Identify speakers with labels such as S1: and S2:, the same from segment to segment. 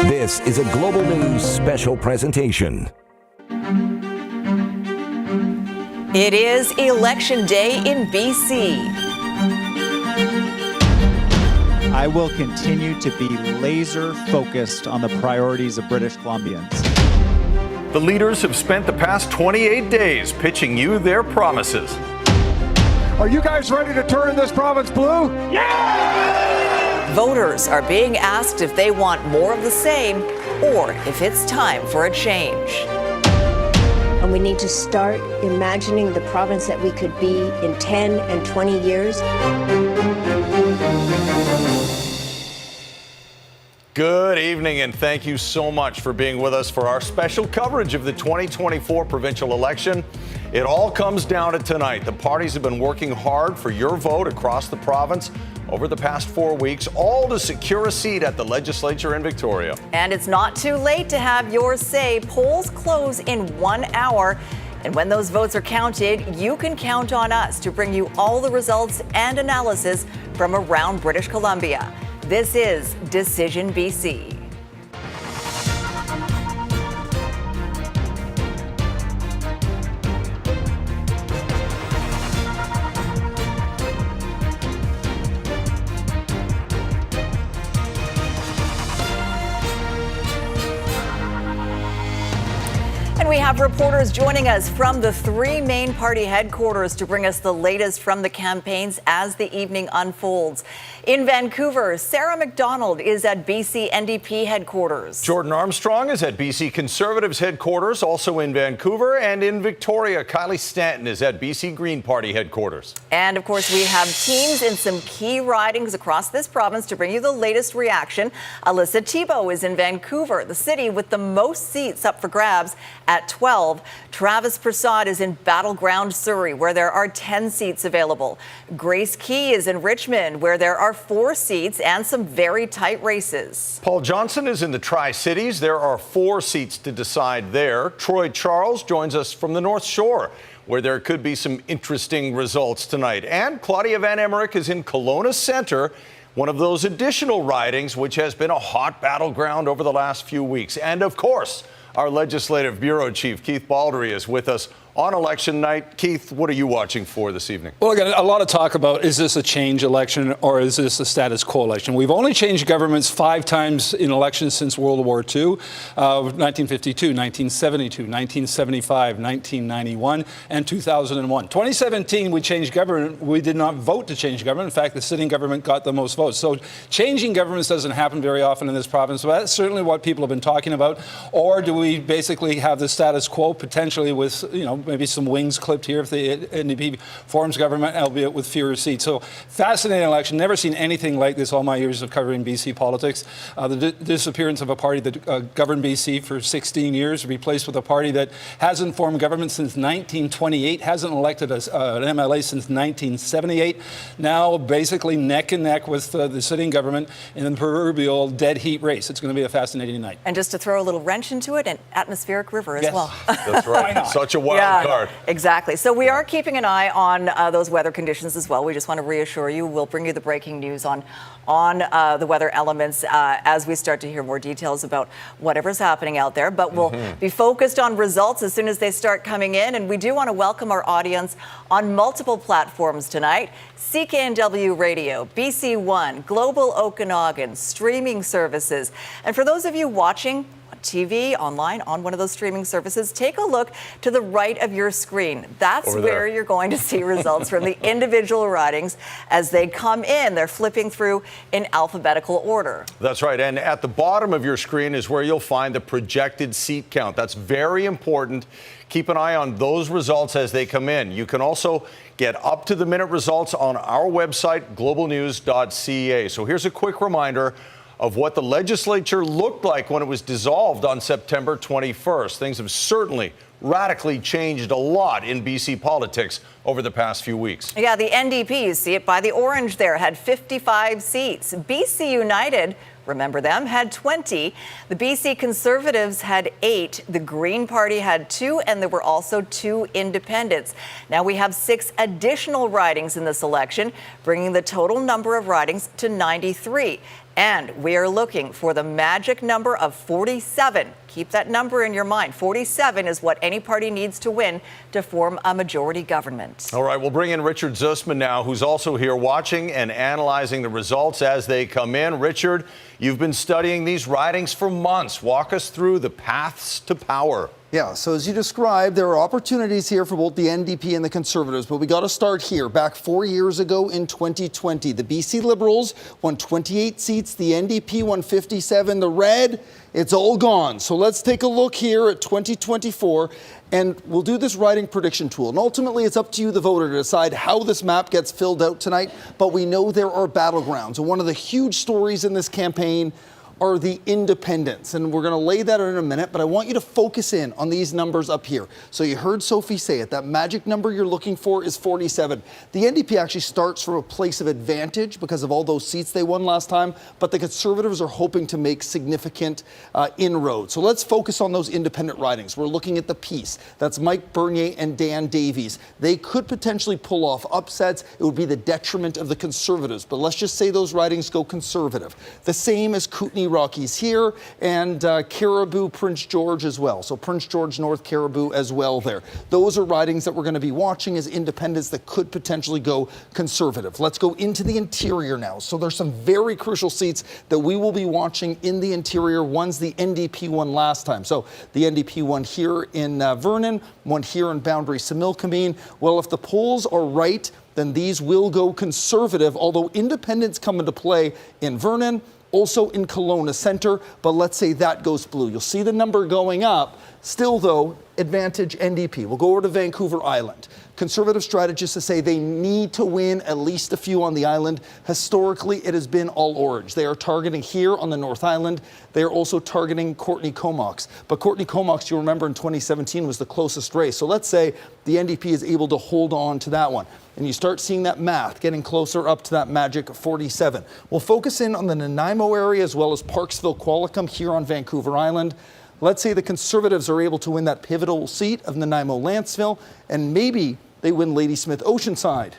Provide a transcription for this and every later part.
S1: This is a Global News special presentation.
S2: It is Election Day in BC.
S3: I will continue to be laser focused on the priorities of British Columbians.
S4: The leaders have spent the past 28 days pitching you their promises.
S5: Are you guys ready to turn this province blue?
S2: Yeah! Voters are being asked if they want more of the same or if it's time for a change.
S6: And we need to start imagining the province that we could be in 10 and 20 years.
S4: Good evening, and thank you so much for being with us for our special coverage of the 2024 provincial election. It all comes down to tonight. The parties have been working hard for your vote across the province over the past 4 weeks, all to secure a seat at the Legislature in Victoria.
S2: And it's not too late to have your say. Polls close in 1 hour. And when those votes are counted, you can count on us to bring you all the results and analysis from around British Columbia. This is Decision BC. We have reporters joining us from the three main party headquarters to bring us the latest from the campaigns as the evening unfolds. In Vancouver, Sarah McDonald is at BC NDP headquarters.
S4: Jordan Armstrong is at BC Conservatives headquarters, also in Vancouver. And in Victoria, Kylie Stanton is at BC Green Party headquarters.
S2: And of course, we have teams in some key ridings across this province to bring you the latest reaction. Alyssa Thibault is in Vancouver, the city with the most seats up for grabs at 12. Travis Prasad is in Battleground, Surrey, where there are 10 seats available. Grace Key is in Richmond, where there are 4 seats and some very tight races.
S4: Paul Johnson is in the Tri-Cities. There are 4 seats to decide there. Troy Charles joins us from the North Shore, where there could be some interesting results tonight. And Claudia Van Emmerich is in Kelowna Centre, one of those additional ridings which has been a hot battleground over the last few weeks. And of course, our Legislative Bureau Chief, Keith Baldry, is with us on election night. Keith, what are you watching for this evening?
S7: Well, again, a lot of talk about, is this a change election or is this a status quo election? We've only changed governments 5 times in elections since World War II, 1952, 1972, 1975, 1991, and 2001. 2017, we changed government. We did not vote to change government. In fact, the sitting government got the most votes. So changing governments doesn't happen very often in this province, but that's certainly what people have been talking about. Or do we basically have the status quo potentially with, maybe some wings clipped here if the NDP forms government, albeit with fewer seats. So fascinating election. Never seen anything like this all my years of covering BC politics. The disappearance of a party that governed BC for 16 years, replaced with a party that hasn't formed government since 1928, hasn't elected an MLA since 1978. Now basically neck and neck with the sitting government in the proverbial dead heat race. It's going to be a fascinating night.
S2: And just to throw a little wrench into it, an atmospheric river as well.
S4: That's right. Such a wild card.
S2: Exactly. So we are keeping an eye on those weather conditions as well. We just want to reassure you. We'll bring you the breaking news on the weather elements as we start to hear more details about whatever's happening out there. But we'll be focused on results as soon as they start coming in. And we do want to welcome our audience on multiple platforms tonight. CKNW Radio, BC One, Global Okanagan, streaming services. And for those of you watching TV, online, on one of those streaming services, take a look to the right of your screen. That's where you're going to see results from the individual ridings as they come in. They're flipping through in alphabetical order.
S4: That's right. And at the bottom of your screen is where you'll find the projected seat count. That's very important. Keep an eye on those results as they come in. You can also get up-to-the-minute results on our website, globalnews.ca. So here's a quick reminder of what the legislature looked like when it was dissolved on September 21st. Things have certainly radically changed a lot in BC politics over the past few weeks.
S2: Yeah, the NDP, you see it by the orange there, had 55 seats. BC United, remember them, had 20. The BC Conservatives had 8. The Green Party had 2, and there were also 2 independents. Now we have 6 additional ridings in this election, bringing the total number of ridings to 93. And we are looking for the magic number of 47. Keep that number in your mind. 47 is what any party needs to win to form a majority government.
S4: All right, we'll bring in Richard Zussman now, who's also here watching and analyzing the results as they come in. Richard, you've been studying these ridings for months. Walk us through the paths to power.
S8: Yeah, so as you described, there are opportunities here for both the NDP and the Conservatives, but we got to start here. Back 4 years ago in 2020, the BC Liberals won 28 seats, the NDP won 57. The red, it's all gone. So let's take a look here at 2024, and we'll do this riding prediction tool. And ultimately, it's up to you, the voter, to decide how this map gets filled out tonight, but we know there are battlegrounds. And one of the huge stories in this campaign are the independents. And we're going to lay that out in a minute, but I want you to focus in on these numbers up here. So you heard Sophie say it. That magic number you're looking for is 47. The NDP actually starts from a place of advantage because of all those seats they won last time, but the Conservatives are hoping to make significant inroads. So let's focus on those independent ridings. We're looking at the Peace. That's Mike Bernier and Dan Davies. They could potentially pull off upsets. It would be the detriment of the Conservatives, but let's just say those ridings go Conservative. The same as Kootenay Rockies here, and Caribou, Prince George as well. So Prince George, North Caribou as well there. Those are ridings that we're going to be watching as independents that could potentially go Conservative. Let's go into the interior now. So there's some very crucial seats that we will be watching in the interior, ones the NDP won last time. So the NDP won here in Vernon, one here in Boundary Similkameen. Well, if the polls are right, then these will go Conservative, although independents come into play in Vernon, also in Kelowna Centre, but let's say that goes blue. You'll see the number going up. Still, though, advantage NDP. We'll go over to Vancouver Island. Conservative strategists say they need to win at least a few on the island. Historically, it has been all orange. They are targeting here on the North Island. They are also targeting Courtney Comox. But Courtney Comox, you'll remember in 2017, was the closest race. So let's say the NDP is able to hold on to that one. And you start seeing that math getting closer up to that magic 47. We'll focus in on the Nanaimo area as well as Parksville-Qualicum here on Vancouver Island. Let's say the Conservatives are able to win that pivotal seat of Nanaimo-Lanceville, and maybe they win Ladysmith Oceanside.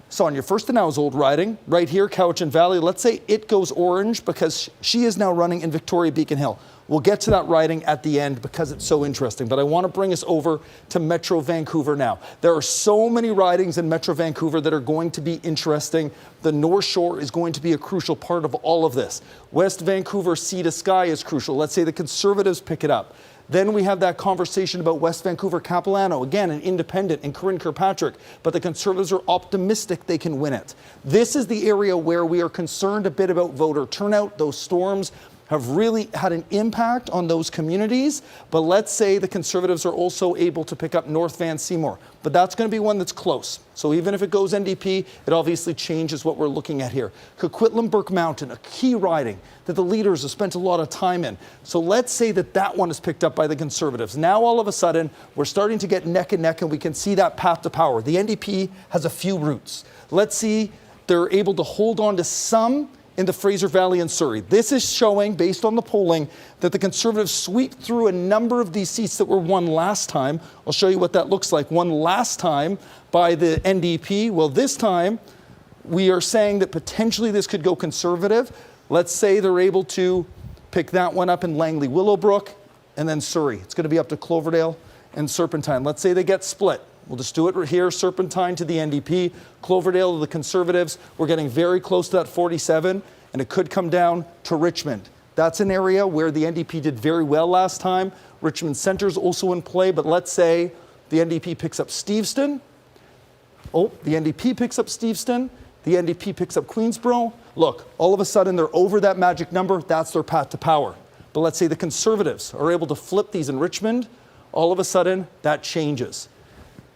S8: Sonia, Furstenau's old riding, right here, Cowichan Valley. Let's say it goes orange because she is now running in Victoria Beacon Hill. We'll get to that riding at the end because it's so interesting, but I want to bring us over to Metro Vancouver now. There are so many ridings in Metro Vancouver that are going to be interesting. The North Shore is going to be a crucial part of all of this. West Vancouver Sea to Sky is crucial. Let's say the Conservatives pick it up. Then we have that conversation about West Vancouver Capilano, again, an independent, and Corinne Kirkpatrick, but the Conservatives are optimistic they can win it. This is the area where we are concerned a bit about voter turnout. Those storms have really had an impact on those communities, but let's say the Conservatives are also able to pick up North Van Seymour. But that's going to be one that's close. So even if it goes NDP, it obviously changes what we're looking at here. Coquitlam Burke Mountain, a key riding that the leaders have spent a lot of time in. So let's say that that one is picked up by the Conservatives. Now all of a sudden, we're starting to get neck and neck, and we can see that path to power. The NDP has a few routes. Let's see they're able to hold on to some in the Fraser Valley and Surrey. This is showing, based on the polling, that the Conservatives sweep through a number of these seats that were won last time. I'll show you what that looks like. Won last time by the NDP. Well, this time, we are saying that potentially this could go Conservative. Let's say they're able to pick that one up in Langley Willowbrook and then Surrey. It's going to be up to Cloverdale and Serpentine. Let's say they get split. We'll just do it right here, Serpentine to the NDP, Cloverdale to the Conservatives. We're getting very close to that 47, and it could come down to Richmond. That's an area where the NDP did very well last time. Richmond Centre's also in play, but let's say the NDP picks up Steveston. Oh, the NDP picks up Steveston. The NDP picks up Queensborough. Look, all of a sudden they're over that magic number. That's their path to power. But let's say the Conservatives are able to flip these in Richmond. All of a sudden, that changes.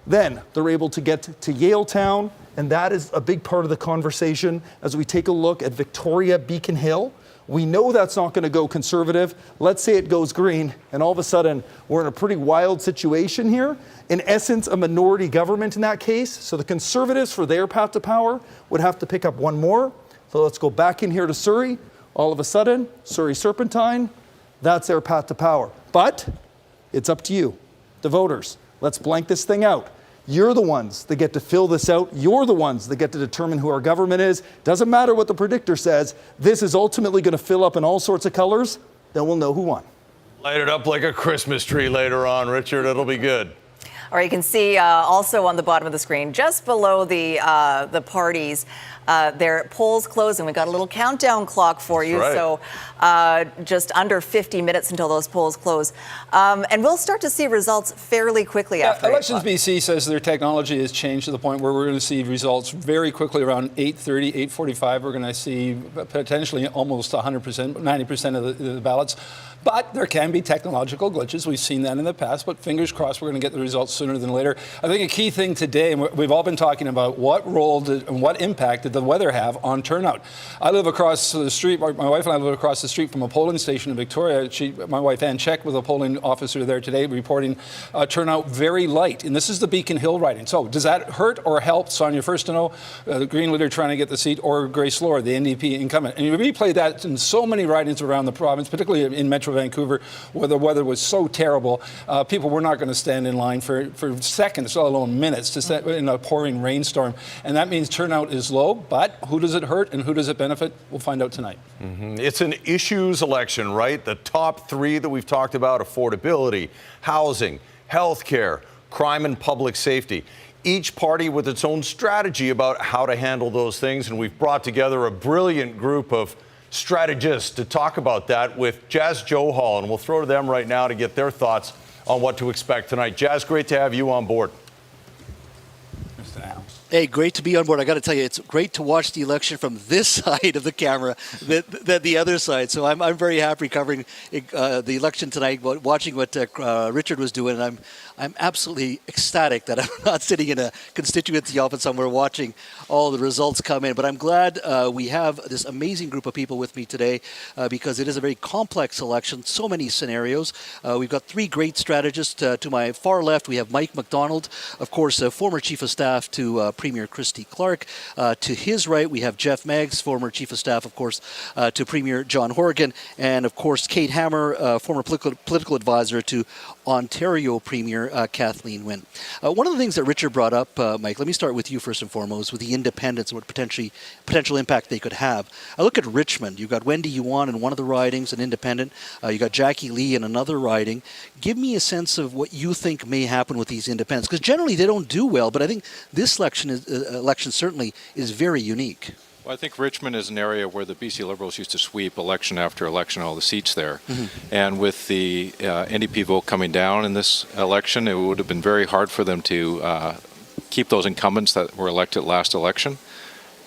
S8: Then they're able to get to Yaletown, and that is a big part of the conversation as we take a look at Victoria Beacon Hill. We know that's not going to go Conservative. Let's say it goes green, and all of a sudden we're in a pretty wild situation here. In essence, a minority government in that case. So the Conservatives, for their path to power, would have to pick up one more. So let's go back in here to Surrey. All of a sudden, Surrey Serpentine, that's their path to power. But it's up to you, the voters. Let's blank this thing out. You're the ones that get to fill this out. You're the ones that get to determine who our government is. Doesn't matter what the predictor says. This is ultimately going to fill up in all sorts of colors. Then we'll know who won.
S4: Light it up like a Christmas tree later on, Richard. It'll be good.
S2: All right, you can see also on the bottom of the screen, just below the parties, their polls close, and we got a little countdown clock for you.
S4: Right.
S2: So just under 50 minutes until those polls close. And we'll start to see results fairly quickly after
S7: Elections BC says their technology has changed to the point where we're going to see results very quickly around 8:30, 8:45. We're going to see potentially almost 100%, 90% of the ballots. But there can be technological glitches. We've seen that in the past, but fingers crossed we're going to get the results sooner than later. I think a key thing today, and we've all been talking about, what role and what impact did the weather have on turnout? I live across the street, my wife and I live across the street from a polling station in Victoria. My wife Ann checked with a polling officer there today, reporting turnout very light. And this is the Beacon Hill riding. So does that hurt or help Sonia Furstenau, the Green leader trying to get the seat, or Grace Lord, the NDP incumbent? And you replay that in so many ridings around the province, particularly in Metro Vancouver, where the weather was so terrible. People were not going to stand in line for seconds, let alone minutes, to stand in a pouring rainstorm. And that means turnout is low. But who does it hurt and who does it benefit? We'll find out tonight.
S4: Mm-hmm. It's an issues election, right? The top three that we've talked about: affordability, housing, healthcare, crime and public safety. Each party with its own strategy about how to handle those things. And we've brought together a brilliant group of strategists to talk about that with Jazz Johal, and we'll throw to them right now to get their thoughts on what to expect tonight. Jazz, great to have you on board.
S9: Hey, great to be on board. I got to tell you, it's great to watch the election from this side of the camera than the other side. So I'm very happy covering the election tonight, watching what Richard was doing, and I'm absolutely ecstatic that I'm not sitting in a constituency office somewhere watching all the results come in. But I'm glad we have this amazing group of people with me today because it is a very complex election, so many scenarios. We've got three great strategists. To my far left, we have Mike MacDonald, of course, former Chief of Staff to Premier Christy Clark. To his right, we have Jeff Meggs, former Chief of Staff, of course, to Premier John Horgan. And, of course, Kate Hammer, former political advisor to Ontario Premier Kathleen Wynne. One of the things that Richard brought up, Mike, let me start with you first and foremost, with the independents and what potential impact they could have. I look at Richmond. You've got Wendy Yuan in one of the ridings, an independent. You got Jackie Lee in another riding. Give me a sense of what you think may happen with these independents, because generally they don't do well, but I think this election certainly is very unique.
S10: Well, I think Richmond is an area where the BC Liberals used to sweep election after election, all the seats there. Mm-hmm. And with the NDP vote coming down in this election, it would have been very hard for them to keep those incumbents that were elected last election.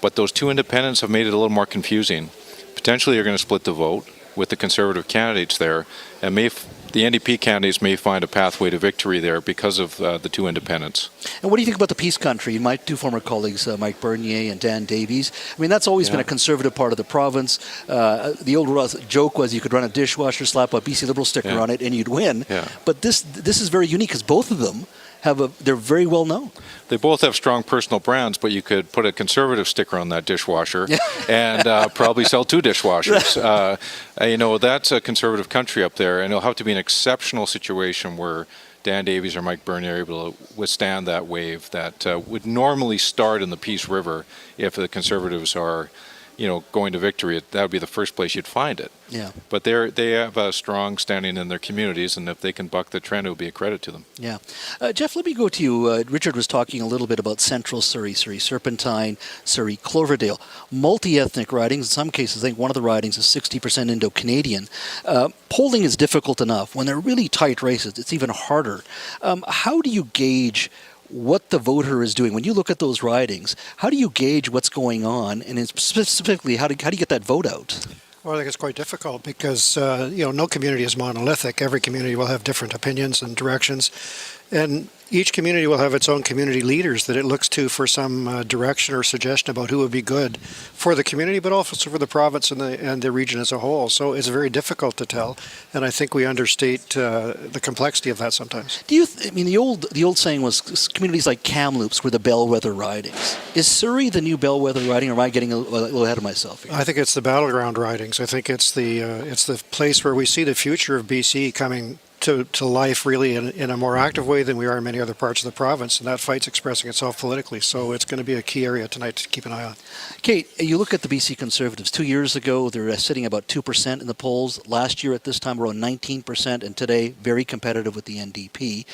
S10: But those two independents have made it a little more confusing. Potentially you're going to split the vote with the Conservative candidates there, and the NDP candidates may find a pathway to victory there because of the two independents. And
S9: what do you think about the Peace Country? My two former colleagues, Mike Bernier and Dan Davies. I mean, that's always been a Conservative part of the province. The old joke was you could run a dishwasher, slap a BC Liberal sticker on it, and you'd win. Yeah. But this is very unique because both of them they're very well known.
S10: They both have strong personal brands, but you could put a Conservative sticker on that dishwasher and probably sell two dishwashers. That's a Conservative country up there, and it'll have to be an exceptional situation where Dan Davies or Mike Bernier are able to withstand that wave that would normally start in the Peace River if the Conservatives are going to victory. That would be the first place you'd find it. Yeah. But they have a strong standing in their communities, and if they can buck the trend, it would be a credit to them.
S9: Yeah. Jeff, let me go to you. Richard was talking a little bit about Central Surrey, Surrey Serpentine, Surrey Cloverdale. Multi-ethnic ridings. In some cases, I think one of the ridings is 60% Indo-Canadian. Polling is difficult enough. When they're really tight races, it's even harder. How do you gauge what the voter is doing? When you look at those ridings, how do you gauge what's going on, and specifically, how do you get that vote out?
S11: Well, I think it's quite difficult because, no community is monolithic. Every community will have different opinions and directions. And each community will have its own community leaders that it looks to for some direction or suggestion about who would be good for the community, but also for the province and the region as a whole. So it's very difficult to tell, and I think we understate the complexity of that sometimes.
S9: The old saying was communities like Kamloops were the bellwether ridings. Is Surrey the new bellwether riding, or am I getting a little ahead of myself here?
S11: I think it's the Battleground ridings. I think it's the place where we see the future of BC coming to life really in a more active way than we are in many other parts of the province, and that fight's expressing itself politically. So it's going to be a key area tonight to keep an eye on.
S9: Kate, you look at the BC Conservatives. 2 years ago, they're sitting about 2% in the polls. Last year at this time, around 19%, and today, very competitive with the NDP.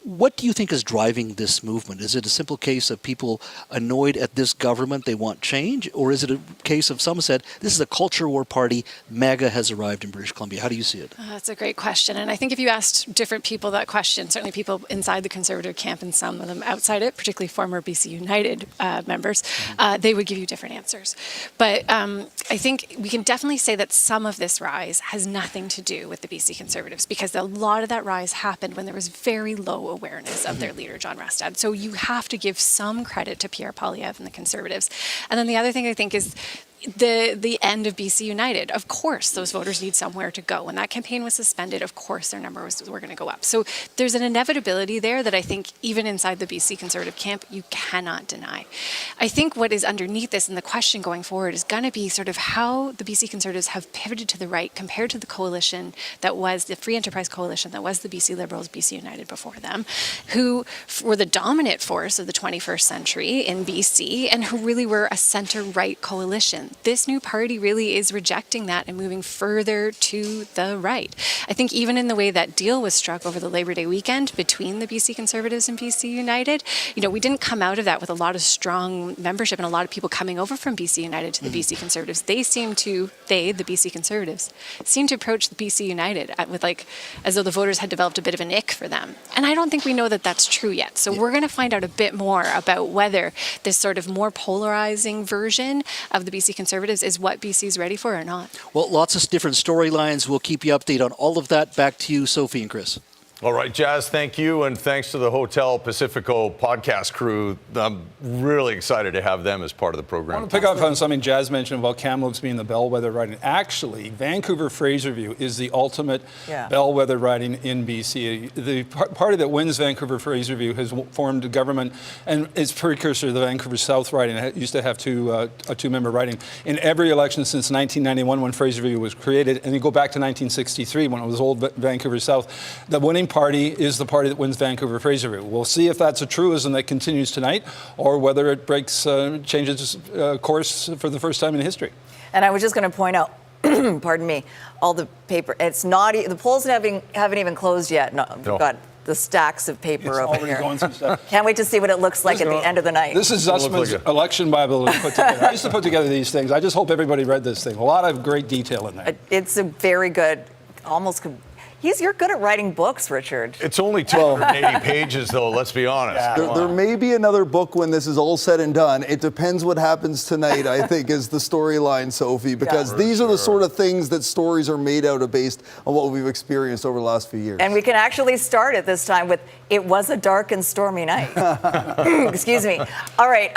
S9: What do you think is driving this movement? Is it a simple case of people annoyed at this government, they want change? Or is it a case of some said, this is a culture war party, MAGA has arrived in British Columbia? How do you see it?
S12: That's a great question. And I think if you asked different people that question, certainly people inside the Conservative camp and some of them outside it, particularly former BC United members, they would give you different answers. But I think we can definitely say that some of this rise has nothing to do with the BC Conservatives, because a lot of that rise happened when there was very low awareness of their leader, John Rastad. So you have to give some credit to Pierre Poilievre and the Conservatives. And then the other thing I think is the end of BC United. Of course, those voters need somewhere to go. When that campaign was suspended, of course, their numbers were going to go up. So there's an inevitability there that I think even inside the BC Conservative camp, you cannot deny. I think what is underneath this and the question going forward is going to be sort of how the BC Conservatives have pivoted to the right compared to the coalition that was the Free Enterprise Coalition, that was the BC Liberals, BC United before them, who were the dominant force of the 21st century in BC and who really were a center-right coalition. This new party really is rejecting that and moving further to the right. I think even in the way that deal was struck over the Labor Day weekend between the BC Conservatives and BC United, we didn't come out of that with a lot of strong membership and a lot of people coming over from BC United to the BC Conservatives. The BC Conservatives, seem to approach the BC United with as though the voters had developed a bit of an ick for them. And I don't think we know that that's true yet. So we're going to find out a bit more about whether this sort of more polarizing version of the BC Conservatives is what BC is ready for or not. Well,
S9: lots of different storylines. We'll keep you updated on all of that. Back to you, Sophie and Chris.
S4: All right, Jazz, thank you. And thanks to the Hotel Pacifico podcast crew. I'm really excited to have them as part of the program.
S7: I want to pick up on something Jazz mentioned about Kamloops being the bellwether riding. Actually, Vancouver-Fraserview is the ultimate bellwether riding in BC. The party that wins Vancouver-Fraserview has formed a government and is precursor to the Vancouver South riding. It used to have a two-member riding in every election since 1991 when Fraserview was created. And you go back to 1963 when it was old Vancouver South. The winning party is the party that wins Vancouver-Fraserview. We'll see if that's a truism that continues tonight or whether it changes course for the first time in history.
S2: And I was just going to point out, pardon me, all the paper. It's not, the polls haven't even closed yet. No, we've got the stacks of paper over here. Can't wait to see what it looks like at the end of the night.
S7: This is Zussman's election Bible to put together. I used to put together these things. I just hope everybody read this thing. A lot of great detail in there.
S2: It's a very good, almost... You're good at writing books, Richard.
S4: It's only 280 pages, though, let's be honest.
S8: There may be another book when this is all said and done. It depends what happens tonight, I think, is the storyline, Sophie, because these are the sort of things that stories are made out of based on what we've experienced over the last few years.
S2: And we can actually start it this time with, it was a dark and stormy night. Excuse me. All right.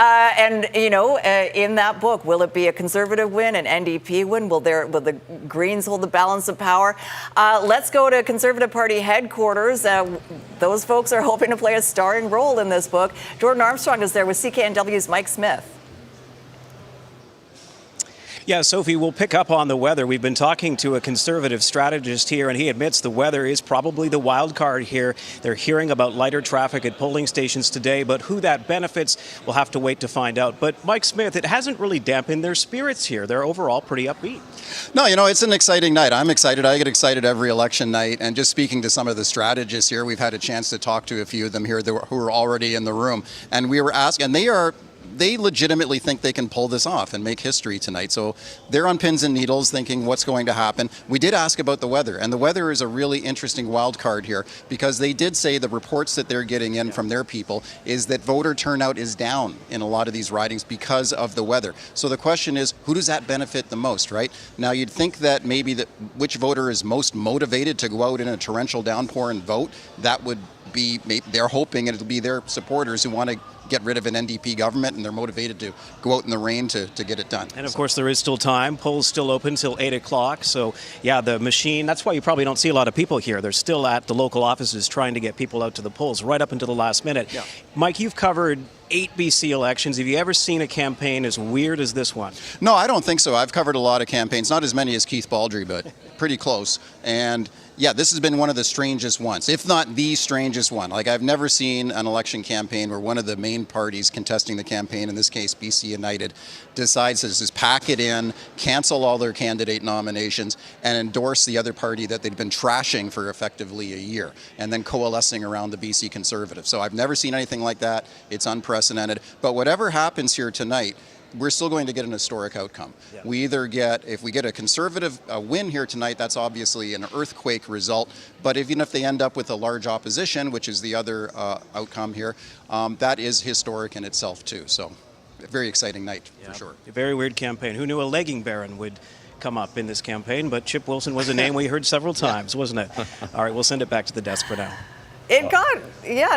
S2: In that book, will it be a Conservative win, an NDP win? Will the Greens hold the balance of power? Let's go to Conservative Party headquarters. Those folks are hoping to play a starring role in this book. Jordan Armstrong is there with CKNW's Mike Smith.
S13: Yeah, Sophie, we'll pick up on the weather. We've been talking to a Conservative strategist here, and he admits the weather is probably the wild card here. They're hearing about lighter traffic at polling stations today, but who that benefits, we'll have to wait to find out. But Mike Smith, it hasn't really dampened their spirits here. They're overall pretty upbeat.
S14: No, it's an exciting night. I'm excited. I get excited every election night. And just speaking to some of the strategists here, we've had a chance to talk to a few of them here who are already in the room. And we were asking, and they legitimately think they can pull this off and make history tonight. So they're on pins and needles thinking what's going to happen. We did ask about the weather, and the weather is a really interesting wild card here because they did say the reports that they're getting in from their people is that voter turnout is down in a lot of these ridings because of the weather. So the question is, who does that benefit the most, right? Now, you'd think that maybe which voter is most motivated to go out in a torrential downpour and vote, that would be, they're hoping it'll be their supporters who want to get rid of an NDP government, and they're motivated to go out in the rain to get it done.
S13: And of course, there is still time. Polls still open till 8 o'clock. So, yeah, the machine, that's why you probably don't see a lot of people here. They're still at the local offices trying to get people out to the polls right up until the last minute.
S14: Yeah.
S13: Mike, you've covered 8 BC elections. Have you ever seen a campaign as weird as this one?
S14: No, I don't think so. I've covered a lot of campaigns, not as many as Keith Baldry, but pretty close. And yeah, this has been one of the strangest ones, if not the strangest one. Like, I've never seen an election campaign where one of the main parties contesting the campaign, in this case BC United, decides to just pack it in, cancel all their candidate nominations, and endorse the other party that they'd been trashing for effectively a year, and then coalescing around the BC Conservatives. So I've never seen anything like that. It's unprecedented. But whatever happens here tonight, we're still going to get an historic outcome. Yeah. We either get, if we get a Conservative win here tonight, that's obviously an earthquake result. But even if they end up with a large opposition, which is the other outcome here, that is historic in itself too. So, a very exciting night for sure.
S13: A very weird campaign. Who knew a legging baron would come up in this campaign? But Chip Wilson was a name we heard several times, wasn't it? All right, we'll send it back to the desk for now.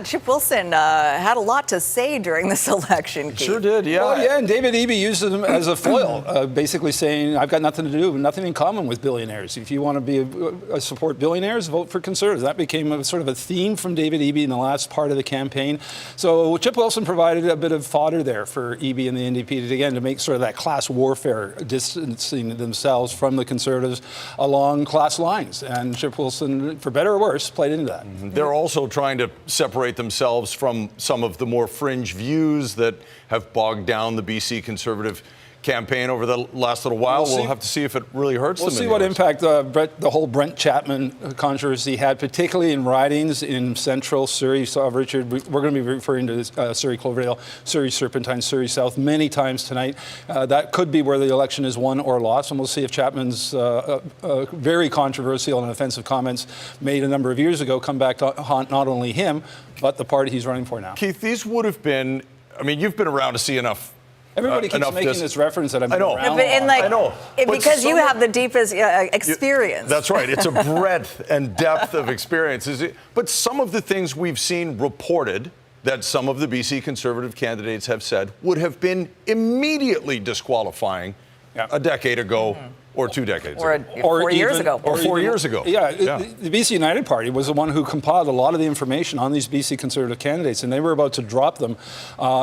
S2: Chip Wilson had a lot to say during this election, Keith.
S4: Sure did, yeah.
S7: Well, yeah, and David Eby used him as a foil, basically saying, I've got nothing to do, nothing in common with billionaires. If you want to support billionaires, vote for Conservatives. That became a sort of a theme from David Eby in the last part of the campaign. So Chip Wilson provided a bit of fodder there for Eby and the NDP to make sort of that class warfare, distancing themselves from the Conservatives along class lines. And Chip Wilson, for better or worse, played into that.
S4: Mm-hmm. They're also trying to separate themselves from some of the more fringe views that have bogged down the BC Conservative campaign over the last little while. We'll have to see if it really hurts them.
S7: We'll see what impact the whole Brent Chapman controversy had, particularly in ridings in central Surrey. You saw Richard, we're going to be referring to Surrey Cloverdale, Surrey Serpentine, Surrey South many times tonight. That could be where the election is won or lost, and we'll see if Chapman's very controversial and offensive comments made a number of years ago come back to haunt not only him, but the party he's running for now.
S4: Keith, these would have been, I mean, you've been around to see enough.
S7: Everybody keeps making this reference that I've been around.
S2: I know. Because you have the deepest experience.
S4: That's right. It's a breadth and depth of experience. But some of the things we've seen reported that some of the BC Conservative candidates have said would have been immediately disqualifying a decade ago. Or 2 decades ago.
S2: Or 4 years ago.
S4: Or 4 years ago.
S7: Yeah, the BC United Party was the one who compiled a lot of the information on these BC Conservative candidates, and they were about to drop them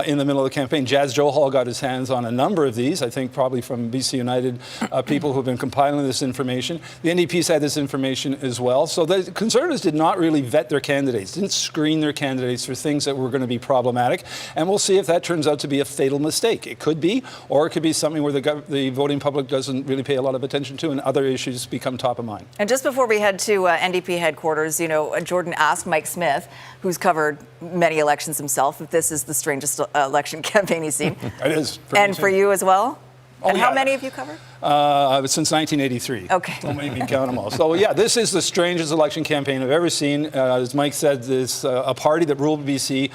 S7: in the middle of the campaign. Jazz Johal got his hands on a number of these, I think probably from BC United people who've been compiling this information. The NDP's had this information as well. So the Conservatives did not really vet their candidates, didn't screen their candidates for things that were going to be problematic, and we'll see if that turns out to be a fatal mistake. It could be, or it could be something where the voting public doesn't really pay a lot of attention to, and other issues become top of mind.
S2: And just before we head to NDP headquarters, Jordan asked Mike Smith, who's covered many elections himself, if this is the strangest election campaign he's seen.
S7: It is.
S2: And for you as well? And how many have you covered?
S7: Since 1983.
S2: Okay.
S7: Don't make me count them all. So, yeah, this is the strangest election campaign I've ever seen. As Mike said, this a party that ruled BC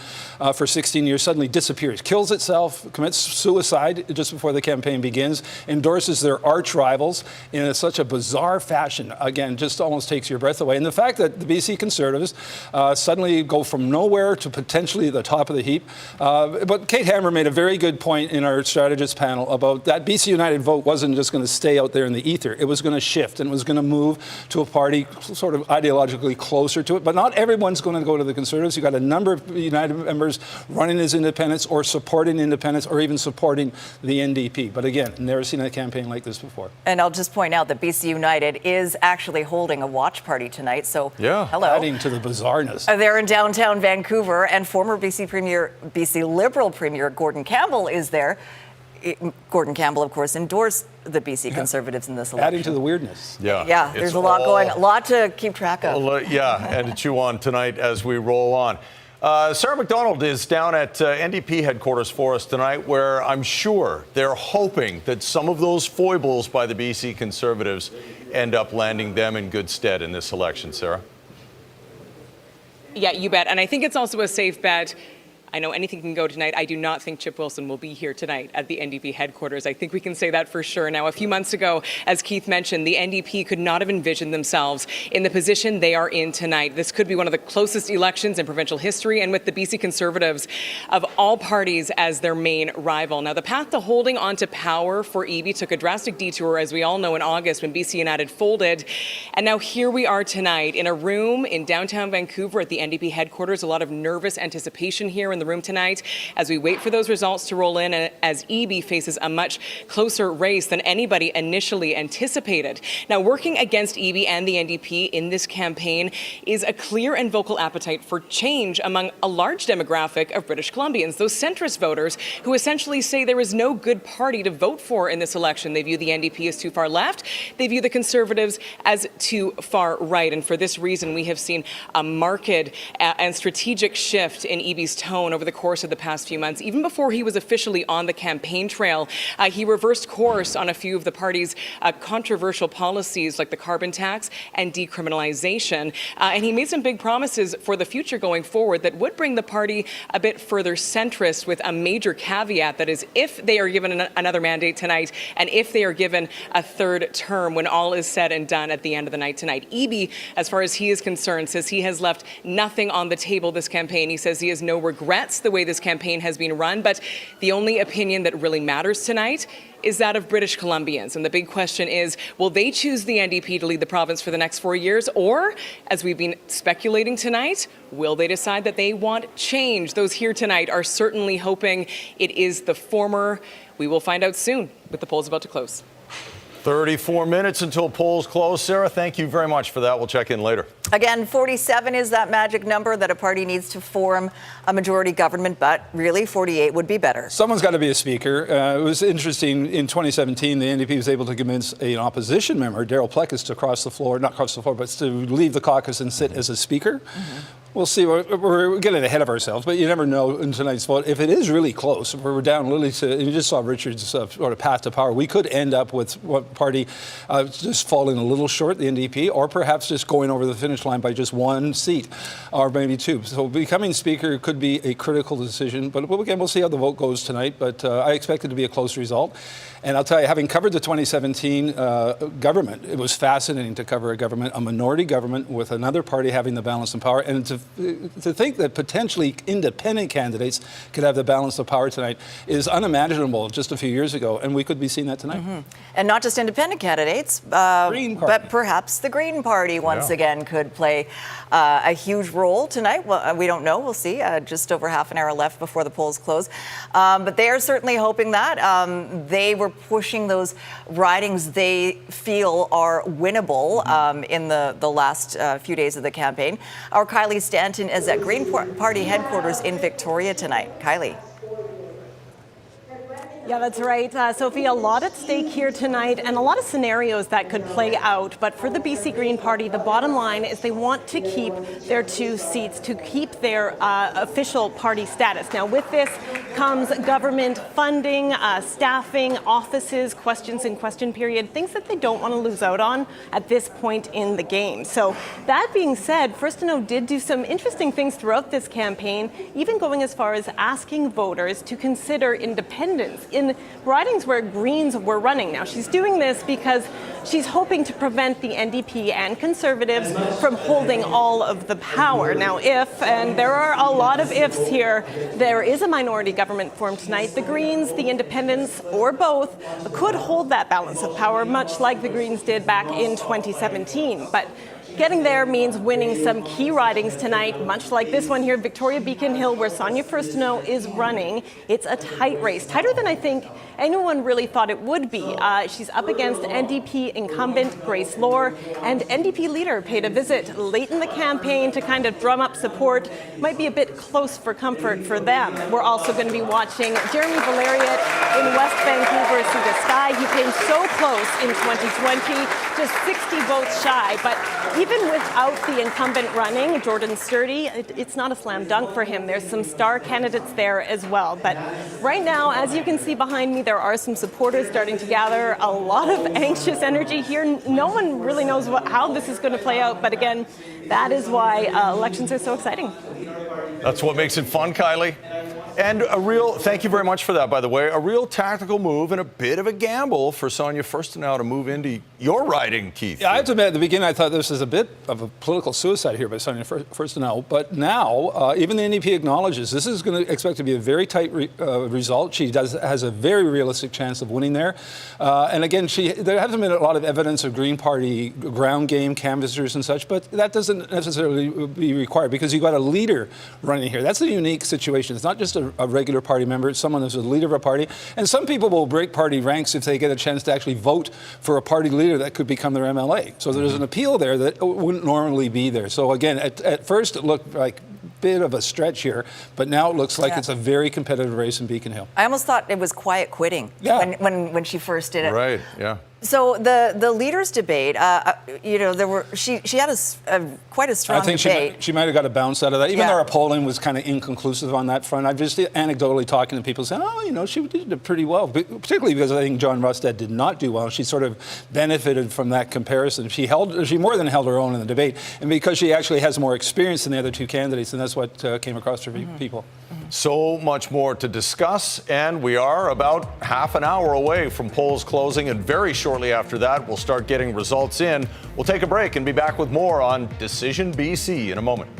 S7: for 16 years suddenly disappears, kills itself, commits suicide just before the campaign begins, endorses their arch rivals in such a bizarre fashion. Again, just almost takes your breath away. And the fact that the BC Conservatives suddenly go from nowhere to potentially the top of the heap. But Kate Hammer made a very good point in our strategist panel about that BC United vote wasn't just going to stay out there in the ether. It was going to shift and was going to move to a party sort of ideologically closer to it. But not everyone's going to go to the Conservatives. You've got a number of United members running as independents or supporting independents or even supporting the NDP. But again, never seen a campaign like this before.
S2: And I'll just point out that BC United is actually holding a watch party tonight. So, hello.
S7: Adding to the bizarreness.
S2: They're in downtown Vancouver, and former BC Liberal Premier Gordon Campbell is there. Gordon Campbell, of course, endorsed the BC Conservatives in this election.
S7: Adding to the weirdness.
S2: Yeah, there's a lot to keep track of.
S4: And to chew on tonight as we roll on. Sarah McDonald is down at NDP headquarters for us tonight, where I'm sure they're hoping that some of those foibles by the BC Conservatives end up landing them in good stead in this election. Sarah?
S15: Yeah, you bet. And I think it's also a safe bet I know anything can go tonight. I do not think Chip Wilson will be here tonight at the NDP headquarters. I think we can say that for sure. Now, a few months ago, as Keith mentioned, the NDP could not have envisioned themselves in the position they are in tonight. This could be one of the closest elections in provincial history, and with the BC Conservatives of all parties as their main rival. Now, the path to holding on to power for Eby took a drastic detour, as we all know, in August when BC United folded. And now here we are tonight in a room in downtown Vancouver at the NDP headquarters. A lot of nervous anticipation here in the room tonight as we wait for those results to roll in, and as Eby faces a much closer race than anybody initially anticipated. Now, working against Eby and the NDP in this campaign is a clear and vocal appetite for change among a large demographic of British Columbians, those centrist voters who essentially say there is no good party to vote for in this election. They view the NDP as too far left. They view the Conservatives as too far right. And for this reason, we have seen a marked and strategic shift in Eby's tone over the course of the past few months. Even before he was officially on the campaign trail, he reversed course on a few of the party's controversial policies like the carbon tax and decriminalization. And he made some big promises for the future going forward that would bring the party a bit further centrist, with a major caveat, that is, if they are given another mandate tonight and if they are given a third term when all is said and done at the end of the night tonight. Eby, as far as he is concerned, says he has left nothing on the table this campaign. He says he has no regrets the way this campaign has been run, but the only opinion that really matters tonight is that of British Columbians. And the big question is, will they choose the NDP to lead the province for the next 4 years? Or, as we've been speculating tonight, will they decide that they want change? Those here tonight are certainly hoping it is the former. We will find out soon, with the polls about to close.
S4: 34 minutes until polls close. Sarah, thank you very much for that. We'll check in later.
S2: Again, 47 is that magic number that a party needs to form a majority government, but really 48 would be better.
S7: Someone's got to be a speaker. It was interesting, in 2017, the NDP was able to convince an opposition member, Daryl Plekas, to cross the floor, not cross the floor, but to leave the caucus and sit as a speaker. We'll see. We're getting ahead of ourselves, but you never know in tonight's vote. If it is really close, if we're down literally to, and you just saw Richard's sort of path to power, we could end up with one party just falling a little short, the NDP, or perhaps just going over the finish line by just one seat, or maybe two. So becoming speaker could be a critical decision, but again, we'll see how the vote goes tonight, but I expect it to be a close result. And I'll tell you, having covered the 2017 government, it was fascinating to cover a government, a minority government with another party having the balance of power. And to think that potentially independent candidates could have the balance of power tonight is unimaginable just a few years ago. And we could be seeing that tonight.
S2: And not just independent candidates, but perhaps the Green Party once again could play a huge role tonight. Well, we don't know. We'll see. Just over half an hour left before the polls close. But they are certainly hoping that. They were pushing those ridings they feel are winnable in the last few days of the campaign. Our Kylie Stanton is at Green Party headquarters in Victoria tonight. Kylie.
S16: Yeah, that's right, Sophie. A lot at stake here tonight and a lot of scenarios that could play out. But for the BC Green Party, the bottom line is they want to keep their 2 seats, to keep their official party status. Now, with this comes government funding, staffing, offices, questions and question period, things that they don't want to lose out on at this point in the game. So that being said, Furstenau did do some interesting things throughout this campaign, even going as far as asking voters to consider independence in ridings where Greens were running. Now, she's doing this because she's hoping to prevent the NDP and Conservatives from holding all of the power. Now, if, and there are a lot of ifs here, there is a minority government formed tonight, the Greens, the Independents, or both could hold that balance of power, much like the Greens did back in 2017. But getting there means winning some key ridings tonight, much like this one here, Victoria Beacon Hill, where Sonia Furstenau is running. It's a tight race, tighter than I think anyone really thought it would be. She's up against NDP incumbent Grace Lohr, and NDP leader paid a visit late in the campaign to kind of drum up support. Might be a bit close for comfort for them. We're also going to be watching Jeremy Valeriot in West Vancouver see the sky. He came so close in 2020, just 60 votes shy, but even without the incumbent running, Jordan Sturdy, it's not a slam dunk for him. There's some star candidates there as well. But right now, as you can see behind me, there are some supporters starting to gather. A lot of anxious energy here. No one really knows how this is going to play out. But again, that is why elections are so exciting.
S4: That's what makes it fun, Kylie. And thank you very much for that, by the way, a real tactical move and a bit of a gamble for Sonia Furstenau to move into your riding, Keith.
S7: Yeah, I have to admit, at the beginning, I thought this was a bit of a political suicide here by Sonia Furstenau. But now, even the NDP acknowledges this is going to expect to be a very tight result. She has a very realistic chance of winning there. And again, there hasn't been a lot of evidence of Green Party ground game canvassers and such, but that doesn't necessarily be required because you've got a leader running here. That's a unique situation. It's not just a regular party member. It's someone who's a leader of a party. And some people will break party ranks if they get a chance to actually vote for a party leader that could become their MLA. So there's an appeal there that wouldn't normally be there. So again, at first it looked like bit of a stretch here, but now it looks like it's a very competitive race in Beacon Hill.
S2: I almost thought it was quiet quitting when she first did it.
S4: Right, yeah.
S2: So the leaders debate, she had quite a strong debate.
S7: I think she might have got a bounce out of that, even though our polling was kind of inconclusive on that front. I'm just anecdotally talking to people saying, she did pretty well, particularly because I think John Rustad did not do well. She sort of benefited from that comparison. She more than held her own in the debate, and because she actually has more experience than the other two candidates, and that's what came across for people.
S4: So much more to discuss, and we are about half an hour away from polls closing, and very shortly after that, we'll start getting results in. We'll take a break and be back with more on Decision BC in a moment.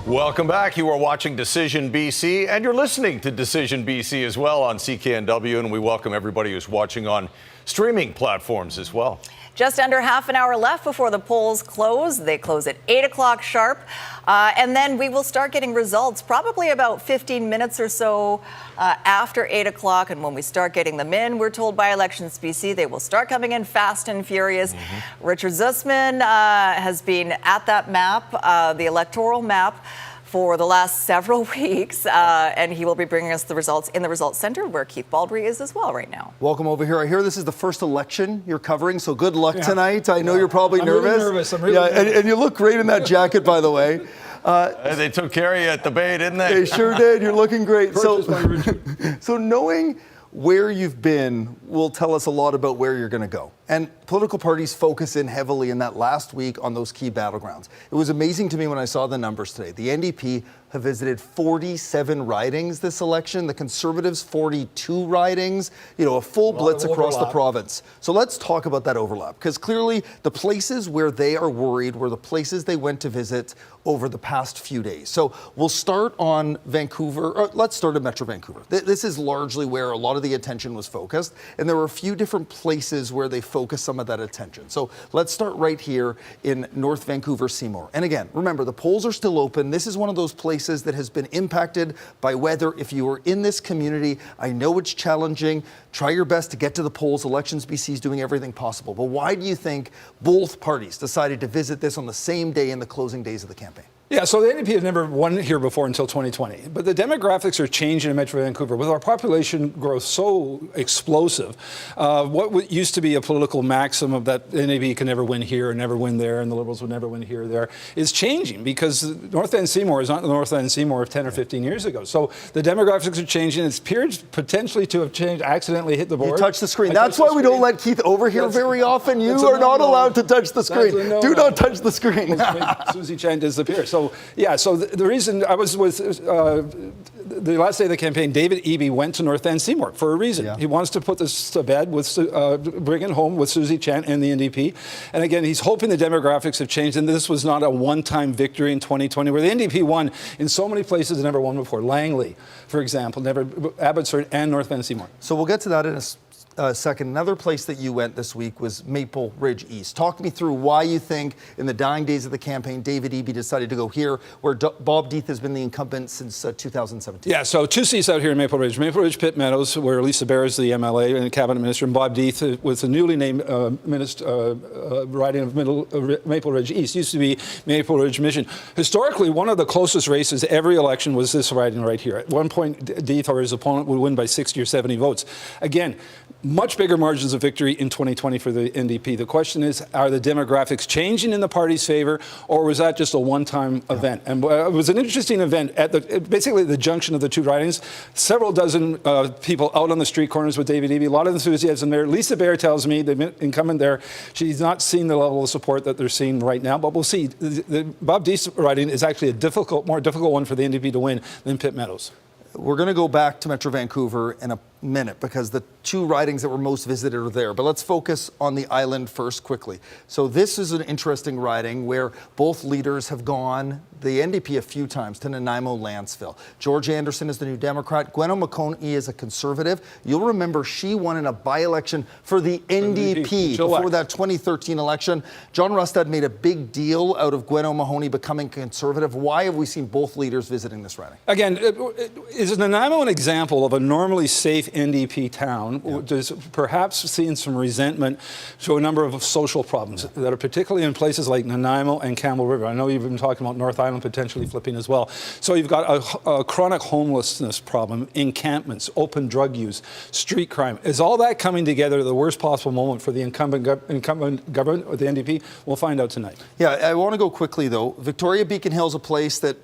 S4: Welcome back. You are watching Decision BC, and you're listening to Decision BC as well on CKNW, and we welcome everybody who's watching on streaming platforms as well.
S2: Just under half an hour left before the polls close. They close at 8 o'clock sharp. And then we will start getting results probably about 15 minutes or so after 8 o'clock. And when we start getting them in, we're told by Elections BC, they will start coming in fast and furious. Richard Zussman has been at that map, the electoral map, for the last several weeks, and he will be bringing us the results in the Results Center, where Keith Baldry is as well right now.
S8: Welcome over here. I hear this is the first election you're covering, so good luck tonight. I know you're probably nervous.
S7: I'm really nervous.
S8: And you look great in that jacket, by the way.
S4: They took care of you at the Bay, didn't they?
S8: They sure did. You're looking great. So knowing where you've been will tell us a lot about where you're going to go. And political parties focus in heavily in that last week on those key battlegrounds. It was amazing to me when I saw the numbers today. The NDP have visited 47 ridings this election. The Conservatives, 42 ridings. You know, a full blitz across the province. So let's talk about that overlap, because clearly the places where they are worried were the places they went to visit over the past few days. So we'll start on Vancouver, or let's start at Metro Vancouver. This is largely where a lot of the attention was focused, and there were a few different places where they focused some of that attention. So let's start right here in North Vancouver, Seymour. And again, remember, the polls are still open. This is one of those places that has been impacted by weather. If you are in this community, I know it's challenging. Try your best to get to the polls. Elections BC is doing everything possible. But why do you think both parties decided to visit this on the same day in the closing days of the campaign?
S7: Yeah, so the NDP had never won here before until 2020. But the demographics are changing in Metro Vancouver. With our population growth so explosive, what used to be a political maxim that the NDP can never win here or never win there, and the Liberals would never win here or there, is changing, because North End Seymour is not the North End Seymour of 10 or 15 years ago. So the demographics are changing. It appears potentially to have changed, accidentally hit the board.
S8: You touched the screen. That's why we don't let Keith over here very often. You are not allowed to touch the screen. Do not touch the screen.
S7: Susie Chan disappeared. So the reason I was with the last day of the campaign, David Eby went to North End Seymour for a reason. Yeah. He wants to put this to bed with bring it home with Susie Chan and the NDP. And again, he's hoping the demographics have changed, and this was not a one-time victory in 2020, where the NDP won in so many places it never won before. Langley, for example, never Abbotsford and North End Seymour.
S8: So we'll get to that in a second. Another place that you went this week was Maple Ridge East. Talk me through why you think in the dying days of the campaign, David Eby decided to go here, where Bob Deeth has been the incumbent since 2017.
S7: Yeah, so two seats out here in Maple Ridge Pitt Meadows, where Lisa Bear is the MLA and cabinet minister, and Bob Deeth was the newly named riding of Maple Ridge East. Used to be Maple Ridge Mission. Historically, one of the closest races every election was this riding right here. At one point, Deeth or his opponent would win by 60 or 70 votes. Again, much bigger margins of victory in 2020 for the NDP. The question is, are the demographics changing in the party's favor, or was that just a one-time event? And it was an interesting event at basically the junction of the two ridings. Several dozen people out on the street corners with David Eby. A lot of enthusiasm there. Lisa Bear tells me, the incumbent there, she's not seen the level of support that they're seeing right now, but we'll see. The Bob Deeth riding is actually a more difficult one for the NDP to win than Pitt Meadows.
S8: We're going to go back to Metro Vancouver in a minute, because the two ridings that were most visited are there. But let's focus on the island first quickly. So this is an interesting riding where both leaders have gone, the NDP, a few times to Nanaimo, Lanceville. George Anderson is the New Democrat. Gwen O'Macony is a Conservative. You'll remember she won in a by-election for the NDP before that 2013 election. John Rustad made a big deal out of Gwen O'Mahony becoming Conservative. Why have we seen both leaders visiting this riding?
S7: Again, is Nanaimo an example of a normally safe NDP town, which is perhaps seeing some resentment to a number of social problems that are particularly in places like Nanaimo and Campbell River? I know you've been talking about North Island potentially flipping as well. So you've got a chronic homelessness problem, encampments, open drug use, street crime. Is all that coming together at the worst possible moment for the incumbent government or the NDP? We'll find out tonight.
S8: Yeah, I want to go quickly, though. Victoria Beacon Hill is a place that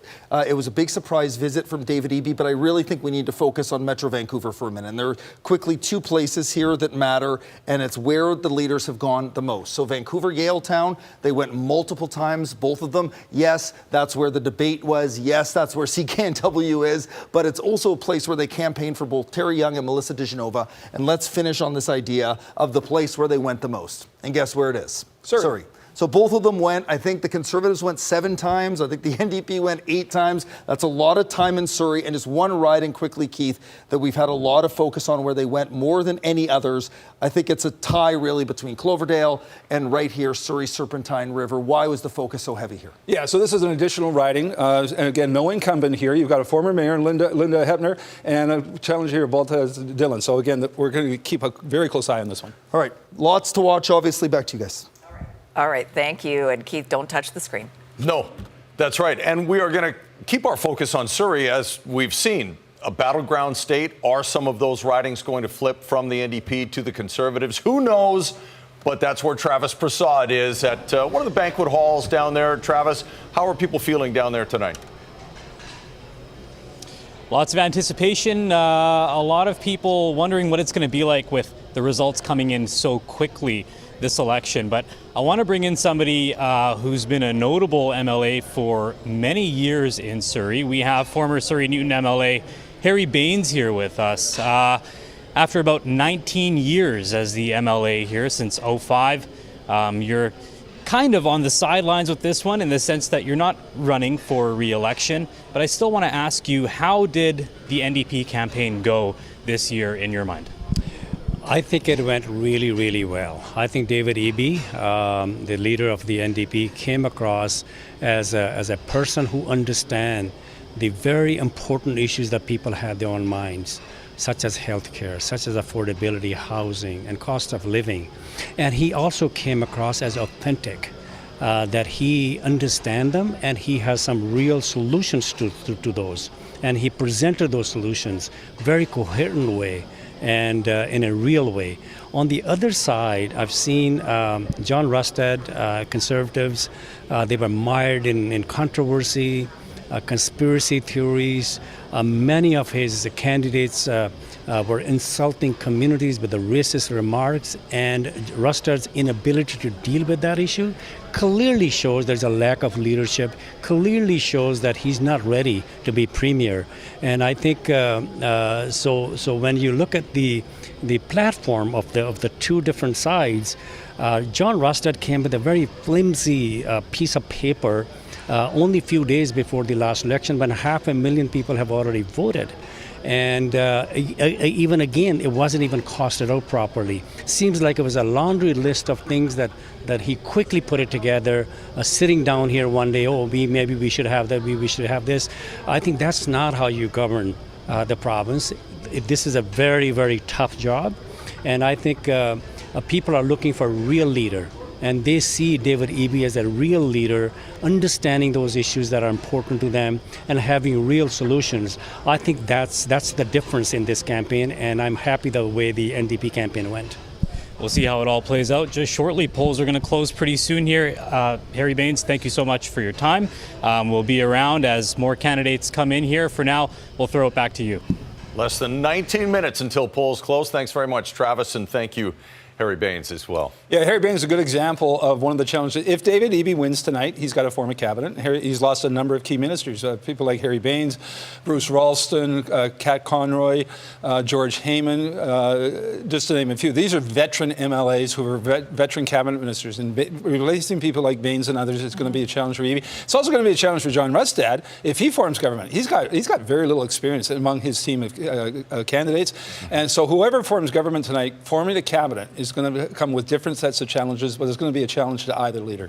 S8: it was a big surprise visit from David Eby, but I really think we need to focus on Metro Vancouver for a minute. And there are quickly two places here that matter, and it's where the leaders have gone the most. So Vancouver, Yaletown, they went multiple times, both of them. Yes, that's where the debate was. Yes, that's where CKNW is, but it's also a place where they campaigned for both Terry Young and Melissa DeGenova. And let's finish on this idea of the place where they went the most. And guess where it is? Surrey. So both of them went. I think the Conservatives went 7 times. I think the NDP went 8 times. That's a lot of time in Surrey. And just one riding quickly, Keith, that we've had a lot of focus on where they went more than any others. I think it's a tie really between Cloverdale and right here, Surrey Serpentine River. Why was the focus so heavy here?
S7: Yeah, so this is an additional riding. And again, no incumbent here. You've got a former mayor, Linda Hepner, and a challenger here, Baltaz Dillon. So again, we're going to keep a very close eye on this one.
S8: All right, lots to watch, obviously. Back to you guys.
S2: All right, thank you. And Keith, don't touch the screen.
S4: No, that's right. And we are going to keep our focus on Surrey, as we've seen. A battleground state. Are some of those ridings going to flip from the NDP to the Conservatives? Who knows? But that's where Travis Prasad is at one of the banquet halls down there. Travis, how are people feeling down there tonight?
S17: Lots of anticipation. A lot of people wondering what it's going to be like with the results coming in so quickly. this election. But I want to bring in somebody who's been a notable MLA for many years in Surrey. We have former Surrey Newton MLA Harry Bains here with us. After about 19 years as the MLA here since 2005, you're kind of on the sidelines with this one in the sense that you're not running for re-election, but I still want to ask you, how did the NDP campaign go this year in your mind?
S18: I think it went really, really well. I think David Eby, the leader of the NDP, came across as a person who understands the very important issues that people have their own minds, such as healthcare, such as affordability, housing, and cost of living. And he also came across as authentic, that he understands them and he has some real solutions to those. And he presented those solutions very coherent way and in a real way. On the other side, I've seen John Rustad, Conservatives, they were mired in controversy, conspiracy theories. Many of his candidates were insulting communities with the racist remarks, and Rustad's inability to deal with that issue clearly shows there's a lack of leadership, clearly shows that he's not ready to be premier. And I think so when you look at the platform of the two different sides, John Rustad came with a very flimsy piece of paper only a few days before the last election, when 500,000 people have already voted. And even again, it wasn't even costed out properly. Seems like it was a laundry list of things that he quickly put it together, sitting down here one day, maybe we should have that, we should have this. I think that's not how you govern the province. This is a very, very tough job. And I think people are looking for a real leader. And they see David Eby as a real leader, understanding those issues that are important to them and having real solutions. I think that's the difference in this campaign, and I'm happy the way the NDP campaign went.
S17: We'll see how it all plays out just shortly. Polls are going to close pretty soon here. Harry Bains, thank you so much for your time. We'll be around as more candidates come in here. For now, we'll throw it back to you.
S4: Less than 19 minutes until polls close. Thanks very much, Travis, and thank you, Harry Bains, as well.
S7: Yeah, Harry Bains is a good example of one of the challenges. If David Eby wins tonight, he's got to form a cabinet. He's lost a number of key ministers, people like Harry Bains, Bruce Ralston, Kat Conroy, George Heyman, just to name a few. These are veteran MLAs who are veteran cabinet ministers, and replacing people like Bains and others is going to be a challenge for Eby. It's also going to be a challenge for John Rustad if he forms government. He's got very little experience among his team of candidates, and so whoever forms government tonight, forming a cabinet is going to come with different sets of challenges, but it's going to be a challenge to either leader.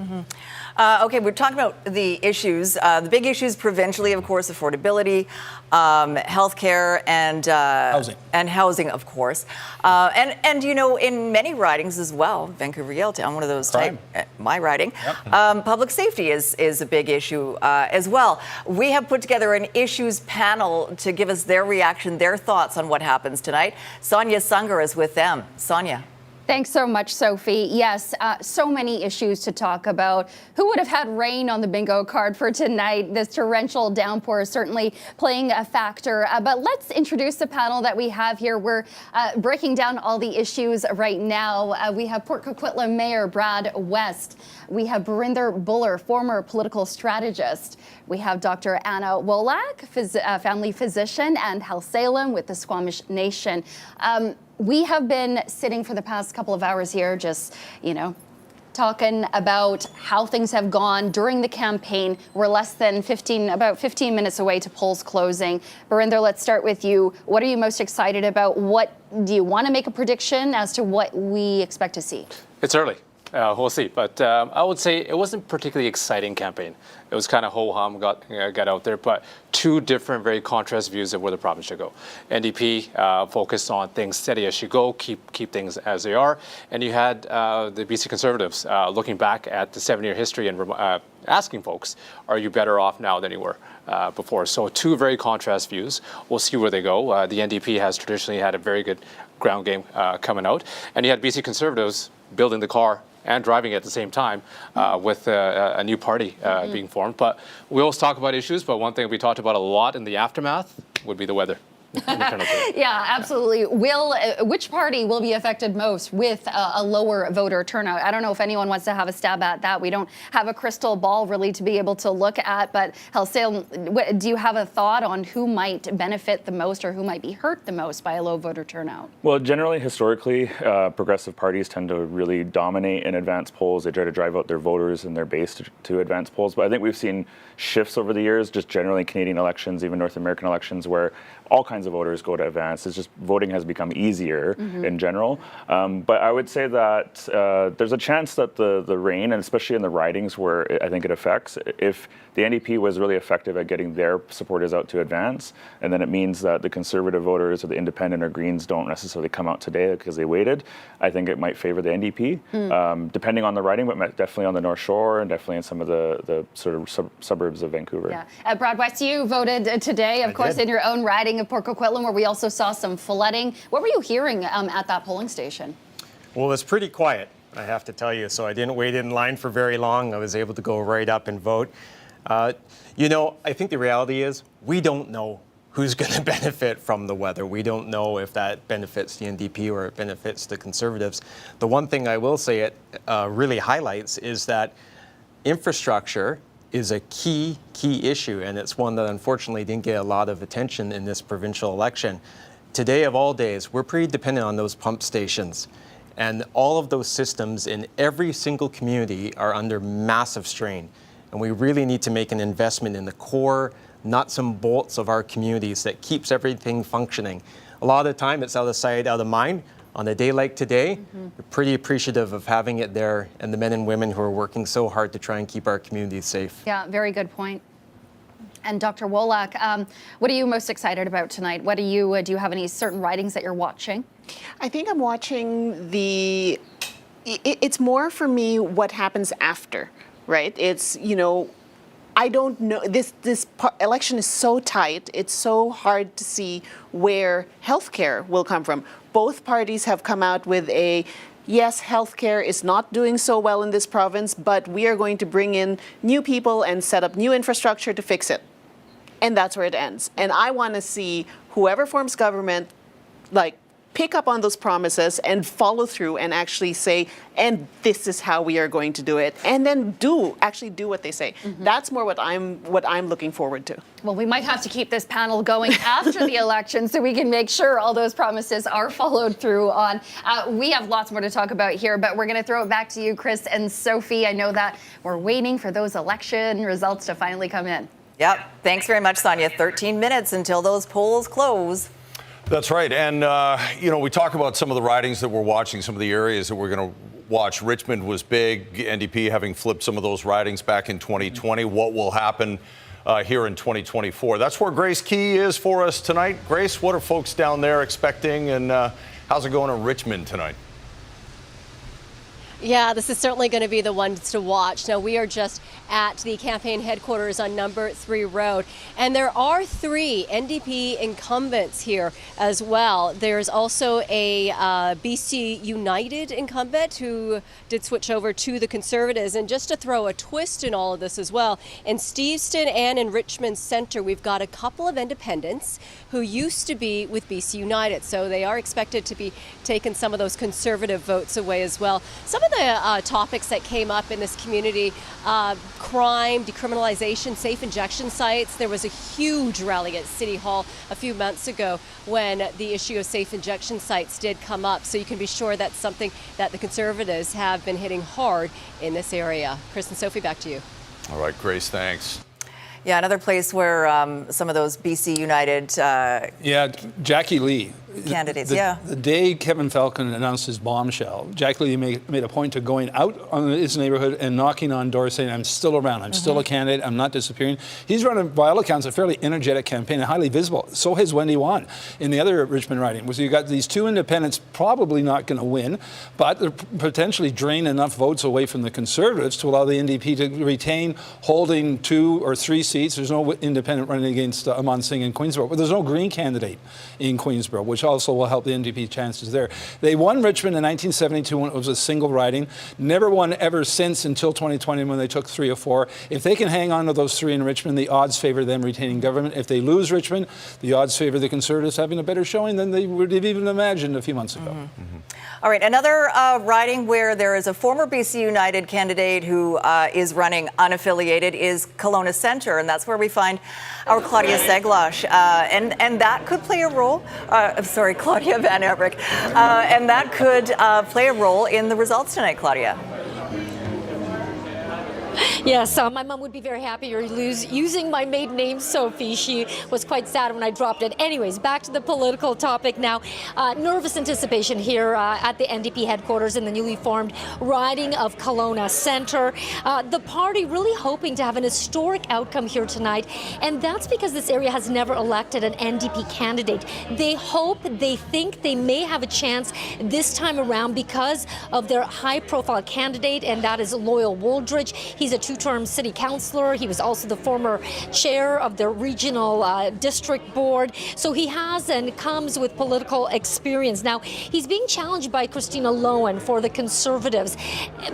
S2: Okay, we're talking about the issues. The big issues provincially, of course, affordability, healthcare, and housing, of course. And you know, in many ridings as well, Vancouver Yaletown, one of those type, my riding, public safety is a big issue as well. We have put together an issues panel to give us their reaction, their thoughts on what happens tonight. Sonia Sunger is with them. Sonia.
S19: Thanks so much, Sophie. Yes, so many issues to talk about. Who would have had rain on the bingo card for tonight? This torrential downpour is certainly playing a factor. But let's introduce the panel that we have here. We're breaking down all the issues right now. We have Port Coquitlam Mayor Brad West. We have Barinder Buller, former political strategist. We have Dr. Anna Wolak, family physician, and Hal Salem with the Squamish Nation. We have been sitting for the past couple of hours here just, talking about how things have gone during the campaign. We're less than about 15 minutes away to polls closing. Barinder, let's start with you. What are you most excited about? What do you want to make a prediction as to what we expect to see?
S20: It's early. We'll see. But I would say it wasn't a particularly exciting campaign. It was kind of ho-hum, got out there, but two different, very contrast views of where the province should go. NDP focused on things steady as she go, keep things as they are. And you had the BC Conservatives looking back at the 7-year history and asking folks, are you better off now than you were before? So two very contrast views. We'll see where they go. The NDP has traditionally had a very good ground game coming out. And you had BC Conservatives building the car and driving at the same time with a new party being formed. But we always talk about issues, but one thing we talked about a lot in the aftermath would be the weather.
S19: Yeah, absolutely. Which party will be affected most with a lower voter turnout? I don't know if anyone wants to have a stab at that. We don't have a crystal ball really to be able to look at, but Helsale, do you have a thought on who might benefit the most or who might be hurt the most by a low voter turnout?
S21: Well, generally, historically, progressive parties tend to really dominate in advance polls. They try to drive out their voters and their base to advance polls. But I think we've seen shifts over the years, just generally in Canadian elections, even North American elections, where all kinds of voters go to advance. It's just voting has become easier in general. But I would say that there's a chance that the rain, and especially in the ridings where I think it affects, if the NDP was really effective at getting their supporters out to advance, and then it means that the Conservative voters or the Independent or Greens don't necessarily come out today because they waited, I think it might favor the NDP, depending on the riding, but definitely on the North Shore and definitely in some of the sort of suburbs of Vancouver.
S19: Yeah. Brad West, you voted today, of course, in your own riding of Port Coquitlam, where we also saw some flooding. What were you hearing at that polling station?
S22: Well, it's pretty quiet, I have to tell you. So I didn't wait in line for very long. I was able to go right up and vote. You know, I think the reality is we don't know who's going to benefit from the weather. We don't know if that benefits the NDP or it benefits the Conservatives. The one thing I will say it really highlights is that infrastructure is a key issue, and it's one that unfortunately didn't get a lot of attention in this provincial election. Today of all days, we're pretty dependent on those pump stations. And all of those systems in every single community are under massive strain. And we really need to make an investment in the core nuts and bolts of our communities that keeps everything functioning. A lot of the time it's out of sight, out of mind. On a day like today, we're pretty appreciative of having it there and the men and women who are working so hard to try and keep our communities safe.
S19: Yeah, very good point. And Dr. Wolak, what are you most excited about tonight? What do you have any certain ridings that you're watching?
S23: I think I'm watching it's more for me what happens after, right? It's, you know, I don't know, this election is so tight, it's so hard to see where healthcare will come from. Both parties have come out with yes, healthcare is not doing so well in this province, but we are going to bring in new people and set up new infrastructure to fix it. And that's where it ends. And I want to see whoever forms government, like, pick up on those promises and follow through and actually say, and this is how we are going to do it, and then actually do what they say. That's more what I'm looking forward to.
S19: Well, we might have to keep this panel going after the election so we can make sure all those promises are followed through on. We have lots more to talk about here, but we're going to throw it back to you, Chris and Sophie. I know that we're waiting for those election results to finally come in.
S2: Yep. Thanks very much, Sonia. 13 minutes until those polls close.
S4: That's right. And, you know, we talk about some of the ridings that we're watching, some of the areas that we're going to watch. Richmond was big, NDP having flipped some of those ridings back in 2020. What will happen here in 2024? That's where Grace Key is for us tonight. Grace, what are folks down there expecting, and how's it going in Richmond tonight?
S24: Yeah, this is certainly going to be the one to watch. Now, we are just at the campaign headquarters on Number 3 Road, and there are 3 NDP incumbents here as well. There's also a BC United incumbent who did switch over to the Conservatives. And just to throw a twist in all of this as well, in Steveston and in Richmond Centre, we've got a couple of independents who used to be with BC United. So they are expected to be taking some of those Conservative votes away as well. Some of the topics that came up in this community, crime, decriminalization, safe injection sites. There was a huge rally at City Hall a few months ago when the issue of safe injection sites did come up. So you can be sure that's something that the Conservatives have been hitting hard in this area. Chris and Sophie, back to you.
S4: All right, Grace, thanks.
S2: Yeah, another place where some of those BC United
S7: Jackie Lee.
S2: Candidates,
S7: The day Kevin Falcon announced his bombshell, Jackie Lee made a point of going out on his neighborhood and knocking on doors saying, I'm still around, I'm still a candidate, I'm not disappearing. He's running, by all accounts, a fairly energetic campaign and highly visible. So has Wendy Juan in the other Richmond riding. So you've got these 2 independents probably not going to win, but they're potentially drain enough votes away from the Conservatives to allow the NDP to retain holding 2 or 3 seats. There's no independent running against Amon Singh in Queensborough, but there's no Green candidate in Queensborough, which which also will help the NDP chances there. They won Richmond in 1972 when it was a single riding. Never won ever since until 2020 when they took 3 of 4. If they can hang on to those 3 in Richmond, the odds favor them retaining government. If they lose Richmond, the odds favor the Conservatives having a better showing than they would have even imagined a few months ago.
S2: All right, another riding where there is a former BC United candidate who is running unaffiliated is Kelowna Centre, and that's where we find our Claudia Seglash, and that could play a role. Sorry, Claudia Van Everik, and that could play a role in the results tonight, Claudia.
S1: Yes, my mom would be very happy you're using my maiden name, Sophie. She was quite sad when I dropped it. Anyways, back to the political topic now. Nervous anticipation here at the NDP headquarters in the newly formed riding of Kelowna Centre. The party really hoping to have an historic outcome here tonight, and that's because this area has never elected an NDP candidate. They hope, they think they may have a chance this time around because of their high-profile candidate, and that is Loyal Wooldridge. He's a 2-term city councillor. He was also the former chair of the regional district board. So he has and comes with political experience. Now, he's being challenged by Christina Lowen for the Conservatives.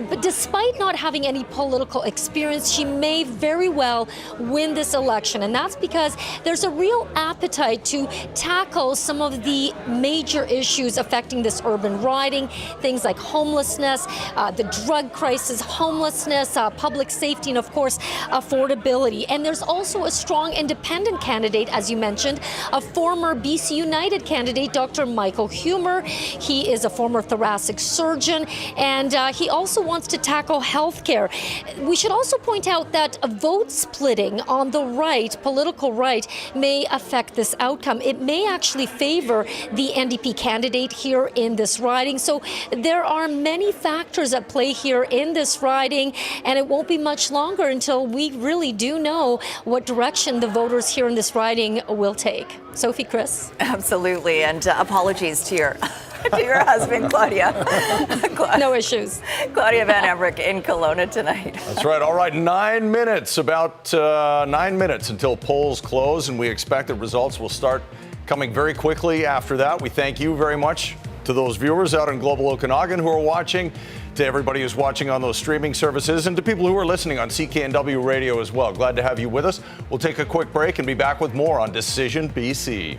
S1: But despite not having any political experience, she may very well win this election. And that's because there's a real appetite to tackle some of the major issues affecting this urban riding, things like homelessness, the drug crisis, homelessness, public safety, and of course, affordability. And there's also a strong independent candidate, as you mentioned, a former BC United candidate, Dr. Michael Humer. He is a former thoracic surgeon, and he also wants to tackle healthcare. We should also point out that a vote splitting on the right, political right, may affect this outcome. It may actually favor the NDP candidate here in this riding. So there are many factors at play here in this riding, and it won't be much longer until we really do know what direction the voters here in this riding will take. Sophie, Chris?
S2: Absolutely, and apologies to your husband, Claudia.
S1: No issues.
S2: Claudia Van Everik in Kelowna tonight.
S4: That's right. All right, 9 minutes, about 9 minutes until polls close, and we expect that results will start coming very quickly after that. We thank you very much to those viewers out in Global Okanagan who are watching, to everybody who's watching on those streaming services, and to people who are listening on CKNW Radio as well. Glad to have you with us. We'll take a quick break and be back with more on Decision BC.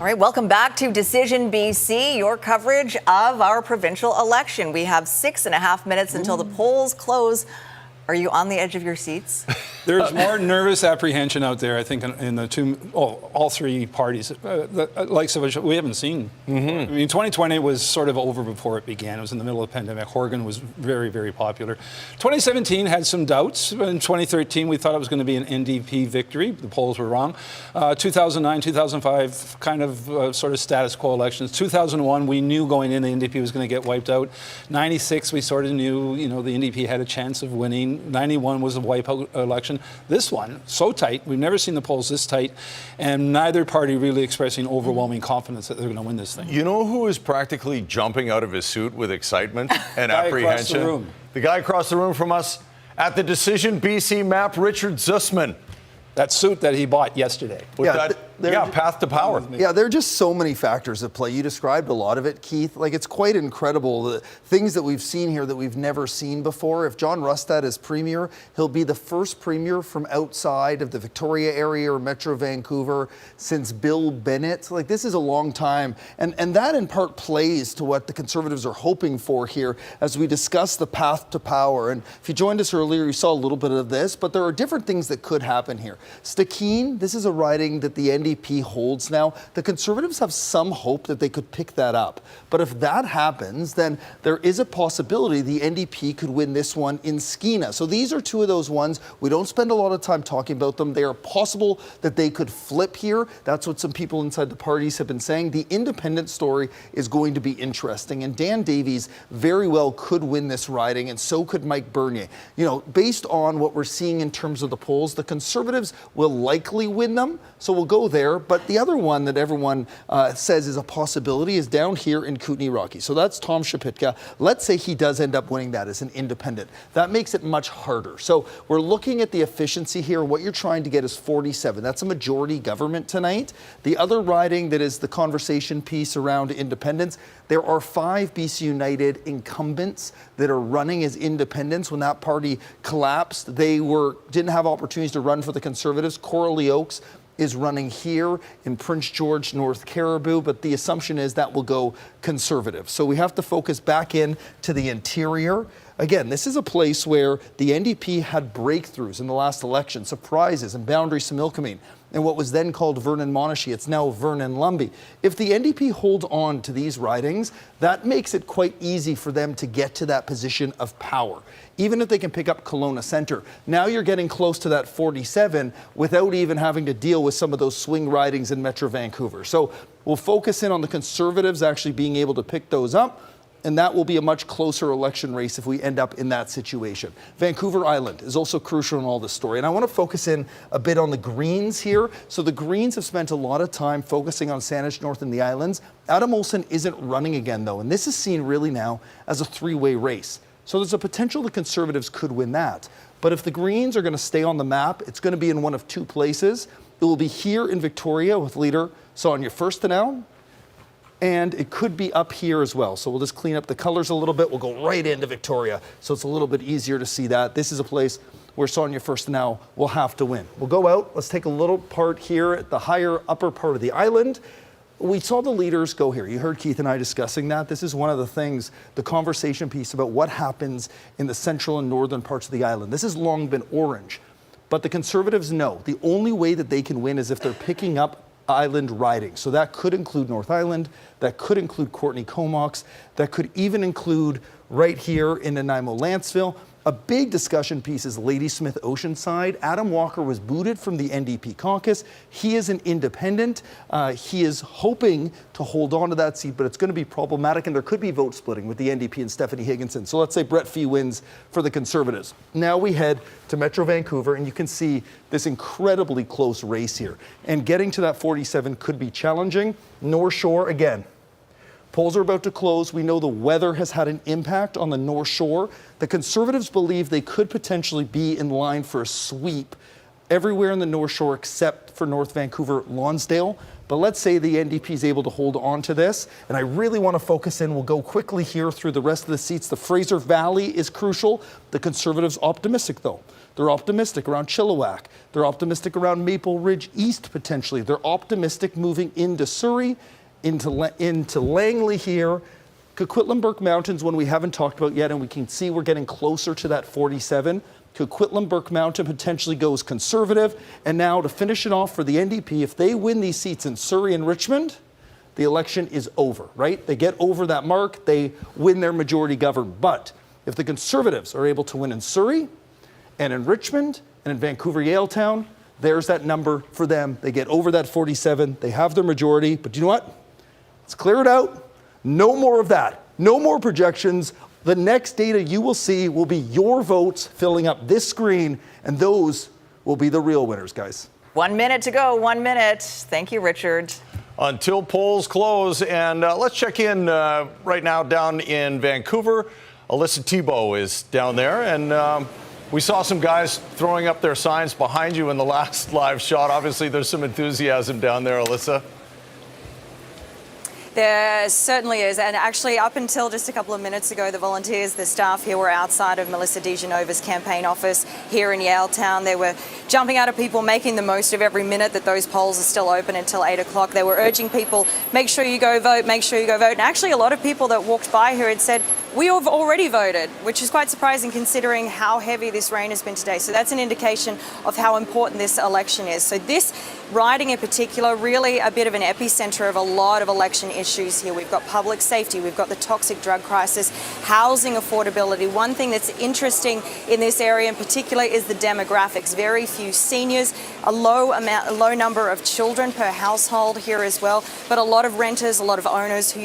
S2: right, welcome back to Decision BC, your coverage of our provincial election. We have 6.5 minutes until the polls close. Are you on the edge of your seats?
S7: There's more nervous apprehension out there, I think, in the all three parties, likes of which we haven't seen. I mean, 2020 was sort of over before it began. It was in the middle of the pandemic. Horgan was very, very popular. 2017 had some doubts. In 2013, we thought it was going to be an NDP victory. The polls were wrong. 2009, 2005, kind of sort of status quo elections. 2001, we knew going in the NDP was going to get wiped out. 96, we sort of knew, the NDP had a chance of winning. 91 was a wipeout election. This one, so tight. We've never seen the polls this tight, and neither party really expressing overwhelming confidence that they're going to win this thing.
S4: You know who is practically jumping out of his suit with excitement and apprehension?
S7: Across the room.
S4: The guy across the room from us at the Decision BC map, Richard Zussman.
S7: That suit that he bought yesterday.
S4: Path to power.
S8: Yeah, there are just so many factors at play. You described a lot of it, Keith. Like, it's quite incredible, the things that we've seen here that we've never seen before. If John Rustad is premier, he'll be the first premier from outside of the Victoria area or Metro Vancouver since Bill Bennett. Like, this is a long time. And that in part plays to what the Conservatives are hoping for here as we discuss the path to power. And if you joined us earlier, you saw a little bit of this, but there are different things that could happen here. Stakeen, this is a riding that the NDP holds now. The Conservatives have some hope that they could pick that up. But if that happens, then there is a possibility the NDP could win this one in Skeena. So these are two of those ones. We don't spend a lot of time talking about them. They are possible that they could flip here. That's what some people inside the parties have been saying. The independent story is going to be interesting. And Dan Davies very well could win this riding, and so could Mike Bernier. Based on what we're seeing in terms of the polls, the Conservatives will likely win them. So we'll go there. But the other one that everyone says is a possibility is down here in Kootenay Rocky. So that's Tom Shapitka. Let's say he does end up winning that as an independent. That makes it much harder. So we're looking at the efficiency here. What you're trying to get is 47. That's a majority government tonight. The other riding that is the conversation piece around independence, there are 5 BC United incumbents that are running as independents. When that party collapsed, they didn't have opportunities to run for the Conservatives. Coralie Oakes is running here in Prince George, North Caribou, but the assumption is that will go Conservative. So we have to focus back in to the interior. Again, this is a place where the NDP had breakthroughs in the last election, surprises in Boundary Similkameen, and what was then called Vernon Monashee. It's now Vernon Lumby. If the NDP holds on to these ridings, that makes it quite easy for them to get to that position of power. Even if they can pick up Kelowna Centre, now you're getting close to that 47 without even having to deal with some of those swing ridings in Metro Vancouver. So we'll focus in on the Conservatives actually being able to pick those up, and that will be a much closer election race if we end up in that situation. Vancouver Island is also crucial in all this story. And I want to focus in a bit on the Greens here. So the Greens have spent a lot of time focusing on Saanich North and the Islands. Adam Olsen isn't running again, though, and this is seen really now as a three-way race. So there's a potential the Conservatives could win that. But if the Greens are going to stay on the map, it's going to be in one of two places. It will be here in Victoria with leader Sonia Furstenau, and it could be up here as well. So we'll just clean up the colors a little bit. We'll go right into Victoria, so it's a little bit easier to see that. This is a place where Sonia Furstenau will have to win. We'll go out. Let's take a little part here at the higher upper part of the island. We saw the leaders go here. You heard Keith and I discussing that. This is one of the things, the conversation piece about what happens in the central and northern parts of the island. This has long been orange, but the Conservatives know the only way that they can win is if they're picking up island riding. So that could include North Island, that could include Courtney Comox, that could even include right here in Nanaimo Lanceville. A big discussion piece is Ladysmith Oceanside. Adam Walker was booted from the NDP caucus. He is an independent. He is hoping to hold on to that seat, but it's going to be problematic, and there could be vote splitting with the NDP and Stephanie Higginson. So let's say Brett Fee wins for the Conservatives. Now we head to Metro Vancouver, and you can see this incredibly close race here. And getting to that 47 could be challenging. North Shore, again, polls are about to close. We know the weather has had an impact on the North Shore. The Conservatives believe they could potentially be in line for a sweep everywhere in the North Shore except for North Vancouver, Lonsdale. But let's say the NDP is able to hold on to this. And I really want to focus in. We'll go quickly here through the rest of the seats. The Fraser Valley is crucial. The Conservatives optimistic, though. They're optimistic around Chilliwack. They're optimistic around Maple Ridge East potentially. They're optimistic moving into Surrey, into Langley here. Coquitlam Burke Mountain's one we haven't talked about yet, and we can see we're getting closer to that 47. Coquitlam Burke Mountain potentially goes Conservative. And now to finish it off for the NDP, if they win these seats in Surrey and Richmond, the election is over, right? They get over that mark, they win their majority govern. But if the Conservatives are able to win in Surrey and in Richmond and in Vancouver Yaletown, there's that number for them. They get over that 47, they have their majority. But you know what? Let's clear it out. No more of that. No more projections. The next data you will see will be your votes filling up this screen, and those will be the real winners, guys.
S2: 1 minute to go, 1 minute. Thank you, Richard.
S4: Until polls close, and let's check in right now down in Vancouver. Alyssa Thibault is down there, and we saw some guys throwing up their signs behind you in the last live shot. Obviously, there's some enthusiasm down there, Alyssa.
S3: There certainly is, and actually up until just a couple of minutes ago, the volunteers, the staff here were outside of Melissa DeGenova's campaign office here in Yaletown. They were jumping out of people, making the most of every minute that those polls are still open until 8 o'clock. They were urging people, make sure you go vote, make sure you go vote. And actually a lot of people that walked by here had said, we have already voted, which is quite surprising considering how heavy this rain has been today. So that's an indication of how important this election is. So this riding in particular, really a bit of an epicenter of a lot of election issues here. We've got public safety, we've got the toxic drug crisis, housing affordability. One thing that's interesting in this area in particular is the demographics. Very few seniors, a low number of children per household here as well, but a lot of renters, a lot of owners who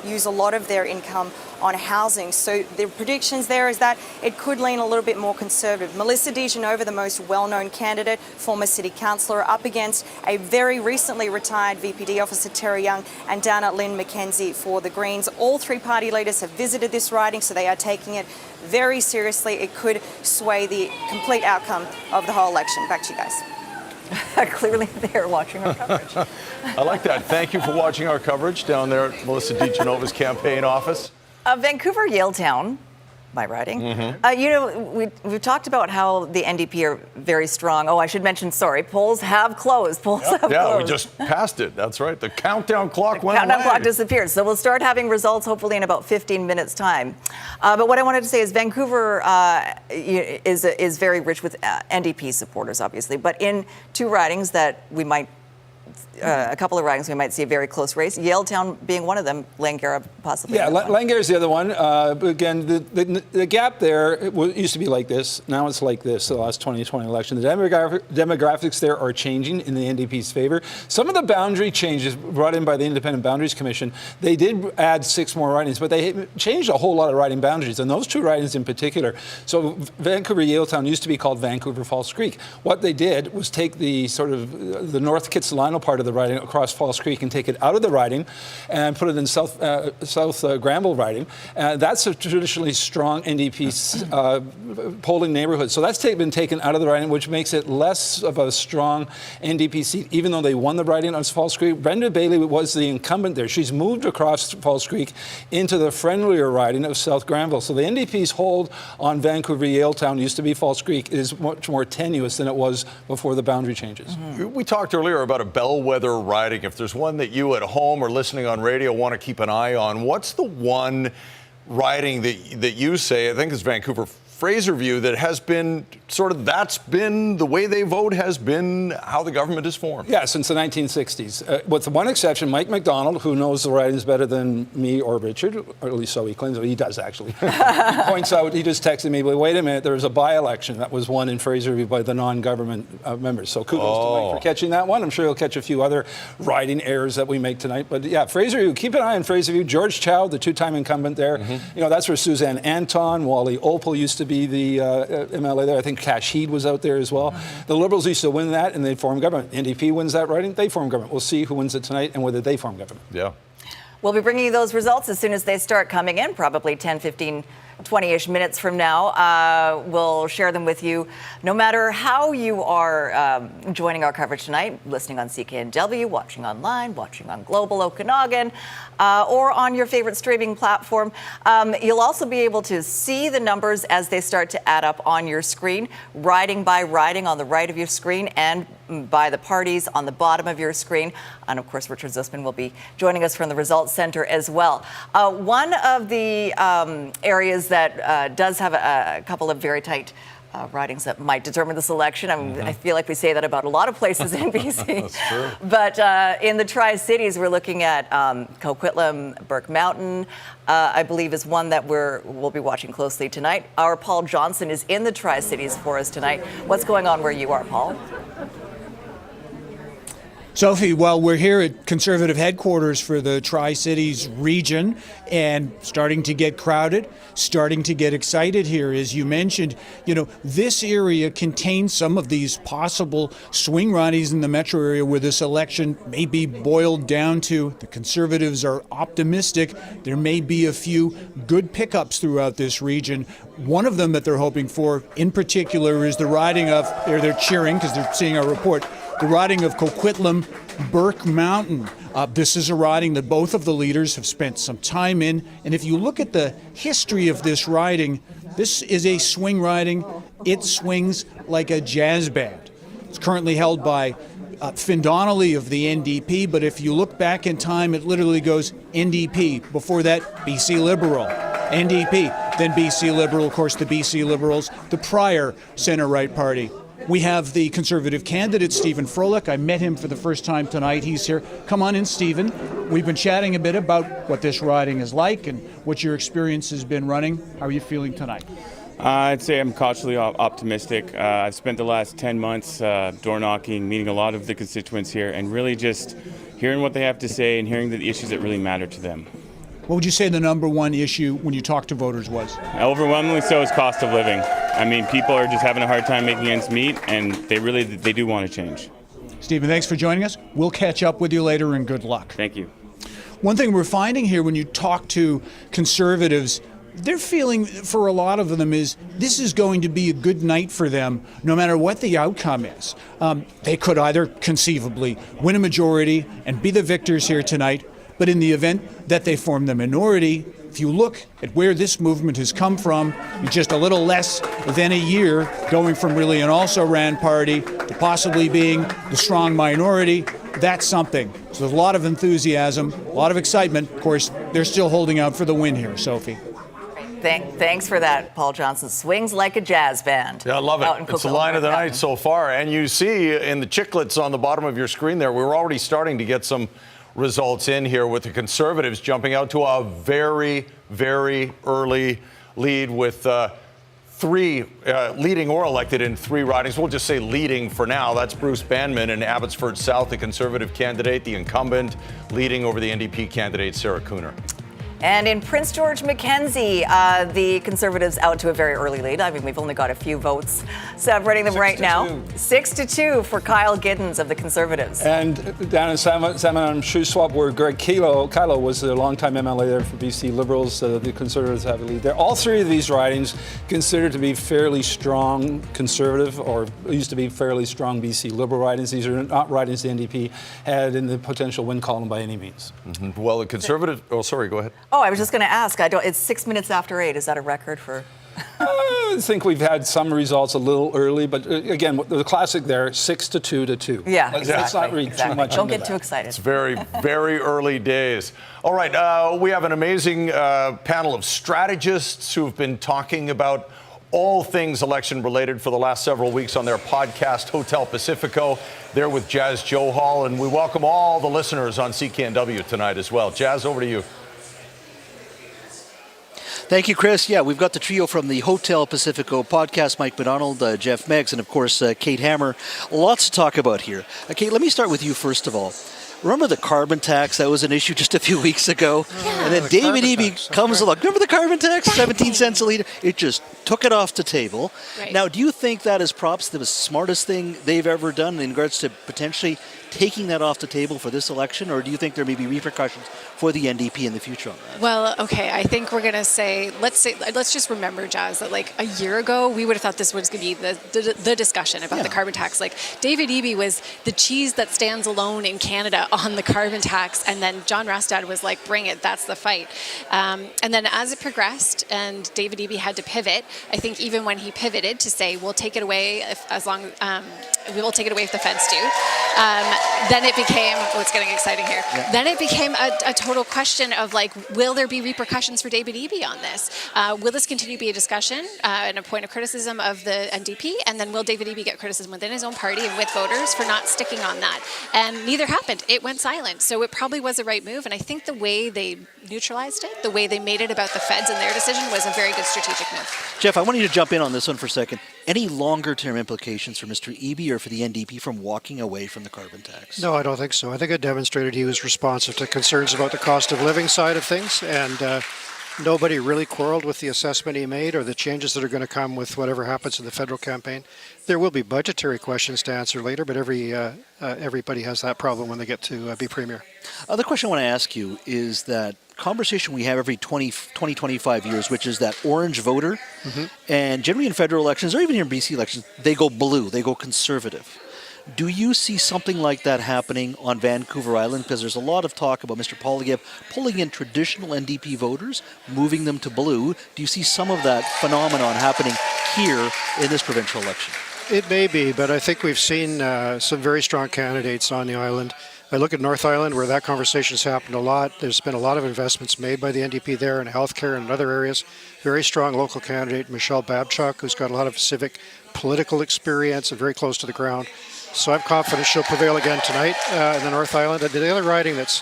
S3: use a lot of their income on housing. So the predictions there is that it could lean a little bit more conservative. Melissa DeGenova, the most well-known candidate, former city councillor, up against a very recently retired VPD officer, Terry Young, and Dana Lynn McKenzie for the Greens. All three party leaders have visited this riding, so they are taking it very seriously. It could sway the complete outcome of the whole election. Back to you guys.
S2: Clearly they're watching our coverage.
S4: I like that. Thank you for watching our coverage down there at Melissa DeGenova's campaign office.
S2: Vancouver Yaletown, my riding. You know, we've talked about how the NDP are very strong. Oh, I should mention, sorry, polls have closed. Polls have closed.
S4: Yeah, we just passed it. That's right. The countdown clock went away.
S2: The countdown clock disappeared. So we'll start having results hopefully in about 15 minutes' time. But what I wanted to say is Vancouver is very rich with NDP supporters, obviously. But in two ridings that we might a couple of ridings we might see a very close race. Yaletown being one of them, Langara possibly.
S7: Yeah, Langara's the other one. Again, the gap there used to be like this. Now it's like this. The last 2020 election, the demographics there are changing in the NDP's favor. Some of the boundary changes brought in by the Independent Boundaries Commission, they did add 6 more ridings, but they changed a whole lot of riding boundaries, and those 2 ridings in particular. So Vancouver Yaletown used to be called Vancouver False Creek. What they did was take the sort of the North Kitsilano part of the riding across False Creek and take it out of the riding and put it in South Granville riding. That's a traditionally strong NDP polling neighborhood. So that's been taken out of the riding, which makes it less of a strong NDP seat, even though they won the riding on False Creek. Brenda Bailey was the incumbent there. She's moved across False Creek into the friendlier riding of South Granville. So the NDP's hold on Vancouver Yaletown, used to be False Creek, is much more tenuous than it was before the boundary changes.
S4: We talked earlier about a bellwether riding. If there's one that you at home or listening on radio want to keep an eye on, what's the one riding that you say, I think it's Vancouver Fraserview, that has been sort of, that's been the way they vote, has been how the government is formed?
S7: Yeah, since the 1960s. With the one exception, Mike MacDonald, who knows the ridings better than me or Richard, or at least so he claims, he does actually. He points out, he just texted me, but wait a minute, there was a by-election that was won in Fraserview by the non-government members. So kudos to Mike for catching that one. I'm sure he'll catch a few other riding errors that we make tonight. But yeah, Fraserview, keep an eye on Fraserview. George Chow, the 2-time incumbent there. You know, that's where Suzanne Anton, Wally Opal used to be the MLA there. I think Cash Heed was out there as well. The Liberals used to win that and they'd form government. NDP wins that riding, they form government. We'll see who wins it tonight and whether they form government.
S4: Yeah.
S2: We'll be bringing you those results as soon as they start coming in, probably 10, 15, 20-ish minutes from now. We'll share them with you no matter how you are joining our coverage tonight, listening on CKNW, watching online, watching on Global Okanagan, or on your favorite streaming platform. You'll also be able to see the numbers as they start to add up on your screen, riding by riding on the right of your screen and by the parties on the bottom of your screen. And of course, Richard Zussman will be joining us from the Results Center as well. One of the areas that does have a couple of very tight ridings that might determine this election. I mean, I feel like we say that about a lot of places in BC.
S4: That's true.
S2: But in the Tri-Cities, we're looking at Coquitlam, Burke Mountain, I believe is one that we'll be watching closely tonight. Our Paul Johnson is in the Tri-Cities for us tonight. What's going on where you are, Paul?
S5: Sophie, well, we're here at Conservative headquarters for the Tri-Cities region and starting to get crowded, starting to get excited here. As you mentioned, this area contains some of these possible swing ridings in the metro area where this election may be boiled down to. The Conservatives are optimistic. There may be a few good pickups throughout this region. One of them that they're hoping for in particular is the riding of, they're cheering because they're seeing our report, the riding of Coquitlam, Burke Mountain. This is a riding that both of the leaders have spent some time in. And if you look at the history of this riding, this is a swing riding. It swings like a jazz band. It's currently held by Finn Donnelly of the NDP, but if you look back in time, it literally goes NDP. Before that, BC Liberal, NDP, then BC Liberal, of course, the BC Liberals, the prior centre-right party. We have the Conservative candidate, Stephen Froelich. I met him for the first time tonight. He's here. Come on in, Stephen. We've been chatting a bit about what this riding is like and what your experience has been running. How are you feeling tonight?
S6: I'd say I'm cautiously optimistic. I've spent the last 10 months door knocking, meeting a lot of the constituents here, and really just hearing what they have to say and hearing the issues that really matter to them.
S5: What would you say the number one issue when you talk to voters was?
S6: Overwhelmingly so is cost of living. I mean, people are just having a hard time making ends meet, and they do want to change.
S5: Stephen, thanks for joining us. We'll catch up with you later, and good luck.
S6: Thank you.
S5: One thing we're finding here when you talk to Conservatives, their feeling for a lot of them is this is going to be a good night for them no matter what the outcome is. They could either conceivably win a majority and be the victors here tonight, but in the event that they form the minority, if you look at where this movement has come from, in just a little less than a year, going from really an also-ran party to possibly being the strong minority, that's something. So there's a lot of enthusiasm, a lot of excitement. Of course, they're still holding out for the win here, Sophie.
S2: Thanks for that, Paul Johnson. Swings like a jazz band.
S4: Yeah, I love it. It's the line of the night so far. And you see in the chicklets on the bottom of your screen there, we're already starting to get some results in here with the Conservatives jumping out to a very, very early lead with three leading or elected in three ridings. We'll just say leading for now. That's Bruce Banman in Abbotsford South, the Conservative candidate, the incumbent, leading over the NDP candidate, Sarah Cooner.
S2: And in Prince George Mackenzie, the Conservatives out to a very early lead. I mean, we've only got a few votes separating them right now. 6-2 for Kyle Giddens of the Conservatives.
S7: And down in Salmon Shuswap, where Greg Kylo was a longtime MLA there for BC Liberals, the Conservatives have a lead there. All three of these ridings considered to be fairly strong Conservative, or used to be fairly strong BC Liberal ridings. These are not ridings the NDP had in the potential win column by any means.
S4: Mm-hmm. Well, the Conservative, go ahead.
S2: Oh, I was just going to ask. It's 6 minutes after 8. Is that a record for?
S7: I think we've had some results a little early, but again, the classic there, 6-2.
S2: Yeah,
S7: Let's not read too much.
S2: Don't get too excited.
S4: It's very, very early days. All right, we have an amazing panel of strategists who've been talking about all things election related for the last several weeks on their podcast, Hotel Pacifico. They're with Jazz Johal, and we welcome all the listeners on CKNW tonight as well. Jazz, over to you.
S9: Thank you, Chris. Yeah, we've got the trio from the Hotel Pacifico podcast, Mike McDonald, Jeff Meggs, and of course, Kate Hammer. Lots to talk about here. Kate, let me start with you first of all. Remember the carbon tax? That was an issue just a few weeks ago. And then David Eby comes along. Remember the carbon tax? 17 cents a litre? It just took it off the table.
S24: Right.
S9: Now, do you think that is perhaps the smartest thing they've ever done in regards to potentially taking that off the table for this election, or do you think there may be repercussions for the NDP in the future on that?
S10: Well, okay, I think we're going to let's just remember, Jazz, that like a year ago, we would have thought this was going to be the discussion about the carbon tax. Like David Eby was the cheese that stands alone in Canada on the carbon tax, and then John Rustad was like, bring it, that's the fight. And then as it progressed and David Eby had to pivot, I think even when he pivoted to say, we'll take it away we will take it away if the feds do, then it became, it's getting exciting here. Yeah. Then it became a total question of like, will there be repercussions for David Eby on this? Will this continue to be a discussion and a point of criticism of the NDP? And then will David Eby get criticism within his own party and with voters for not sticking on that? And neither happened. It went silent. So it probably was the right move. And I think the way they neutralized it, the way they made it about the feds and their decision was a very good strategic move.
S9: Jeff, I want you to jump in on this one for a second. Any longer-term implications for Mr. Eby or for the NDP from walking away from the carbon tax?
S11: No, I don't think so. I think it demonstrated he was responsive to concerns about the cost of living side of things, and nobody really quarreled with the assessment he made or the changes that are going to come with whatever happens in the federal campaign. There will be budgetary questions to answer later, but everybody has that problem when they get to be premier.
S9: The question I want to ask you is that conversation we have every 25 years, which is that orange voter, and generally in federal elections, or even in BC elections, they go blue, they go conservative. Do you see something like that happening on Vancouver Island? Because there's a lot of talk about Mr. Poilievre pulling in traditional NDP voters, moving them to blue. Do you see some of that phenomenon happening here in this provincial election?
S11: It may be, but I think we've seen some very strong candidates on the island. I look at North Island, where that conversation has happened a lot. There's been a lot of investments made by the NDP there in healthcare and in other areas. Very strong local candidate, Michelle Babchuk, who's got a lot of civic political experience and very close to the ground. So I'm confident she'll prevail again tonight in the North Island. And the other riding that's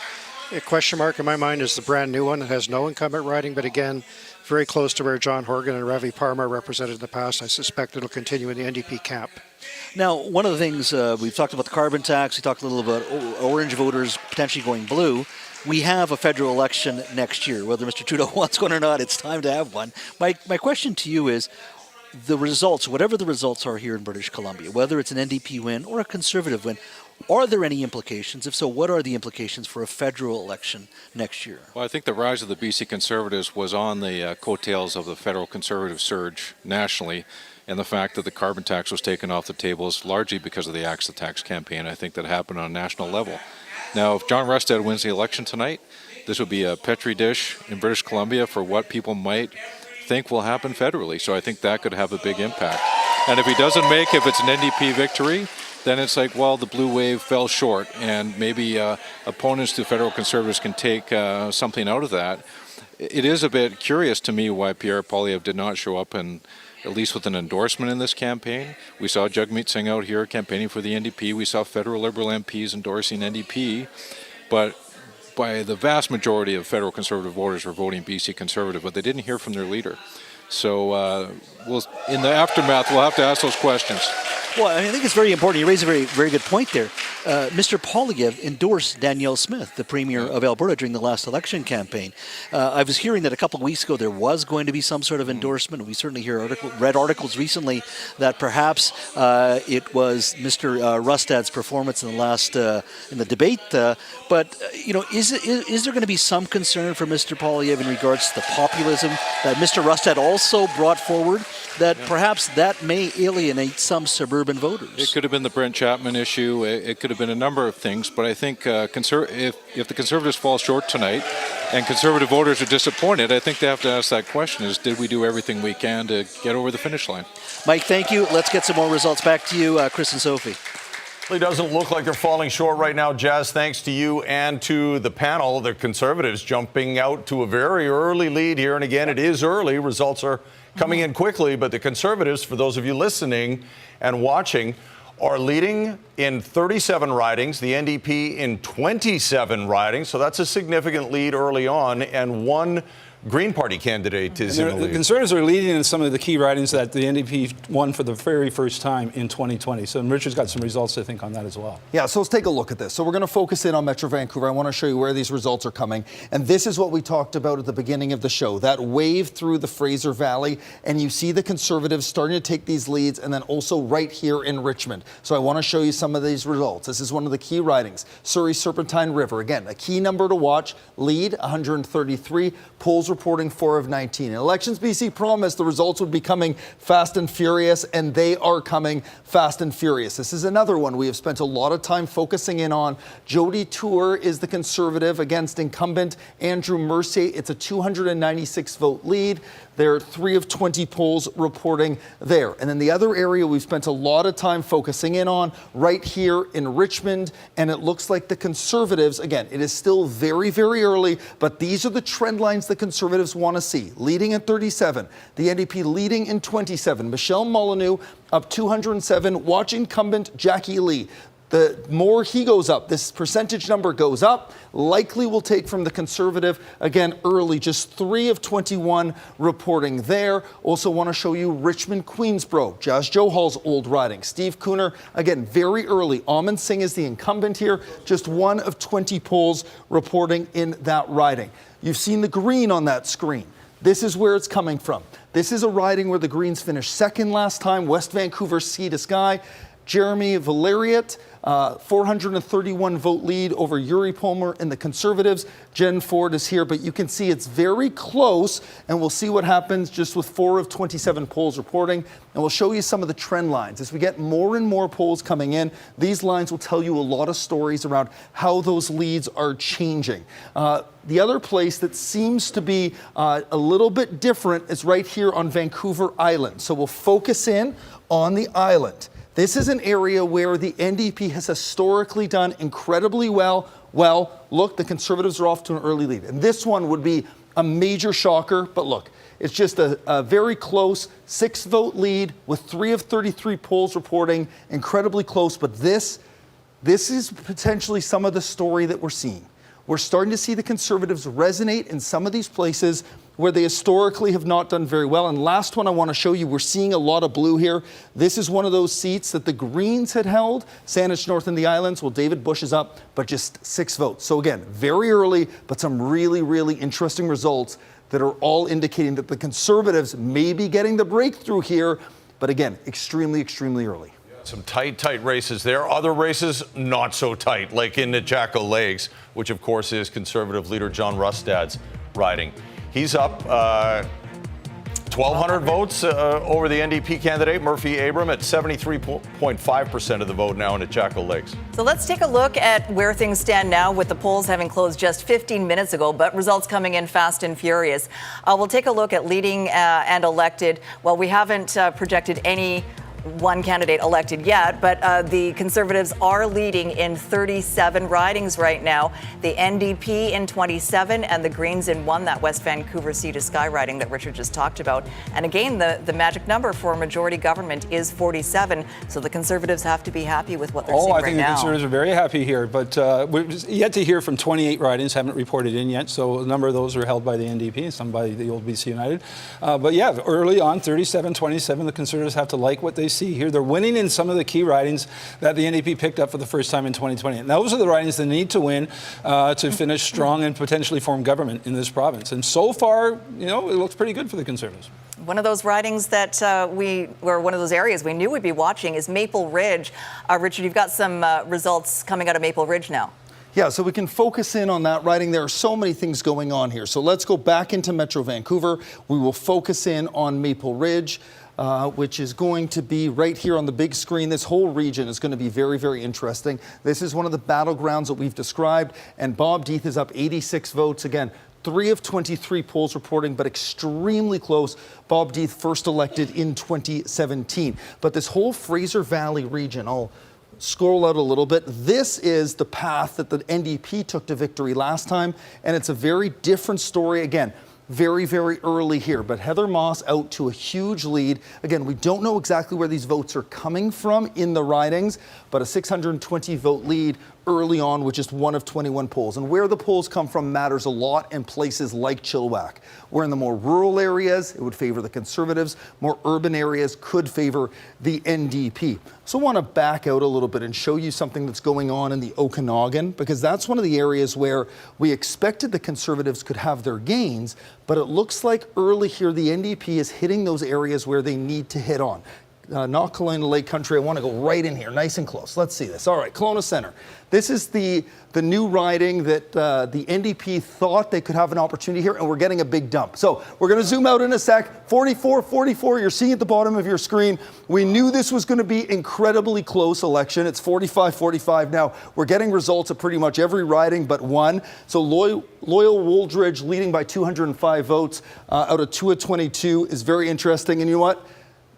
S11: a question mark in my mind is the brand new one that has no incumbent riding, but again, very close to where John Horgan and Ravi Parmar represented in the past. I suspect it'll continue in the NDP camp.
S9: Now, one of the things, we've talked about the carbon tax, we talked a little about orange voters potentially going blue. We have a federal election next year. Whether Mr. Trudeau wants one or not, it's time to have one. My question to you is, the results, whatever the results are here in British Columbia, whether it's an NDP win or a Conservative win, are there any implications? If so, what are the implications for a federal election next year?
S12: Well, I think the rise of the BC Conservatives was on the coattails of the federal Conservative surge nationally, and the fact that the carbon tax was taken off the table is largely because of the Axe the Tax campaign. I think that happened on a national level. Now, if John Rustad wins the election tonight, this would be a petri dish in British Columbia for what people might think will happen federally. So I think that could have a big impact. And if he doesn't if it's an NDP victory, then it's like, well, the blue wave fell short, and maybe opponents to federal Conservatives can take something out of that. It is a bit curious to me why Pierre Poilievre did not show up and at least with an endorsement in this campaign. We saw Jagmeet Singh out here campaigning for the NDP. We saw federal Liberal MPs endorsing NDP, but by the vast majority of federal Conservative voters were voting BC Conservative, but they didn't hear from their leader. So in the aftermath, we'll have to ask those questions.
S9: Well, I think it's very important. You raise a very, very good point there. Mr. Poilievre endorsed Danielle Smith, the Premier of Alberta, during the last election campaign. I was hearing that a couple of weeks ago there was going to be some sort of endorsement. We certainly read articles recently that perhaps it was Mr. Rustad's performance in the last in the debate. But is there going to be some concern for Mr. Poilievre in regards to the populism that Mr. Rustad also brought forward? That perhaps that may alienate some suburban voters.
S12: It could have been the Brent Chapman issue. It could have been a number of things. But I think if the Conservatives fall short tonight and Conservative voters are disappointed, I think they have to ask that question: is did we do everything we can to get over the finish line?
S9: Mike, thank you. Let's get some more results. Back to you, Chris and Sophie.
S4: It doesn't look like they're falling short right now, Jazz, thanks to you and to the panel. The Conservatives jumping out to a very early lead here. And again, it is early. Results are coming in quickly. But the Conservatives, for those of you listening and watching, are leading in 37 ridings, the NDP in 27 ridings. So that's a significant lead early on, and one Green Party candidate is in the
S7: The
S4: lead.
S7: Conservatives are leading in some of the key ridings that the NDP won for the very first time in 2020. So Richard's got some results, I think, on that as well.
S8: Yeah, so let's take a look at this. So we're going to focus in on Metro Vancouver. I want to show you where these results are coming. And this is what we talked about at the beginning of the show, that wave through the Fraser Valley. And you see the Conservatives starting to take these leads, and then also right here in Richmond. So I want to show you some of these results. This is one of the key ridings. Surrey Serpentine River, again, a key number to watch. Lead 133, polls reporting 4 of 19. Elections BC promised the results would be coming fast and furious, and they are coming fast and furious. This is another one we have spent a lot of time focusing in on. Jody Tour is the Conservative against incumbent Andrew Mercier. It's a 296 vote lead. There are 3 of 20 polls reporting there. And then the other area we've spent a lot of time focusing in on right here in Richmond, and it looks like the Conservatives, again, it is still very, very early, but these are the trend lines the Conservatives want to see. Leading at 37, the NDP leading in 27. Michelle Molyneux up 207, watch incumbent Jackie Lee. The more he goes up, this percentage number goes up, likely will take from the Conservative, again, early, just 3 of 21 reporting there. Also want to show you Richmond Queensborough, Jas Johal's old riding. Steve Cooner, again, very early. Aman Singh is the incumbent here, just 1 of 20 polls reporting in that riding. You've seen the green on that screen. This is where it's coming from. This is a riding where the Greens finished second last time, West Vancouver Sea to Sky. Jeremy Valeriot, 431 vote lead over Yuri Palmer and the Conservatives. Jen Ford is here, but you can see it's very close, and we'll see what happens just with 4 of 27 polls reporting. And we'll show you some of the trend lines. As we get more and more polls coming in, these lines will tell you a lot of stories around how those leads are changing. The other place that seems to be a little bit different is right here on Vancouver Island. So we'll focus in on the island. This is an area where the NDP has historically done incredibly well. Well, look, the Conservatives are off to an early lead. And this one would be a major shocker, but look, it's just a very close 6-vote lead with 3 of 33 polls reporting incredibly close. But this is potentially some of the story that we're seeing. We're starting to see the Conservatives resonate in some of these places where they historically have not done very well. And last one I want to show you, we're seeing a lot of blue here. This is one of those seats that the Greens had held, Saanich North and the Islands. Well, David Bush is up, but just 6 votes. So again, very early, but some really, really interesting results that are all indicating that the Conservatives may be getting the breakthrough here, but again, extremely, extremely early.
S4: Some tight races there. Other races, not so tight, like in the Jacko Lakes, which of course is Conservative leader John Rustad's riding. He's up 1,200 votes over the NDP candidate, Murphy Abram, at 73.5% of the vote now in the Jacko Lakes.
S2: So let's take a look at where things stand now with the polls having closed just 15 minutes ago, but results coming in fast and furious. We'll take a look at leading and elected. Well, we haven't projected any one candidate elected yet, but the Conservatives are leading in 37 ridings right now. The NDP in 27 and the Greens in 1, that West Vancouver Sea to Sky riding that Richard just talked about. And again, the magic number for majority government is 47, so the Conservatives have to be happy with what they're seeing right now.
S7: I think the Conservatives are very happy here, but we're yet to hear from 28 ridings, haven't reported in yet, so a number of those are held by the NDP, some by the old BC United. But yeah, early on, 37-27, the Conservatives have to like what they see here. They're winning in some of the key ridings that the NDP picked up for the first time in 2020. And those are the ridings they need to win to finish strong and potentially form government in this province. And so far, it looks pretty good for the Conservatives.
S2: One of those ridings that one of those areas we knew we'd be watching is Maple Ridge. Richard, you've got some results coming out of Maple Ridge now.
S8: Yeah, so we can focus in on that riding. There are so many things going on here. So let's go back into Metro Vancouver. We will focus in on Maple Ridge. Which is going to be right here on the big screen. This whole region is going to be very, very interesting. This is one of the battlegrounds that we've described, and Bob Deeth is up 86 votes. Again, 3 of 23 polls reporting, but extremely close. Bob Deeth first elected in 2017. But this whole Fraser Valley region, I'll scroll out a little bit. This is the path that the NDP took to victory last time, and it's a very different story. Again, very, very early here. But Heather Moss out to a huge lead. Again, we don't know exactly where these votes are coming from in the ridings, but a 620 vote lead early on with just one of 21 polls. And where the polls come from matters a lot in places like Chilliwack. Where in the more rural areas, it would favor the Conservatives. More urban areas could favor the NDP. So I want to back out a little bit and show you something that's going on in the Okanagan, because that's one of the areas where we expected the Conservatives could have their gains, but it looks like early here the NDP is hitting those areas where they need to hit on. Not Kelowna Lake Country. I want to go right in here, nice and close. Let's see this. All right, Kelowna Centre. This is the new riding that the NDP thought they could have an opportunity here, and we're getting a big dump. So we're going to zoom out in a sec. 44-44, you're seeing at the bottom of your screen. We knew this was going to be incredibly close election. It's 45-45 now. We're getting results of pretty much every riding but one. So Loyal Wooldridge leading by 205 votes out of 2 of 22 is very interesting. And you know what?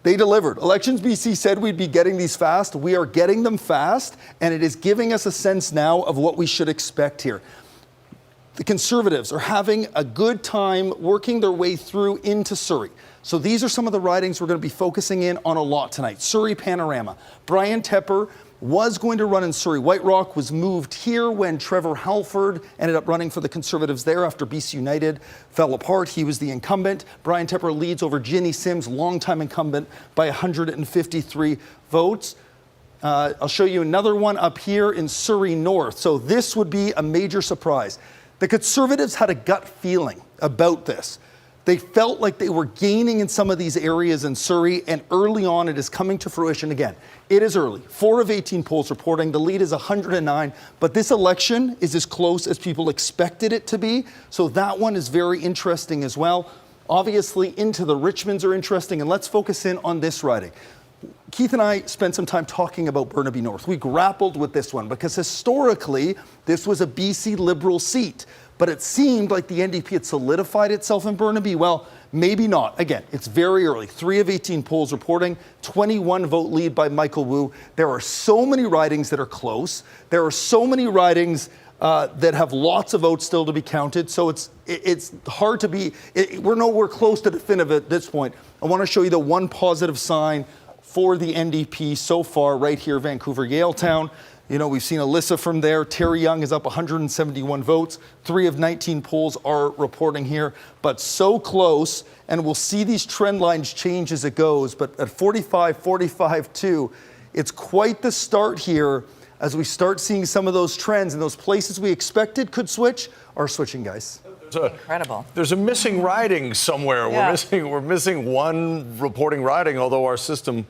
S8: They delivered. Elections BC said we'd be getting these fast. We are getting them fast, and it is giving us a sense now of what we should expect here. The Conservatives are having a good time working their way through into Surrey. So these are some of the ridings we're going to be focusing in on a lot tonight. Surrey Panorama. Brian Tepper was going to run in Surrey. White Rock was moved here when Trevor Halford ended up running for the Conservatives there after BC United fell apart. He was the incumbent. Brian Tepper leads over Ginny Sims, longtime incumbent, by 153 votes. I'll show you another one up here in Surrey North. So this would be a major surprise. The Conservatives had a gut feeling about this. They felt like they were gaining in some of these areas in Surrey, and early on it is coming to fruition again. It is early. 4 of 18 polls reporting. The lead is 109, but this election is as close as people expected it to be, so that one is very interesting as well. Obviously, into the Richmonds are interesting, and let's focus in on this riding. Keith and I spent some time talking about Burnaby North. We grappled with this one because historically, this was a BC Liberal seat. But it seemed like the NDP had solidified itself in Burnaby. Well, maybe not. Again, it's very early. 3 of 18 polls reporting, 21 vote lead by Michael Wu. There are so many ridings that are close. There are so many ridings that have lots of votes still to be counted. So it's hard to be, we're nowhere close to definitive at this point. I want to show you the one positive sign for the NDP so far right here, Vancouver, Yaletown. You know, we've seen Alyssa from there. Terry Young is up 171 votes. 3 of 19 polls are reporting here, but so close. And we'll see these trend lines change as it goes. But at 45-45-2, it's quite the start here as we start seeing some of those trends, and those places we expected could switch are switching, guys.
S2: Incredible.
S4: There's a missing riding somewhere.
S2: Yeah.
S4: We're missing one reporting riding, although our system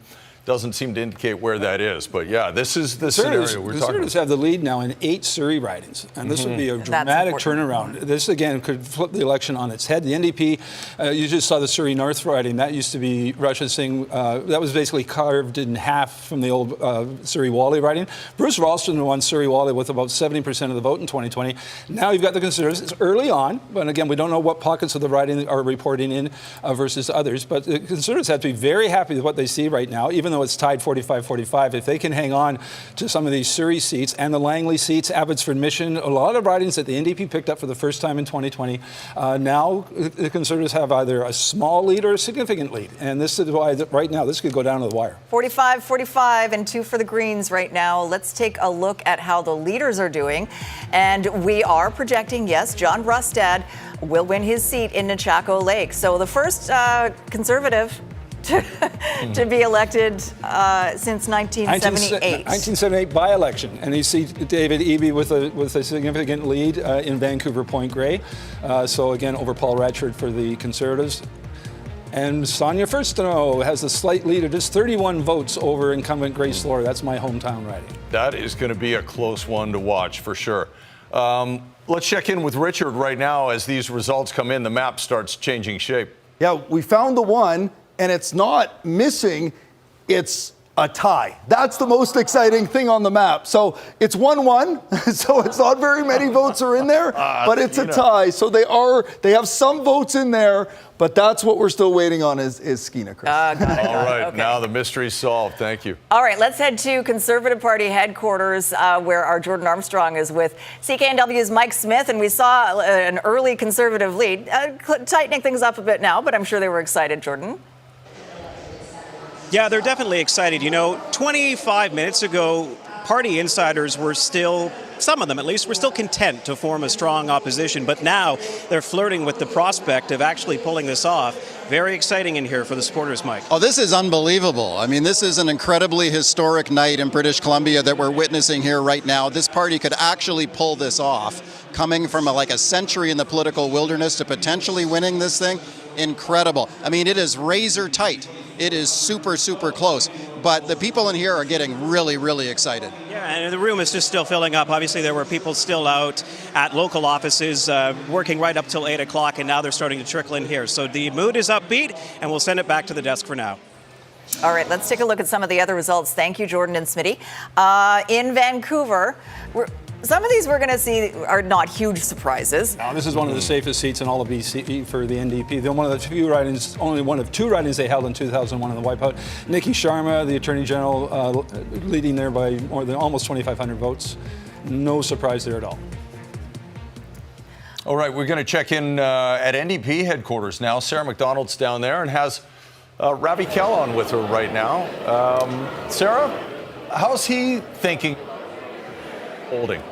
S4: doesn't seem to indicate where that is. But yeah, this is the scenario we're talking about.
S7: Conservatives have the lead now in 8 Surrey ridings, and this would be a dramatic turnaround. This, again, could flip the election on its head. The NDP, you just saw the Surrey North riding. That used to be Russia Singh. That was basically carved in half from the old Surrey Wally riding. Bruce Ralston won Surrey Wally with about 70% of the vote in 2020. Now you've got the Conservatives. It's early on, but again, we don't know what pockets of the riding are reporting in versus others. But the Conservatives have to be very happy with what they see right now, even though it's tied 45-45. If they can hang on to some of these Surrey seats and the Langley seats, Abbotsford Mission, a lot of ridings that the NDP picked up for the first time in 2020. Now the Conservatives have either a small lead or a significant lead. And this is why right now this could go down to the wire.
S2: 45-45 and 2 for the Greens right now. Let's take a look at how the leaders are doing. And we are projecting, yes, John Rustad will win his seat in Nechako Lake. So the first Conservative to be elected since 1978.
S7: 1978 by-election, and you see David Eby with a significant lead in Vancouver Point Grey. So again, over Paul Ratchford for the Conservatives. And Sonia Furstenau has a slight lead of just 31 votes over incumbent Grace Lore. That's my hometown riding.
S4: That is going to be a close one to watch for sure. Let's check in with Richard right now as these results come in. The map starts changing shape.
S8: Yeah, we found the one. And it's not missing, it's a tie. That's the most exciting thing on the map. So it's 1-1, so it's not very many votes are in there, but it's a tie. So they have some votes in there, but that's what we're still waiting on is Skeena, Chris.
S4: All right, okay. Now the mystery's solved. Thank you.
S2: All right, let's head to Conservative Party headquarters where our Jordan Armstrong is with CKNW's Mike Smith, and we saw an early Conservative lead, tightening things up a bit now, but I'm sure they were excited, Jordan.
S13: Yeah, they're definitely excited. 25 minutes ago, party insiders were still, some of them at least, were still content to form a strong opposition. But now they're flirting with the prospect of actually pulling this off. Very exciting in here for the supporters, Mike.
S14: Oh, this is unbelievable. I mean, this is an incredibly historic night in British Columbia that we're witnessing here right now. This party could actually pull this off, coming from like a century in the political wilderness to potentially winning this thing. Incredible. I mean, it is razor tight. It is super, super close. But the people in here are getting really, really excited.
S13: Yeah, and the room is just still filling up. Obviously, there were people still out at local offices working right up till 8 o'clock, and now they're starting to trickle in here. So the mood is upbeat, and we'll send it back to the desk for now.
S2: All right, let's take a look at some of the other results. Thank you, Jordan and Smitty. In Vancouver, some of these we're going to see are not huge surprises.
S7: No, this is one of the safest seats in all of BC for the NDP. They're one of the few ridings, only one of 2 ridings they held in 2001 in the Wipeout. Nikki Sharma, the Attorney General, leading there by more than almost 2,500 votes. No surprise there at all.
S4: All right, we're going to check in at NDP headquarters now. Sarah McDonald's down there and has Ravi Kell on with her right now. Sarah, how's he thinking? Holding.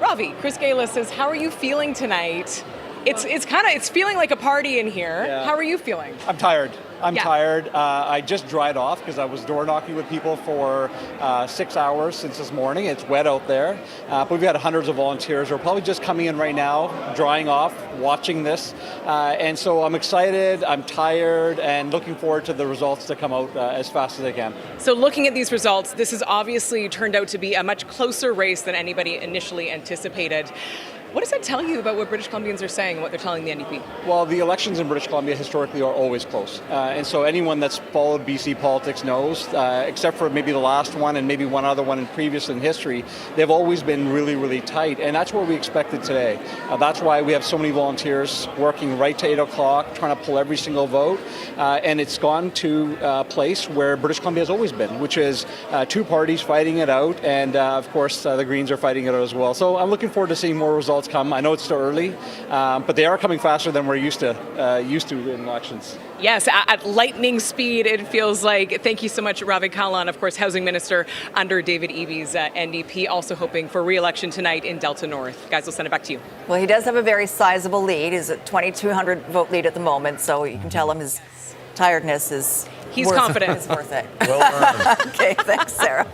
S15: Ravi, Chris Gala says, how are you feeling tonight? It's feeling like a party in here. Yeah. How are you feeling?
S16: I'm tired. I'm tired. I just dried off because I was door knocking with people for 6 hours since this morning. It's wet out there. But we've got hundreds of volunteers who are probably just coming in right now, drying off, watching this. And so I'm excited, I'm tired, and looking forward to the results to come out as fast as they can.
S15: So looking at these results, this has obviously turned out to be a much closer race than anybody initially anticipated. What does that tell you about what British Columbians are saying and what they're telling the NDP?
S16: Well, the elections in British Columbia historically are always close. And so anyone that's followed BC politics knows, except for maybe the last one and maybe one other one in previous in history, they've always been really, really tight. And that's what we expected today. That's why we have so many volunteers working right to 8 o'clock, trying to pull every single vote. And it's gone to a place where British Columbia has always been, which is 2 parties fighting it out. And of course, the Greens are fighting it out as well. So I'm looking forward to seeing more results come. I know it's still early, but they are coming faster than we're used to in elections.
S15: Yes, at lightning speed, it feels like. Thank you so much, Ravi Kalan, of course, Housing Minister under David Eby's NDP, also hoping for re-election tonight in Delta North. Guys, we'll send it back to you.
S2: Well, he does have a very sizable lead. He's a 2,200 vote lead at the moment, so you can tell him his tiredness is
S15: confident.
S2: It's worth it.
S4: Well earned.
S2: Okay, thanks, Sarah.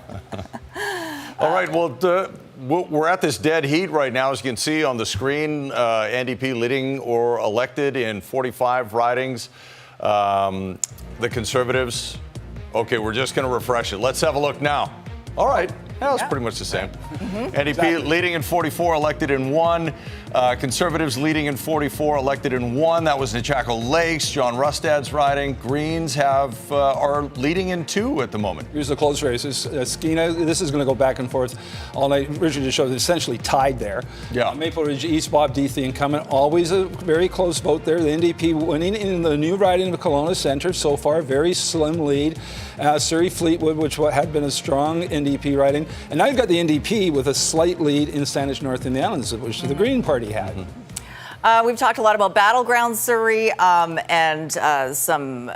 S4: All right, well, we're at this dead heat right now, as you can see on the screen. NDP leading or elected in 45 ridings. The Conservatives, okay, we're just going to refresh it. Let's have a look now. All right, that was pretty much the same. NDP leading in 44, elected in 1. Conservatives leading in 44, elected in 1. That was Nechako Lakes, John Rustad's riding. Greens are leading in 2 at the moment.
S7: Here's the close races. Skeena, this is going to go back and forth all night. Richard just showed essentially tied there.
S4: Yeah.
S7: Maple Ridge East, Bob Deeth, the incumbent, always a very close vote there. The NDP winning in the new riding of Kelowna Centre so far, very slim lead. Surrey Fleetwood, which had been a strong NDP riding. And now you've got the NDP with a slight lead in Saanich North in the Islands, which the Green Party had.
S2: We've talked a lot about Battleground Surrey and some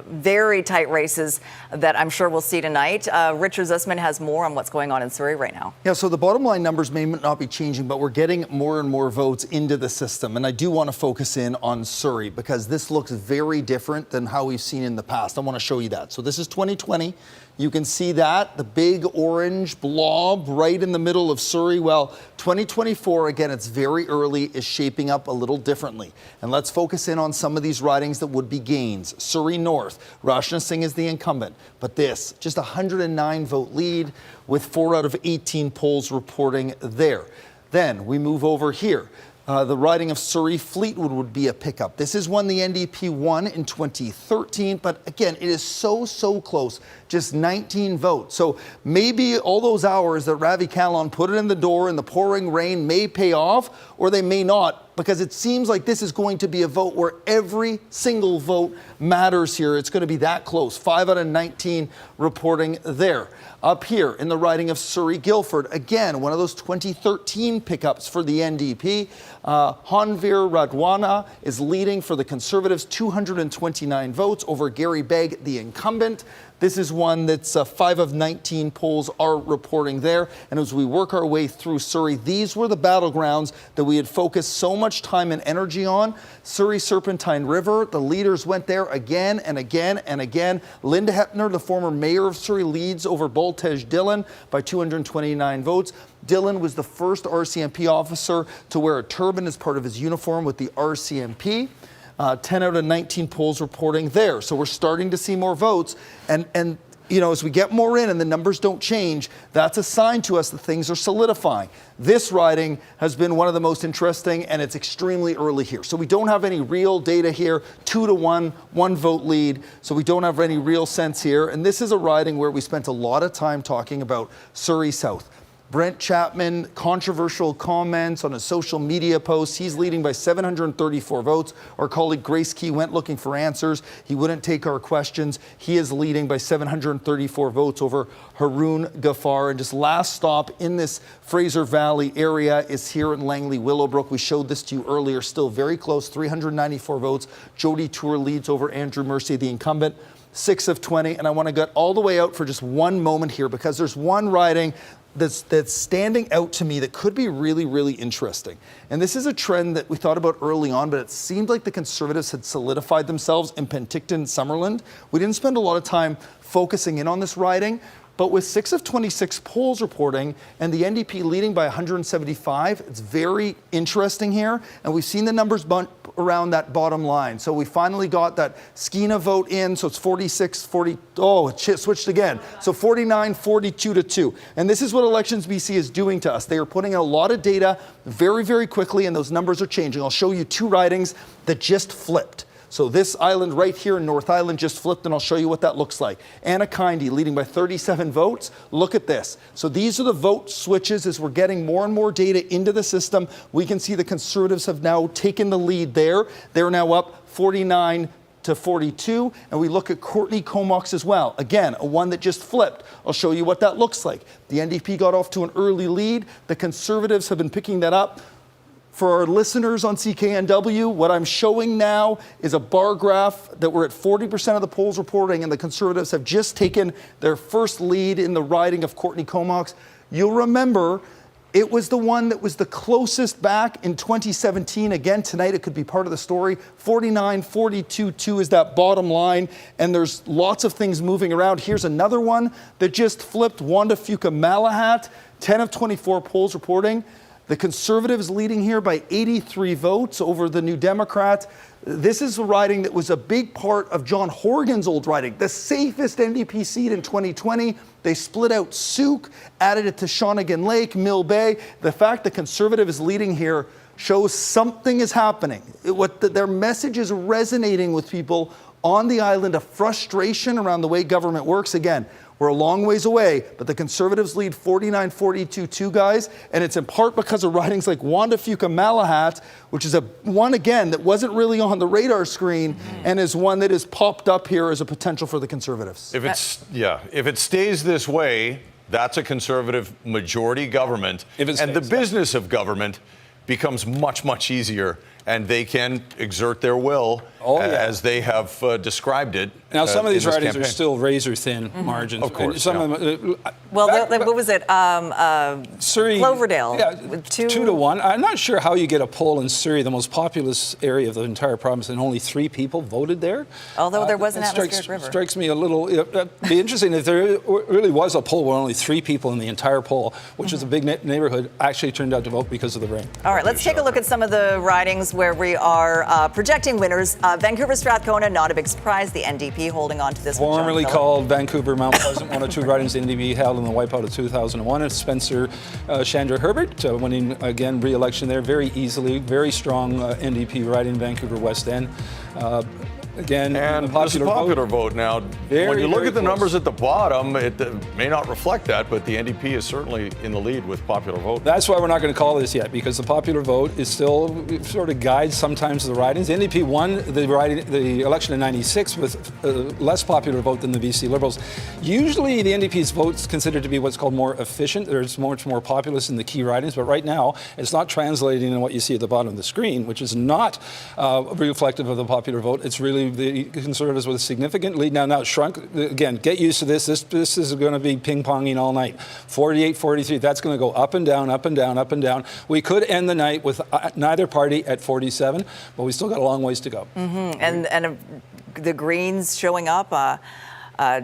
S2: very tight races that I'm sure we'll see tonight. Richard Zussman has more on what's going on in Surrey right now.
S8: Yeah, so the bottom line numbers may not be changing, but we're getting more and more votes into the system. And I do want to focus in on Surrey because this looks very different than how we've seen in the past. I want to show you that. So this is 2020. You can see that, the big orange blob right in the middle of Surrey. Well, 2024, again, it's very early, is shaping up a little differently. And let's focus in on some of these ridings that would be gains. Surrey North, Rashna Singh is the incumbent. But this, just a 109 vote lead with 4 out of 18 polls reporting there. Then we move over here. The riding of Surrey, Fleetwood would be a pickup. This is one the NDP won in 2013, but again, it is so close, just 19 votes. So maybe all those hours that Ravi Kahlon put it in the door in the pouring rain may pay off, or they may not, because it seems like this is going to be a vote where every single vote matters here. It's going to be that close. 5 out of 19 reporting there. Up here in the riding of Surrey, Guildford, again, one of those 2013 pickups for the NDP. Hanvir Radwana is leading for the Conservatives, 229 votes over Gary Begg, the incumbent. This is one that's 5 of 19 polls are reporting there. And as we work our way through Surrey, these were the battlegrounds that we had focused so much time and energy on. Surrey Serpentine River, the leaders went there again and again and again. Linda Hepner, the former mayor of Surrey, leads over Boltej Dillon by 229 votes. Dillon was the first RCMP officer to wear a turban as part of his uniform with the RCMP. 10 out of 19 polls reporting there. So we're starting to see more votes. And you know, as we get more in and the numbers don't change, that's a sign to us that things are solidifying. This riding has been one of the most interesting, and it's extremely early here. So we don't have any real data here, 2-1, 1 vote lead. So we don't have any real sense here. And this is a riding where we spent a lot of time talking about Surrey South. Brent Chapman, controversial comments on a social media post. He's leading by 734 votes. Our colleague Grace Key went looking for answers. He wouldn't take our questions. He is leading by 734 votes over Haroon Ghaffar. And just last stop in this Fraser Valley area is here in Langley Willowbrook. We showed this to you earlier, still very close, 394 votes. Jody Tour leads over Andrew Mercy, the incumbent. 6 of 20, and I want to get all the way out for just one moment here because there's one riding that's standing out to me that could be really interesting. And this is a trend that we thought about early on, but it seemed like the Conservatives had solidified themselves in Penticton, Summerland. We didn't spend a lot of time focusing in on this riding, but with 6 of 26 polls reporting and the NDP leading by 175, it's very interesting here. And we've seen the numbers bump around that bottom line. So we finally got that Skeena vote in. So it's 46, 40. Oh, it switched again. So 49, 42 to 2. And this is what Elections BC is doing to us. They are putting in a lot of data very quickly, and those numbers are changing. I'll show you 2 ridings that just flipped. So this island right here in North Island just flipped, and I'll show you what that looks like. Anna Kindy leading by 37 votes. Look at this. So these are the vote switches as we're getting more and more data into the system. We can see the Conservatives have now taken the lead there. They're now up 49 to 42, and we look at Courtney Comox as well. Again, a one that just flipped. I'll show you what that looks like. The NDP got off to an early lead. The Conservatives have been picking that up. For our listeners on CKNW, what I'm showing now is a bar graph that we're at 40% of the polls reporting, and the Conservatives have just taken their first lead in the riding of Courtney Comox. You'll remember it was the one that was the closest back in 2017. Again, tonight it could be part of the story. 49, 42, 2 is that bottom line, and there's lots of things moving around. Here's another one that just flipped. Wanda Fuca-Malahat, 10 of 24 polls reporting. The Conservatives leading here by 83 votes over the New Democrats. This is a riding that was a big part of John Horgan's old riding, the safest NDP seat in 2020. They split out Souk, added it to Shawnigan Lake, Mill Bay. The fact the Conservative is leading here shows something is happening. Their message is resonating with people on the island, a frustration around the way government works. Again, we're a long ways away, but the Conservatives lead 49-42, guys, and it's in part because of ridings like Wanda Fuca-Malahat, which is a one, again, that wasn't really on the radar screen, and is one that has popped up here as a potential for the Conservatives.
S4: If it stays this way, that's a Conservative majority government, and the business of government becomes much easier, and they can exert their will as they have described it.
S7: Now, some of these ridings are still razor-thin margins.
S4: Of course.
S7: Some of them,
S2: what was it?
S7: Surrey,
S2: Cloverdale.
S7: Yeah, 2-1. I'm not sure how you get a poll in Surrey, the most populous area of the entire province, and only 3 people voted there.
S2: Although there was an atmospheric river.
S7: Strikes me a little. It'd be interesting if there really was a poll where only 3 people in the entire poll, which is a big neighborhood, actually turned out to vote because of the rain.
S2: All right, let's take a look at some of the ridings polls where we are projecting winners. Vancouver Strathcona, not a big surprise. The NDP holding on to this one.
S7: Formerly called Vancouver Mount Pleasant, one of two ridings the NDP held in the wipeout of 2001. It's Spencer Chandra Herbert winning again re-election there very easily. Very strong NDP riding in Vancouver West End. Again,
S4: and this is a popular vote now. When you look at the numbers at the bottom, it may not reflect that, but the NDP is certainly in the lead with popular vote.
S7: That's why we're not going to call this yet, because the popular vote is still sort of guides sometimes the ridings. The NDP won the election in '96 with a less popular vote than the BC Liberals. Usually the NDP's vote's considered to be what's called more efficient. There's much more populous in the key ridings, but right now it's not translating in what you see at the bottom of the screen, which is not reflective of the popular vote. It's really the Conservatives with a significant lead. Now it shrunk. Again, get used to this. This is going to be ping-ponging all night. 48-43. That's going to go up and down, up and down, up and down. We could end the night with neither party at 47, but we still got a long ways to go.
S2: And the Greens showing up.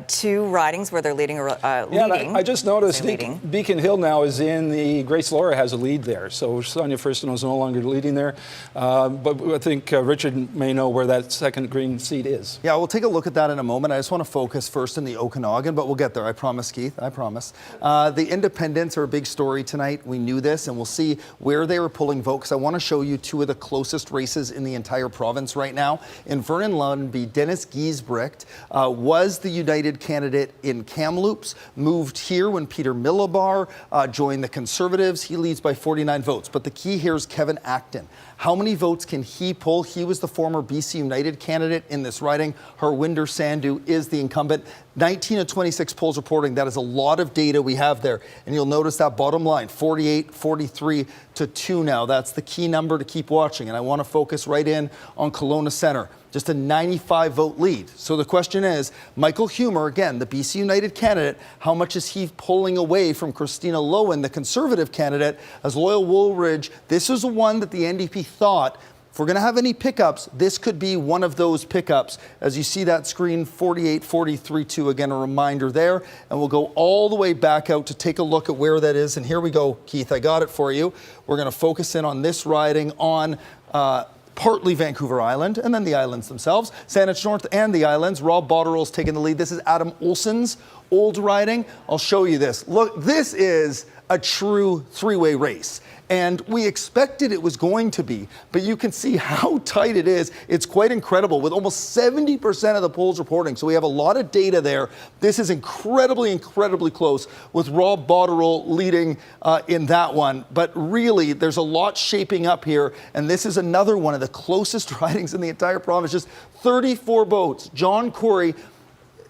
S2: Two ridings where they're leading.
S7: I just noticed Beacon Hill now is in the Grace Laura has a lead there. So Sonia Furstenau is no longer leading there. But I think Richard may know where that second Green seat is.
S8: Yeah, we'll take a look at that in a moment. I just want to focus first in the Okanagan, but we'll get there. I promise, Keith. I promise. The independents are a big story tonight. We knew this, and we'll see where they were pulling vote, because I want to show you two of the closest races in the entire province right now. In Vernon Lundby, Dennis Giesbrecht was the United candidate in Kamloops, moved here when Peter Milobar joined the Conservatives. He leads by 49 votes. But the key here is Kevin Acton. How many votes can he pull? He was the former BC United candidate in this riding. Harwinder Sandhu is the incumbent. 19 of 26 polls reporting. That is a lot of data we have there. And you'll notice that bottom line, 48-43 to 2 now. That's the key number to keep watching. And I want to focus right in on Kelowna Centre. Just a 95 vote lead. So the question is, Michael Humer, again, the BC United candidate, how much is he pulling away from Christina Lowen, the Conservative candidate, as Loyal Woolridge? This is one that the NDP thought, if we're going to have any pickups, this could be one of those pickups. As you see that screen, 48-43-2, again, a reminder there. And we'll go all the way back out to take a look at where that is. And here we go, Keith, I got it for you. We're going to focus in on this riding on partly Vancouver Island, and then the islands themselves. Saanich North and the islands. Rob Botterill's taking the lead. This is Adam Olson's old riding. I'll show you this. Look, this is a true three-way race. And we expected it was going to be, but you can see how tight it is. It's quite incredible, with almost 70% of the polls reporting. So we have a lot of data there. This is incredibly, incredibly close, with Rob Botterill leading in that one. But really, there's a lot shaping up here, and this is another one of the closest ridings in the entire province. Just 34 votes. John Corey.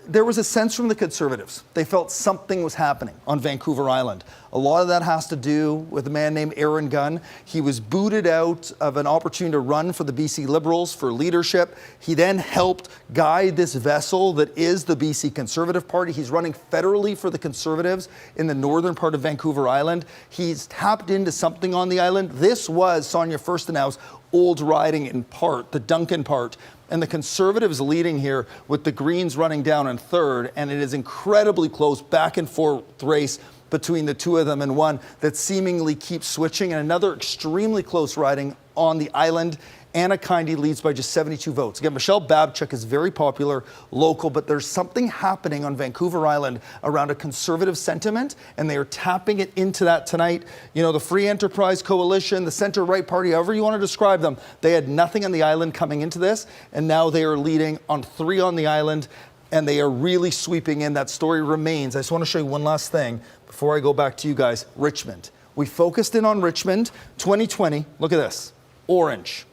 S8: There was a sense from the Conservatives. They felt something was happening on Vancouver Island. A lot of that has to do with a man named Aaron Gunn. He was booted out of an opportunity to run for the BC Liberals for leadership. He then helped guide this vessel that is the BC Conservative Party. He's running federally for the Conservatives in the northern part of Vancouver Island. He's tapped into something on the island. This was Sonia Furstenau's old riding in part, the Duncan part. And the Conservatives leading here with the Greens running down in third. And it is incredibly close, back and forth race between the two of them, and one that seemingly keeps switching. And another extremely close riding on the island. Anna Kindy leads by just 72 votes. Again, Michelle Babchuk is very popular, local, but there's something happening on Vancouver Island around a Conservative sentiment, and they are tapping it into that tonight. You know, the Free Enterprise Coalition, the Centre-Right Party, however you want to describe them, they had nothing on the island coming into this, and now they are leading on 3 on the island, and they are really sweeping in. That story remains. I just want to show you one last thing before I go back to you guys. Richmond. We focused in on Richmond. 2020, look at this. Orange,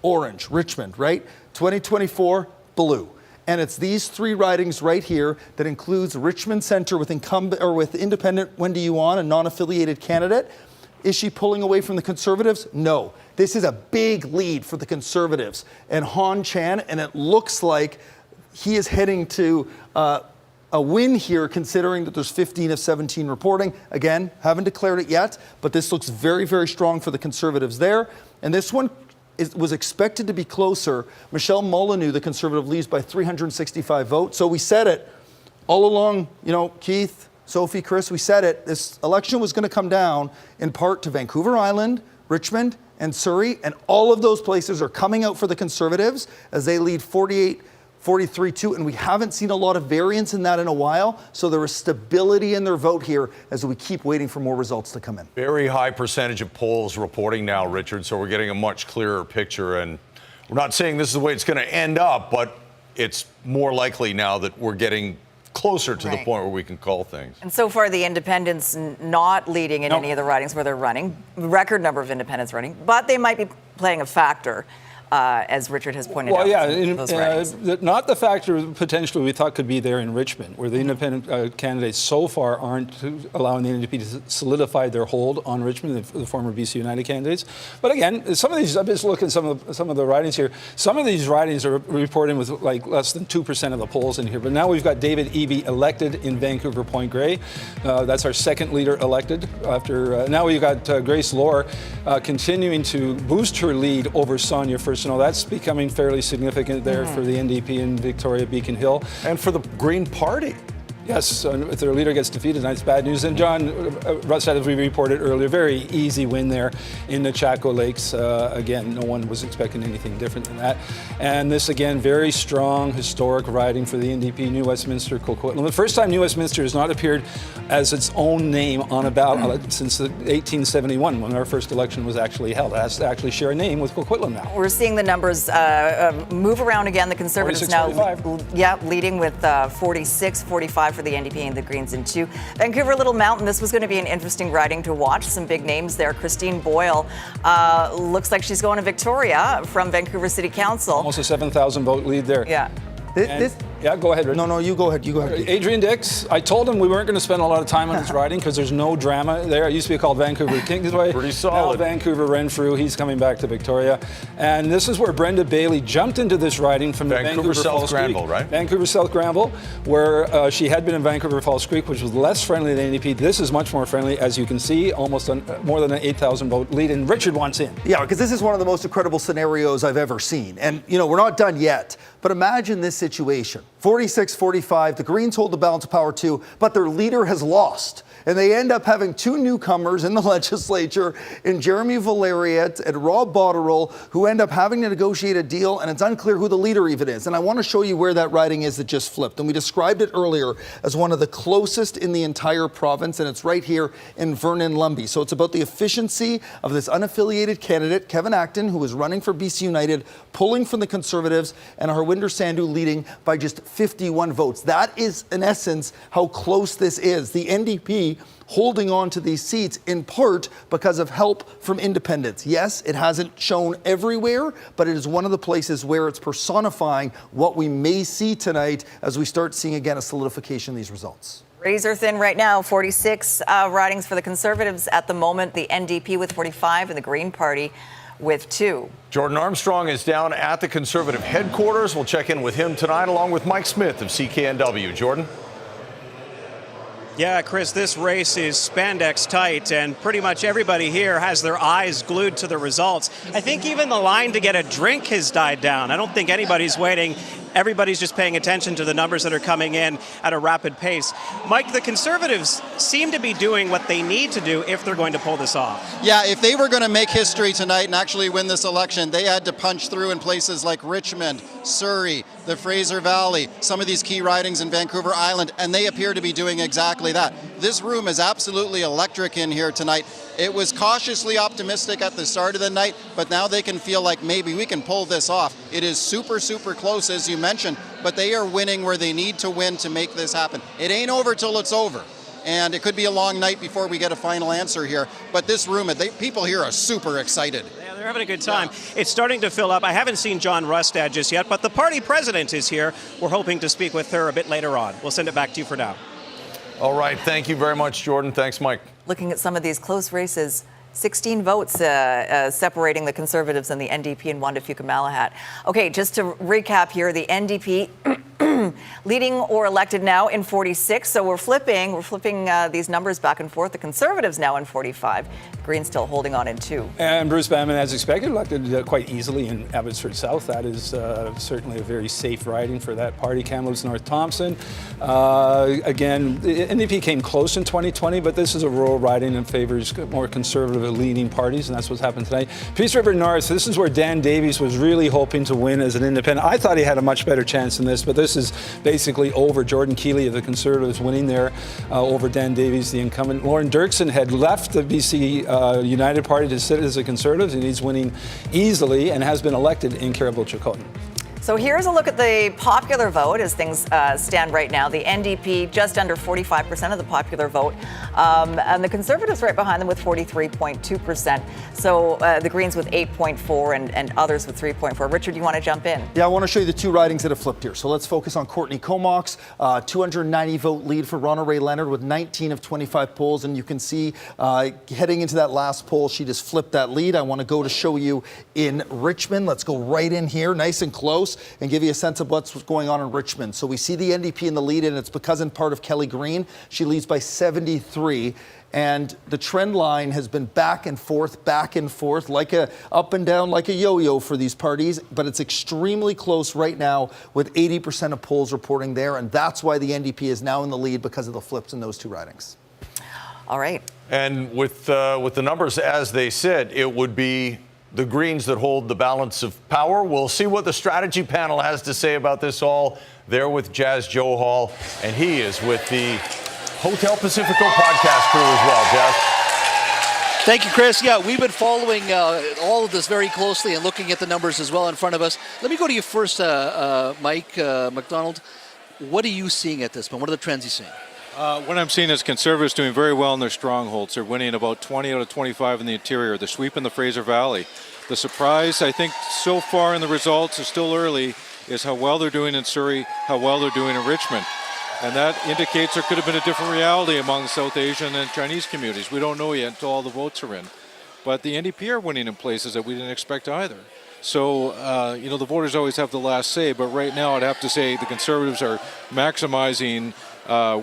S8: Richmond, right? 2024, blue. And it's these 3 ridings right here that includes Richmond Centre with incumbent or with independent Wendy Yuan, a non-affiliated candidate. Is she pulling away from the Conservatives? No. This is a big lead for the Conservatives and Han Chan, and it looks like he is heading to a win here, considering that there's 15 of 17 reporting. Again, haven't declared it yet, but this looks very, very strong for the Conservatives there. And this one was expected to be closer. Michelle Molyneux, the Conservative, leads by 365 votes. So we said it all along, you know, Keith, Sophie, Chris, we said it. This election was going to come down in part to Vancouver Island, Richmond, and Surrey, and all of those places are coming out for the Conservatives as they lead 43-2, and we haven't seen a lot of variance in that in a while, so there is stability in their vote here as we keep waiting for more results to come in.
S4: Very high percentage of polls reporting now, Richard, so we're getting a much clearer picture, and we're not saying this is the way it's going to end up, but it's more likely now that we're getting closer to the point where we can call things.
S2: And so far, the independents not leading in any of the ridings where they're running, record number of independents running, but they might be playing a factor. As Richard has pointed out.
S7: Not the factor potentially we thought could be there in Richmond, where the independent candidates so far aren't allowing the NDP to solidify their hold on Richmond, the former BC United candidates. But again, some of these, I'm just looking at some of the ridings here. Some of these ridings are reporting with like less than 2% of the polls in here. But now we've got David Eby elected in Vancouver Point Grey. That's our second leader elected. After now we've got Grace Lohr continuing to boost her lead over Sonia Furstenau. That's becoming fairly significant there for the NDP in Victoria Beacon Hill.
S4: And for the Green Party.
S7: Yes, if their leader gets defeated, that's bad news. And John Rustad, as we reported earlier, very easy win there in the Chaco Lakes. Again, no one was expecting anything different than that. And this, again, very strong, historic riding for the NDP, New Westminster, Coquitlam. The first time New Westminster has not appeared as its own name on a ballot since 1871, when our first election was actually held. It has to actually share a name with Coquitlam now.
S2: We're seeing the numbers move around again. The Conservatives now leading with 46-45 for the NDP and the Greens in 2. Vancouver Little Mountain, this was going to be an interesting riding to watch. Some big names there. Christine Boyle looks like she's going to Victoria from Vancouver City Council.
S7: Almost a 7,000 vote lead there.
S2: Yeah.
S7: Yeah, go ahead, Rick.
S8: No, you go ahead.
S7: Adrian Dix, I told him we weren't going to spend a lot of time on this riding because there's no drama there. It used to be called Vancouver Kingsway.
S4: Pretty solid.
S7: Now Vancouver Renfrew, he's coming back to Victoria. And this is where Brenda Bailey jumped into this riding from the Vancouver
S4: South Granville, right?
S7: Vancouver South Granville, where she had been in Vancouver Falls Creek, which was less friendly than NDP. This is much more friendly, as you can see, almost more than an 8,000 vote lead. And Richard wants in.
S8: Yeah, because this is one of the most incredible scenarios I've ever seen. And, we're not done yet. But imagine this situation. 46-45, the Greens hold the balance of power too, but their leader has lost. And they end up having two newcomers in the legislature, in Jeremy Valeriet and Rob Botterill, who end up having to negotiate a deal, and it's unclear who the leader even is. And I want to show you where that riding is that just flipped. And we described it earlier as one of the closest in the entire province, and it's right here in Vernon-Lumby. So it's about the efficiency of this unaffiliated candidate, Kevin Acton, who is running for BC United, pulling from the Conservatives, and Harwinder Sandhu leading by just 51 votes. That is, in essence, how close this is. The NDP holding on to these seats in part because of help from independents. Yes, it hasn't shown everywhere, but it is one of the places where it's personifying what we may see tonight as we start seeing again a solidification of these results.
S2: Razor thin right now, 46 ridings for the Conservatives at the moment, the NDP with 45 and the Green Party with 2.
S4: Jordan Armstrong is down at the Conservative headquarters. We'll check in with him tonight along with Mike Smith of CKNW. Jordan?
S13: Yeah, Chris, this race is spandex tight, and pretty much everybody here has their eyes glued to the results. I think even the line to get a drink has died down. I don't think anybody's waiting. Everybody's just paying attention to the numbers that are coming in at a rapid pace. Mike, the Conservatives seem to be doing what they need to do if they're going to pull this off.
S14: Yeah, if they were going to make history tonight and actually win this election, they had to punch through in places like Richmond, Surrey, the Fraser Valley, some of these key ridings in Vancouver Island, and they appear to be doing exactly that. This room is absolutely electric in here tonight. It was cautiously optimistic at the start of the night, but now they can feel like maybe we can pull this off. It is super, super close, as you mentioned, but they are winning where they need to win to make this happen. It ain't over till it's over. And it could be a long night before we get a final answer here. But this room, people here are super excited.
S13: Yeah, they're having a good time. It's starting to fill up. I haven't seen John Rustad just yet, but the party president is here. We're hoping to speak with her a bit later on. We'll send it back to you for now.
S4: All right. Thank you very much, Jordan. Thanks, Mike.
S2: Looking at some of these close races, 16 votes separating the Conservatives and the NDP in Fuca-Malahat. Okay, just to recap here, the NDP leading or elected now in 46. So we're flipping these numbers back and forth. The Conservatives now in 45. Greens still holding on in 2.
S7: And Bruce Banman, as expected, elected quite easily in Abbotsford South. That is certainly a very safe riding for that party. Kamloops North Thompson. Again, the NDP came close in 2020, but this is a rural riding and favors more conservative leaning parties, and that's what's happened tonight. Peace River North, this is where Dan Davies was really hoping to win as an independent. I thought he had a much better chance than this, but this is basically over. Jordan Keeley of the Conservatives winning there over Dan Davies, the incumbent. Lauren Dirksen had left the BC United Party to sit as a Conservative, and he's winning easily and has been elected in Caribou-Chilcotin.
S2: So here's a look at the popular vote as things stand right now. The NDP just under 45% of the popular vote, and the Conservatives right behind them with 43.2%. So the Greens with 8.4% and others with 3.4%. Richard, you want to jump in?
S8: Yeah, I want to show you the 2 ridings that have flipped here. So let's focus on Courtney Comox, 290 vote lead for Ronna Ray Leonard with 19 of 25 polls. And you can see heading into that last poll, she just flipped that lead. I want to go to show you in Richmond. Let's go right in here, nice and close, and give you a sense of what's going on in Richmond. So we see the NDP in the lead, and it's because in part of Kelly Green. She leads by 73. And the trend line has been back and forth, like a up and down, like a yo-yo for these parties. But it's extremely close right now with 80% of polls reporting there. And that's why the NDP is now in the lead, because of the flips in those 2 ridings.
S2: All right.
S4: And with the numbers as they sit, it would be the Greens that hold the balance of power. We'll see what the strategy panel has to say about this all. They're with Jazz Johal, and he is with the Hotel Pacifico podcast crew as well. Jazz.
S9: Thank you, Chris. Yeah, we've been following all of this very closely and looking at the numbers as well in front of us. Let me go to you first, Mike McDonald. What are you seeing at this point? What are the trends you're seeing?
S12: What I'm seeing is Conservatives doing very well in their strongholds. They're winning about 20 out of 25 in the interior. They're sweeping the Fraser Valley. The surprise, I think, so far in the results, is still early, is how well they're doing in Surrey, how well they're doing in Richmond. And that indicates there could have been a different reality among South Asian and Chinese communities. We don't know yet until all the votes are in. But the NDP are winning in places that we didn't expect either. So, the voters always have the last say. But right now, I'd have to say the Conservatives are maximizing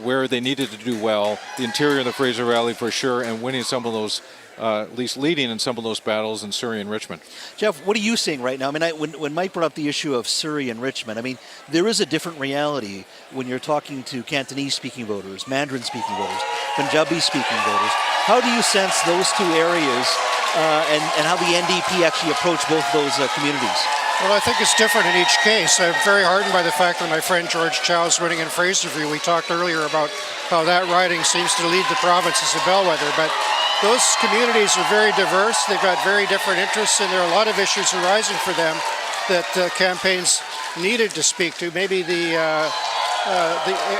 S12: where they needed to do well, the interior of the Fraser Valley for sure, and winning some of those, at least leading in some of those battles in Surrey and Richmond.
S9: Jeff, what are you seeing right now? I mean, when Mike brought up the issue of Surrey and Richmond, I mean, there is a different reality when you're talking to Cantonese-speaking voters, Mandarin-speaking voters, Punjabi-speaking voters. How do you sense those 2 areas and how the NDP actually approach both of those communities?
S11: Well, I think it's different in each case. I'm very heartened by the fact that my friend George Chow is winning in Fraserview. We talked earlier about how that riding seems to lead the province as a bellwether, but those communities are very diverse. They've got very different interests, and there are a lot of issues arising for them that campaigns needed to speak to. Maybe the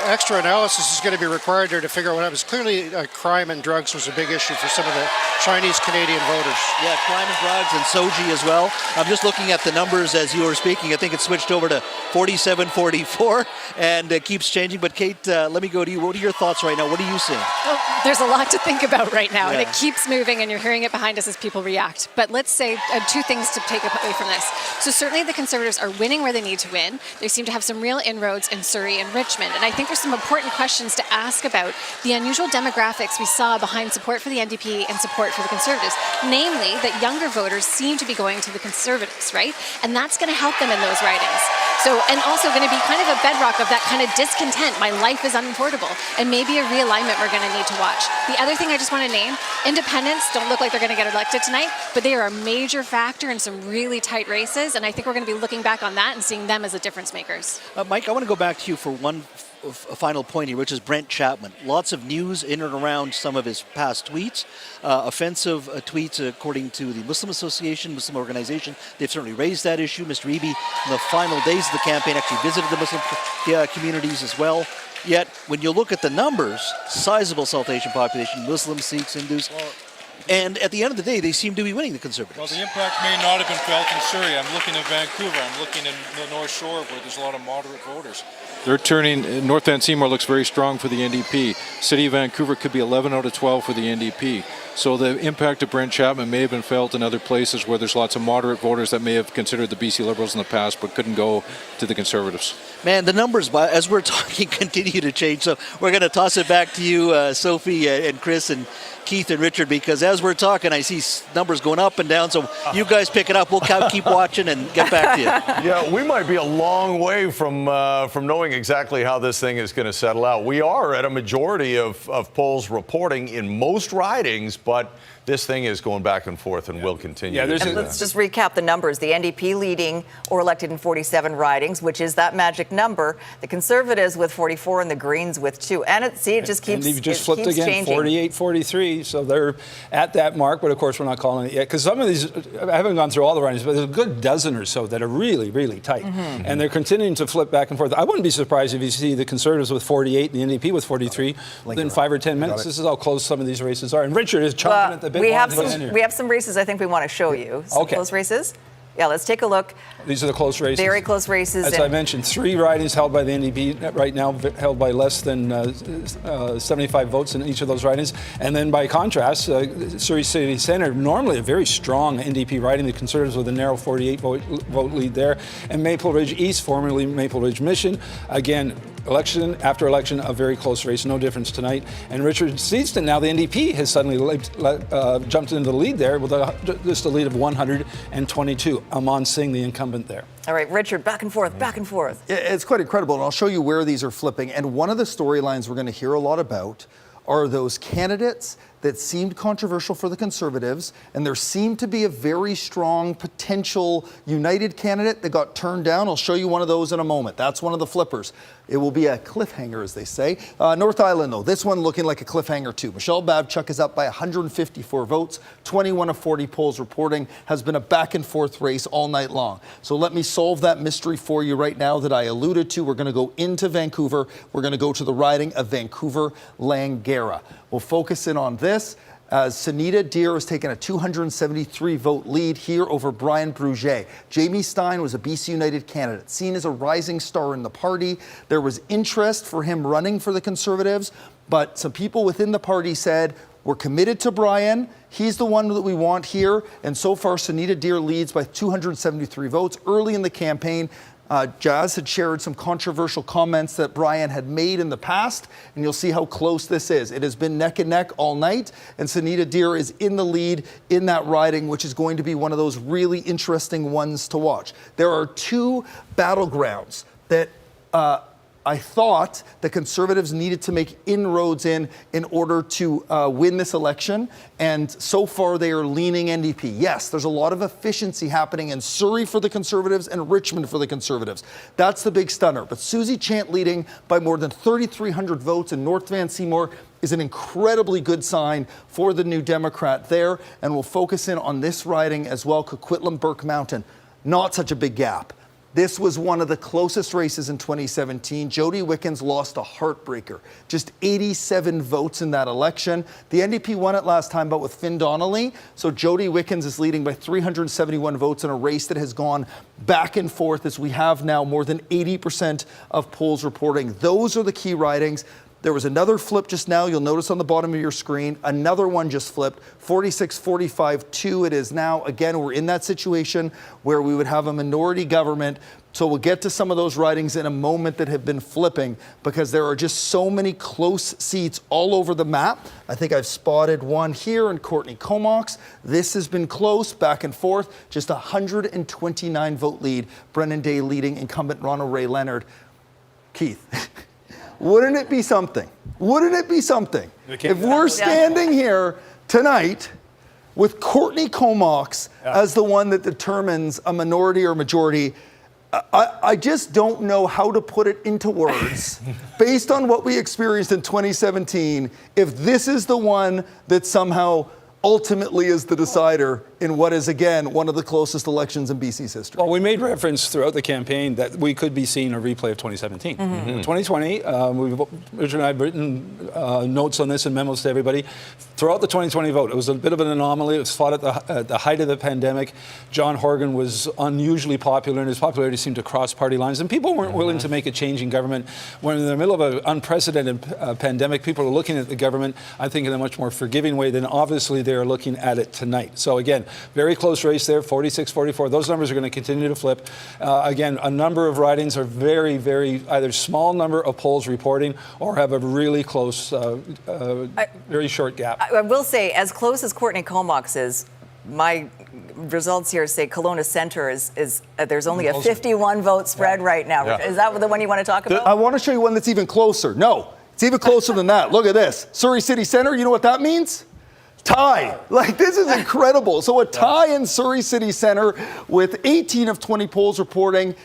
S11: extra analysis is going to be required there to figure out what happens. Clearly, crime and drugs was a big issue for some of the Chinese-Canadian voters.
S9: Yeah, crime and drugs and Soji as well. I'm just looking at the numbers as you were speaking. I think it switched over to 47-44, and it keeps changing. But Kate, let me go to you. What are your thoughts right now? What are you seeing?
S10: Well, there's a lot to think about right now, and it keeps moving, and you're hearing it behind us as people react. But let's say 2 things to take away from this. So certainly the Conservatives are winning where they need to win. They seem to have some real inroads in Surrey and Richmond. And I think there's some important questions to ask about the unusual demographics we saw behind support for the NDP and support for the Conservatives. Namely, that younger voters seem to be going to the Conservatives, right? And that's going to help them in those ridings. So, and also going to be kind of a bedrock of that kind of discontent. My life is unaffordable. And maybe a realignment we're going to need to watch. The other thing I just want to name, independents don't look like they're going to get elected tonight, but they are a major factor in some really tight races. And I think we're going to be looking back on that and seeing them as the difference makers.
S9: Mike, I want to go back to you for one a final point here, which is Brent Chapman. Lots of news in and around some of his past tweets, offensive tweets according to the Muslim Association, Muslim organization. They've certainly raised that issue. Mr. Eby, in the final days of the campaign, actually visited the Muslim communities as well. Yet, when you look at the numbers, sizable South Asian population, Muslims, Sikhs, Hindus, And at the end of the day, they seem to be winning, the Conservatives.
S17: Well, the impact may not have been felt in Surrey. I'm looking at Vancouver. I'm looking in the North Shore where there's a lot of moderate voters.
S12: They're turning, North Van Seymour looks very strong for the NDP. City of Vancouver could be 11 out of 12 for the NDP. So the impact of Brent Chapman may have been felt in other places where there's lots of moderate voters that may have considered the BC Liberals in the past but couldn't go to the Conservatives.
S9: Man, the numbers, as we're talking, continue to change. So we're going to toss it back to you, Sophie and Chris and Keith and Richard, because as we're talking, I see numbers going up and down. So you guys pick it up. We'll keep watching and get back to you.
S4: Yeah, we might be a long way from knowing exactly how this thing is going to settle out. We are at a majority of polls reporting in most ridings, but this thing is going back and forth and will continue.
S2: And let's just recap the numbers. The NDP leading or elected in 47 ridings, which is that magic number. The Conservatives with 44 and the Greens with 2. And it just keeps
S7: And they've just flipped again, 48-43. So they're at that mark, but of course we're not calling it yet. Because some of these, I haven't gone through all the ridings, but there's a good dozen or so that are really, really tight.
S2: Mm-hmm.
S7: And they're continuing to flip back and forth. I wouldn't be surprised if you see the Conservatives with 48 and the NDP with 43 within 5 or 10 minutes. This is how close some of these races are. And Richard is chomping at the bit.
S2: We have some races I think we want to show you. Some close races. Yeah, let's take a look.
S7: These are the close races.
S2: Very close races.
S7: As I mentioned, 3 ridings held by the NDP right now, held by less than 75 votes in each of those ridings. And then by contrast, Surrey City Centre, normally a very strong NDP riding, the Conservatives with a narrow 48 vote lead there. And Maple Ridge East, formerly Maple Ridge Mission, again, election after election, a very close race, no difference tonight. And Richard Seatston, now the NDP, has suddenly jumped into the lead there with just a lead of 122. Amon Singh, the incumbent there.
S2: All right, Richard, back and forth, back and forth.
S8: It's quite incredible, and I'll show you where these are flipping. And one of the storylines we're going to hear a lot about are those candidates that seemed controversial for the Conservatives, and there seemed to be a very strong potential united candidate that got turned down. I'll show you one of those in a moment. That's one of the flippers. It will be a cliffhanger, as they say. North Island, though, this one looking like a cliffhanger, too. Michelle Babchuk is up by 154 votes. 21 of 40 polls reporting has been a back-and-forth race all night long. So let me solve that mystery for you right now that I alluded to. We're going to go into Vancouver. We're going to go to the riding of Vancouver-Langara. We'll focus in on this, as Sunita Deer has taken a 273-vote lead here over Brian Bruget. Jamie Stein was a BC United candidate, seen as a rising star in the party. There was interest for him running for the Conservatives, but some people within the party said, we're committed to Brian. He's the one that we want here. And so far, Sunita Deer leads by 273 votes. Early in the campaign, Jazz had shared some controversial comments that Brian had made in the past, and you'll see how close this is. It has been neck and neck all night, and Sunita Deer is in the lead in that riding, which is going to be one of those really interesting ones to watch. There are 2 battlegrounds that I thought the Conservatives needed to make inroads in order to win this election, and so far they are leaning NDP. Yes, there's a lot of efficiency happening in Surrey for the Conservatives and Richmond for the Conservatives. That's the big stunner. But Susie Chant leading by more than 3,300 votes in North Van Seymour is an incredibly good sign for the New Democrat there, and we'll focus in on this riding as well, Coquitlam-Burke Mountain. Not such a big gap. This was one of the closest races in 2017. Jody Wickens lost a heartbreaker. Just 87 votes in that election. The NDP won it last time, but with Finn Donnelly. So Jody Wickens is leading by 371 votes in a race that has gone back and forth as we have now more than 80% of polls reporting. Those are the key ridings. There was another flip just now. You'll notice on the bottom of your screen, another one just flipped. 46-45-2 it is now. Again, we're in that situation where we would have a minority government. So we'll get to some of those ridings in a moment that have been flipping because there are just so many close seats all over the map. I think I've spotted one here in Courtney Comox. This has been close, back and forth. Just a 129 vote lead. Brennan Day leading incumbent Ronald Ray Leonard. Keith. Wouldn't it be something? Wouldn't it be something if we're standing here tonight with Courtney Comox as the one that determines a minority or majority? I just don't know how to put it into words based on what we experienced in 2017, if this is the one that somehow ultimately is the decider in what is, again, one of the closest elections in BC's history.
S7: Well, we made reference throughout the campaign that we could be seeing a replay of 2017. 2020, Richard and I have written notes on this and memos to everybody. Throughout the 2020 vote, it was a bit of an anomaly. It was fought at the height of the pandemic. John Horgan was unusually popular, and his popularity seemed to cross party lines, and people weren't willing to make a change in government. When in the middle of an unprecedented pandemic, people are looking at the government, I think, in a much more forgiving way than obviously they're looking at it tonight. So again, very close race there, 46-44. Those numbers are going to continue to flip. Again, a number of ridings are very, very either small number of polls reporting or have a really close, very short gap.
S2: I will say, as close as Courtney Comox is, my results here say Kelowna Centre is there's only a 51 vote spread right now. Yeah. Is that the one you want to talk about?
S8: I want to show you one that's even closer. No, it's even closer than that. Look at this. Surrey City Centre, you know what that means? Tie. Like, this is incredible. So a tie in Surrey City Centre with 18 of 20 polls reporting.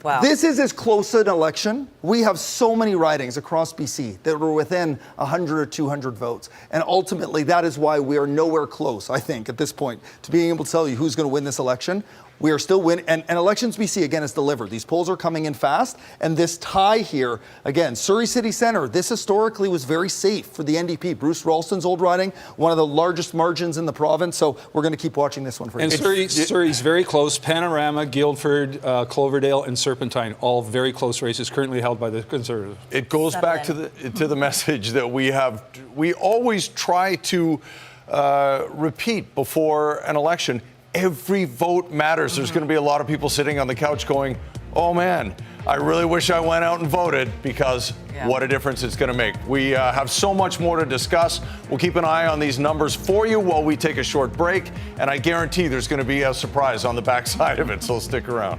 S2: Wow.
S8: This is as close an election. We have so many ridings across BC that were within 100 or 200 votes. And ultimately, that is why we are nowhere close, I think, at this point, to being able to tell you who's going to win this election. We are still winning. And Elections BC, again, is delivered. These polls are coming in fast. And this tie here, again, Surrey City Centre, this historically was very safe for the NDP. Bruce Ralston's old riding, one of the largest margins in the province. So we're going to keep watching this one for you.
S7: And Surrey's very close. Panorama, Guildford, Cloverdale, and Serpentine, all very close races currently held by the Conservatives.
S4: It goes back to the message that we have. We always try to repeat before an election. Every vote matters. There's going to be a lot of people sitting on the couch going, oh man, I really wish I went out and voted, because what a difference it's going to make. We have so much more to discuss. We'll keep an eye on these numbers for you while we take a short break. And I guarantee there's going to be a surprise on the backside of it. So stick around.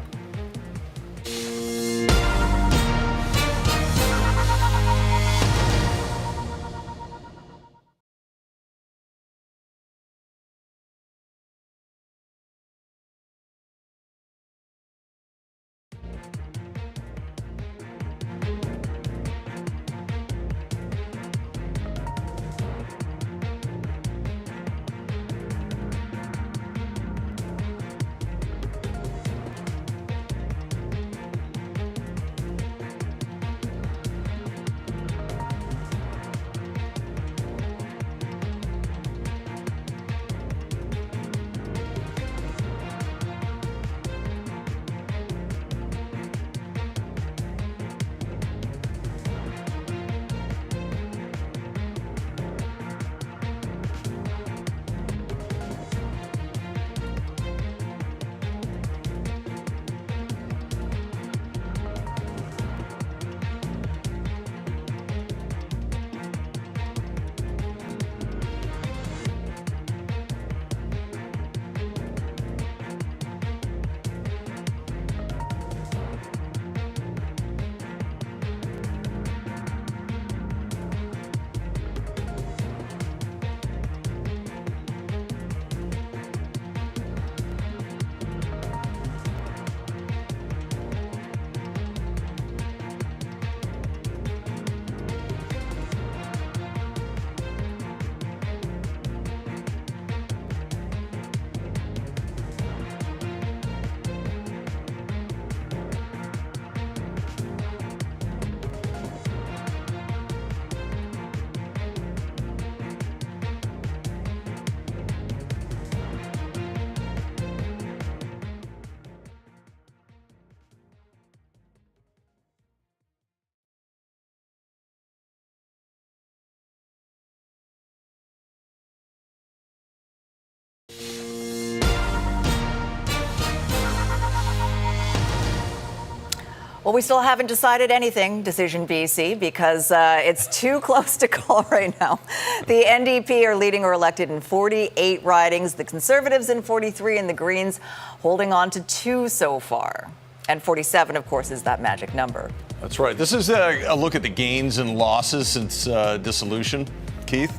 S2: Well, we still haven't decided anything, Decision BC, because it's too close to call right now. The NDP are leading or elected in 48 ridings, the Conservatives in 43, and the Greens holding on to 2 so far. And 47, of course, is that magic number.
S4: That's right. This is a look at the gains and losses since dissolution. Keith?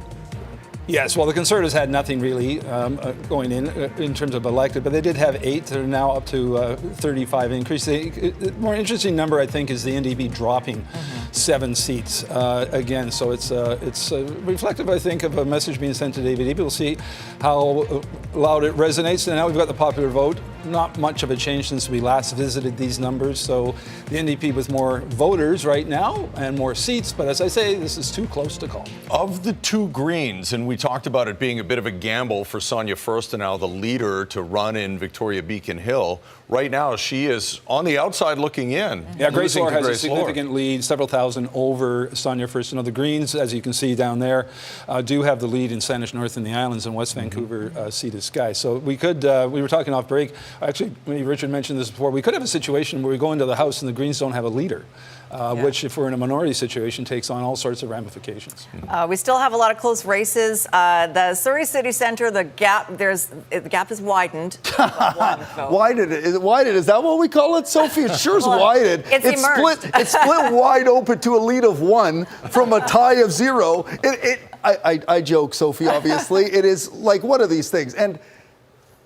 S7: Yes, well, the Conservatives had nothing really going in terms of elected, but they did have 8. They're now up to 35 increase. The more interesting number, I think, is the NDP dropping 7 seats again. So it's reflective, I think, of a message being sent to David Eby. We'll see how loud it resonates. And now we've got the popular vote. Not much of a change since we last visited these numbers. So the NDP with more voters right now and more seats. But as I say, this is too close to call.
S4: Of the two Greens, and we talked about it being a bit of a gamble for Sonia Furstenau, the leader, to run in Victoria Beacon Hill. Right now, she is on the outside looking in.
S7: Yeah, Grace Lohr has a
S4: Grace Lohr.
S7: significant lead, several thousand over Sonia Furstenau. The Greens, as you can see down there, do have the lead in Saanich North and the Islands and West Vancouver, Sea to Sky. So we could, we were talking off break, actually, Richard mentioned this before, we could have a situation where we go into the House and the Greens don't have a leader. Which, if we're in a minority situation, takes on all sorts of ramifications.
S2: We still have a lot of close races. The Surrey City Centre, the gap is widened.
S8: Widened? Is it widened? Is that what we call it, Sophie? It sure is widened.
S2: It's emerged.
S8: It's split wide open to a lead of 1 from a tie of 0. I joke, Sophie, obviously. It is like, what are these things? And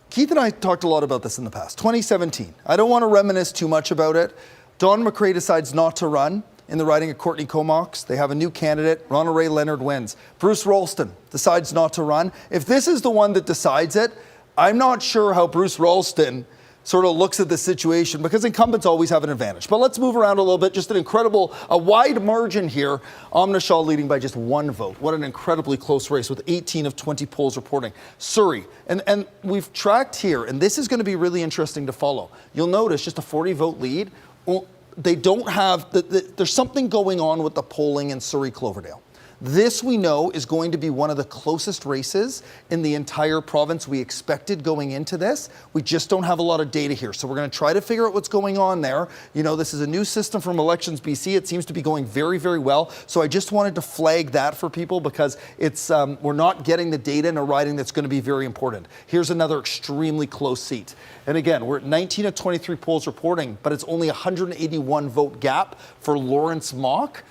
S8: Keith and I talked a lot about this in the past. 2017. I don't want to reminisce too much about it. Don McRae decides not to run in the riding of Courtney Comox. They have a new candidate. Ronald Ray Leonard wins. Bruce Ralston decides not to run. If this is the one that decides it, I'm not sure how Bruce Ralston sort of looks at the situation, because incumbents always have an advantage. But let's move around a little bit. Just an incredible, a wide margin here. Amna Shah leading by just 1 vote. What an incredibly close race with 18 of 20 polls reporting. Surrey, and we've tracked here, and this is going to be really interesting to follow. You'll notice just a 40-vote lead. Well, they don't have, there's something going on with the polling in Surrey Cloverdale. This, we know, is going to be one of the closest races in the entire province we expected going into this. We just don't have a lot of data here. So we're going to try to figure out what's going on there. You know, this is a new system from Elections BC. It seems to be going very, very well. So I just wanted to flag that for people, because it's we're not getting the data in a riding that's going to be very important. Here's another extremely close seat. And again, we're at 19 of 23 polls reporting, but it's only a 181 vote gap for Lawrence Mock.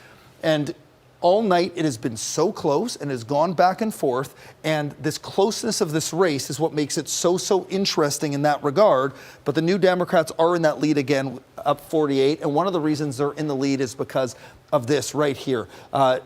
S8: And all night, it has been so close and has gone back and forth. And this closeness of this race is what makes it so interesting in that regard. But the New Democrats are in that lead again, up 48. And one of the reasons they're in the lead is because of this right here.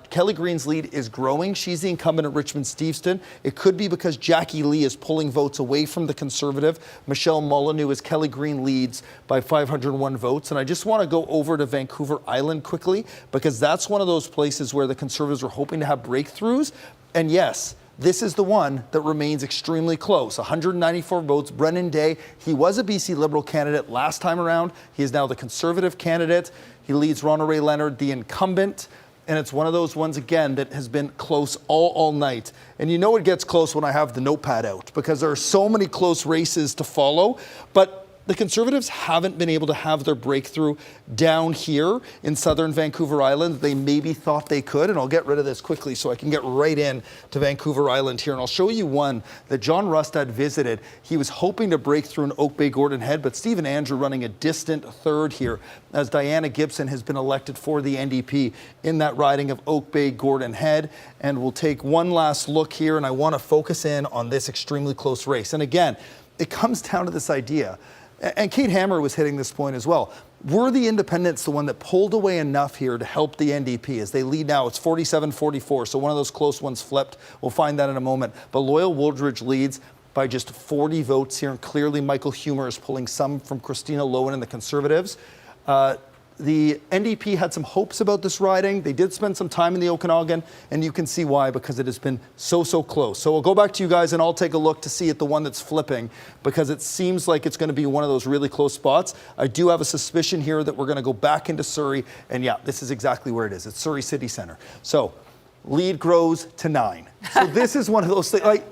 S8: Kelly Green's lead is growing. She's the incumbent at Richmond Steveston. It could be because Jackie Lee is pulling votes away from the Conservative. Michelle Molyneux as Kelly Green leads by 501 votes. And I just want to go over to Vancouver Island quickly, because that's one of those places where the Conservatives are hoping to have breakthroughs. And yes, this is the one that remains extremely close. 194 votes. Brennan Day, he was a BC Liberal candidate last time around. He is now the Conservative candidate. He leads Ronald Ray Leonard, the incumbent. And it's one of those ones, again, that has been close all night. And you know it gets close when I have the notepad out, because there are so many close races to follow. But the Conservatives haven't been able to have their breakthrough down here in southern Vancouver Island. They maybe thought they could, and I'll get rid of this quickly so I can get right in to Vancouver Island here. And I'll show you one that John Rustad visited. He was hoping to break through an Oak Bay Gordon Head, but Stephen Andrew running a distant third here, as Diana Gibson has been elected for the NDP in that riding of Oak Bay Gordon Head. And we'll take one last look here, and I want to focus in on this extremely close race. And again, it comes down to this idea. And Kate Hammer was hitting this point as well. Were the independents the one that pulled away enough here to help the NDP as they lead now? It's 47-44, so one of those close ones flipped. We'll find that in a moment. But Loyal Wooldridge leads by just 40 votes here, and clearly Michael Humer is pulling some from Christina Lowen and the Conservatives. The NDP had some hopes about this riding. They did spend some time in the Okanagan, and you can see why, because it has been so close. So we'll go back to you guys, and I'll take a look to see at the one that's flipping, because it seems like it's going to be one of those really close spots. I do have a suspicion here that we're going to go back into Surrey, and yeah, this is exactly where it is. It's Surrey City Centre. So lead grows to 9. So this is one of those things, like,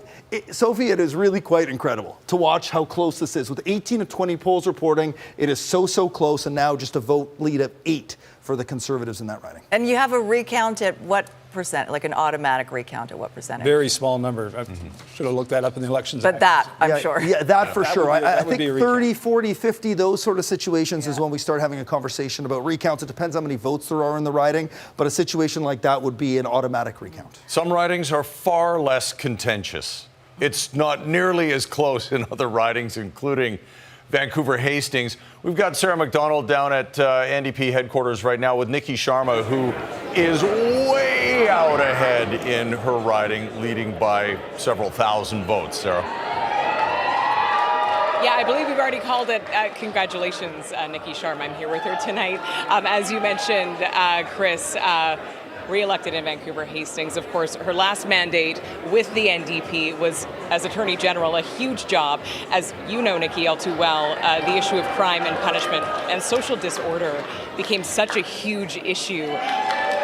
S8: Sophie, it is really quite incredible to watch how close this is. With 18 of 20 polls reporting, it is so close, and now just a vote lead of 8 for the Conservatives in that riding.
S2: And you have a recount at what percent, like an automatic recount at what percentage?
S7: Very small number. I should have looked that up in the elections.
S2: But that, I'm sure.
S8: Yeah, that for sure. I
S7: would
S8: think
S7: be a recount.
S8: 30, 40, 50, those sort of situations is when we start having a conversation about recounts. It depends how many votes there are in the riding, but a situation like that would be an automatic recount.
S4: Some ridings are far less contentious. It's not nearly as close in other ridings, including Vancouver Hastings. We've got Sarah McDonald down at NDP headquarters right now with Nikki Sharma, who is way out ahead in her riding, leading by several thousand votes. Sarah.
S15: Yeah, I believe we've already called it. Congratulations, Nikki Sharma. I'm here with her tonight. As you mentioned, Chris, re-elected in Vancouver Hastings. Of course, her last mandate with the NDP was as Attorney General, a huge job. As you know, Nikki, all too well, the issue of crime and punishment and social disorder became such a huge issue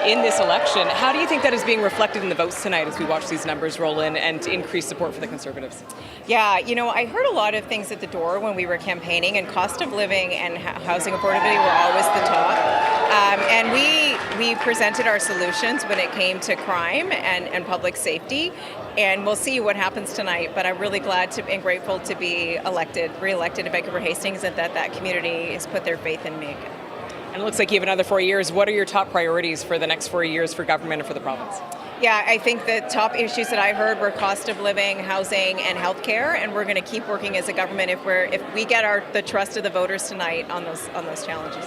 S15: in this election. How do you think that is being reflected in the votes tonight as we watch these numbers roll in and increase support for the Conservatives?
S18: Yeah, you know, I heard a lot of things at the door when we were campaigning, and cost of living and housing affordability were always the top. And we presented our solutions when it came to crime and public safety. And we'll see what happens tonight. But I'm really glad and grateful to be re-elected in Vancouver Hastings, and that community has put their faith in me.
S15: And it looks like you have another 4 years. What are your top priorities for the next 4 years for government and for the province?
S18: Yeah, I think the top issues that I heard were cost of living, housing, and healthcare, and we're going to keep working as a government if we get the trust of the voters tonight on those challenges.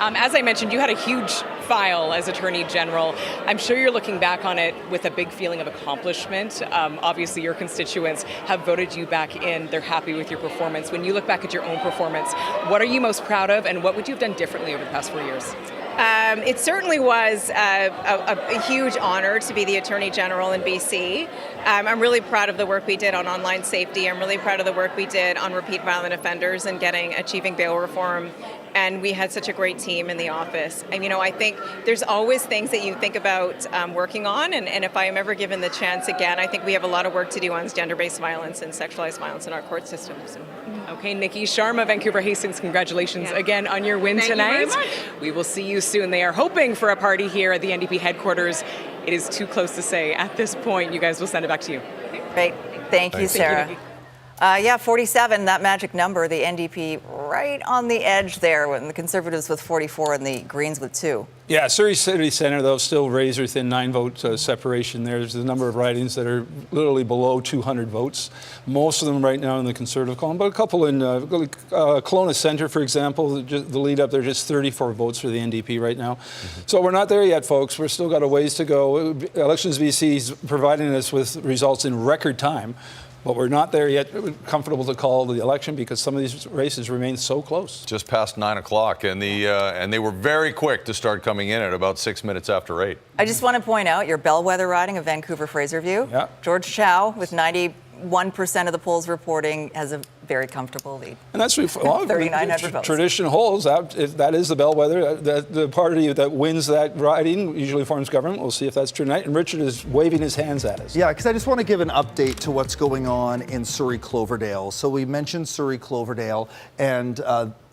S15: As I mentioned, you had a huge file as Attorney General. I'm sure you're looking back on it with a big feeling of accomplishment. Obviously, your constituents have voted you back in. They're happy with your performance. When you look back at your own performance, what are you most proud of, and what would you have done differently over the past 4 years?
S18: It certainly was a huge honor to be the Attorney General in BC. I'm really proud of the work we did on online safety. I'm really proud of the work we did on repeat violent offenders and achieving bail reform. And we had such a great team in the office. And, I think there's always things that you think about working on. And if I am ever given the chance again, I think we have a lot of work to do on gender-based violence and sexualized violence in our court system. So.
S15: Okay, Nikki Sharma, Vancouver Hastings, congratulations again on your win tonight.
S18: You very much.
S15: We will see you soon. They are hoping for a party here at the NDP headquarters. It is too close to say at this point. You guys will send it back to you.
S2: Great. Thank you, Sarah.
S15: Nikki.
S2: 47, that magic number, the NDP right on the edge there, when the Conservatives with 44 and the Greens with 2.
S7: Yeah, Surrey City Centre, though, still razor-thin 9-vote separation. There's a number of ridings that are literally below 200 votes. Most of them right now in the Conservative column, but a couple in Kelowna Centre, for example, the lead up there, just 34 votes for the NDP right now. So we're not there yet, folks. We're still got a ways to go. Elections BC is providing us with results in record time. But we're not there yet, comfortable to call the election because some of these races remain so close.
S4: Just past 9 o'clock, and they were very quick to start coming in at about 6 minutes after 8.
S2: I just want to point out your bellwether riding of Vancouver-Fraserview.
S7: Yeah.
S2: George Chow, with 91% of the polls reporting, has a very comfortable lead.
S7: And that's
S2: 3,900 votes.
S7: Tradition holds. That is the bellwether. The party that wins that riding usually forms government. We'll see if that's true tonight. And Richard is waving his hands at us.
S8: Yeah, because I just want to give an update to what's going on in Surrey Cloverdale. So we mentioned Surrey Cloverdale, and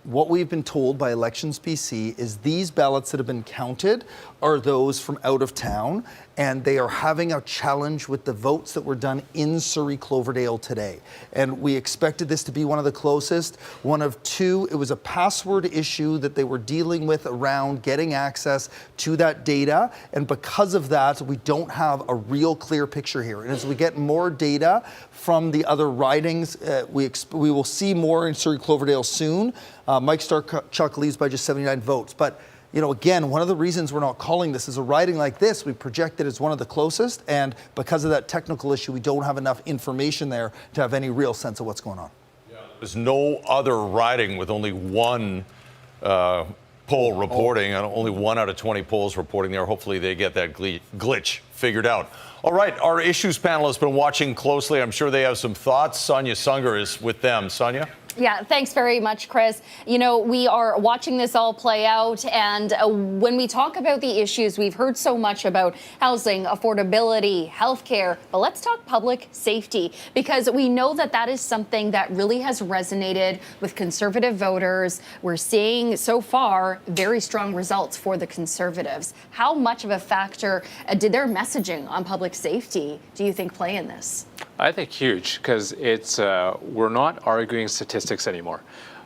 S8: what we've been told by Elections BC is these ballots that have been counted are those from out of town, and they are having a challenge with the votes that were done in Surrey Cloverdale today. And we expected this to be one of the closest. One of two, it was a password issue that they were dealing with around getting access to that data. And because of that, we don't have a real clear picture here. And as we get more data from the other ridings, we will see more in Surrey Cloverdale soon. Mike Starchuk leads by just 79 votes. But again, one of the reasons we're not calling this is a riding like this, we project it as one of the closest, and because of that technical issue, we don't have enough information there to have any real sense of what's going on.
S4: There's no other riding with only one poll reporting, and only 1 out of 20 polls reporting there. Hopefully they get that glitch figured out. All right, our issues panel has been watching closely. I'm sure they have some thoughts. Sonia Sunger is with them. Sonia?
S19: Yeah, thanks very much, Chris. You know, we are watching this all play out, and when we talk about the issues, we've heard so much about housing, affordability, healthcare, but let's talk public safety, because we know that that is something that really has resonated with Conservative voters. We're seeing so far very strong results for the Conservatives. How much of a factor did their messaging on public safety, do you think, play in this?
S20: I think huge, because it's we're not arguing statistics anymore.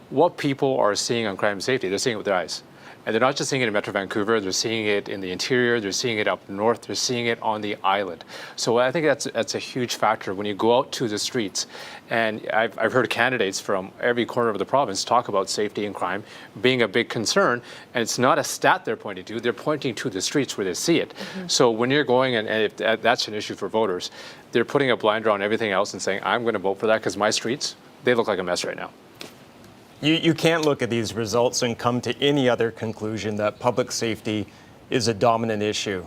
S20: What people are seeing on crime and safety, they're seeing it with their eyes. And they're not just seeing it in Metro Vancouver, they're seeing it in the interior, they're seeing it up north, they're seeing it on the island. So I think that's a huge factor when you go out to the streets. And I've heard candidates from every corner of the province talk about safety and crime being a big concern. And it's not a stat they're pointing to, they're pointing to the streets where they see it. Mm-hmm. So when you're going, and if that's an issue for voters, they're putting a blinder on everything else and saying, I'm going to vote for that because my streets, they look like a mess right now.
S21: You can't look at these results and come to any other conclusion that public safety is a dominant issue.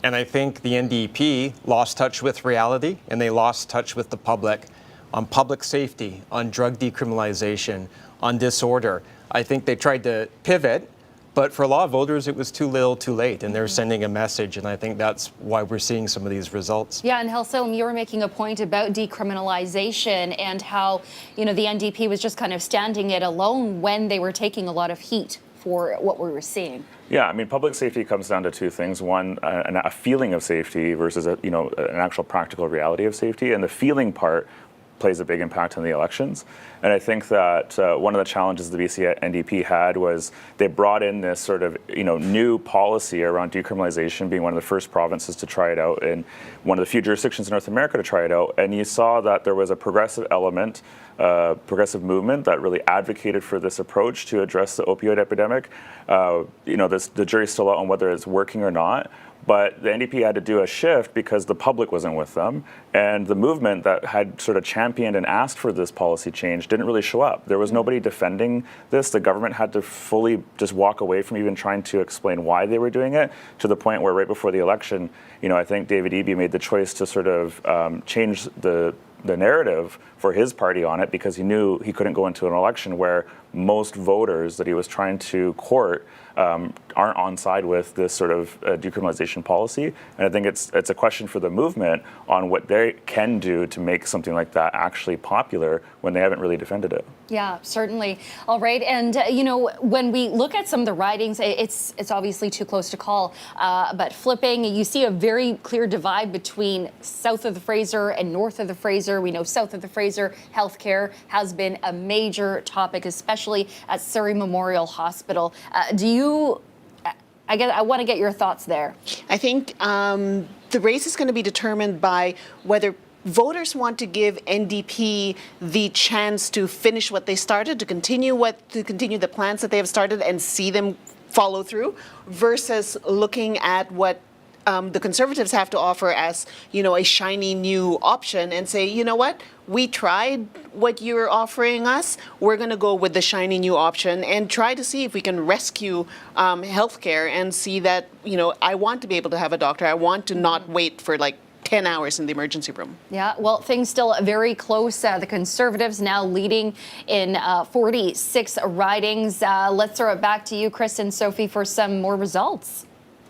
S21: And I think the NDP lost touch with reality, and they lost touch with the public on public safety, on drug decriminalization, on disorder. I think they tried to pivot, but for a lot of voters, it was too little, too late, and they're sending a message, and I think that's why we're seeing some of these results.
S19: Yeah, and Helsom, you were making a point about decriminalization and how, you know, the NDP was just kind of standing it alone when they were taking a lot of heat for what we were seeing.
S22: Yeah, I mean, public safety comes down to two things. One, a feeling of safety versus, an actual practical reality of safety, and the feeling part plays a big impact on the elections. And I think that one of the challenges the BC NDP had was they brought in this sort of, new policy around decriminalization, being one of the first provinces to try it out and one of the few jurisdictions in North America to try it out. And you saw that there was a progressive element, progressive movement that really advocated for this approach to address the opioid epidemic. The jury's still out on whether it's working or not. But the NDP had to do a shift because the public wasn't with them. And the movement that had sort of championed and asked for this policy change didn't really show up. There was nobody defending this. The government had to fully just walk away from even trying to explain why they were doing it, to the point where right before the election, I think David Eby made the choice to sort of change the narrative for his party on it, because he knew he couldn't go into an election where most voters that he was trying to court aren't on side with this sort of decriminalization policy. And I think it's a question for the movement on what they can do to make something like that actually popular when they haven't really defended it.
S19: Yeah, certainly. All right. And, when we look at some of the ridings, it's obviously too close to call. But flipping, you see a very clear divide between south of the Fraser and north of the Fraser. We know south of the Fraser, healthcare has been a major topic, especially at Surrey Memorial Hospital. I want to get your thoughts there.
S23: I think the race is going to be determined by whether voters want to give NDP the chance to finish what they started, to continue the plans that they have started and see them follow through, versus looking at what the Conservatives have to offer as, a shiny new option and say, you know what, we tried what you're offering us. We're going to go with the shiny new option and try to see if we can rescue healthcare and see that, I want to be able to have a doctor. I want to not wait for 10 hours in the emergency room.
S19: Yeah, well, things still very close. The Conservatives now leading in 46 ridings. Let's throw it back to you, Chris and Sophie, for some more results.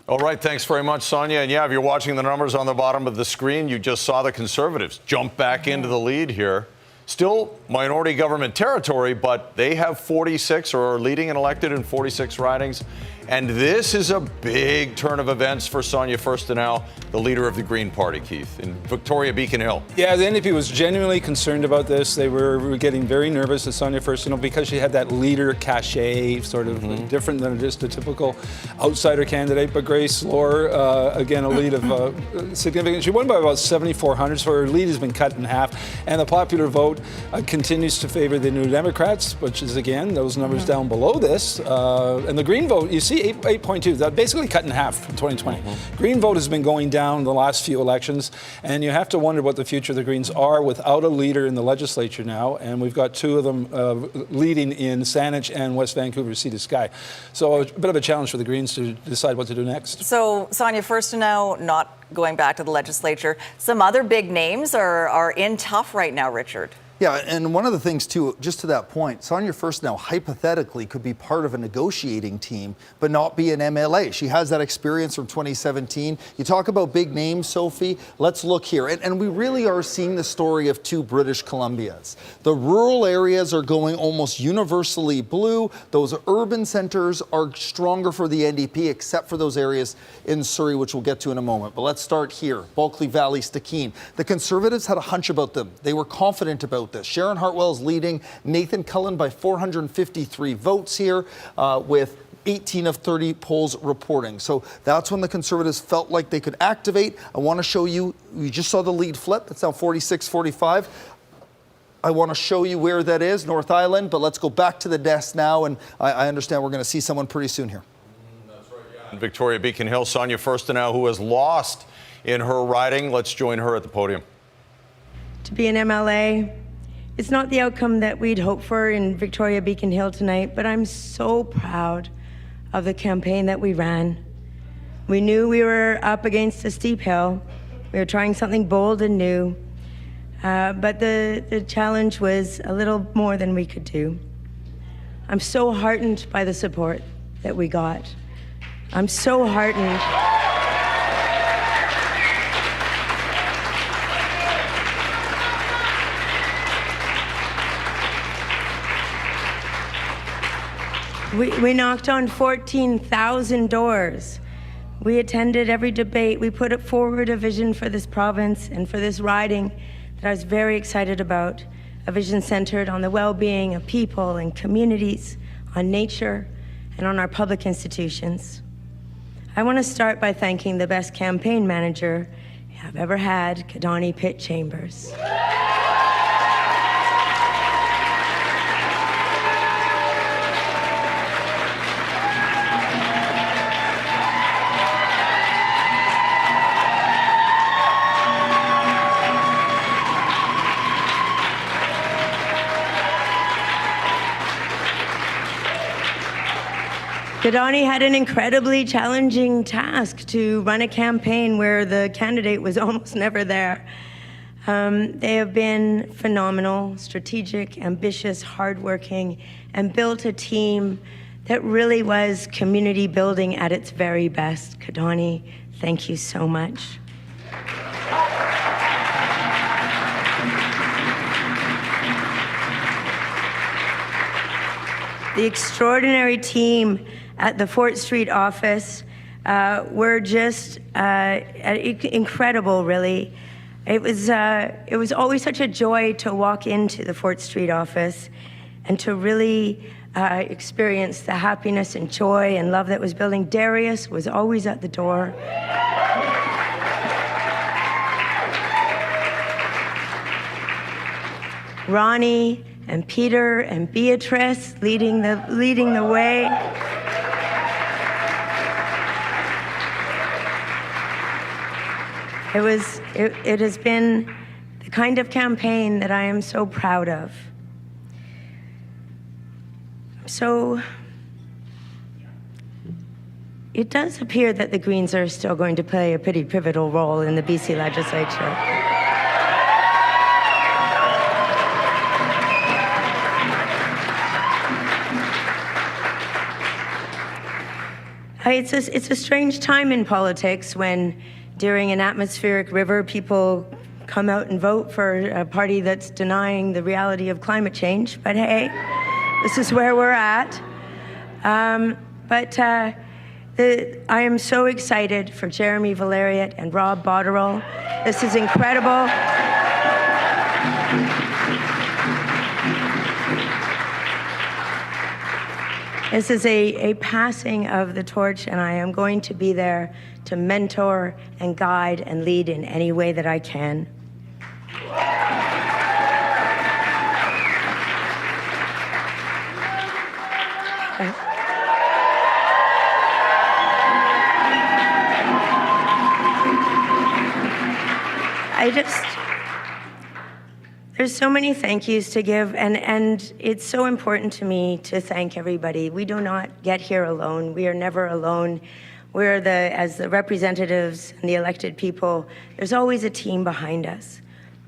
S4: All right, thanks very much, Sonia. And yeah, if you're watching the numbers on the bottom of the screen, you just saw the Conservatives jump back into the lead here. Still minority government territory, but they have 46 or are leading and elected in 46 ridings. And this is a big turn of events for Sonia Furstenau, the leader of the Green Party, Keith, in Victoria Beacon Hill.
S7: Yeah, the NDP was genuinely concerned about this. They were getting very nervous at Sonia Furstenau because she had that leader cachet, sort of different than just a typical outsider candidate. But Grace Lohr, again, a lead of significant. She won by about 7,400, so her lead has been cut in half. And the popular vote continues to favor the New Democrats, which is, again, those numbers down below this. And the Green vote, you see, 8.2, that basically cut in half from 2020. Green vote has been going down the last few elections, and you have to wonder what the future of the Greens are without a leader in the legislature now, and we've got two of them leading in Saanich and West Vancouver Sea to Sky. So a bit of a challenge for the Greens to decide what to do next.
S2: So Sonia Furstenau not going back to the legislature. Some other big names are in tough right now, Richard.
S8: Yeah, and one of the things too, just to that point, Sonia Furstenau hypothetically could be part of a negotiating team, but not be an MLA. She has that experience from 2017. You talk about big names, Sophie. Let's look here. And we really are seeing the story of two British Columbias. The rural areas are going almost universally blue. Those urban centers are stronger for the NDP, except for those areas in Surrey, which we'll get to in a moment. But let's start here. Bulkley Valley, Stikine. The Conservatives had a hunch about them. They were confident about this. Sharon Hartwell is leading Nathan Cullen by 453 votes here with 18 of 30 polls reporting. So that's when the Conservatives felt like they could activate. I want to show you, we just saw the lead flip. It's now 46-45. I want to show you where that is, North Island, but let's go back to the desk now, and I understand we're going to see someone pretty soon here.
S4: That's right, yeah. In Victoria Beacon Hill, Sonia Furstenau, who has lost in her riding. Let's join her at the podium.
S1: To be an MLA, it's not the outcome that we'd hoped for in Victoria Beacon Hill tonight, but I'm so proud of the campaign that we ran. We knew we were up against a steep hill. We were trying something bold and new, but the challenge was a little more than we could do. I'm so heartened by the support that we got. I'm so heartened. We knocked on 14,000 doors. We attended every debate. We put forward a vision for this province and for this riding that I was very excited about, a vision centered on the well-being of people and communities, on nature, and on our public institutions. I want to start by thanking the best campaign manager I've ever had, Kadani Pitt Chambers. Kadani had an incredibly challenging task to run a campaign where the candidate was almost never there. They have been phenomenal, strategic, ambitious, hardworking, and built a team that really was community building at its very best. Kadani, thank you so much. The extraordinary team at the Fort Street office were just incredible, really. It was always such a joy to walk into the Fort Street office and to really experience the happiness and joy and love that was building. Darius was always at the door. Ronnie and Peter and Beatrice leading the way. It has been the kind of campaign that I am so proud of. So it does appear that the Greens are still going to play a pretty pivotal role in the BC Legislature. It's a strange time in politics when during an atmospheric river, people come out and vote for a party that's denying the reality of climate change. But hey, this is where we're at. I am so excited for Jeremy Valeriot and Rob Botterill. This is incredible. This is a passing of the torch, and I am going to be there to mentor and guide and lead in any way that I can. There's so many thank yous to give, and it's so important to me to thank everybody. We do not get here alone. We are never alone. We're as the representatives and the elected people, there's always a team behind us.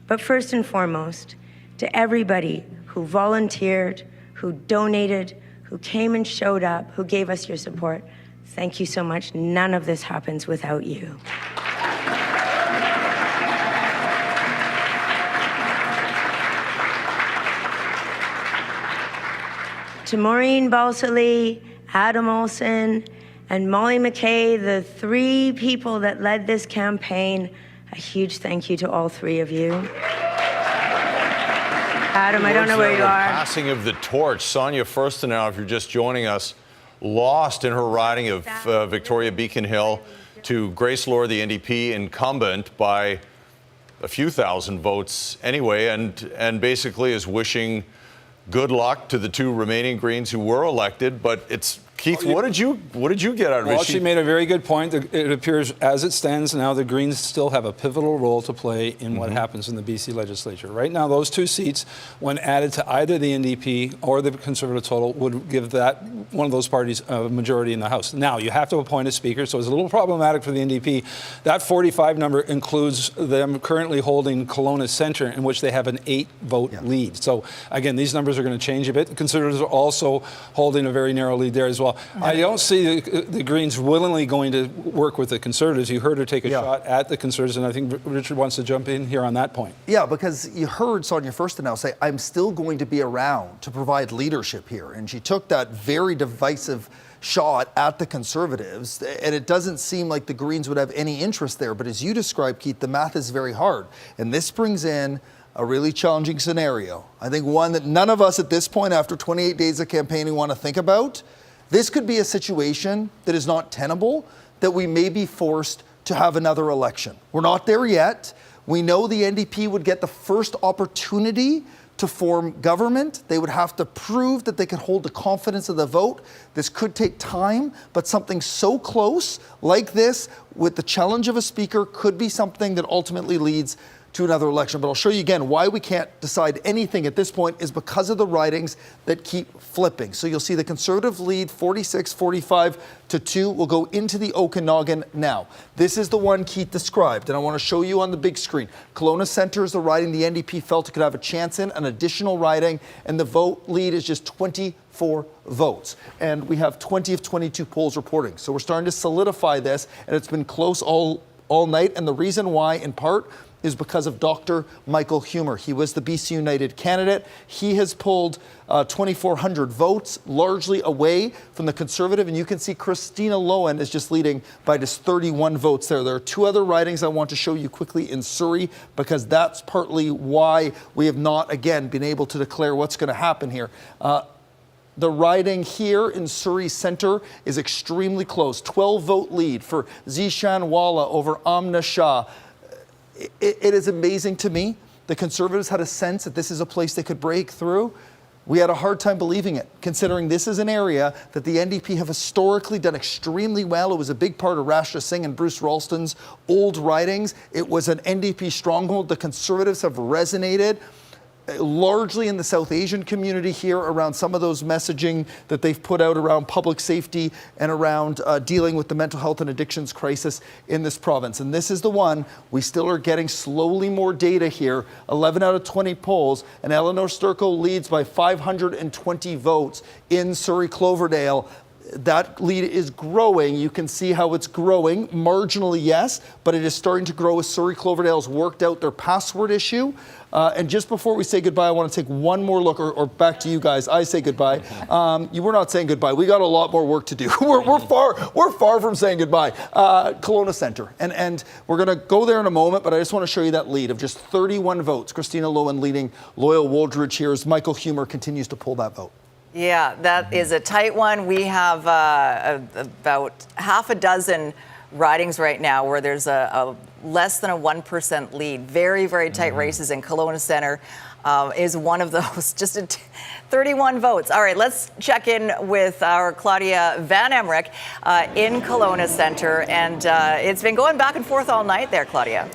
S1: But first and foremost, to everybody who volunteered, who donated, who came and showed up, who gave us your support. Thank you so much. None of this happens without you. To Maureen Balsillie, Adam Olson, and Molly McKay, the 3 people that led this campaign, a huge thank you to all 3 of you. Adam, I don't know where you are.
S4: Passing of the torch. Sonia Furstenau, if you're just joining us, lost in her riding of Victoria Beacon Hill to Grace Lord, the NDP incumbent, by a few thousand votes anyway, and basically is wishing good luck to the 2 remaining Greens who were elected. But it's Keith, what did you get out of it?
S7: Well, she made a very good point. It appears, as it stands now, the Greens still have a pivotal role to play in what happens in the BC Legislature. Right now, those 2 seats, when added to either the NDP or the Conservative total, would give that one of those parties a majority in the House. Now, you have to appoint a Speaker, so it's a little problematic for the NDP. That 45 number includes them currently holding Kelowna Centre, in which they have an 8-vote lead. So, again, these numbers are going to change a bit. The Conservatives are also holding a very narrow lead there as well. I don't see the Greens willingly going to work with the Conservatives. You heard her take a shot at the Conservatives, and I think Richard wants to jump in here on that point.
S8: Yeah, because you heard Sonia Furstenau say, I'm still going to be around to provide leadership here. And she took that very divisive shot at the Conservatives, and it doesn't seem like the Greens would have any interest there. But as you described, Keith, the math is very hard. And this brings in a really challenging scenario. I think one that none of us at this point, after 28 days of campaigning, want to think about. This could be a situation that is not tenable, that we may be forced to have another election. We're not there yet. We know the NDP would get the first opportunity to form government. They would have to prove that they could hold the confidence of the vote. This could take time, but something so close like this with the challenge of a speaker could be something that ultimately leads to another election. But I'll show you again why we can't decide anything at this point is because of the ridings that keep flipping. So you'll see the Conservative lead 46-45 to 2 will go into the Okanagan now. This is the one Keith described, and I want to show you on the big screen. Kelowna Centre is the riding the NDP felt it could have a chance in, an additional riding, and the vote lead is just 24 votes. And we have 20 of 22 polls reporting. So we're starting to solidify this, and it's been close all night. And the reason why, in part, is because of Dr. Michael Humer. He was the BC United candidate. He has pulled 2,400 votes, largely away from the Conservative. And you can see Christina Lowen is just leading by just 31 votes there. There are 2 other ridings I want to show you quickly in Surrey, because that's partly why we have not, again, been able to declare what's going to happen here. The riding here in Surrey Centre is extremely close. 12-vote lead for Zishan Walla over Amna Shah. It is amazing to me. The Conservatives had a sense that this is a place they could break through. We had a hard time believing it, considering this is an area that the NDP have historically done extremely well. It was a big part of Rashtra Singh and Bruce Ralston's old ridings. It was an NDP stronghold. The Conservatives have resonated largely in the South Asian community here around some of those messaging that they've put out around public safety and around dealing with the mental health and addictions crisis in this province. And this is the one we still are getting slowly more data here. 11 out of 20 polls, and Eleanor Sturko leads by 520 votes in Surrey Cloverdale. That lead is growing. You can see how it's growing. Marginally, yes, but it is starting to grow as Surrey Cloverdale's worked out their password issue. And just before we say goodbye, I want to take one more look, or back to you guys. I say goodbye. You were not saying goodbye. We got a lot more work to do. We're far from saying goodbye. Kelowna Centre. And we're going to go there in a moment, but I just want to show you that lead of just 31 votes. Christina Lowen leading Loyal Wooldridge here as Michael Humer continues to pull that vote.
S2: Yeah, that is a tight one. We have about half a dozen ridings right now where there's a less than a 1% lead. Very, very tight races, and Kelowna Centre is one of those. Just 31 votes. All right, let's check in with our Claudia Van Emmerich in Kelowna Centre. And it's been going back and forth all night there, Claudia.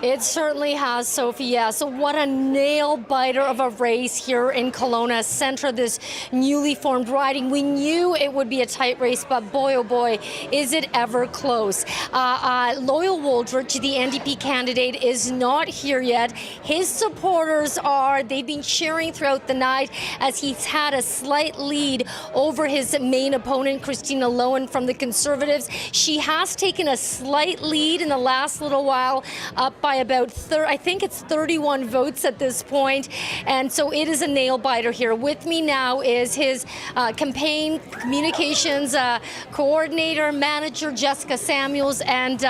S3: It certainly has, Sophie, yeah. So what a nail-biter of a race here in Kelowna Centre, this newly formed riding. We knew it would be a tight race, but boy, oh boy, is it ever close. Loyal Wooldridge, the NDP candidate, is not here yet. His supporters they've been cheering throughout the night as he's had a slight lead over his main opponent, Christina Lowen from the Conservatives. She has taken a slight lead in the last little while, up by about, I think it's 31 votes at this point. And so it is a nail biter here. With me now is his campaign communications coordinator, manager, Jessica Samuels. And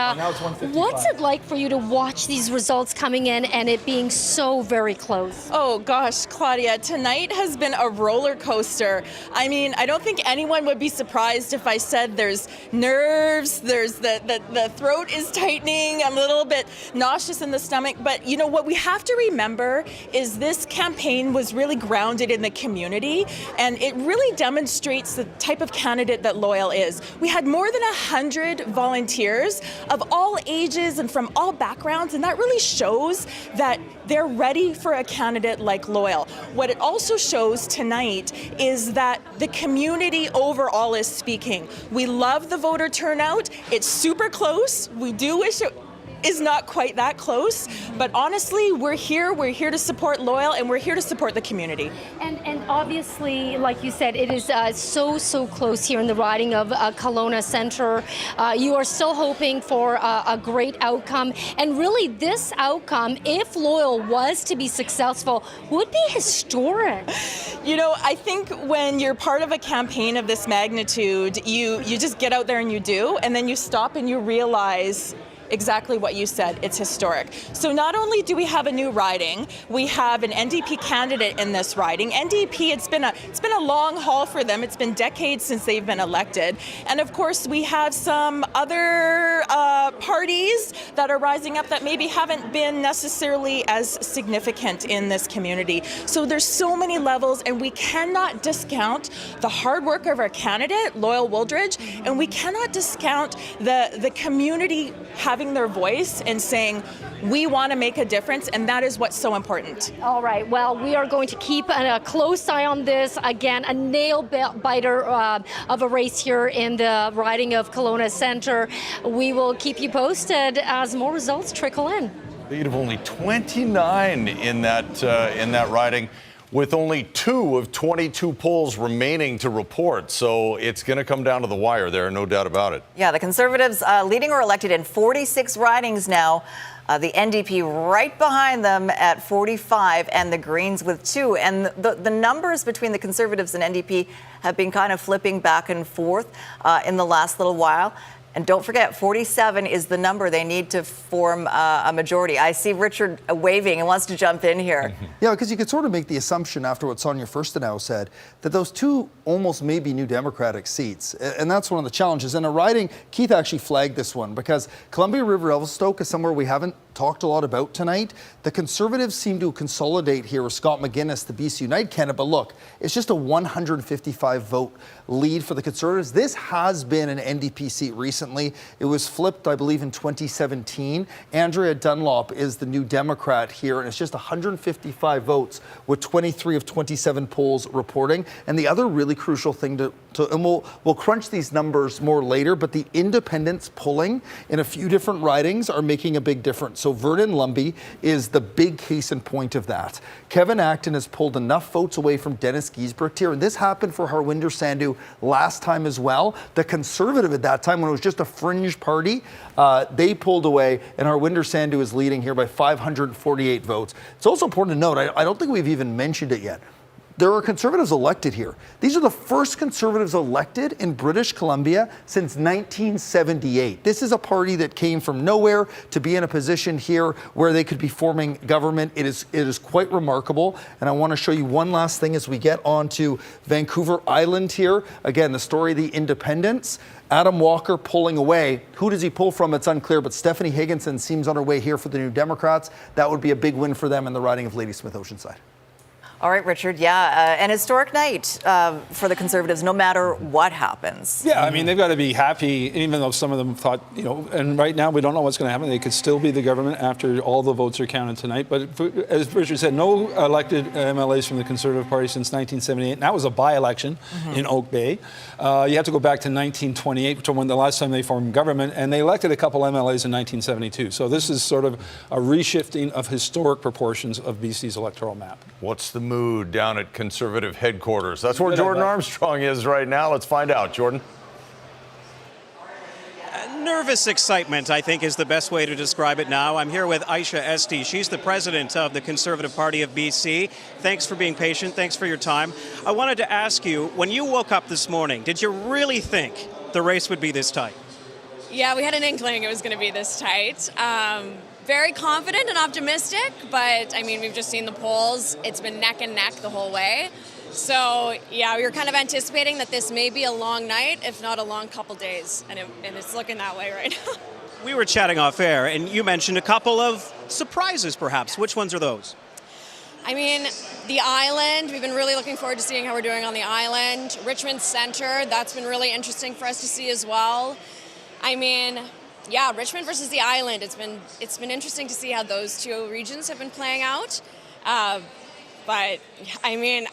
S3: what's it like for you to watch these results coming in and it being so very close?
S5: Oh gosh, Claudia, tonight has been a roller coaster. I mean, I don't think anyone would be surprised if I said there's nerves, there's the throat is tightening, I'm a little bit nauseous in the stomach, but you know what we have to remember is this campaign was really grounded in the community, and it really demonstrates the type of candidate that Loyal is. We had more than 100 volunteers of all ages and from all backgrounds, and that really shows that they're ready for a candidate like Loyal. What it also shows tonight is that the community overall is speaking. We love the voter turnout. It's super close. We do wish it is not quite that close, but honestly, we're here to support Loyal, and we're here to support the community.
S3: And obviously, like you said, it is so close here in the riding of Kelowna Centre. You are still hoping for a great outcome, and really this outcome, if Loyal was to be successful, would be historic.
S5: You know, I think when you're part of a campaign of this magnitude, you just get out there and you do, and then you stop and you realize exactly what you said. It's historic. So not only do we have a new riding, we have an NDP candidate in this riding. NDP, it's been a long haul for them. It's been decades since they've been elected. And of course, we have some other parties that are rising up that maybe haven't been necessarily as significant in this community. So there's so many levels, and we cannot discount the hard work of our candidate, Loyal Wooldridge, and we cannot discount the community having their voice and saying, we want to make a difference, and that is what's so important.
S3: All right, well, we are going to keep a close eye on this. Again, a nail-biter of a race here in the riding of Kelowna Centre. We will keep you posted as more results trickle in.
S4: Lead of only 29 in that riding, with only 2 of 22 polls remaining to report. So it's going to come down to the wire there, no doubt about it.
S2: Yeah, the Conservatives leading or elected in 46 ridings now. The NDP right behind them at 45, and the Greens with 2. And the numbers between the Conservatives and NDP have been kind of flipping back and forth in the last little while. And don't forget, 47 is the number they need to form a majority. I see Richard waving and wants to jump in here.
S8: Yeah, because you could sort of make the assumption after what Sonia Furstenau said that those 2 almost may be new Democratic seats. And that's one of the challenges. In a riding, Keith actually flagged this one because Columbia River-Revelstoke is somewhere we haven't talked a lot about tonight. The Conservatives seem to consolidate here with Scott McGuinness, the BC Unite candidate. But look, it's just a 155 vote lead for the Conservatives. This has been an NDP seat recently. It was flipped, I believe, in 2017. Andrea Dunlop is the new Democrat here, and it's just 155 votes with 23 of 27 polls reporting. And the other really crucial thing and we'll crunch these numbers more later, but the independents polling in a few different ridings are making a big difference. So Vernon Lumby is the big case in point of that. Kevin Acton has pulled enough votes away from Dennis Giesbrecht here, and this happened for Harwinder Sandhu last time as well. The Conservative at that time, when it was just a fringe party, they pulled away, and Harwinder Sandhu is leading here by 548 votes. It's also important to note, I don't think we've even mentioned it yet, there are Conservatives elected here. These are the first Conservatives elected in British Columbia since 1978. This is a party that came from nowhere to be in a position here where they could be forming government. It is quite remarkable. And I want to show you one last thing as we get on to Vancouver Island here. Again, the story of the independents. Adam Walker pulling away. Who does he pull from? It's unclear, but Stephanie Higginson seems on her way here for the New Democrats. That would be a big win for them in the riding of Ladysmith Oceanside.
S2: All right, Richard. Yeah, an historic night for the Conservatives, no matter what happens.
S7: Yeah, I mean, they've got to be happy, even though some of them thought, and right now we don't know what's going to happen. They could still be the government after all the votes are counted tonight. But as Richard said, no elected MLAs from the Conservative Party since 1978. And that was a by-election in Oak Bay. You have to go back to 1928, which was the last time they formed government. And they elected a couple MLAs in 1972. So this is sort of a reshifting of historic proportions of BC's electoral map.
S4: What's the mood down at Conservative headquarters? That's where Jordan Armstrong is right now. Let's find out. Jordan?
S13: Nervous excitement, I think, is the best way to describe it now. I'm here with Eby Speech. She's the president of the Conservative Party of BC. Thanks for being patient. Thanks for your time. I wanted to ask you, when you woke up this morning, did you really think the race would be this tight?
S6: Yeah, we had an inkling it was going to be this tight. Very confident and optimistic, but I mean, we've just seen the polls. It's been neck and neck the whole way. So yeah, we were kind of anticipating that this may be a long night, if not a long couple days, and it's looking that way right now.
S13: We were chatting off air, and you mentioned a couple of surprises, perhaps. Which ones are those?
S6: I mean, the island, we've been really looking forward to seeing how we're doing on the island. Richmond Centre, that's been really interesting for us to see as well. I mean, yeah, Richmond versus the island. It's been interesting to see how those two regions have been playing out. But I mean,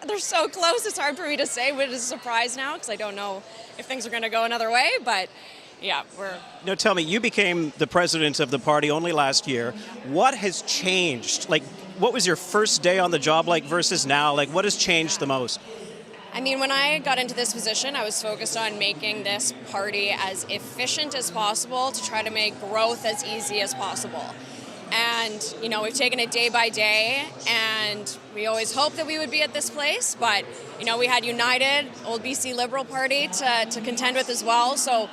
S6: they're so close. It's hard for me to say, but it's a surprise now because I don't know if things are going to go another way. But yeah, we're.
S13: Now, tell me, you became the president of the party only last year. What has changed? Like, what was your first day on the job like versus now? Like, what has changed the most?
S6: I mean, when I got into this position, I was focused on making this party as efficient as possible to try to make growth as easy as possible. And, we've taken it day by day, and we always hoped that we would be at this place, but, we had United, old BC Liberal Party, to contend with as well. So,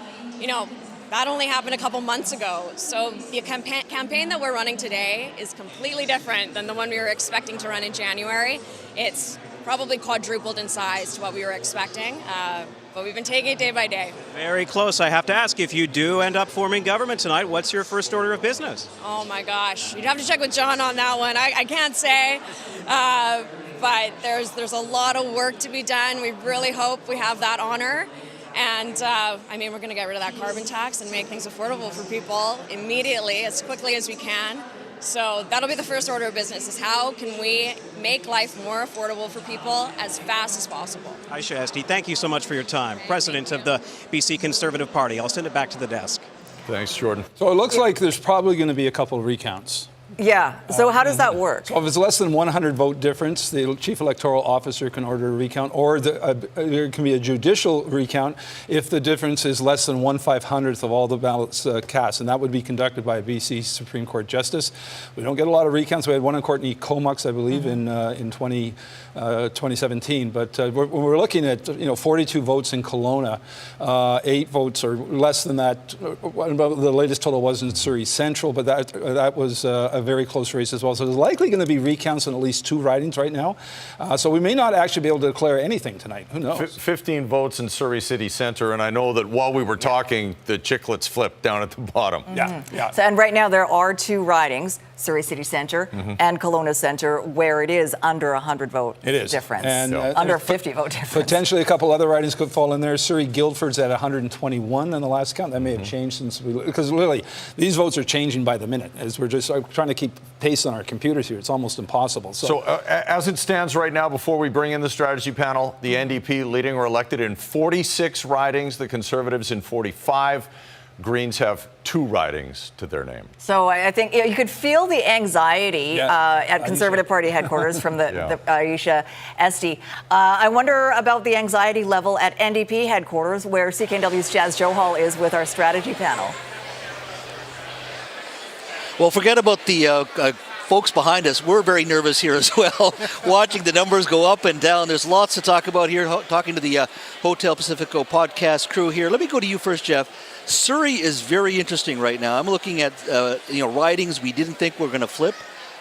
S6: that only happened a couple months ago. So the campaign that we're running today is completely different than the one we were expecting to run in January. It's probably quadrupled in size to what we were expecting, but we've been taking it day by day.
S13: Very close. I have to ask, if you do end up forming government tonight, what's your first order of business?
S6: Oh my gosh, you'd have to check with John on that one. I can't say, but there's a lot of work to be done. We really hope we have that honor. And we're going to get rid of that carbon tax and make things affordable for people immediately, as quickly as we can. So that'll be the first order of business, is how can we make life more affordable for people as fast as possible.
S13: Eby Speech, thank you so much for your time. President of the BC Conservative Party. I'll send it back to the desk.
S4: Thanks, Jordan.
S7: So it looks like there's probably going to be a couple of recounts.
S2: Yeah. So how does that work?
S7: So if it's less than 100 vote difference, the chief electoral officer can order a recount, or there can be a judicial recount if the difference is less than 1/500th of all the ballots cast, and that would be conducted by a BC Supreme Court justice. We don't get a lot of recounts. We had one in Courtney Comox, I believe, in 2017. But we're looking at 42 votes in Kelowna, 8 votes or less than that. The latest total was in Surrey Central, but that was a very close race as well. So there's likely going to be recounts in at least 2 ridings right now. So we may not actually be able to declare anything tonight. Who knows?
S4: 15 votes in Surrey City Centre, and I know that while we were talking, the chicklets flipped down at the bottom.
S7: Yeah.
S2: So, and right now there are 2 ridings, Surrey City Centre and Kelowna Centre, where it is under 100 vote difference.
S7: And
S2: under 50 vote difference.
S7: Potentially a couple other ridings could fall in there. Surrey Guildford's at 121 in the last count. That may have changed since because literally these votes are changing by the minute as we're just trying to keep pace on our computers here. It's almost impossible.
S4: So as it stands right now, before we bring in the strategy panel, the NDP leading or elected in 46 ridings, the Conservatives in 45. Greens have 2 ridings to their name.
S2: So I think you could feel the anxiety at Conservative Party headquarters from the Eby Speech. I wonder about the anxiety level at NDP headquarters, where CKNW's Jazz Johal is with our strategy panel.
S9: Well, forget about the folks behind us. We're very nervous here as well, watching the numbers go up and down. There's lots to talk about here, talking to the Hotel Pacifico podcast crew here. Let me go to you first, Jeff. Surrey is very interesting right now. I'm looking at ridings we didn't think were going to flip.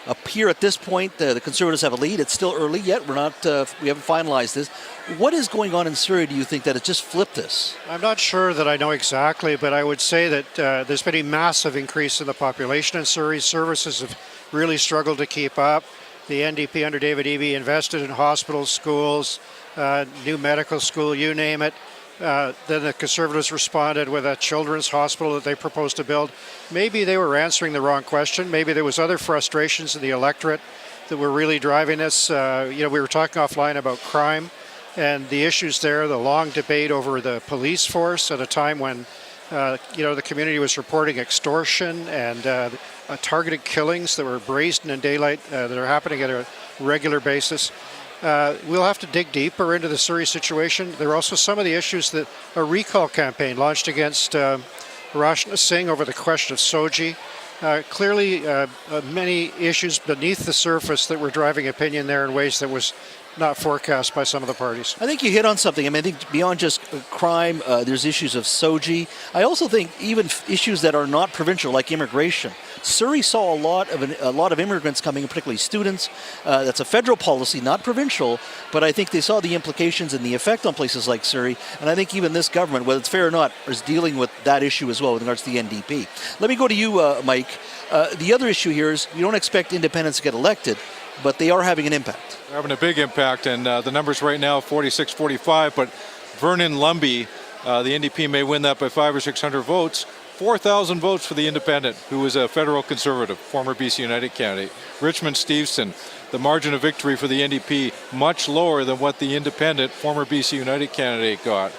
S9: Up here at this point, the Conservatives have a lead. It's still early yet. We haven't finalized this. What is going on in Surrey, do you think, that has just flipped this?
S11: I'm not sure that I know exactly, but I would say that there's been a massive increase in the population in Surrey. Services have really struggled to keep up. The NDP under David Eby invested in hospitals, schools, new medical school, you name it. Then the Conservatives responded with a children's hospital that they proposed to build. Maybe they were answering the wrong question. Maybe there was other frustrations in the electorate that were really driving this. We were talking offline about crime and the issues there, the long debate over the police force at a time when, the community was reporting extortion and targeted killings that were brazen in daylight that are happening at a regular basis. We'll have to dig deeper into the Surrey situation. There are also some of the issues that a recall campaign launched against Rashna Singh over the question of Soji. Clearly, many issues beneath the surface that were driving opinion there in ways that was not forecast by some of the parties.
S9: I think you hit on something. I think beyond just crime, there's issues of Soji. I also think even issues that are not provincial, like immigration. Surrey saw a lot of immigrants coming, particularly students. That's a federal policy, not provincial, but I think they saw the implications and the effect on places like Surrey. And I think even this government, whether it's fair or not, is dealing with that issue as well with regards to the NDP. Let me go to you, Mike. The other issue here is you don't expect independents to get elected, but they are having an impact.
S12: They're having a big impact, and the numbers right now, 46-45, but Vernon Lumby, the NDP may win that by 500 or 600 votes. 4,000 votes for the independent, who is a federal conservative, former BC United candidate. Richmond Stevenson, the margin of victory for the NDP, much lower than what the independent, former BC United candidate got.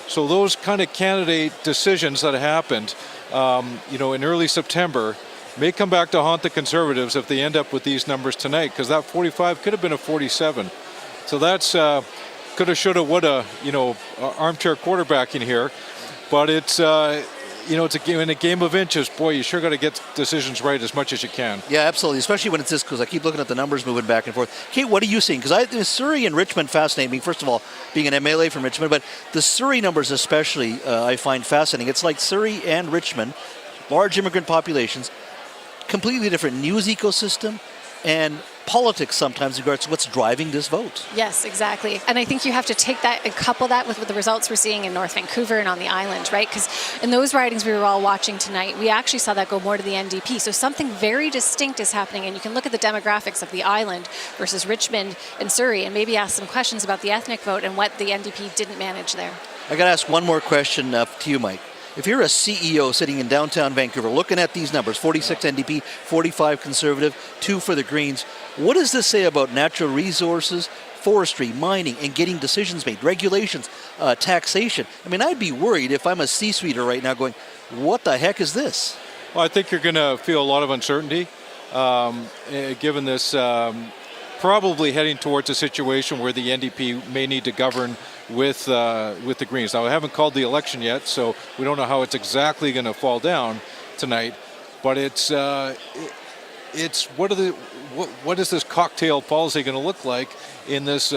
S12: So those kind of candidate decisions that happened, in early September, may come back to haunt the Conservatives if they end up with these numbers tonight, because that 45 could have been a 47. So that's coulda, shoulda, woulda, armchair quarterbacking here. But it's, it's a game, in a game of inches. Boy, you sure got to get decisions right as much as you can.
S9: Yeah, absolutely, especially when it's this close. I keep looking at the numbers moving back and forth. Kate, what are you seeing? Because Surrey and Richmond fascinate me. First of all, being an MLA from Richmond, but the Surrey numbers especially I find fascinating. It's like Surrey and Richmond, large immigrant populations, completely different news ecosystem and politics sometimes in regards to what's driving this vote.
S10: Yes, exactly. And I think you have to take that and couple that with the results we're seeing in North Vancouver and on the island, right? Because in those ridings we were all watching tonight, we actually saw that go more to the NDP. So something very distinct is happening, and you can look at the demographics of the island versus Richmond and Surrey and maybe ask some questions about the ethnic vote and what the NDP didn't manage there.
S9: I got to ask one more question to you, Mike. If you're a CEO sitting in downtown Vancouver looking at these numbers, 46 NDP, 45 Conservative, 2 for the Greens, what does this say about natural resources, forestry, mining, and getting decisions made, regulations, taxation? I'd be worried if I'm a C-suiter right now going, what the heck is this?
S12: Well, I think you're going to feel a lot of uncertainty, given this probably heading towards a situation where the NDP may need to govern with the Greens. Now, I haven't called the election yet, so we don't know how it's exactly going to fall down tonight. But it's what is this cocktail policy going to look like in this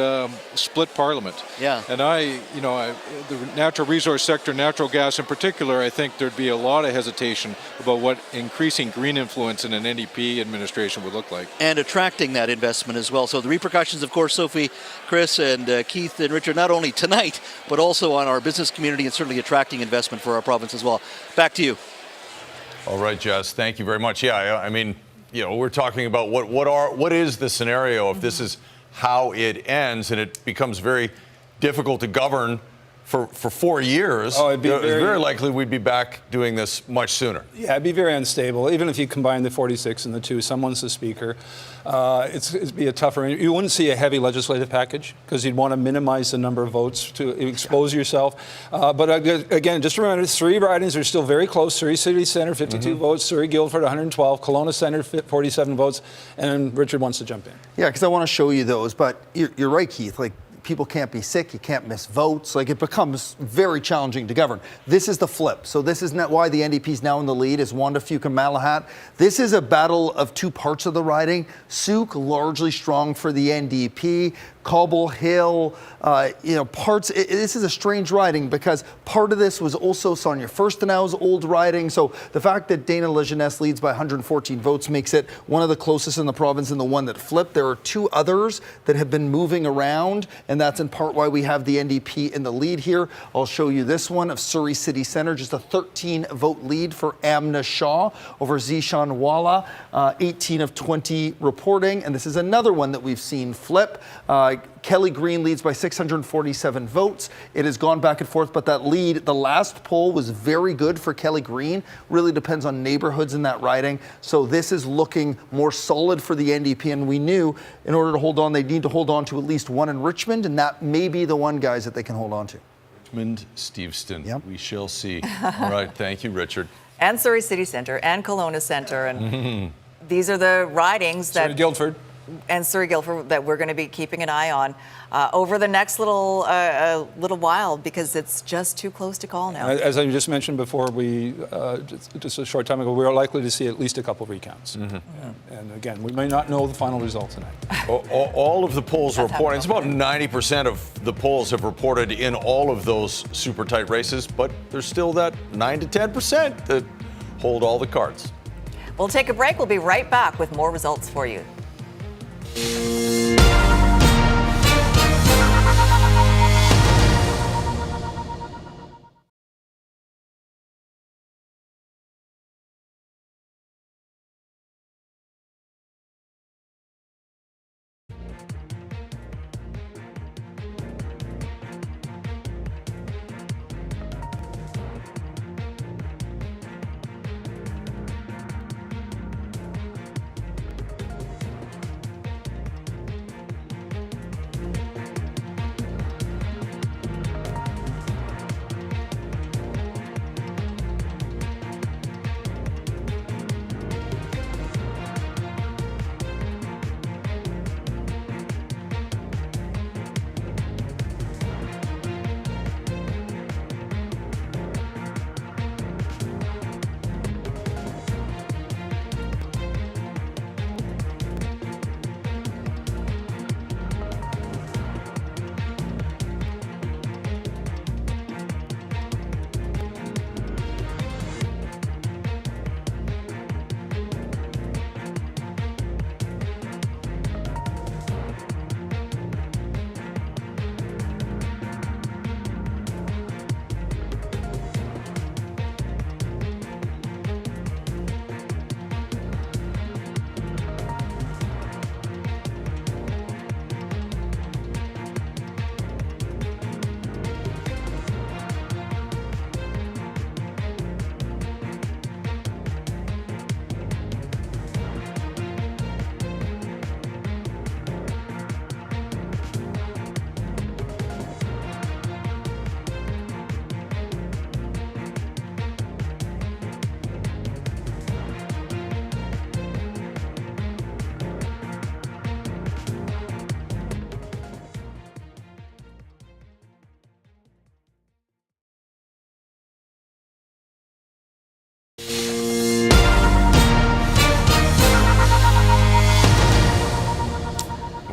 S12: split parliament?
S9: Yeah.
S12: And the natural resource sector, natural gas in particular, I think there'd be a lot of hesitation about what increasing green influence in an NDP administration would look like.
S9: And attracting that investment as well. So the repercussions, of course, Sophie, Chris, and Keith and Richard, not only tonight, but also on our business community and certainly attracting investment for our province as well. Back to you.
S4: All right, Jess, thank you very much. Yeah, we're talking about what is the scenario if this is how it ends, and it becomes very difficult to govern for 4 years.
S7: Oh, it'd be
S4: very likely we'd be back doing this much sooner.
S7: Yeah, it'd be very unstable. Even if you combine the 46 and the 2, someone's the speaker. It'd be a tougher. You wouldn't see a heavy legislative package because you'd want to minimize the number of votes to expose yourself. But again, just remember, 3 ridings are still very close. Surrey City Centre, 52 votes. Surrey Guildford, 112. Kelowna Centre, 47 votes. And Richard wants to jump in.
S8: Yeah, because I want to show you those. But you're right, Keith. People can't be sick, you can't miss votes. It becomes very challenging to govern. This is the flip. So this is not why the NDP is now in the lead, is Wanda Fuca-Malahat. This is a battle of 2 parts of the riding. Souk largely strong for the NDP. Cobble Hill, parts. This is a strange riding because part of this was also Sonia Furstenau's old riding. So the fact that Dana Lejeunesse leads by 114 votes makes it one of the closest in the province and the one that flipped. There are 2 others that have been moving around, and and that's in part why we have the NDP in the lead here. I'll show you this one of Surrey City Centre, just a 13-vote lead for Amna Shah over Zishan Wala, 18 of 20 reporting, and this is another one that we've seen flip. Kelly Green leads by 647 votes. It has gone back and forth, but that lead, the last poll was very good for Kelly Green. Really depends on neighborhoods in that riding. So this is looking more solid for the NDP, and we knew in order to hold on, they need to hold on to at least one in Richmond, and that may be the one, guys, that they can hold on to.
S4: Richmond, Steveston. Yep. We shall see. All right. Thank you, Richard.
S2: And Surrey City Centre and Kelowna Centre. And these are the ridings that...
S7: Surrey Guildford.
S2: And Surrey Guildford that we're going to be keeping an eye on over the next little while, because it's just too close to call now.
S7: As I just mentioned before, we just a short time ago, we are likely to see at least a couple of recounts. And again, we may not know the final result tonight.
S4: All of the polls report, it's about 90% of the polls have reported in all of those super tight races, but there's still that 9 to 10% that hold all the cards.
S2: We'll take a break. We'll be right back with more results for you.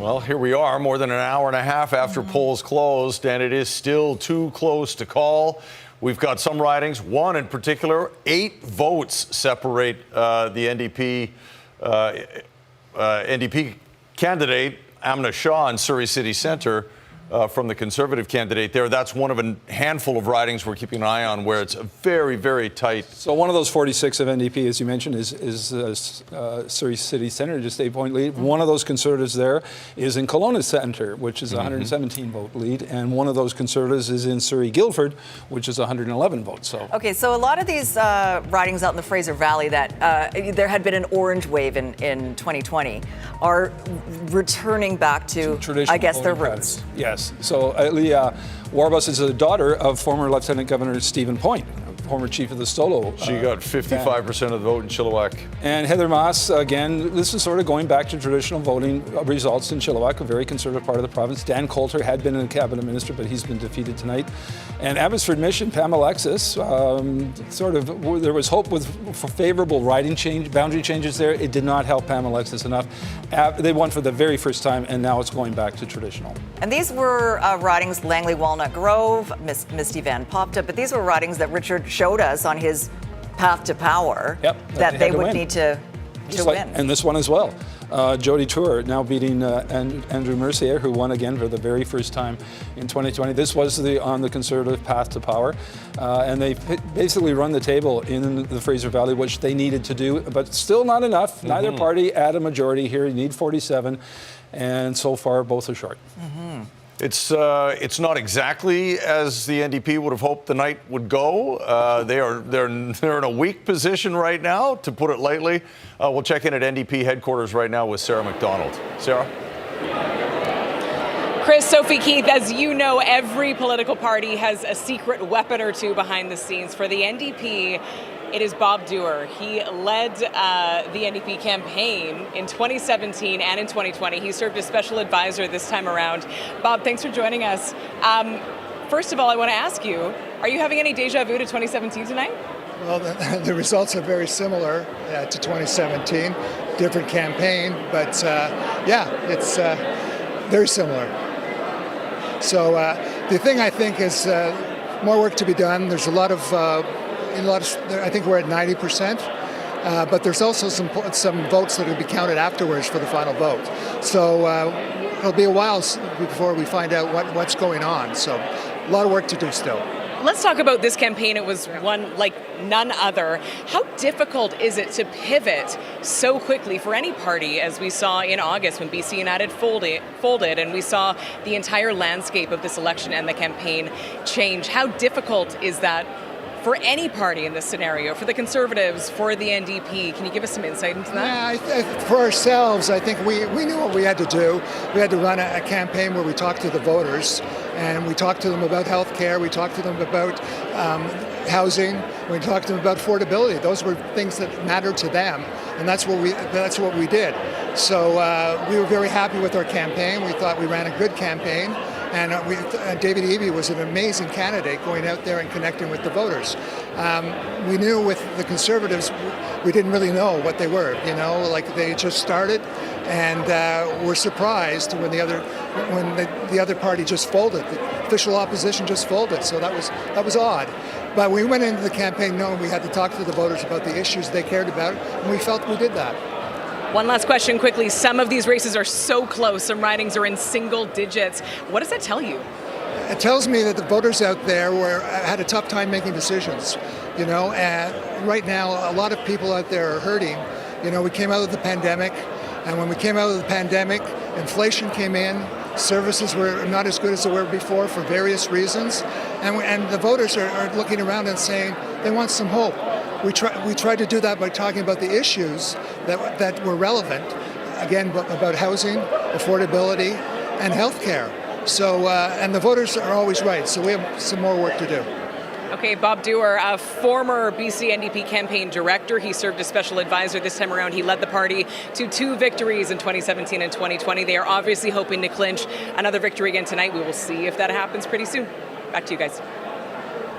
S4: Well, here we are, more than an hour and a half after polls closed, and it is still too close to call. We've got some ridings, one in particular, 8 votes separate the NDP candidate, Amna Shah, in Surrey City Centre, from the Conservative candidate there. That's one of a handful of ridings we're keeping an eye on where it's very, very tight.
S7: So one of those 46 of NDP, as you mentioned, is Surrey City Centre, just 8-point lead. One of those Conservatives there is in Kelowna Centre, which is a 117-vote lead, and one of those Conservatives is in Surrey Guildford, which is 111 votes. So
S2: okay, so a lot of these ridings out in the Fraser Valley that there had been an orange wave in 2020 are returning back to, I guess, their roots.
S7: Patterns. Yes. So Leah Warbus is the daughter of former Lieutenant Governor Stephen Point, former chief of the Stolo.
S4: She got 55% of the vote in Chilliwack.
S7: And Heather Moss, again, this is sort of going back to traditional voting results in Chilliwack, a very conservative part of the province. Dan Coulter had been a cabinet minister, but he's been defeated tonight. And Abbotsford Mission, Pam Alexis, there was hope for favorable boundary changes there. It did not help Pam Alexis enough. They won for the very first time, and now it's going back to traditional.
S2: And these were ridings Langley Walnut Grove, Misty Van Popta, but these were ridings that Richard showed us on his path to power that they would need to to win.
S7: And this one as well. Jody Tour now beating Andrew Mercier, who won again for the very first time in 2020. This was on the Conservative path to power. And they basically run the table in the Fraser Valley, which they needed to do, but still not enough. Mm-hmm. Neither party at a majority here. You need 47. And so far, both are short.
S2: Mm-hmm.
S4: It's not exactly as the NDP would have hoped the night would go. They're in a weak position right now, to put it lightly. We'll check in at NDP headquarters right now with Sarah McDonald. Sarah?
S15: Chris, Sophie, Keith, as you know, every political party has a secret weapon or two behind the scenes. For the NDP, it is Bob Dewar. He led the NDP campaign in 2017 and in 2020. He served as special advisor this time around. Bob, thanks for joining us. First of all, I want to ask you, are you having any deja vu to 2017 tonight?
S14: Well, the results are very similar to 2017. Different campaign, but it's very similar. So the thing I think is more work to be done. There's a lot of I think we're at 90%, but there's also some votes that will be counted afterwards for the final vote. So it'll be a while before we find out what's going on. So a lot of work to do still.
S15: Let's talk about this campaign. It was one like none other. How difficult is it to pivot so quickly for any party, as we saw in August when BC United folded and we saw the entire landscape of this election and the campaign change? How difficult is that for any party in this scenario, for the Conservatives, for the NDP? Can you give us some insight into that?
S14: Yeah, for ourselves, I think we knew what we had to do. We had to run a campaign where we talked to the voters, and we talked to them about health care, we talked to them about housing, we talked to them about affordability. Those were things that mattered to them, and that's what we did. So we were very happy with our campaign. We thought we ran a good campaign. And David Eby was an amazing candidate going out there and connecting with the voters. We knew with the Conservatives, we didn't really know what they were. Like they just started, and were surprised when the other party just folded. The official opposition just folded. So that was odd. But we went into the campaign knowing we had to talk to the voters about the issues they cared about, and we felt we did that.
S15: One last question quickly. Some of these races are so close. Some ridings are in single digits. What does that tell you?
S14: It tells me that the voters out there had a tough time making decisions. And right now, a lot of people out there are hurting. We came out of the pandemic, and when we came out of the pandemic, inflation came in. Services were not as good as they were before for various reasons. And the voters are looking around and saying they want some hope. We tried to do that by talking about the issues that were relevant, again, about housing, affordability, and health care. So, and the voters are always right, so we have some more work to do.
S15: Okay, Bob Dewar, a former BC NDP campaign director. He served as special advisor this time around. He led the party to 2 victories in 2017 and 2020. They are obviously hoping to clinch another victory again tonight. We will see if that happens pretty soon. Back to you guys.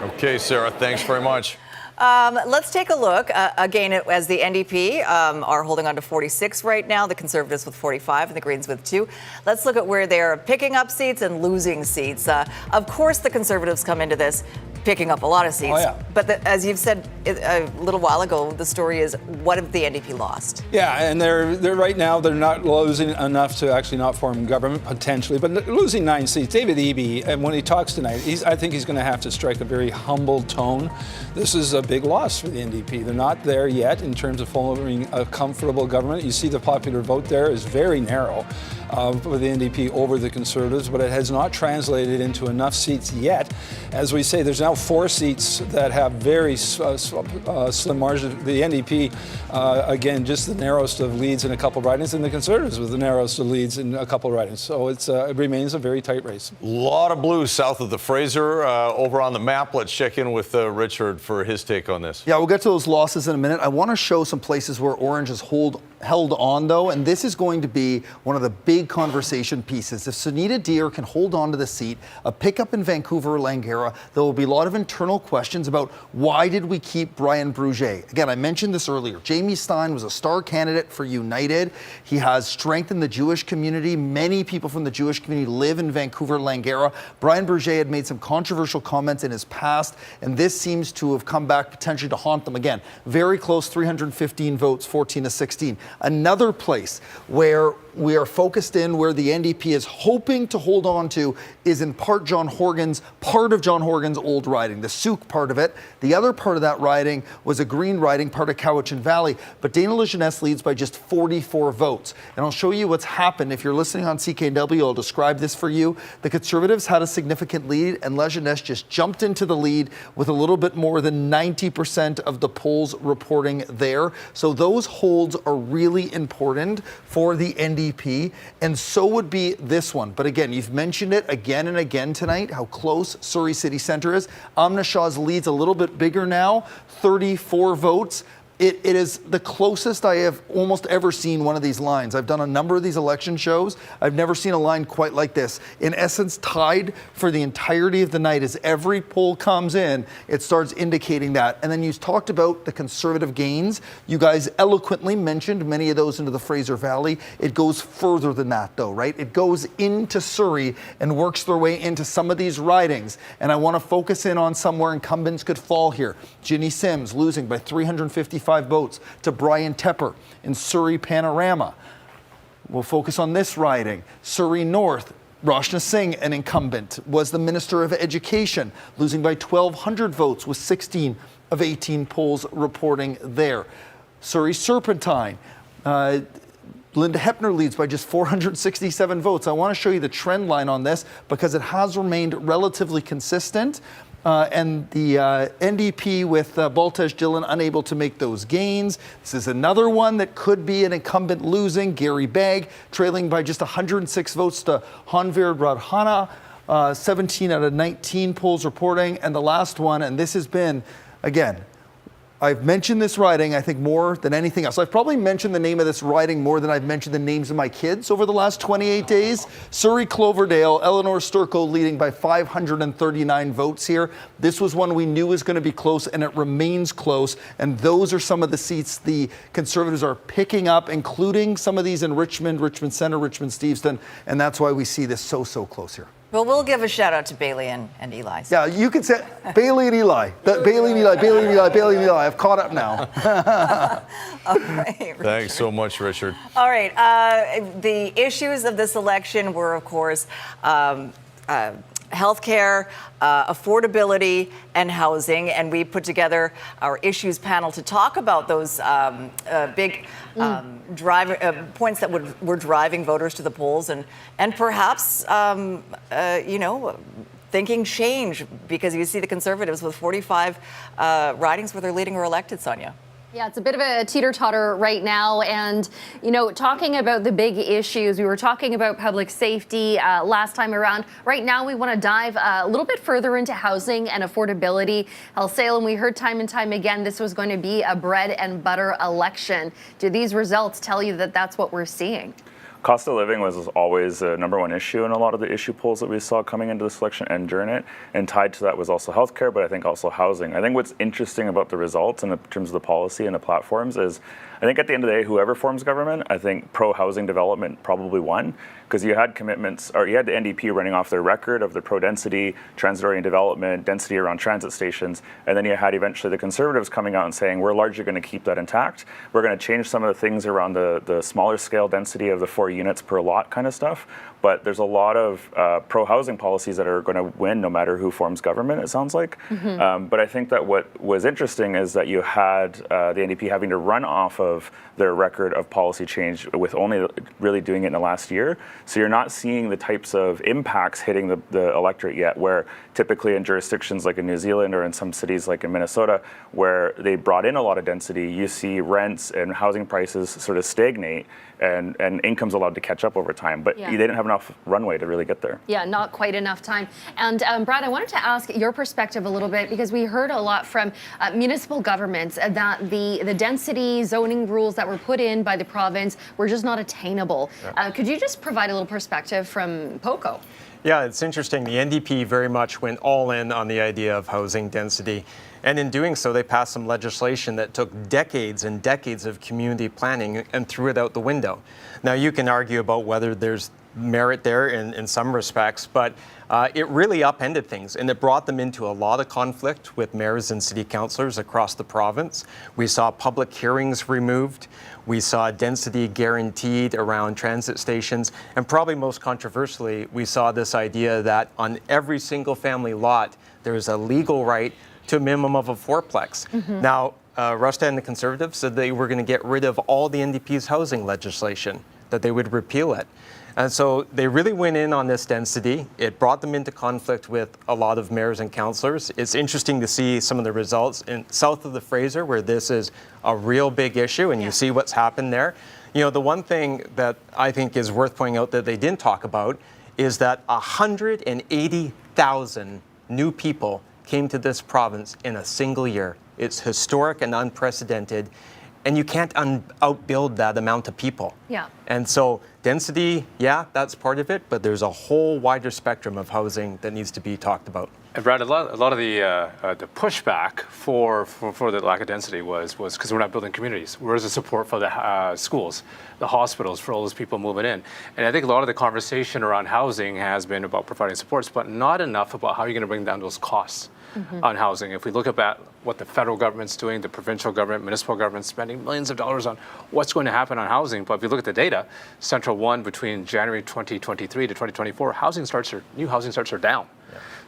S4: Okay, Sarah, thanks very much.
S2: Let's take a look. Again, as the NDP are holding on to 46 right now, the Conservatives with 45 and the Greens with 2. Let's look at where they're picking up seats and losing seats. Of course, the Conservatives come into this picking up a lot of seats.
S7: Oh, yeah.
S2: But as you've said a little while ago, the story is, what have the NDP lost?
S7: Yeah, and they're right now, they're not losing enough to actually not form government, potentially, but losing 9 seats. David Eby, and when he talks tonight, I think he's going to have to strike a very humble tone. This is a big loss for the NDP. They're not there yet in terms of forming a comfortable government. You see the popular vote there is very narrow for the NDP over the Conservatives, but it has not translated into enough seats yet. As we say, there's now 4 seats that have very slim margins. The NDP, again, just the narrowest of leads in a couple of ridings, and the Conservatives with the narrowest of leads in a couple of ridings. So it remains a very tight race.
S4: A lot of blue south of the Fraser. Over on the map, let's check in with Richard for his take on this.
S8: Yeah, we'll get to those losses in a minute. I want to show some places where oranges hold held on, though, and this is going to be one of the big conversation pieces. If Sunita Deer can hold on to the seat, a pickup in Vancouver or Langara, there will be a lot of internal questions about why did we keep Brian Bruget. Again, I mentioned this earlier. Jamie Stein was a star candidate for United. He has strength in the Jewish community. Many people from the Jewish community live in Vancouver, Langara. Brian Bruget had made some controversial comments in his past, and this seems to have come back potentially to haunt them again. Very close, 315 votes, 14 to 16. Another place where we are focused in, where the NDP is hoping to hold on to, is in part of John Horgan's old riding, the Souk part of it. The other part of that riding was a Green riding, part of Cowichan Valley. But Dana Lejeunesse leads by just 44 votes. And I'll show you what's happened. If you're listening on CKW, I'll describe this for you. The Conservatives had a significant lead, and Lejeunesse just jumped into the lead with a little bit more than 90% of the polls reporting there. So those holds are really important for the NDP, and so would be this one. But again, you've mentioned it again and again tonight, how close Surrey City Centre is. Amna Shah's lead's a little bit bigger now, 34 votes. It is the closest I have almost ever seen one of these lines. I've done a number of these election shows. I've never seen a line quite like this. In essence, tied for the entirety of the night. As every poll comes in, it starts indicating that. And then you talked about the Conservative gains. You guys eloquently mentioned many of those into the Fraser Valley. It goes further than that, though, right? It goes into Surrey and works their way into some of these ridings. And I want to focus in on somewhere incumbents could fall here. Ginny Sims losing by 355 votes to Brian Tepper in Surrey Panorama. We'll focus on this riding. Surrey North, Roshna Singh, an incumbent, was the Minister of Education, losing by 1,200 votes with 16 of 18 polls reporting there. Surrey Serpentine, Linda Hepner leads by just 467 votes. I want to show you the trend line on this because it has remained relatively consistent. And the NDP with Baltej Dillon unable to make those gains. This is another one that could be an incumbent losing. Gary Begg trailing by just 106 votes to Hanvir Radhana. 17 out of 19 polls reporting. And the last one, and this has been, again, I've mentioned this riding, I think, more than anything else. I've probably mentioned the name of this riding more than I've mentioned the names of my kids over the last 28 days. Surrey Cloverdale, Eleanor Sturko leading by 539 votes here. This was one we knew was going to be close, and it remains close. And those are some of the seats the Conservatives are picking up, including some of these in Richmond, Richmond Centre, Richmond Steveston. And that's why we see this so close here.
S2: Well, we'll give a shout out to Bailey and Eli.
S8: Yeah, you could say Bailey and Eli. Bailey and Eli. I've caught up now.
S2: All right,
S4: Thanks so much, Richard.
S2: All right. The issues of this election were, of course, healthcare, affordability, and housing. And we put together our issues panel to talk about those big points that were driving voters to the polls, and perhaps thinking change, because you see the Conservatives with 45 ridings where they're leading or elected, Sonia.
S19: Yeah, it's a bit of a teeter-totter right now. And, talking about the big issues, we were talking about public safety last time around. Right now, we want to dive a little bit further into housing and affordability. Salem, we heard time and time again this was going to be a bread and butter election. Do these results tell you that that's what we're seeing?
S22: Cost of living was always a number one issue in a lot of the issue polls that we saw coming into this election and during it. And tied to that was also healthcare, but I think also housing. I think what's interesting about the results in terms of the policy and the platforms is, I think at the end of the day, whoever forms government, I think pro-housing development probably won, because you had commitments, or you had the NDP running off their record of the pro-density, transit-oriented development, density around transit stations, and then you had eventually the Conservatives coming out and saying, we're largely going to keep that intact. We're going to change some of the things around the smaller scale density of the 4 units per lot kind of stuff. But there's a lot of pro-housing policies that are going to win no matter who forms government, it sounds like. But I think that what was interesting is that you had the NDP having to run off of their record of policy change with only really doing it in the last year. So you're not seeing the types of impacts hitting the electorate yet, where typically in jurisdictions like in New Zealand or in some cities like in Minnesota, where they brought in a lot of density, you see rents and housing prices sort of stagnate, and income's allowed to catch up over time. But they didn't have enough runway to really get there.
S19: Yeah, not quite enough time. And Brad, I wanted to ask your perspective a little bit, because we heard a lot from municipal governments that the density zoning housing rules that were put in by the province were just not attainable. Could you just provide a little perspective from POCO?
S21: Yeah, it's interesting. The NDP very much went all in on the idea of housing density. And in doing so, they passed some legislation that took decades and decades of community planning and threw it out the window. Now, you can argue about whether there's merit there in some respects, but it really upended things, and it brought them into a lot of conflict with mayors and city councillors across the province. We saw public hearings removed. We saw density guaranteed around transit stations, and probably most controversially, we saw this idea that on every single family lot, there's a legal right to a minimum of a fourplex. Now, Rusta and the Conservatives said they were going to get rid of all the NDP's housing legislation, that they would repeal it. And so they really went in on this density. It brought them into conflict with a lot of mayors and councillors. It's interesting to see some of the results in south of the Fraser, where this is a real big issue, and you see what's happened there. You know, the one thing that I think is worth pointing out that they didn't talk about is that 180,000 new people came to this province in a single year. It's historic and unprecedented. And you can't outbuild that amount of people.
S19: Yeah.
S21: And so density, yeah, that's part of it, but there's a whole wider spectrum of housing that needs to be talked about.
S20: And Brad, a lot of the pushback for the lack of density was because we're not building communities. Where's the support for the schools, the hospitals, for all those people moving in? And I think a lot of the conversation around housing has been about providing supports, but not enough about how you're going to bring down those costs on housing. If we look at what the federal government's doing, the provincial government, municipal government spending millions of dollars on what's going to happen on housing. But if you look at the data, Central 1 between January 2023 to 2024, new housing starts are down.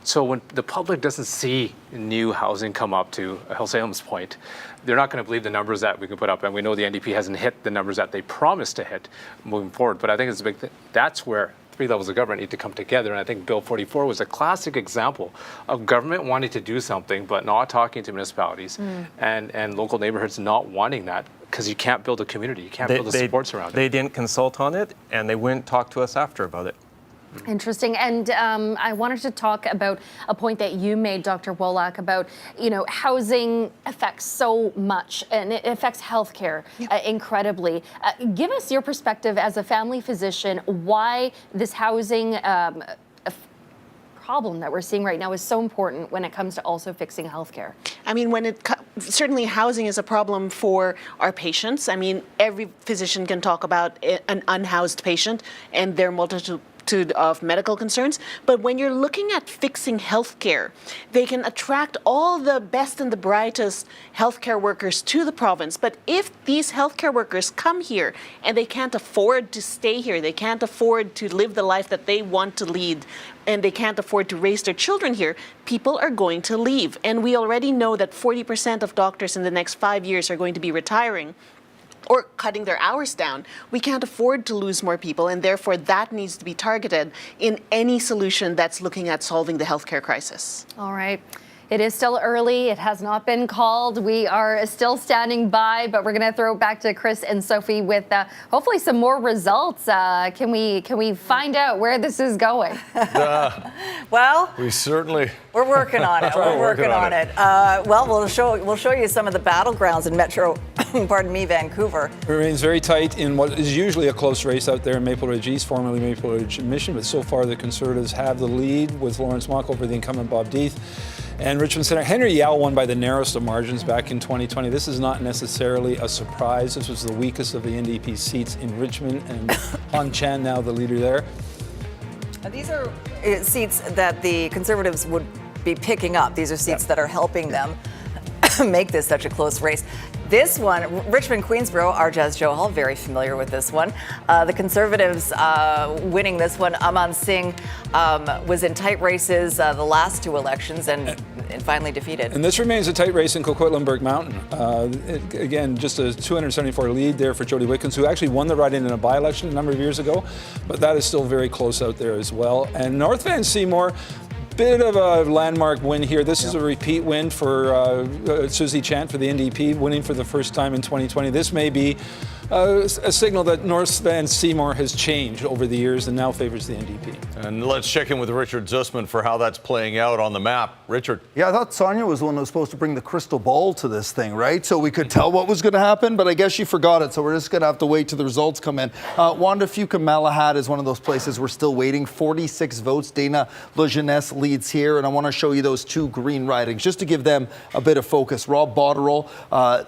S20: So when the public doesn't see new housing come up, to Hill-Salem's point, they're not going to believe the numbers that we can put up. And we know the NDP hasn't hit the numbers that they promised to hit moving forward. But I think it's a big thing. That's where three levels of government need to come together. And I think Bill 44 was a classic example of government wanting to do something, but not talking to municipalities and local neighborhoods not wanting that, because you can't build a community. You can't build the supports around it.
S21: They didn't consult on it, and they wouldn't talk to us after about it.
S19: Interesting. And I wanted to talk about a point that you made, Dr. Wolak, about, housing affects so much, and it affects healthcare incredibly. Give us your perspective as a family physician, why this housing problem that we're seeing right now is so important when it comes to also fixing healthcare.
S23: I mean, certainly housing is a problem for our patients. I mean, every physician can talk about an unhoused patient and their multitude of medical concerns, but when you're looking at fixing healthcare, they can attract all the best and the brightest healthcare workers to the province. But if these healthcare workers come here and they can't afford to stay here, they can't afford to live the life that they want to lead, and they can't afford to raise their children here, people are going to leave. And we already know that 40% of doctors in the next 5 years are going to be retiring or cutting their hours down. We can't afford to lose more people, and therefore that needs to be targeted in any solution that's looking at solving the healthcare crisis.
S19: All right. It is still early. It has not been called. We are still standing by, but we're going to throw it back to Chris and Sophie with hopefully some more results. Can we find out where this is going?
S2: Well,
S4: we're
S2: working on it. We're working on it. Well, we'll show you some of the battlegrounds in Metro, Vancouver.
S7: It remains very tight in what is usually a close race out there in Maple Ridge East, formerly Maple Ridge Mission, but so far the Conservatives have the lead with Lawrence Mock over the incumbent Bob Deeth. And Richmond Centre, Henry Yao won by the narrowest of margins back in 2020. This is not necessarily a surprise. This was the weakest of the NDP seats in Richmond, and Han Chan now the leader there.
S2: These are seats that the Conservatives would be picking up. These are seats that are helping them make this such a close race. This one, Richmond-Queensborough, our Jazz Joe Hall, very familiar with this one. The Conservatives winning this one. Aman Singh was in tight races the last two elections and finally defeated.
S7: And this remains a tight race in Coquitlam-Burke Mountain. Again, just a 274 lead there for Jody Wickens, who actually won the write-in in a by-election a number of years ago, but that is still very close out there as well. And North Van Seymour, bit of a landmark win here. This is a repeat win for Susie Chant for the NDP, winning for the first time in 2020. This may be a signal that North Van Seymour has changed over the years and now favors the NDP.
S4: And let's check in with Richard Zussman for how that's playing out on the map. Richard.
S8: Yeah, I thought Sonia was the one that was supposed to bring the crystal ball to this thing, right? So we could tell what was going to happen, but I guess she forgot it, so we're just going to have to wait till the results come in. Wanda, Fuca-Malahat is one of those places we're still waiting. 46 votes. Dana Lejeunesse leads here, and I want to show you those two green ridings just to give them a bit of focus. Rob Botterill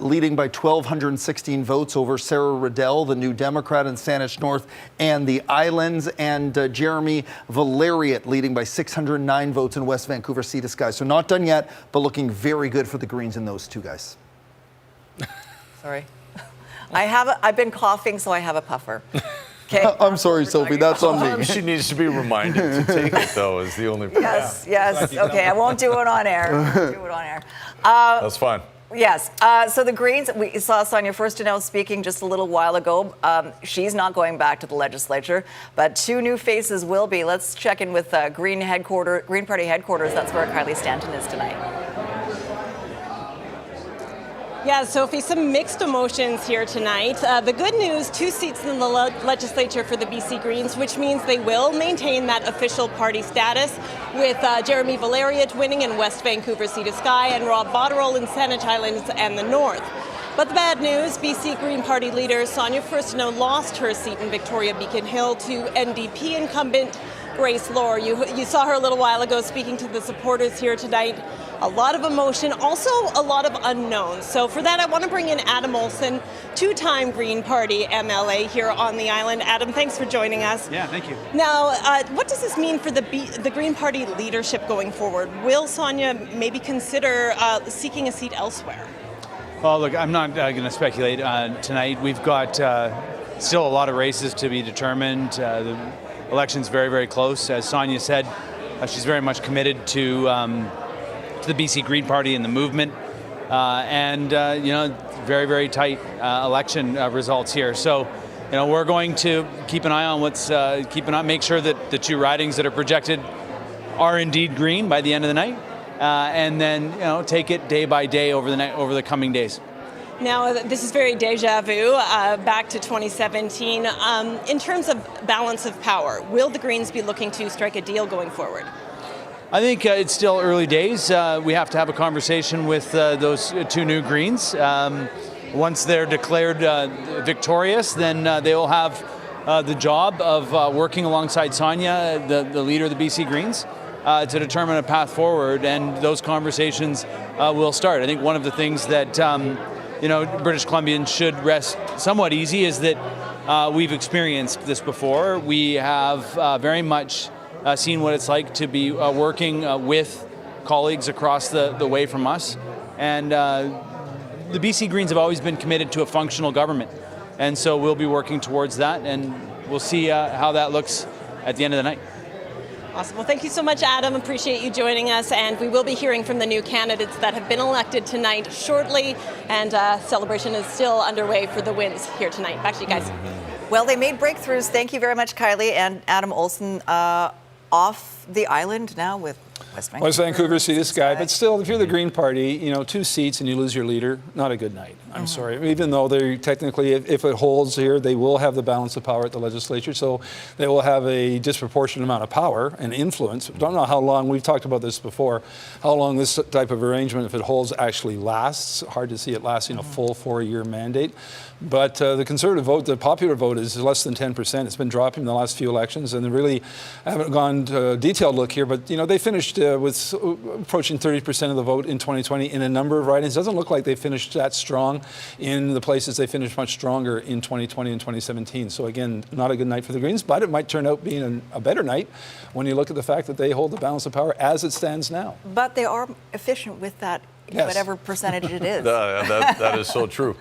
S8: leading by 1,216 votes over Sarah Riddell, the New Democrat in Saanich North and the Islands, and Jeremy Valeriot leading by 609 votes in West Vancouver Sea to Sky. So not done yet, but looking very good for the Greens in those two guys.
S2: Sorry. I've been coughing, so I have a puffer. Okay.
S8: I'm sorry, Sophie, that's on me.
S4: She needs to be reminded to take it, though, is the only problem.
S2: Yes. Okay, I won't do it on air.
S4: That's fine.
S2: Yes. So the Greens, we saw Sonia Furstenau speaking just a little while ago. She's not going back to the legislature, but two new faces will be. Let's check in with Green Party headquarters. That's where Kylie Stanton is tonight.
S16: Yeah, Sophie, some mixed emotions here tonight. The good news, 2 seats in the legislature for the BC Greens, which means they will maintain that official party status with Jeremy Valeriot winning in West Vancouver Sea to Sky and Rob Botterill in Saanich Islands and the North. But the bad news, BC Green Party leader Sonia Furstenau lost her seat in Victoria Beacon Hill to NDP incumbent Grace Lohr. You saw her a little while ago speaking to the supporters here tonight. A lot of emotion, also a lot of unknowns. So for that, I want to bring in Adam Olsen, 2-time Green Party MLA here on the island. Adam, thanks for joining us.
S17: Yeah, thank you.
S16: Now, what does this mean for the Green Party leadership going forward? Will Sonia maybe consider seeking a seat elsewhere?
S17: Well, look, I'm not going to speculate tonight. We've got still a lot of races to be determined. The election's very, very close. As Sonia said, she's very much committed to the BC Green Party and the movement, and very, very tight election results here. So, we're going to keep an eye on make sure that the two ridings that are projected are indeed green by the end of the night, and then take it day by day over the coming days.
S16: Now, this is very deja vu, back to 2017. In terms of balance of power, will the Greens be looking to strike a deal going forward?
S17: I think it's still early days. We have to have a conversation with those two new Greens. Once they're declared victorious, then they will have the job of working alongside Sonia, the leader of the BC Greens, to determine a path forward, and those conversations will start. I think one of the things that British Columbians should rest somewhat easy is that we've experienced this before. We have very much seen what it's like to be working with colleagues across the way from us. And the BC Greens have always been committed to a functional government. And so we'll be working towards that, and we'll see how that looks at the end of the night.
S16: Awesome. Well, thank you so much, Adam. Appreciate you joining us. And we will be hearing from the new candidates that have been elected tonight shortly. And celebration is still underway for the wins here tonight. Back to you guys.
S2: Well, they made breakthroughs. Thank you very much, Kylie and Adam Olsen. Off the island now with
S7: West Vancouver Sea to Sky. But still, if you're the Green Party, 2 seats and you lose your leader, not a good night. I'm sorry. Even though they're technically, if it holds here, they will have the balance of power at the legislature. So they will have a disproportionate amount of power and influence. Don't know how long, we've talked about this before, how long this type of arrangement, if it holds, actually lasts. Hard to see it lasting a full 4-year mandate. But the Conservative vote, the popular vote, is less than 10%. It's been dropping in the last few elections, and they really haven't gone to a detailed look here. But they finished with approaching 30% of the vote in 2020 in a number of ridings. It doesn't look like they finished that strong in the places they finished much stronger in 2020 and 2017. So again, not a good night for the Greens, but it might turn out being a better night when you look at the fact that they hold the balance of power as it stands now.
S2: But they are efficient with that. Yes. Whatever percentage it is.
S4: That is so true.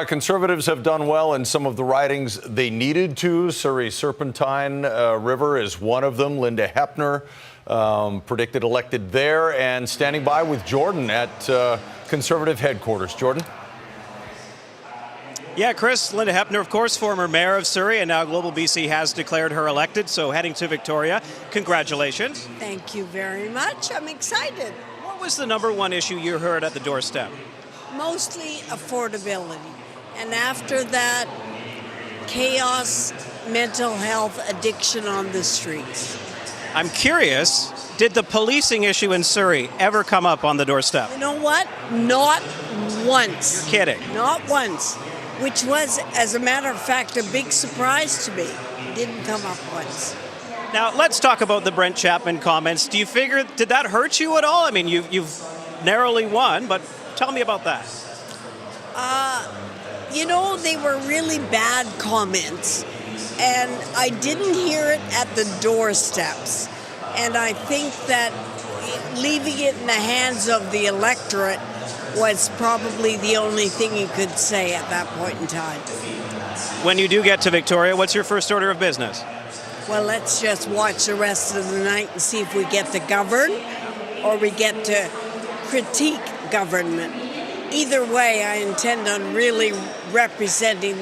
S4: Conservatives have done well in some of the ridings they needed to. Surrey Serpentine River is one of them. Linda Hepner predicted elected there, and standing by with Jordan at Conservative headquarters. Jordan?
S13: Yeah, Chris, Linda Hepner, of course, former mayor of Surrey, and now Global BC has declared her elected, so heading to Victoria. Congratulations.
S18: Thank you very much. I'm excited.
S13: What was the number one issue you heard at the doorstep?
S18: Mostly affordability. And after that, chaos, mental health, addiction on the streets.
S13: I'm curious, did the policing issue in Surrey ever come up on the doorstep?
S18: You know what? Not once.
S13: You're kidding.
S18: Not once. Which was, as a matter of fact, a big surprise to me. Didn't come up once.
S13: Now, let's talk about the Brent Chapman comments. Do you figure, did that hurt you at all? I mean, you've narrowly won, but tell me about that.
S18: You know, they were really bad comments, and I didn't hear it at the doorsteps. And I think that leaving it in the hands of the electorate was probably the only thing you could say at that point in time.
S13: When you do get to Victoria, what's your first order of business?
S18: Well, let's just watch the rest of the night and see if we get to govern or we get to critique government. Either way, I intend on really representing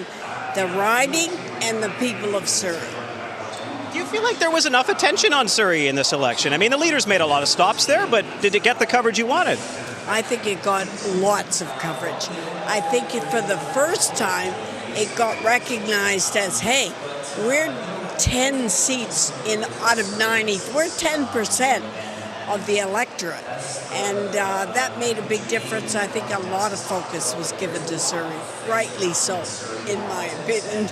S18: the riding and the people of Surrey.
S13: Do you feel like there was enough attention on Surrey in this election? I mean, the leaders made a lot of stops there, but did it get the coverage you wanted?
S18: I think it got lots of coverage. I think for the first time, it got recognized as, hey, we're 10 seats out of 90. We're 10% of the electorate. And that made a big difference. I think a lot of focus was given to Surrey, rightly so, in my opinion.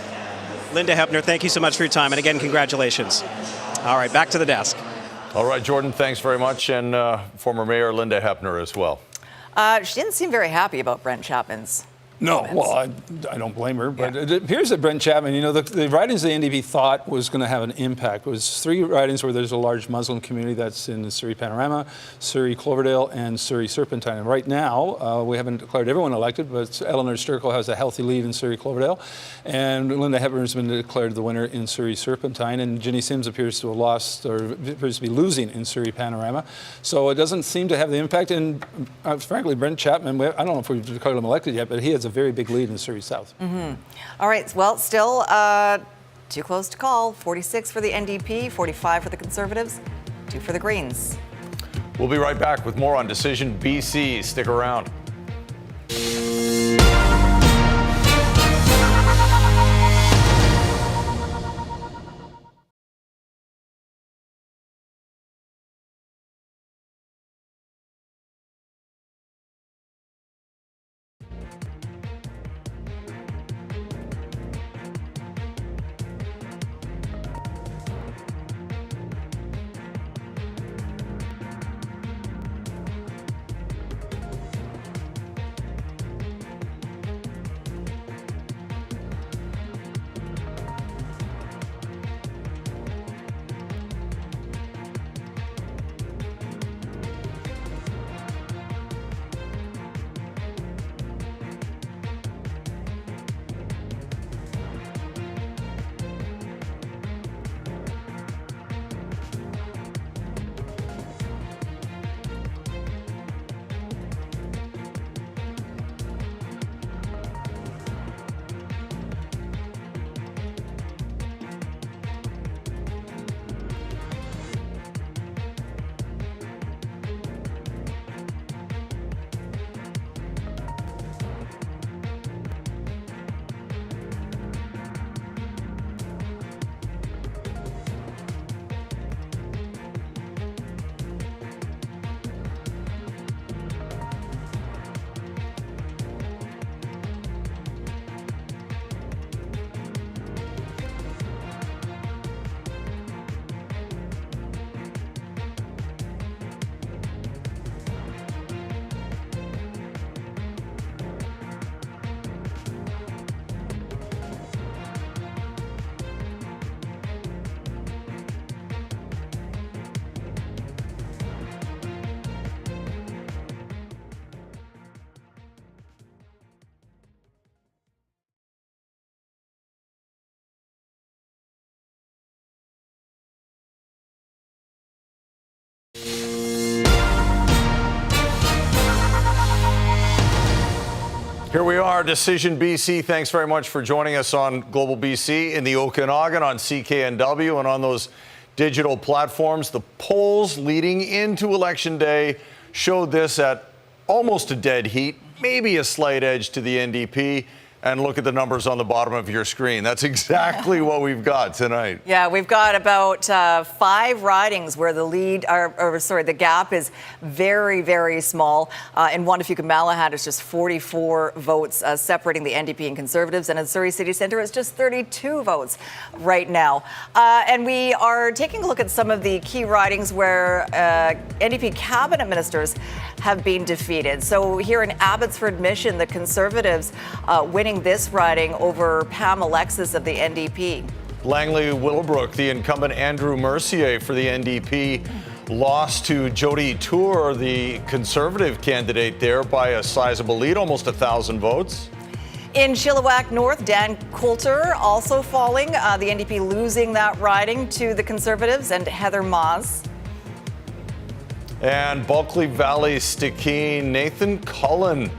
S13: Linda Hepner, thank you so much for your time. And again, congratulations. All right, back to the desk.
S4: All right, Jordan, thanks very much. And former Mayor Linda Hepner as well.
S2: She didn't seem very happy about Brent Chapman's
S7: No,
S2: comments.
S7: well, I don't blame her, but it appears that Brent Chapman, the ridings the NDP thought was going to have an impact. It was 3 ridings where there's a large Muslim community. That's in the Surrey Panorama, Surrey Cloverdale, and Surrey Serpentine. And right now, we haven't declared everyone elected, but Eleanor Sturkle has a healthy lead in Surrey Cloverdale, and Linda Hepner has been declared the winner in Surrey Serpentine, and Ginny Sims appears to have lost, or appears to be losing in Surrey Panorama. So it doesn't seem to have the impact. And frankly, Brent Chapman, I don't know if we've declared him elected yet, but he has a very big lead in Surrey South.
S2: Mm-hmm. All right, well, still too close to call. 46 for the NDP, 45 for the Conservatives, 2 for the Greens.
S4: We'll be right back with more on Decision BC. Stick around. Here we are, Decision BC. Thanks very much for joining us on Global BC in the Okanagan, on CKNW, and on those digital platforms. The polls leading into Election Day showed this at almost a dead heat, maybe a slight edge to the NDP. and look at the numbers on the bottom of your screen. That's exactly what we've got tonight.
S2: Yeah, we've got about 5 ridings where the gap is very, very small. In one, Fuca-Malahat, it's just 44 votes separating the NDP and Conservatives, and in Surrey City Centre, it's just 32 votes right now. And we are taking a look at some of the key ridings where NDP cabinet ministers have been defeated. So here in Abbotsford Mission, the Conservatives winning this riding over Pam Alexis of the NDP.
S4: Langley Willowbrook, the incumbent Andrew Mercier for the NDP, lost to Jody Tour, the Conservative candidate there, by a sizable lead, almost 1,000 votes.
S2: In Chilliwack North, Dan Coulter also falling, the NDP losing that riding to the Conservatives and Heather Maas.
S4: And Bulkley Valley Stikine, Nathan Cullen,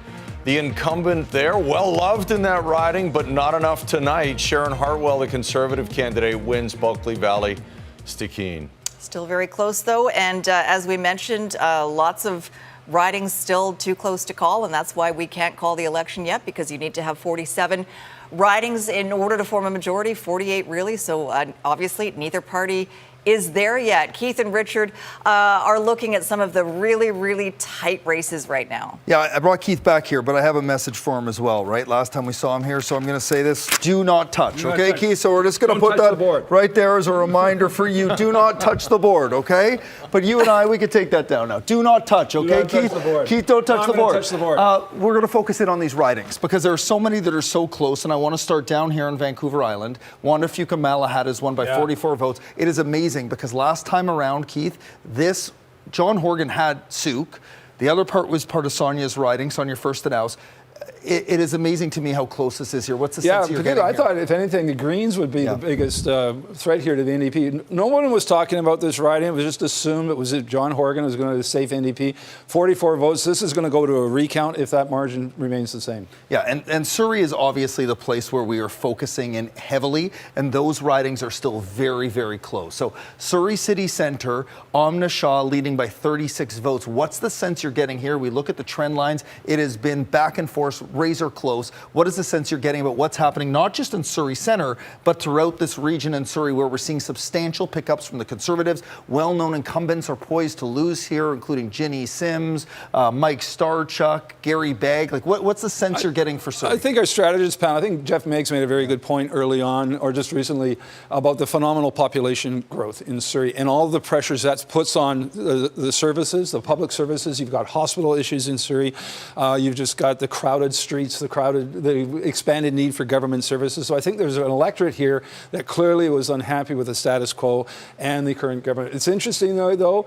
S4: the incumbent there, well loved in that riding, but not enough tonight. Sharon Hartwell, the Conservative candidate, wins Bulkley Valley Stikine.
S2: Still very close, though, and as we mentioned, lots of ridings still too close to call, and that's why we can't call the election yet, because you need to have 47 ridings in order to form a majority, 48 really, so obviously neither party is there yet. Keith and Richard are looking at some of the really, really tight races right now.
S8: Yeah, I brought Keith back here, but I have a message for him as well, right? Last time we saw him here, so I'm going to say this. Do not touch, okay, Keith? So we're just going to put that right there as a reminder for you. Do not touch the board, okay? But you and I, we can take that down now. Do not touch, okay, Keith? Keith, don't touch the board. We're going to focus in on these ridings because there are so many that are so close, and I want to start down here on Vancouver Island. Wanda Fuca-Malahat is won by 44 votes. It is amazing because last time around, Keith, John Horgan had Souk. The other part was part of Sonia's riding, Sonia Furstenau's. It is amazing to me how close this is here. What's the sense you're getting
S7: I
S8: here?
S7: thought, if anything, the Greens would be the biggest threat here to the NDP. No one was talking about this riding. It was just assumed it was John Horgan was going to save NDP. 44 votes. This is going to go to a recount if that margin remains the same.
S8: Yeah, and Surrey is obviously the place where we are focusing in heavily, and those ridings are still very, very close. So Surrey City Centre, Amna Shah leading by 36 votes. What's the sense you're getting here? We look at the trend lines. It has been back and forth, razor close. What is the sense you're getting about what's happening, not just in Surrey Centre, but throughout this region in Surrey, where we're seeing substantial pickups from the Conservatives? Well-known incumbents are poised to lose here, including Ginny Sims, Mike Starchuk, Gary Begg. Like, what's the sense you're getting for Surrey?
S7: I think our strategist panel, I think Jeff Meigs made a very good point early on, or just recently, about the phenomenal population growth in Surrey and all the pressures that puts on the services, the public services. You've got hospital issues in Surrey. You've just got the crowded streets, the expanded need for government services. So I think there's an electorate here that clearly was unhappy with the status quo and the current government. It's interesting, though,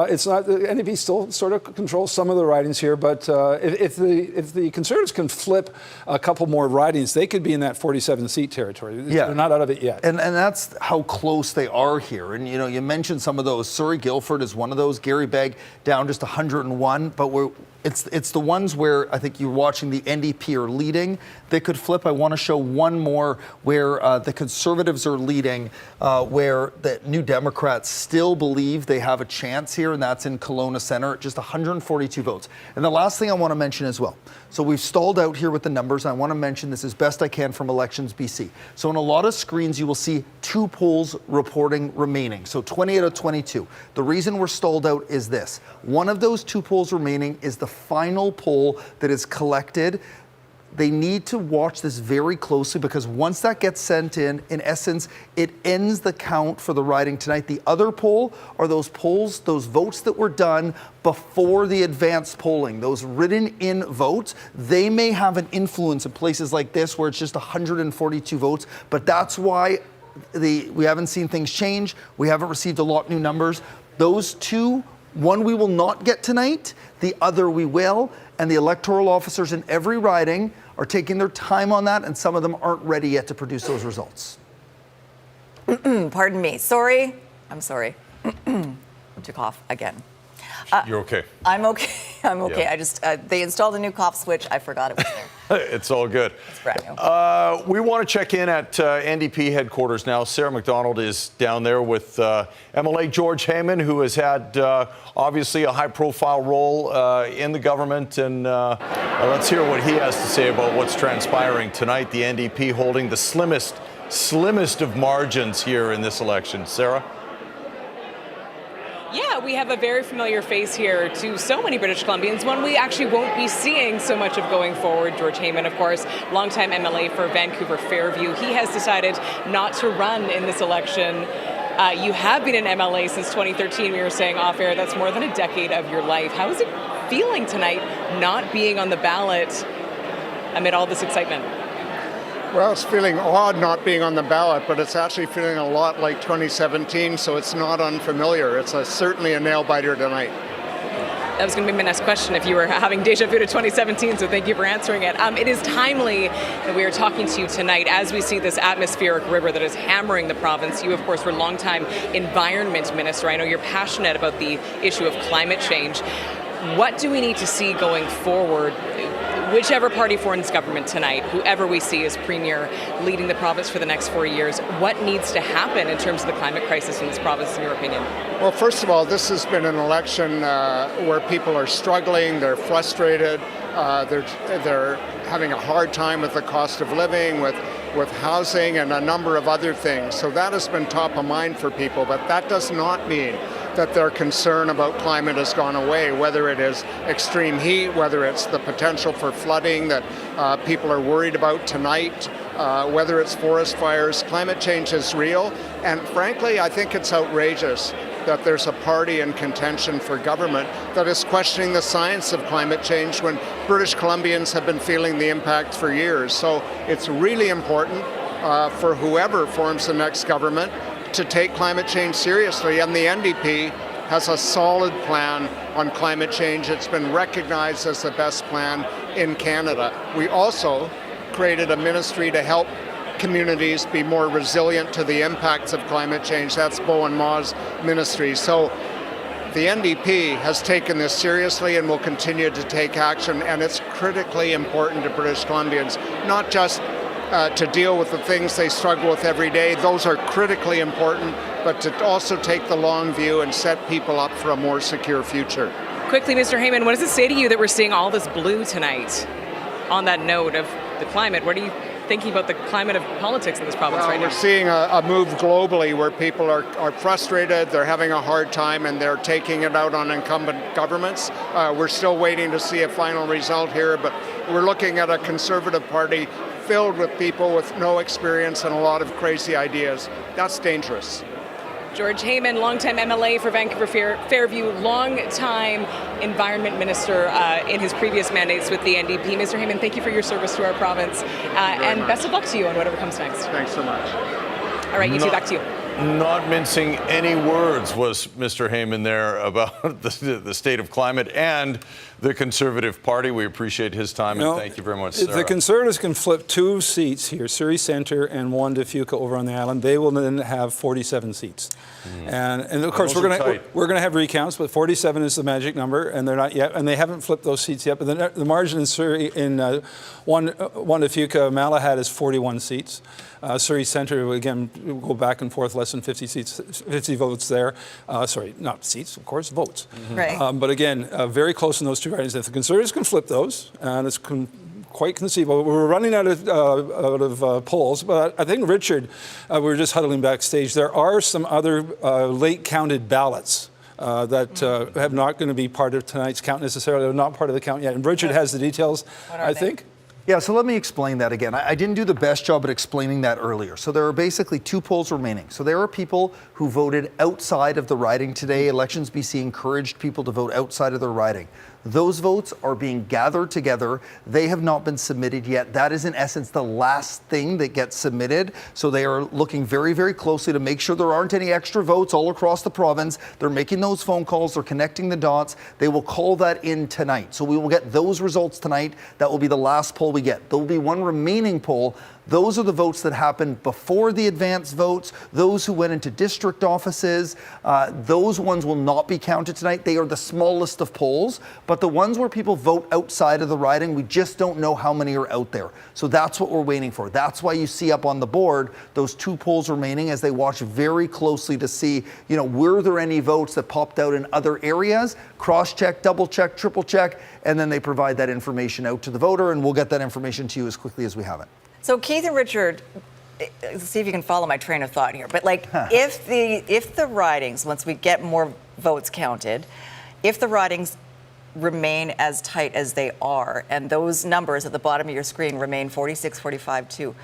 S7: it's not, the NDP still sort of controls some of the ridings here, but if the Conservatives can flip a couple more ridings, they could be in that 47-seat territory.
S8: Yeah.
S7: They're not out of it yet.
S8: And that's how close they are here. And, you mentioned some of those. Surrey Guildford is one of those. Gary Begg down just 101, but it's the ones where I think you're watching the NDP are leading. They could flip. I want to show one more where the Conservatives are leading, where the New Democrats still believe they have a chance here, and that's in Kelowna Centre, just 142 votes. And the last thing I want to mention as well. So we've stalled out here with the numbers. I want to mention this as best I can from Elections BC. So on a lot of screens, you will see 2 polls reporting remaining. So 20 out of 22. The reason we're stalled out is this. One of those 2 polls remaining is the final poll that is collected. They need to watch this very closely because once that gets sent in essence, it ends the count for the riding tonight. The other poll are those polls, those votes that were done before the advanced polling, those written in votes. They may have an influence in places like this where it's just 142 votes, but that's why we haven't seen things change. We haven't received a lot new numbers. Those 2, one we will not get tonight, the other we will, and the electoral officers in every riding are taking their time on that, and some of them aren't ready yet to produce those results.
S2: Pardon me. Sorry. I'm sorry. To cough again.
S4: You're okay.
S2: I'm okay. I'm okay.
S4: Yeah.
S2: I just, they installed a new cough switch. I forgot it was there.
S4: It's all good.
S2: It's brand new.
S4: We want to check in at NDP headquarters now. Sarah McDonald is down there with MLA George Heyman, who has had obviously a high-profile role in the government. And let's hear what he has to say about what's transpiring tonight. The NDP holding the slimmest of margins here in this election. Sarah?
S15: Yeah, we have a very familiar face here to so many British Columbians, one we actually won't be seeing so much of going forward. George Heyman, of course, longtime MLA for Vancouver Fairview. He has decided not to run in this election. You have been an MLA since 2013. We were saying off air that's more than a decade of your life. How is it feeling tonight not being on the ballot amid all this excitement?
S1: Well, it's feeling odd not being on the ballot, but it's actually feeling a lot like 2017, so it's not unfamiliar. It's certainly a nail-biter tonight.
S15: That was going to be my next question if you were having deja vu to 2017, so thank you for answering it. It is timely that we are talking to you tonight as we see this atmospheric river that is hammering the province. You, of course, were longtime environment minister. I know you're passionate about the issue of climate change. What do we need to see going forward? Whichever party forms government tonight, whoever we see as premier leading the province for the next 4 years, what needs to happen in terms of the climate crisis in this province, in your opinion?
S1: Well, first of all, this has been an election where people are struggling, they're frustrated, they're having a hard time with the cost of living, with housing and a number of other things. So that has been top of mind for people, but that does not mean that their concern about climate has gone away, whether it is extreme heat, whether it's the potential for flooding that people are worried about tonight, whether it's forest fires. Climate change is real, and frankly, I think it's outrageous that there's a party in contention for government that is questioning the science of climate change when British Columbians have been feeling the impact for years. So it's really important for whoever forms the next government to take climate change seriously, and the NDP has a solid plan on climate change. It's been recognized as the best plan in Canada. We also created a ministry to help communities be more resilient to the impacts of climate change. That's Bo and Ma's ministry. So the NDP has taken this seriously and will continue to take action, and it's critically important to British Columbians, not just to deal with the things they struggle with every day. Those are critically important, but to also take the long view and set people up for a more secure future.
S15: Quickly, Mr. Heyman, what does it say to you that we're seeing all this blue tonight? On that note of the climate, what are you thinking about the climate of politics in this province right now?
S1: We're seeing a move globally where people are frustrated, they're having a hard time, and they're taking it out on incumbent governments. We're still waiting to see a final result here, but we're looking at a Conservative Party filled with people with no experience and a lot of crazy ideas. That's dangerous.
S15: George Heyman, longtime MLA for Vancouver Fairview, longtime environment minister in his previous mandates with the NDP. Mr. Heyman, thank you for your service to our province, and best of luck to you on whatever comes next.
S1: Thanks so much.
S15: All right, you two, back to you.
S4: Not mincing any words was Mr. Heyman there about the state of climate and the Conservative Party. We appreciate his time, and thank you very much, Sarah.
S7: If the Conservatives can flip 2 seats here, Surrey Centre and one to Fuca over on the island, they will then have 47 seats. And of course, we're going to have recounts, but 47 is the magic number, and they're not yet, and they haven't flipped those seats yet. But the margin in Surrey in one to Fuca-Malahat is 41 seats. Surrey Centre, again, will go back and forth, less than 50 votes there. Sorry, not seats, of course, votes.
S2: Right.
S7: But again, very close in those 2 ridings. If the Conservatives can flip those, and it's quite conceivable. We're running out of polls, but I think, Richard, we were just huddling backstage. There are some other late counted ballots that have not going to be part of tonight's count necessarily. They're not part of the count yet. And Richard has the details, I think.
S8: Yeah, so let me explain that again. I didn't do the best job at explaining that earlier. So there are basically 2 polls remaining. So there are people who voted outside of the riding today. Elections BC encouraged people to vote outside of their riding. Those votes are being gathered together. They have not been submitted yet. That is, in essence, the last thing that gets submitted. So they are looking very, very closely to make sure there aren't any extra votes all across the province. They're making those phone calls. They're connecting the dots. They will call that in tonight. So we will get those results tonight. That will be the last poll we get. There will be one remaining poll. Those are the votes that happened before the advance votes, those who went into district offices. Those ones will not be counted tonight. They are the smallest of polls, but the ones where people vote outside of the riding, we just don't know how many are out there. So that's what we're waiting for. That's why you see up on the board those 2 polls remaining as they watch very closely to see, were there any votes that popped out in other areas? Cross-check, double-check, triple-check, and then they provide that information out to the voter, and we'll get that information to you as quickly as we have it.
S2: So Keith and Richard, see if you can follow my train of thought here. But if the ridings, once we get more votes counted, if the ridings remain as tight as they are, and those numbers at the bottom of your screen remain 46, 45, 2,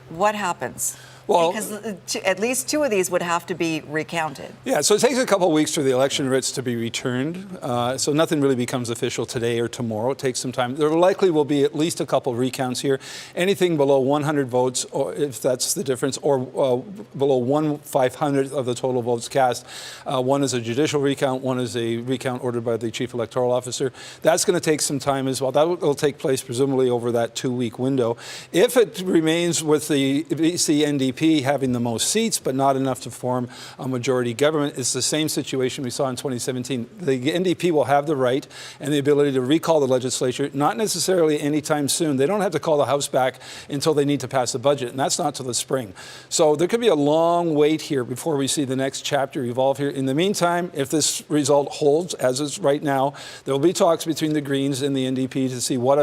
S2: what happens? Well, because at least 2 of these would have to be recounted.
S7: Yeah, so it takes a couple of weeks for the election writs to be returned. So nothing really becomes official today or tomorrow. It takes some time. There likely will be at least a couple of recounts here. Anything below 100 votes, or if that's the difference, or below 1/500th of the total votes cast. One is a judicial recount, one is a recount ordered by the Chief Electoral Officer. That's going to take some time as well. That will take place presumably over that 2-week window. If it remains with the BC NDP having the most seats, but not enough to form a majority government, it's the same situation we saw in 2017. The NDP will have the right and the ability to recall the legislature, not necessarily anytime soon. They don't have to call the House back until they need to pass the budget, and that's not till the spring. So there could be a long wait here before we see the next chapter evolve here. In the meantime, if this result holds, as is right now, there will be talks between the Greens and the NDP to see what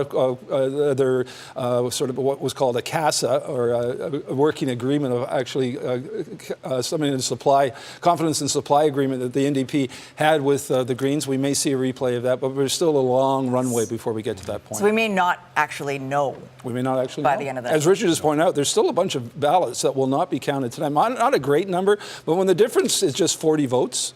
S7: their sort of what was called a CASA, or a working agreement of actually something in supply, confidence in supply agreement that the NDP had with the Greens. We may see a replay of that, but there's still a long runway before we get to that point.
S2: So we may not actually know.
S7: We may not actually
S2: by
S7: know.
S2: the end of that.
S7: As Richard just pointed out, there's still a bunch of ballots that will not be counted tonight. Not a great number, but when the difference is just 40 votes,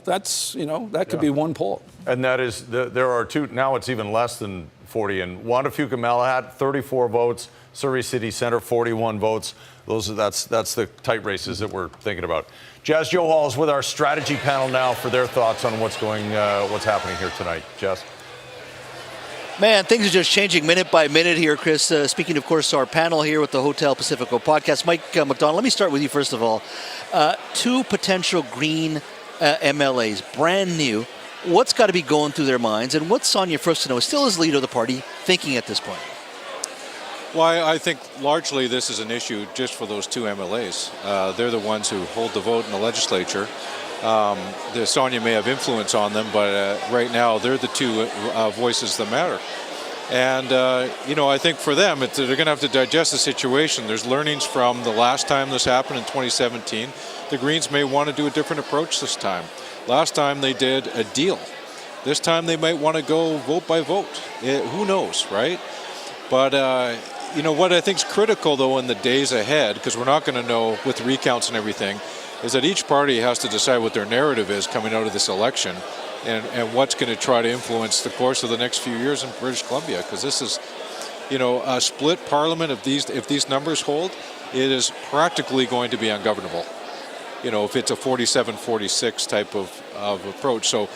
S7: that's, that could be one poll.
S4: And that is, there are 2, now it's even less than 40. And Juan Fuca-Malahat, 34 votes. Surrey City Centre, 41 votes. That's the tight races that we're thinking about. Jazz Johal is with our strategy panel now for their thoughts on what's happening here tonight. Jazz.
S9: Man, things are just changing minute by minute here, Chris. Speaking, of course, our panel here with the Hotel Pacifico podcast. Mike McDonald, let me start with you first of all. 2 potential Green MLAs, brand new. What's got to be going through their minds, and what's Sonia Furstenau, still as leader of the party, thinking at this point?
S12: Well, I think largely this is an issue just for those 2 MLAs. They're the ones who hold the vote in the legislature. Sonia may have influence on them, but right now they're the 2 voices that matter. And, I think for them, they're going to have to digest the situation. There's learnings from the last time this happened in 2017. The Greens may want to do a different approach this time. Last time they did a deal. This time they might want to go vote by vote. Who knows, right? But, what I think is critical, though, in the days ahead, because we're not going to know with recounts and everything, is that each party has to decide what their narrative is coming out of this election and what's going to try to influence the course of the next few years in British Columbia. Because this is, a split parliament. If these numbers hold, it is practically going to be ungovernable. If it's a 47-46 type of approach. So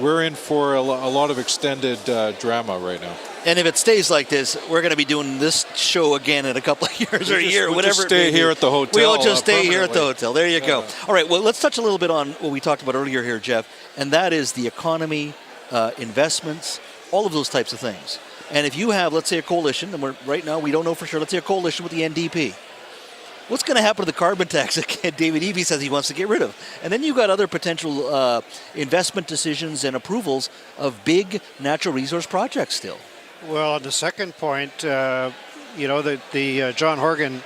S12: we're in for a lot of extended drama right now.
S9: And if it stays like this, we're going to be doing this show again in a couple of years or a year, whatever.
S12: Just stay here at the hotel.
S9: We'll just stay here at the hotel. There you go. All right, well, let's touch a little bit on what we talked about earlier here, Jeff, and that is the economy, investments, all of those types of things. And if you have, let's say, a coalition, and right now we don't know for sure, let's say a coalition with the NDP. What's going to happen to the carbon tax that David Eby says he wants to get rid of? And then you've got other potential investment decisions and approvals of big natural resource projects still.
S11: Well, on the second point, the John Horgan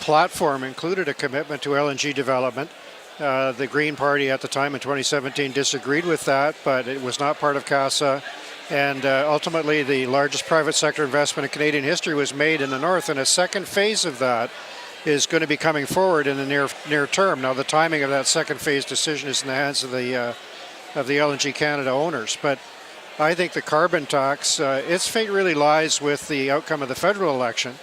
S11: platform included a commitment to LNG development. The Green Party at the time in 2017 disagreed with that, but it was not part of CASA. And ultimately, the largest private sector investment in Canadian history was made in the north, and a second phase of that is going to be coming forward in the near term. Now, the timing of that second phase decision is in the hands of the LNG Canada owners, but I think the carbon tax, its fate really lies with the outcome of the federal election.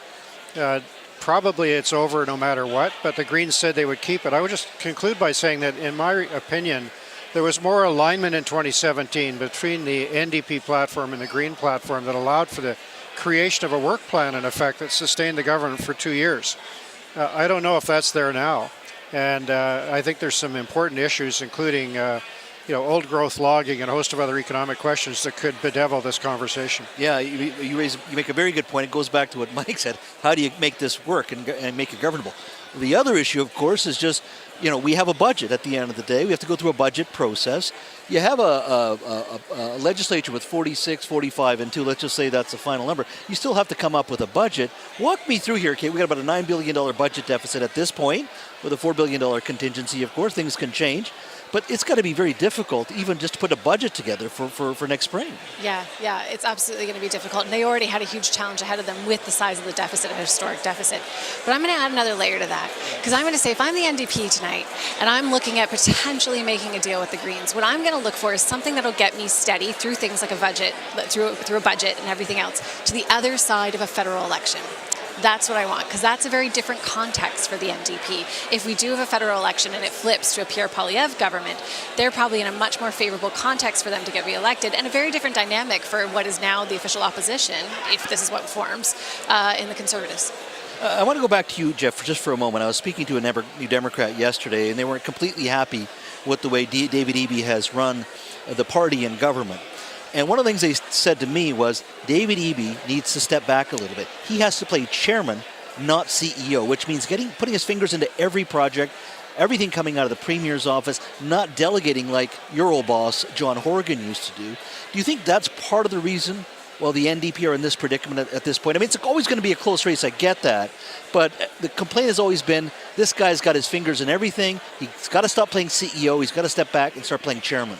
S11: Probably it's over no matter what, but the Greens said they would keep it. I would just conclude by saying that, in my opinion, there was more alignment in 2017 between the NDP platform and the Green platform that allowed for the creation of a work plan, in effect, that sustained the government for 2 years. I don't know if that's there now. And I think there's some important issues, including old growth logging and a host of other economic questions that could bedevil this conversation.
S9: Yeah, you make a very good point. It goes back to what Mike said. How do you make this work and make it governable? The other issue, of course, is just, we have a budget at the end of the day. We have to go through a budget process. You have a legislature with 46, 45, and 2. Let's just say that's the final number. You still have to come up with a budget. Walk me through here, Kate. We got about a $9 billion budget deficit at this point, with a $4 billion contingency, of course. Things can change. But it's got to be very difficult even just to put a budget together for next spring.
S10: Yeah, it's absolutely going to be difficult. And they already had a huge challenge ahead of them with the size of the deficit, a historic deficit. But I'm going to add another layer to that. Because I'm going to say, if I'm the NDP tonight and I'm looking at potentially making a deal with the Greens, what I'm going to look for is something that'll get me steady through things like a budget, through a budget and everything else, to the other side of a federal election. That's what I want, because that's a very different context for the NDP. If we do have a federal election and it flips to a Pierre Poilievre government, they're probably in a much more favorable context for them to get reelected, and a very different dynamic for what is now the official opposition, if this is what forms, in the Conservatives.
S9: I want to go back to you, Jeff, just for a moment. I was speaking to a New Democrat yesterday, and they weren't completely happy with the way David Eby has run the party and government. And one of the things they said to me was David Eby needs to step back a little bit. He has to play chairman, not CEO, which means putting his fingers into every project, everything coming out of the Premier's office, not delegating like your old boss, John Horgan, used to do. Do you think that's part of the reason why the NDP are in this predicament at this point? I mean, it's always going to be a close race, I get that. But the complaint has always been, this guy's got his fingers in everything. He's got to stop playing CEO. He's got to step back and start playing chairman.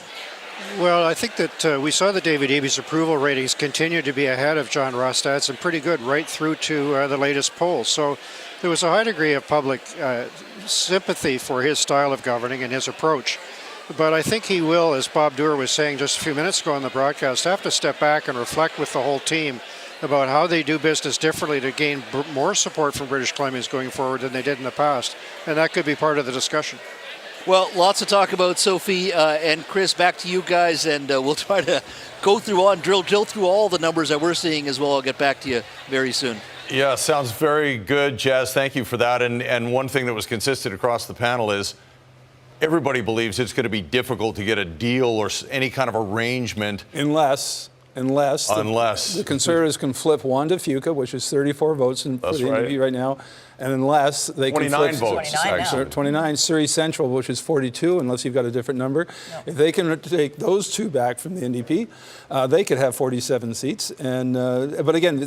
S11: Well, I think that we saw that David Eby's approval ratings continue to be ahead of John Rostad's and pretty good right through to the latest polls. So there was a high degree of public sympathy for his style of governing and his approach. But I think he will, as Bob Doer was saying just a few minutes ago on the broadcast, have to step back and reflect with the whole team about how they do business differently to gain more support from British Columbians going forward than they did in the past. And that could be part of the discussion.
S9: Well, lots to talk about, Sophie and Chris. Back to you guys, and we'll try to go through drill through all the numbers that we're seeing as well. I'll get back to you very soon.
S4: Yeah, sounds very good, Jazz. Thank you for that. And one thing that was consistent across the panel is everybody believes it's going to be difficult to get a deal or any kind of arrangement.
S7: Unless the Conservatives can flip Juan to Fuca, which is 34 votes for the NDP right now, and unless they can flip 29 Surrey Central, which is 42, unless you've got a different number. No. If they can take those two back from the NDP, they could have 47 seats. And but again,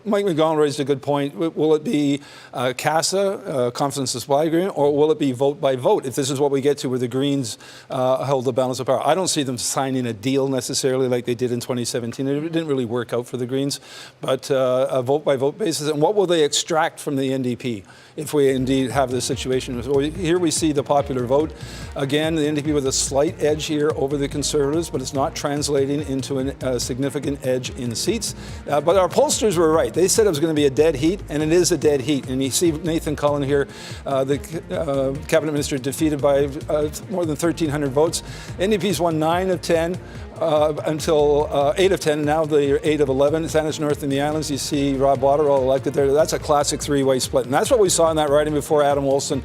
S7: Mike McDonald raised a good point. Will it be CASA, Confidence Supply Agreement, or will it be vote by vote? If this is what we get to, where the Greens hold the balance of power, I don't see them signing a deal necessarily like they did in 2017. It didn't really work out for the Greens, but a vote by vote basis. And what will they extract from the NDP if we indeed have this situation? So here we see the popular vote. Again, the NDP with a slight edge here over the Conservatives, but it's not translating into a significant edge in seats. But our pollsters were right. They said it was going to be a dead heat, and it is a dead heat. And you see Nathan Cullen here, the cabinet minister, defeated by more than 1,300 votes. NDP's won 9 of 10. Until 8 of 10, and now they're 8 of 11. Sandwich North and the Islands, you see Rob Waterall elected there. That's a classic three-way split. And that's what we saw in that riding before Adam Wolfson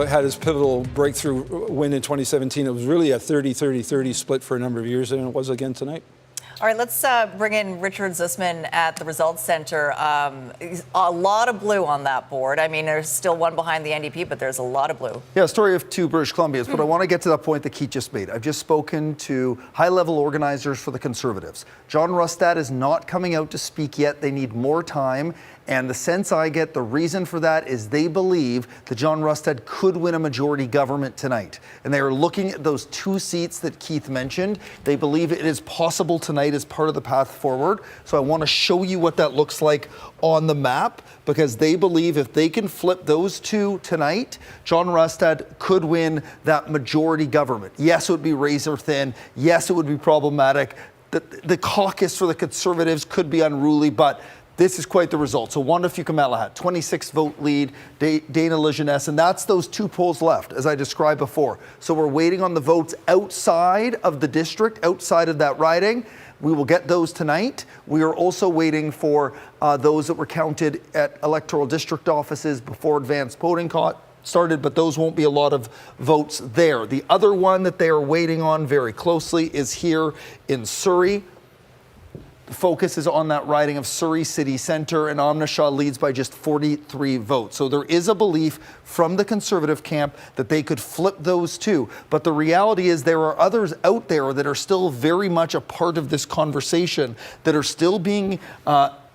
S7: had his pivotal breakthrough win in 2017. It was really a 30-30-30 split for a number of years, and it was again tonight.
S2: All right, let's bring in Richard Zussman at the Results Center. A lot of blue on that board. I mean, there's still one behind the NDP, but there's a lot of blue.
S8: Yeah, a story of two British Columbians, but I want to get to that point that Keith just made. I've just spoken to high-level organizers for the Conservatives. John Rustad is not coming out to speak yet. They need more time. And the sense I get, the reason for that is they believe that John Rustad could win a majority government tonight. And they are looking at those two seats that Keith mentioned. They believe it is possible tonight as part of the path forward. So I want to show you what that looks like on the map, because they believe if they can flip those two tonight, John Rustad could win that majority government. Yes, it would be razor thin. Yes, it would be problematic. The caucus for the Conservatives could be unruly, but this is quite the result. So Wanda Fuca-Malahat, 26 vote lead, Dana Lejeunesse, and that's those two polls left, as I described before. So we're waiting on the votes outside of the district, outside of that riding. We will get those tonight. We are also waiting for those that were counted at electoral district offices before advanced voting started, but those won't be a lot of votes there. The other one that they are waiting on very closely is here in Surrey. The focus is on that riding of Surrey City Centre, and Omnishaw leads by just 43 votes. So there is a belief from the Conservative camp that they could flip those two. But the reality is there are others out there that are still very much a part of this conversation, that are still being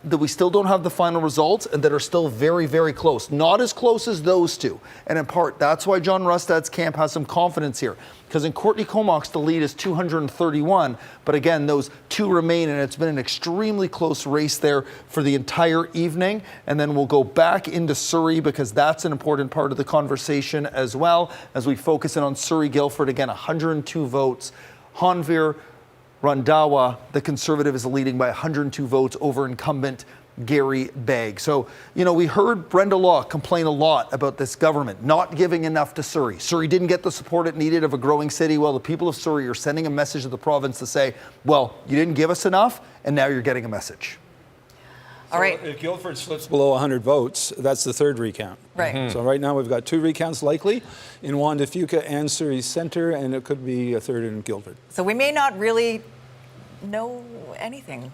S8: that we still don't have the final results, and that are still very, very close. Not as close as those two. And in part, that's why John Rustad's camp has some confidence here. Because in Courtney Comox, the lead is 231. But again, those two remain, and it's been an extremely close race there for the entire evening. And then we'll go back into Surrey, because that's an important part of the conversation as well, as we focus in on Surrey-Guildford. Again, 102 votes. Honvir Randawa, the Conservative, is leading by 102 votes over incumbent Gary Begg. So, we heard Brenda Law complain a lot about this government not giving enough to Surrey. Surrey didn't get the support it needed of a growing city. Well, the people of Surrey are sending a message to the province to say, well, you didn't give us enough, and now you're getting a message.
S2: All right.
S7: If Guildford slips below 100 votes, that's the third recount.
S2: Right.
S7: So right now we've got 2 recounts likely in Juan de Fuca and Surrey Centre, and it could be a third in Guildford.
S2: So we may not really know anything.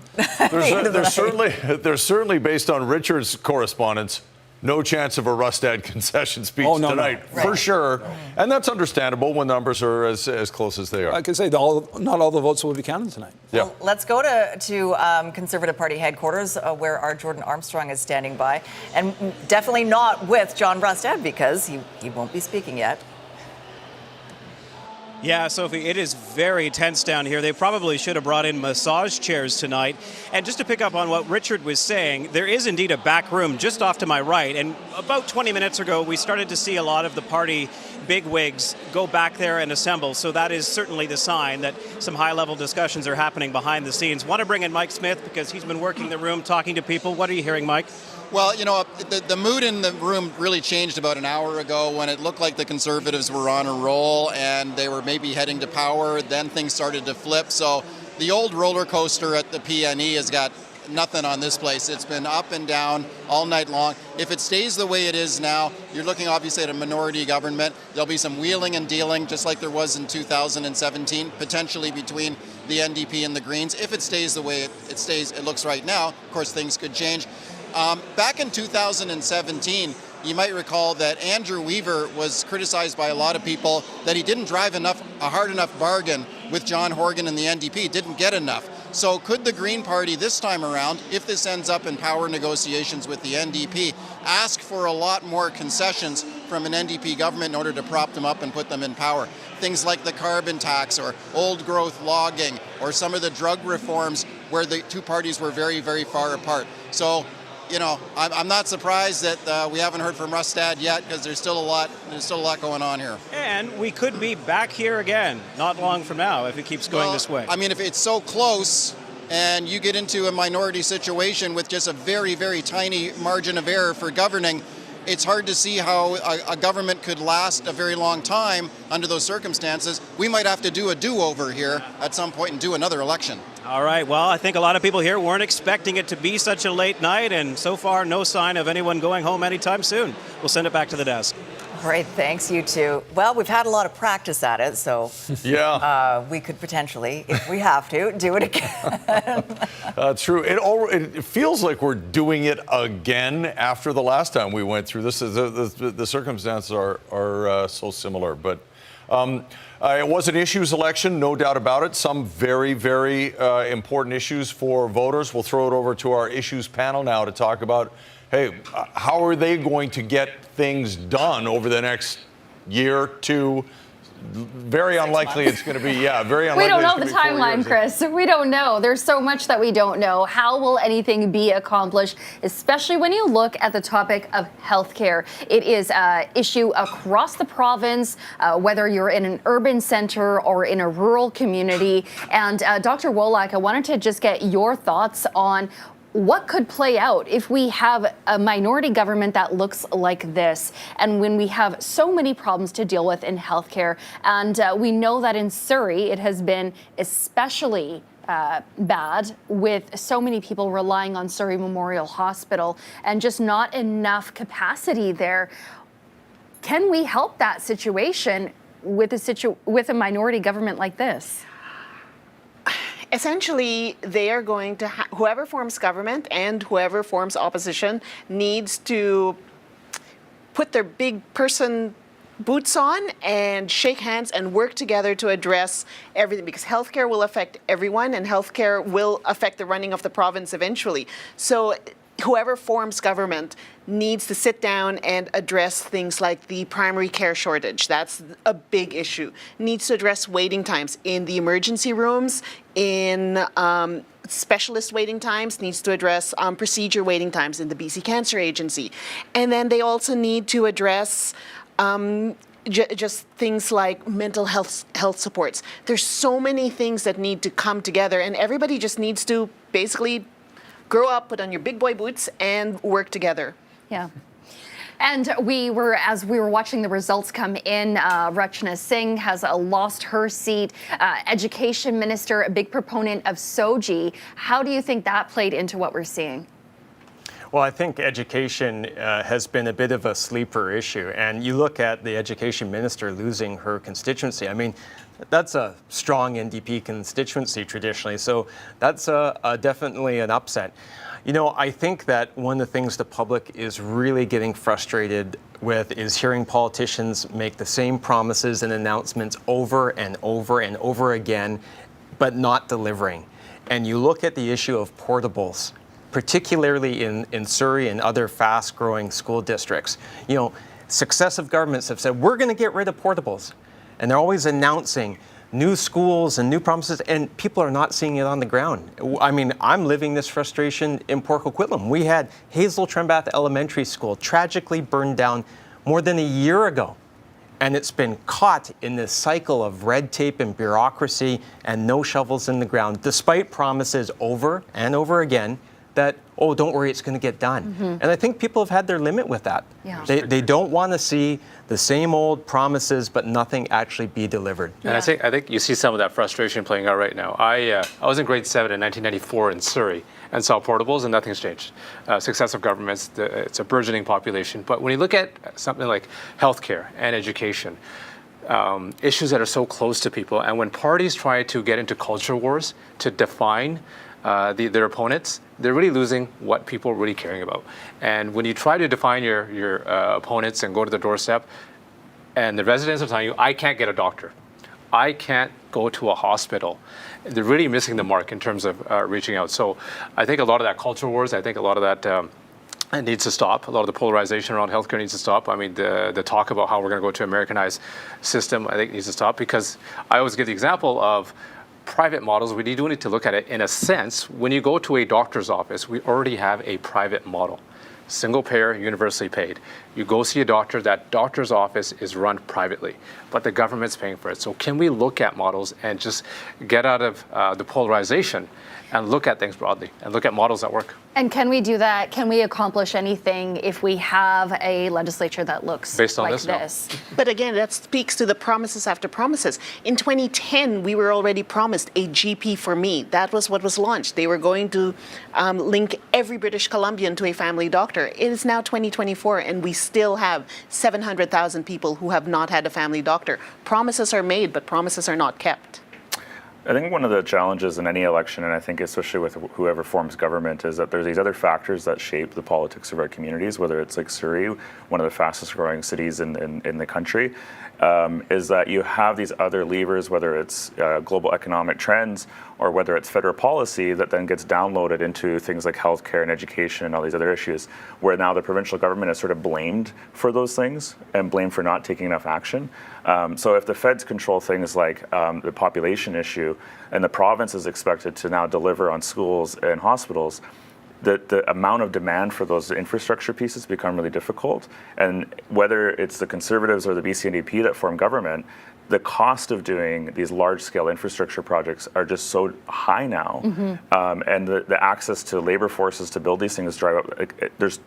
S4: There's certainly, based on Richard's correspondence, no chance of a Rustad concession speech tonight, for sure. And that's understandable when numbers are as close as they are.
S7: I can say not all the votes will be counted tonight.
S4: Yeah.
S2: Well, let's go to Conservative Party headquarters, where our Jordan Armstrong is standing by. And definitely not with John Rustad, because he won't be speaking yet.
S13: Yeah, Sophie, it is very tense down here. They probably should have brought in massage chairs tonight. And just to pick up on what Richard was saying, there is indeed a back room just off to my right. And about 20 minutes ago, we started to see a lot of the party bigwigs go back there and assemble. So that is certainly the sign that some high-level discussions are happening behind the scenes. Want to bring in Mike Smith because he's been working the room, talking to people. What are you hearing, Mike?
S3: Well, the mood in the room really changed about an hour ago when it looked like the Conservatives were on a roll and they were maybe heading to power. Then things started to flip. So the old roller coaster at the PNE has got nothing on this place. It's been up and down all night long. If it stays the way it is now, you're looking obviously at a minority government. There'll be some wheeling and dealing, just like there was in 2017, potentially between the NDP and the Greens. If it stays the way it looks right now, of course, things could change. Back in 2017, you might recall that Andrew Weaver was criticized by a lot of people that he didn't drive a hard enough bargain with John Horgan and the NDP, didn't get enough. So could the Green Party this time around, if this ends up in power negotiations with the NDP, ask for a lot more concessions from an NDP government in order to prop them up and put them in power? Things like the carbon tax or old growth logging or some of the drug reforms where the two parties were very, very far apart. So, I'm not surprised that we haven't heard from Rustad yet, because there's still a lot going on here.
S13: And we could be back here again not long from now if it keeps going this way.
S3: I mean, if it's so close and you get into a minority situation with just a very, very tiny margin of error for governing, it's hard to see how a government could last a very long time under those circumstances. We might have to do a do-over here at some point and do another election.
S13: All right, well, I think a lot of people here weren't expecting it to be such a late night, and so far no sign of anyone going home anytime soon. We'll send it back to the desk.
S2: All right, thanks, you two. Well, we've had a lot of practice at it, so we could potentially, if we have to, do it again.
S4: True. It feels like we're doing it again after the last time we went through this. The circumstances are so similar, but it was an issues election, no doubt about it. Some very, very important issues for voters. We'll throw it over to our issues panel now to talk about, hey, how are they going to get things done over the next year, two? Very unlikely it's going to be, very unlikely.
S19: We don't know the timeline, Chris. We don't know. There's so much that we don't know. How will anything be accomplished, especially when you look at the topic of healthcare? It is an issue across the province, whether you're in an urban center or in a rural community. And Dr. Wolak, I wanted to just get your thoughts on what could play out if we have a minority government that looks like this, and when we have so many problems to deal with in healthcare. And we know that in Surrey, it has been especially bad with so many people relying on Surrey Memorial Hospital and just not enough capacity there. Can we help that situation with a minority government like this?
S23: Essentially, they are going to whoever forms government and whoever forms opposition needs to put their big person boots on and shake hands and work together to address everything, because healthcare will affect everyone and healthcare will affect the running of the province eventually. So whoever forms government needs to sit down and address things like the primary care shortage. That's a big issue. Needs to address waiting times in the emergency rooms, in specialist waiting times, needs to address procedure waiting times in the BC Cancer Agency. And then they also need to address just things like mental health supports. There's so many things that need to come together, and everybody just needs to basically grow up, put on your big boy boots, and work together.
S19: Yeah. And as we were watching the results come in, Rachna Singh has lost her seat. Education Minister, a big proponent of SOGI. How do you think that played into what we're seeing?
S21: Well, I think education has been a bit of a sleeper issue. And you look at the education minister losing her constituency. I mean, that's a strong NDP constituency traditionally. So that's definitely an upset. You know, I think that one of the things the public is really getting frustrated with is hearing politicians make the same promises and announcements over and over and over again, but not delivering. And you look at the issue of portables, particularly in Surrey and other fast-growing school districts. You know, successive governments have said, we're going to get rid of portables. And they're always announcing new schools and new promises, and people are not seeing it on the ground. I mean, I'm living this frustration in Port Coquitlam. We had Hazel Trembath Elementary School tragically burned down more than a year ago. And it's been caught in this cycle of red tape and bureaucracy and no shovels in the ground, despite promises over and over again that, oh, don't worry, it's going to get done. Mm-hmm. And I think people have had their limit with that. Yeah. They don't want to see the same old promises, but nothing actually be delivered.
S20: And I think you see some of that frustration playing out right now. I was in grade 7 in 1994 in Surrey and saw portables, and nothing's changed. Successive governments, it's a burgeoning population. But when you look at something like healthcare and education, issues that are so close to people, and when parties try to get into culture wars to define their opponents, they're really losing what people are really caring about. And when you try to define your opponents and go to the doorstep, and the residents are telling you, I can't get a doctor, I can't go to a hospital, they're really missing the mark in terms of reaching out. So I think a lot of that culture wars, I think a lot of that it needs to stop. A lot of the polarization around healthcare needs to stop. I mean, the talk about how we're going to go to an Americanized system, I think needs to stop, because I always give the example of private models. We do need to look at it in a sense. When you go to a doctor's office, we already have a private model. Single payer, universally paid. You go see a doctor, that doctor's office is run privately, but the government's paying for it. So can we look at models and just get out of the polarization and look at things broadly and look at models that work?
S19: And can we do that? Can we accomplish anything if we have a legislature that looks like this?
S23: No. But again, that speaks to the promises after promises. In 2010, we were already promised a GP for me. That was what was launched. They were going to link every British Columbian to a family doctor. It is now 2024, and we still have 700,000 people who have not had a family doctor. Promises are made, but promises are not kept.
S22: I think one of the challenges in any election, and I think especially with whoever forms government, is that there's these other factors that shape the politics of our communities, whether it's like Surrey, one of the fastest growing cities in the country, is that you have these other levers, whether it's global economic trends or whether it's federal policy that then gets downloaded into things like healthcare and education and all these other issues, where now the provincial government is sort of blamed for those things and blamed for not taking enough action. So if the feds control things like the population issue and the province is expected to now deliver on schools and hospitals, the amount of demand for those infrastructure pieces become really difficult. And whether it's the Conservatives or the BC NDP that form government, the cost of doing these large-scale infrastructure projects are just so high now, and the access to labor forces to build these things drive up.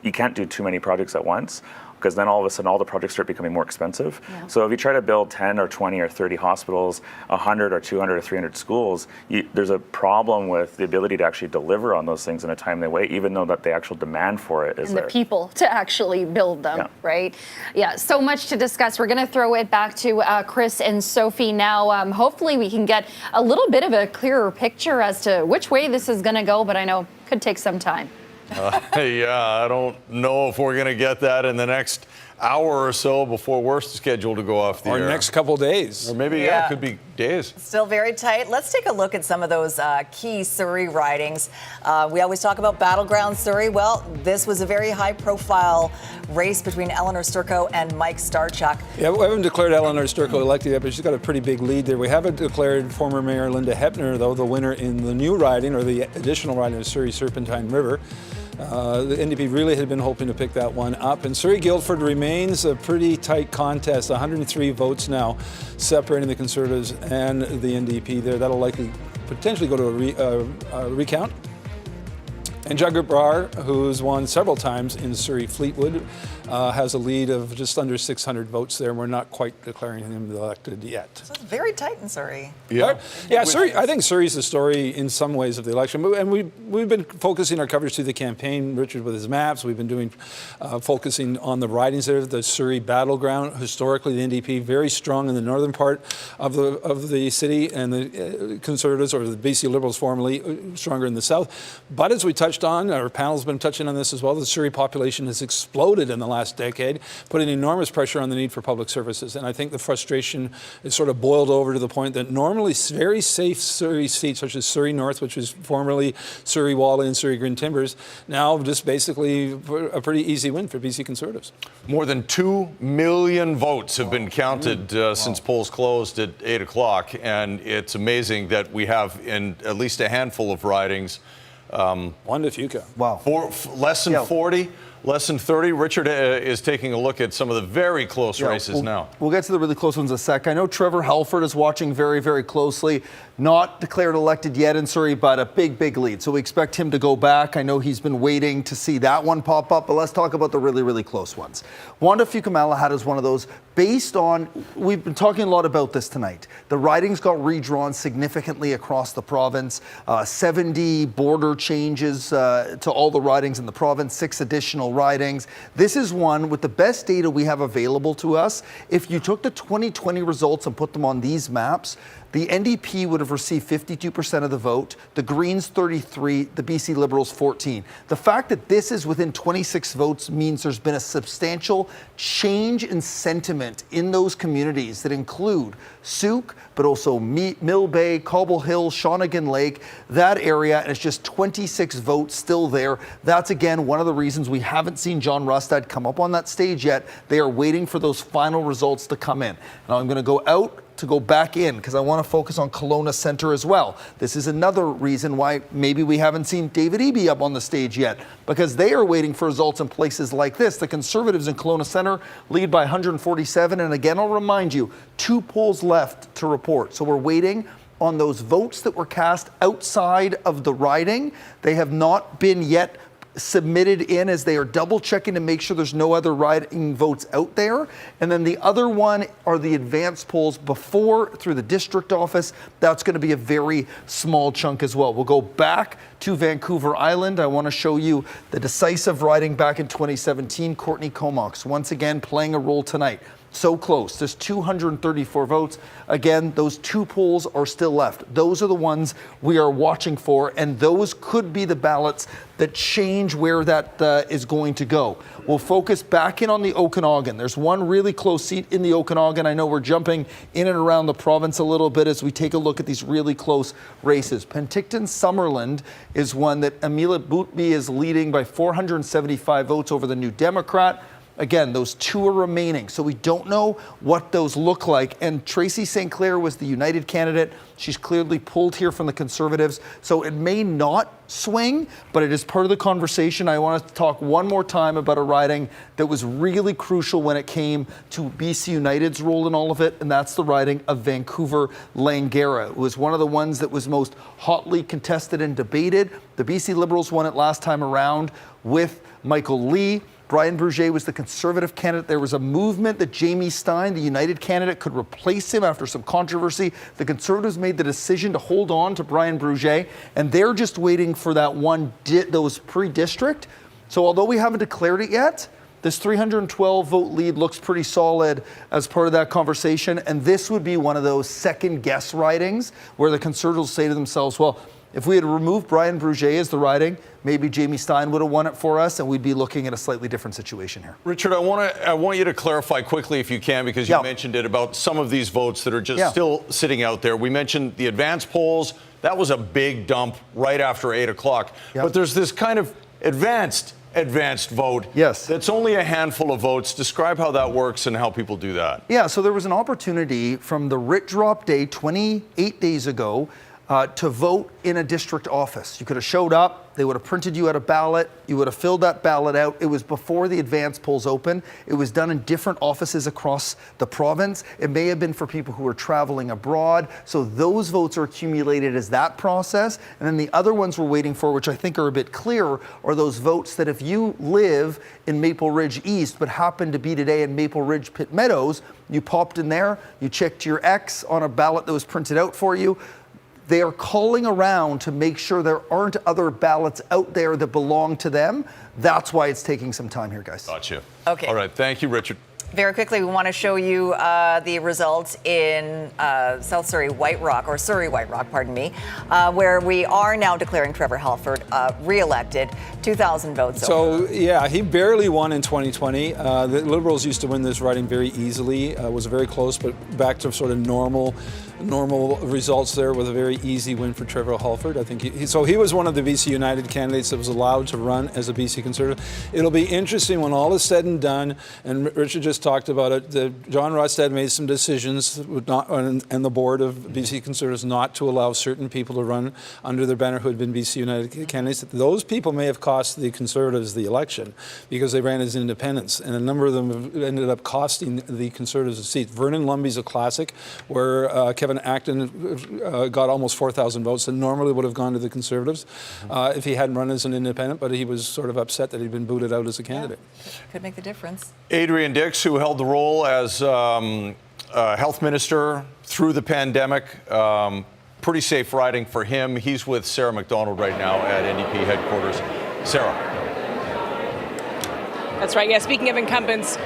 S22: You can't do too many projects at once. because then all of a sudden all the projects start becoming more expensive. Yeah. So if you try to build 10 or 20 or 30 hospitals, 100 or 200 or 300 schools, there's a problem with the ability to actually deliver on those things in a timely way, even though that the actual demand for it is
S19: and
S22: there.
S19: The people to actually build them, right? Yeah, so much to discuss. We're going to throw it back to Chris and Sophie now. Hopefully we can get a little bit of a clearer picture as to which way this is going to go, but I know it could take some time.
S4: I don't know if we're going to get that in the next hour or so before we're scheduled to go off the air.
S7: Or next couple days.
S4: Or maybe, it could be days.
S2: Still very tight. Let's take a look at some of those key Surrey ridings. We always talk about Battleground Surrey. Well, this was a very high-profile race between Eleanor Sturko and Mike Starchuk.
S7: Yeah, we haven't declared Eleanor Sturko elected yet, but she's got a pretty big lead there. We haven't declared former Mayor Linda Hepner, though, the winner in the new riding, or the additional riding of Surrey Serpentine River. The NDP really had been hoping to pick that one up. And Surrey Guildford remains a pretty tight contest. 103 votes now separating the Conservatives and the NDP there. That'll likely potentially go to a recount. And Jagger Brar, who's won several times in Surrey Fleetwood, has a lead of just under 600 votes there. We're not quite declaring him elected yet.
S2: So it's very tight in Surrey.
S7: Yeah, Surrey. I think Surrey's the story in some ways of the election, and we've been focusing our coverage through the campaign. Richard with his maps. We've been doing focusing on the ridings there. The Surrey Battleground. Historically, the NDP very strong in the northern part of the city, and the Conservatives, or the BC Liberals formerly, stronger in the south. But as we touched on, our panel's been touching on this as well. The Surrey population has exploded in the last decade, putting enormous pressure on the need for public services. And I think the frustration is sort of boiled over to the point that normally very safe Surrey seats, such as Surrey North, which was formerly Surrey Wally and Surrey Green Timbers, now just basically a pretty easy win for BC Conservatives.
S4: More than 2 million votes have been counted since polls closed at 8 o'clock. And it's amazing that we have in at least a handful of ridings.
S7: One to Fuca.
S8: Wow.
S4: Less than 40. Less than 30. Richard is taking a look at some of the very close races now.
S8: We'll get to the really close ones in a sec. I know Trevor Halford is watching very, very closely. Not declared elected yet in Surrey, but a big, big lead. So we expect him to go back. I know he's been waiting to see that one pop up, but let's talk about the really, really close ones. Wanda Fuca-Malahat is one of those based on, we've been talking a lot about this tonight. The ridings got redrawn significantly across the province. 70 border changes to all the ridings in the province, 6 additional ridings. This is one with the best data we have available to us. If you took the 2020 results and put them on these maps, the NDP would have received 52% of the vote, the Greens 33, the BC Liberals 14. The fact that this is within 26 votes means there's been a substantial change in sentiment in those communities that include Souk, but also Mill Bay, Cobble Hill, Shawnigan Lake, that area, and it's just 26 votes still there. That's, again, one of the reasons we haven't seen John Rustad come up on that stage yet. They are waiting for those final results to come in. Now, I'm going to go out to go back in because I want to focus on Kelowna Centre as well. This is another reason why maybe we haven't seen David Eby up on the stage yet, because they are waiting for results in places like this. The Conservatives in Kelowna Centre lead by 147, and again, I'll remind you, 2 polls left to report. So we're waiting on those votes that were cast outside of the riding. They have not been yet submitted in, as they are double checking to make sure there's no other riding votes out there. And then the other one are the advanced polls before through the district office. That's going to be a very small chunk as well. We'll go back to Vancouver Island. I want to show you the decisive riding back in 2017. Courtney Comox once again playing a role tonight. So close. There's 234 votes. Again, those 2 polls are still left. Those are the ones we are watching for, and those could be the ballots that change where that is going to go. We'll focus back in on the Okanagan. There's one really close seat in the Okanagan. I know we're jumping in and around the province a little bit as we take a look at these really close races. Penticton-Summerland is one that Amila Boutby is leading by 475 votes over the New Democrat. Again, those 2 are remaining, so we don't know what those look like. And Tracy St. Clair was the United candidate. She's clearly pulled here from the Conservatives, so it may not swing, but it is part of the conversation. I want to talk one more time about a riding that was really crucial when it came to BC United's role in all of it, and that's the riding of Vancouver-Langara. It was one of the ones that was most hotly contested and debated. The BC Liberals won it last time around with Michael Lee. Brian Bruget was the Conservative candidate. There was a movement that Jamie Stein, the United candidate, could replace him after some controversy. The Conservatives made the decision to hold on to Brian Bruget, and they're just waiting for that those pre-district. So although we haven't declared it yet, this 312 vote lead looks pretty solid as part of that conversation. And this would be one of those second guess ridings where the Conservatives say to themselves, well, if we had removed Brian Bruget as the riding, maybe Jamie Stein would have won it for us, and we'd be looking at a slightly different situation here.
S4: Richard, I want you to clarify quickly, if you can, because you mentioned it about some of these votes that are just still sitting out there. We mentioned the advance polls. That was a big dump right after 8 o'clock. But there's this kind of advanced vote.
S8: Yes.
S4: That's only a handful of votes. Describe how that works and how people do that.
S8: Yeah, so there was an opportunity from the writ drop day 28 days ago to vote in a district office. You could have showed up, they would have printed you out a ballot, you would have filled that ballot out. It was before the advance polls open. It was done in different offices across the province. It may have been for people who were traveling abroad. So those votes are accumulated as that process. And then the other ones we're waiting for, which I think are a bit clearer, are those votes that if you live in Maple Ridge East but happen to be today in Maple Ridge Pitt Meadows, you popped in there, you checked your X on a ballot that was printed out for you. They are calling around to make sure there aren't other ballots out there that belong to them. That's why it's taking some time here, guys.
S4: Gotcha.
S2: Okay.
S4: All right. Thank you, Richard.
S2: Very quickly, we want to show you the results in South Surrey, White Rock, or Surrey, White Rock, pardon me, where we are now declaring Trevor Halford re-elected, 2,000 votes over.
S7: So, yeah, he barely won in 2020. The Liberals used to win this riding very easily. It was very close, but back to sort of normal results there with a very easy win for Trevor Halford. I think he was one of the BC United candidates that was allowed to run as a BC Conservative. It'll be interesting when all is said and done, and Richard just talked about it. John Rustad made some decisions and the board of BC Conservatives not to allow certain people to run under their banner who had been BC United candidates. Those people may have cost the Conservatives the election because they ran as independents, and a number of them have ended up costing the Conservatives a seat. Vernon Lumby's a classic, where Kevin Acton got almost 4,000 votes that normally would have gone to the Conservatives if he hadn't run as an independent, but he was sort of upset that he'd been booted out as a candidate.
S2: Could make the difference.
S4: Adrian Dix, who held the role as health minister through the pandemic, pretty safe riding for him. He's with Sarah McDonald right now at NDP headquarters. Sarah.
S15: That's right. Yeah, speaking of incumbents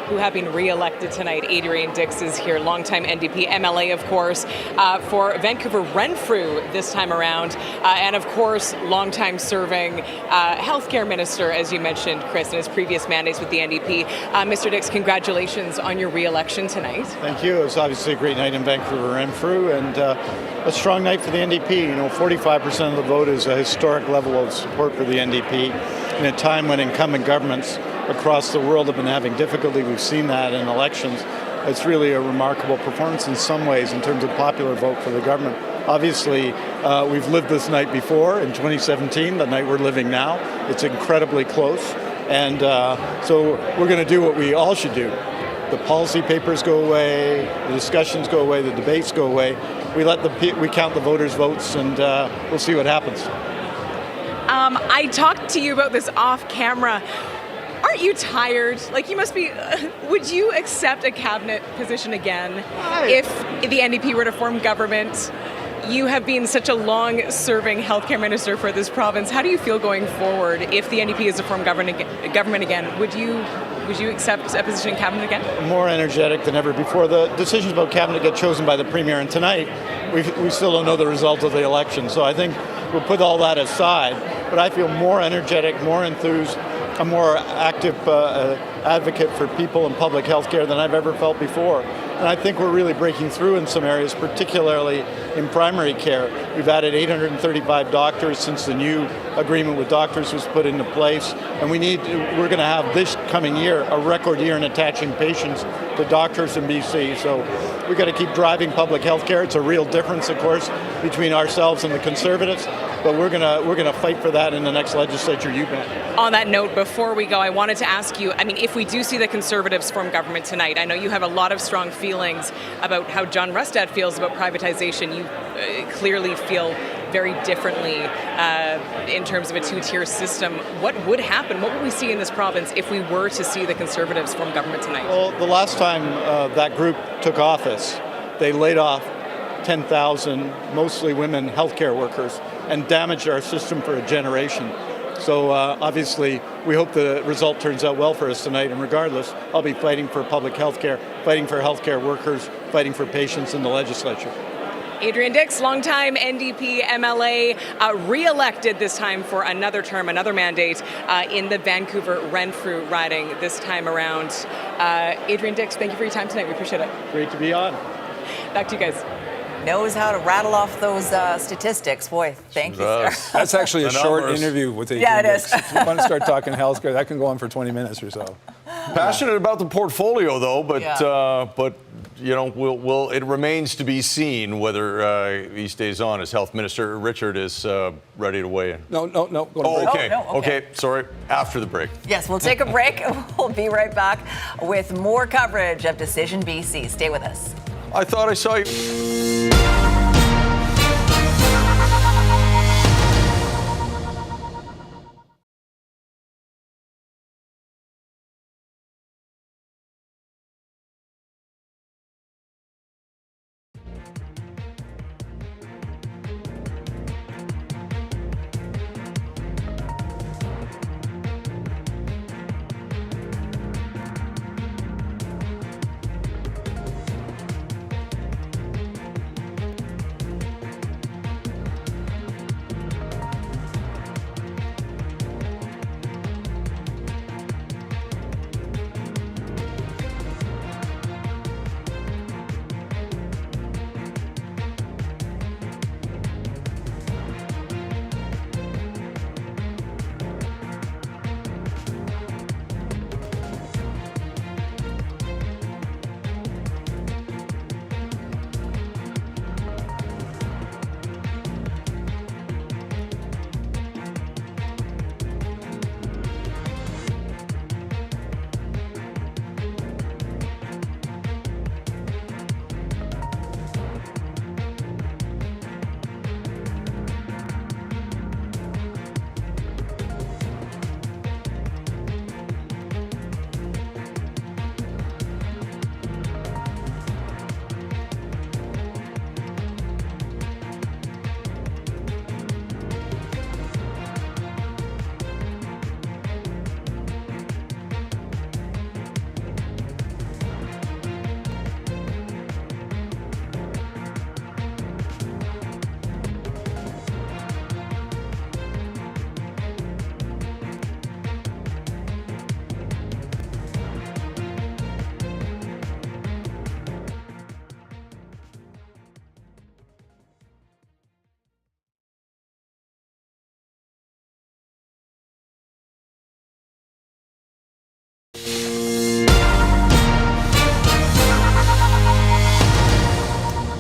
S15: who have been re-elected tonight, Adrian Dix is here, longtime NDP MLA, of course, for Vancouver Renfrew this time around, and of course, longtime serving healthcare minister, as you mentioned, Chris, in his previous mandates with the NDP. Mr. Dix, congratulations on your re-election tonight.
S5: Thank you. It was obviously a great night in Vancouver Renfrew, and a strong night for the NDP. You know, 45% of the vote is a historic level of support for the NDP in a time when incumbent governments across the world have been having difficulty. We've seen that in elections. It's really a remarkable performance in some ways in terms of popular vote for the government. Obviously, we've lived this night before in 2017, the night we're living now. It's incredibly close. And so we're going to do what we all should do. The policy papers go away, the discussions go away, the debates go away. We count the voters' votes, and we'll see what happens.
S15: I talked to you about this off camera. Aren't you tired? Like, you must be. Would you accept a cabinet position again if the NDP were to form government? You have been such a long-serving healthcare minister for this province. How do you feel going forward if the NDP is to form government again? Would you accept a position in cabinet again?
S5: More energetic than ever before. The decisions about cabinet get chosen by the Premier, and tonight we still don't know the result of the election. So I think we'll put all that aside. But I feel more energetic, more enthused, a more active advocate for people and public health care than I've ever felt before. And I think we're really breaking through in some areas, particularly in primary care. We've added 835 doctors since the new agreement with doctors was put into place. And we're going to have this coming year a record year in attaching patients to doctors in BC. So we've got to keep driving public health care. It's a real difference, of course, between ourselves and the Conservatives. But we're gonna fight for that in the next legislature, you bet.
S15: On that note, before we go, I wanted to ask you, I mean, if we do see the Conservatives form government tonight, I know you have a lot of strong feelings about how John Rustad feels about privatization. You clearly feel very differently in terms of a two-tier system. What would happen? What would we see in this province if we were to see the Conservatives form government tonight?
S5: Well, the last time that group took office, they laid off 10,000, mostly women, healthcare workers, and damaged our system for a generation. So obviously, we hope the result turns out well for us tonight. And regardless, I'll be fighting for public health care, fighting for healthcare workers, fighting for patients in the legislature.
S15: Adrian Dix, longtime NDP MLA, re-elected this time for another term, another mandate in the Vancouver Renfrew riding this time around. Adrian Dix, thank you for your time tonight. We appreciate it.
S5: Great to be on.
S15: Back to you guys.
S2: Knows how to rattle off those statistics. Boy, thank you, sir.
S7: That's actually a short interview with Adrian.
S2: Yeah, it is.
S7: If you want to start talking healthcare, that can go on for 20 minutes or so.
S4: Passionate about the portfolio, though, but you know, it remains to be seen whether he stays on as Health Minister. Richard is ready to weigh in.
S7: No. Go to break.
S4: Okay.
S2: No,
S4: Okay. Sorry. After the break.
S2: Yes, we'll take a break. We'll be right back with more coverage of Decision BC. Stay with us.
S4: I thought I saw you.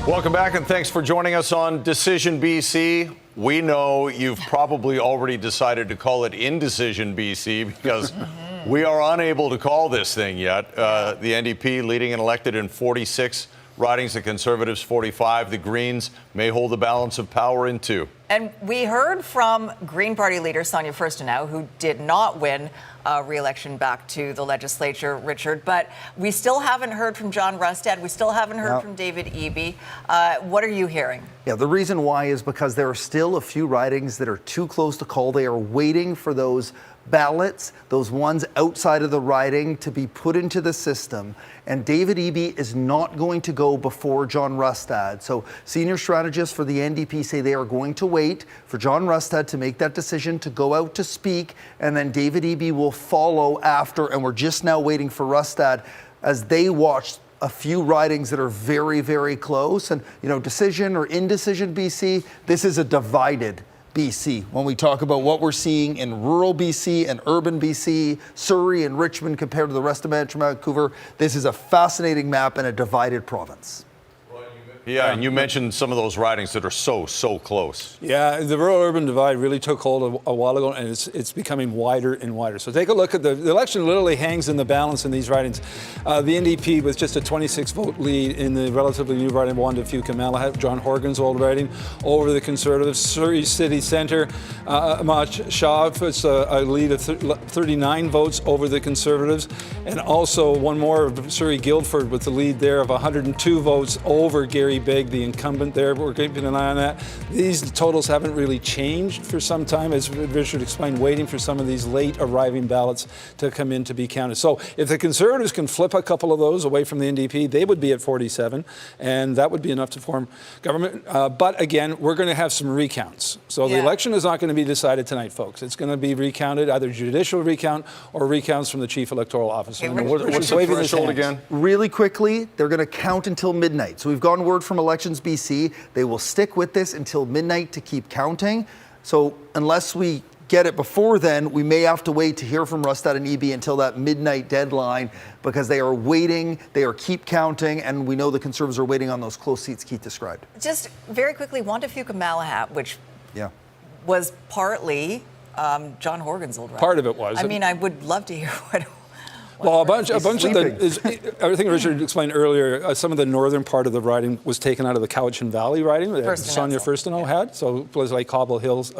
S4: Welcome back, and thanks for joining us on Decision BC. We know you've probably already decided to call it Indecision BC because we are unable to call this thing yet. The NDP leading and elected in 46 ridings, the Conservatives 45. The Greens may hold the balance of power in 2.
S2: And we heard from Green Party leader Sonia Furstenau, who did not win re-election back to the legislature, Richard. But we still haven't heard from John Rustad. We still haven't heard from David Eby. What are you hearing?
S8: Yeah, the reason why is because there are still a few ridings that are too close to call. They are waiting for those ballots, those ones outside of the riding, to be put into the system. And David Eby is not going to go before John Rustad. So senior strategists for the NDP say they are going to wait for John Rustad to make that decision to go out to speak, and then David Eby will follow after. And we're just now waiting for Rustad as they watch a few ridings that are very, very close. And, you know, decision or indecision BC, this is a divided BC. When we talk about what we're seeing in rural BC and urban BC, Surrey and Richmond compared to the rest of Metro Vancouver, this is a fascinating map and a divided province.
S4: Well, Yeah, and you mentioned some of those ridings that are so close.
S7: Yeah, the rural-urban divide really took hold a while ago, and it's becoming wider and wider. So take a look at the election literally hangs in the balance in these ridings. The NDP with just a 26-vote lead in the relatively new riding Juan to Fuca-Malahat, John Horgan's old riding, over the Conservatives. Surrey City Centre, Ahmad Shah puts a lead of 39 votes over the Conservatives, and also one more of Surrey Guildford with the lead there of 102 votes over Gary Begg, the incumbent there. We're keeping an eye on that. These totals haven't really changed for some time, as Richard explained, waiting for some of these late arriving ballots to come in to be counted. So if the Conservatives can flip a couple of those away from the NDP, they would be at 47, and that would be enough to form government. But again, we're going to have some recounts. So the election is not going to be decided tonight, folks. It's going to be recounted, either judicial recount or recounts from the Chief Electoral Officer.
S8: What's the threshold again? Really quickly, they're going to count until midnight. So we've gotten word from Elections BC. They will stick with this until midnight to keep counting. So unless we get it before then, we may have to wait to hear from Rustad and Eby until that midnight deadline, because they are waiting, they are keep counting, and we know the Conservatives are waiting on those close seats Keith described.
S2: Just very quickly, Juan to Fuca-Malahat, which was partly John Horgan's old riding.
S7: Part of it was.
S2: I mean, I would love to hear what.
S7: Well, a bunch of the, I think Richard explained earlier, some of the northern part of the riding was taken out of the Cowichan Valley riding that Sonia Furstenau had. So places like Cobble Hills,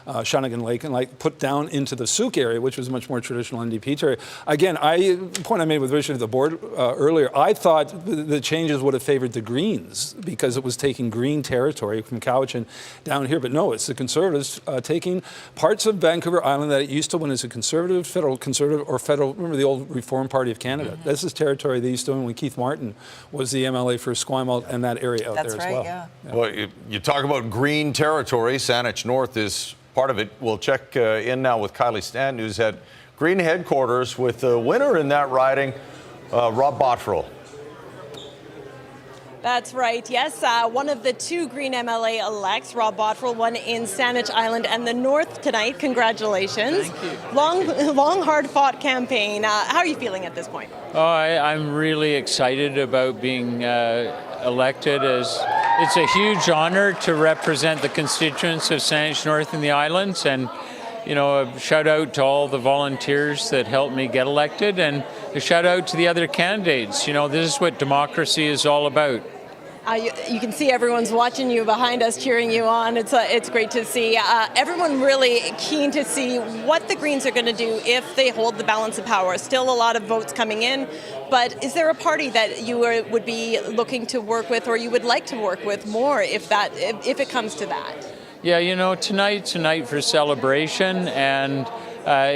S7: Shawnigan Lake, and put down into the Souk area, which was much more traditional NDP territory. Again, the point I made with Richard at the board earlier, I thought the changes would have favored the Greens because it was taking Green territory from Cowichan down here. But no, it's the Conservatives taking parts of Vancouver Island that it used to when it's a Conservative, federal Conservative, or federal, remember the old Reform Party of Canada. Mm-hmm. This is territory they used to own when Keith Martin was the MLA for Esquimalt and that area out there as well.
S2: Yeah.
S4: Well, you talk about green territory. Saanich North is part of it. We'll check in now with Kylie Stanton, who's at Green Headquarters with the winner in that riding, Rob Bottrell.
S16: That's right, yes. One of the two Green MLA-elects, Rob Bottrell, won in Saanich Island and the North tonight. Congratulations.
S6: Thank you.
S16: Long, hard-fought campaign. How are you feeling at this point?
S6: Oh, I'm really excited about being elected. It's a huge honor to represent the constituents of Saanich North and the Islands, and a shout out to all the volunteers that helped me get elected, and a shout out to the other candidates. This is what democracy is all about.
S16: You can see everyone's watching you behind us, cheering you on. It's great to see. Everyone really keen to see what the Greens are going to do if they hold the balance of power. Still a lot of votes coming in, but is there a party that you would be looking to work with, or you would like to work with more if it comes to that?
S6: Yeah, tonight's a night for celebration, and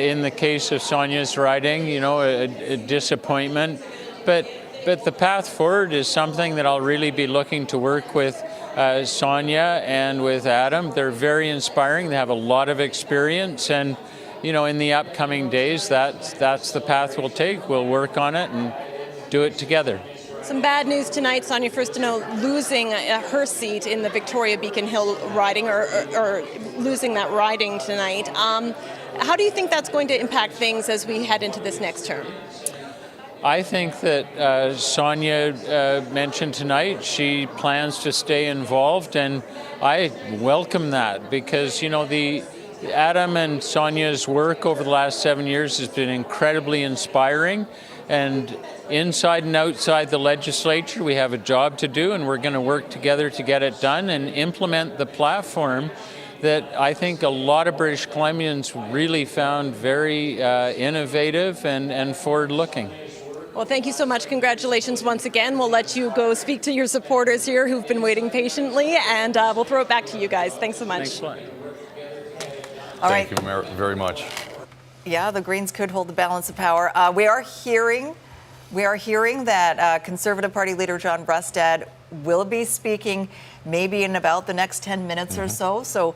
S6: in the case of Sonia's riding, a disappointment, but the path forward is something that I'll really be looking to work with Sonia and with Adam. They're very inspiring. They have a lot of experience, and in the upcoming days, that's the path we'll take. We'll work on it and do it together.
S16: Some bad news tonight. Sonia Furstenau losing her seat in the Victoria Beacon Hill riding, or losing that riding tonight. How do you think that's going to impact things as we head into this next term?
S6: I think that Sonia mentioned tonight she plans to stay involved, and I welcome that because, Adam and Sonia's work over the last 7 years has been incredibly inspiring, and inside and outside the legislature we have a job to do, and we're going to work together to get it done and implement the platform that I think a lot of British Columbians really found very innovative and forward-looking.
S16: Well, thank you so much. Congratulations once again. We'll let you go speak to your supporters here who've been waiting patiently, and we'll throw it back to you guys. Thanks so much.
S6: Thanks a lot.
S4: Thank you very much.
S2: Yeah, the Greens could hold the balance of power. We are hearing that Conservative Party leader John Rustad will be speaking maybe in about the next 10 minutes or so. So,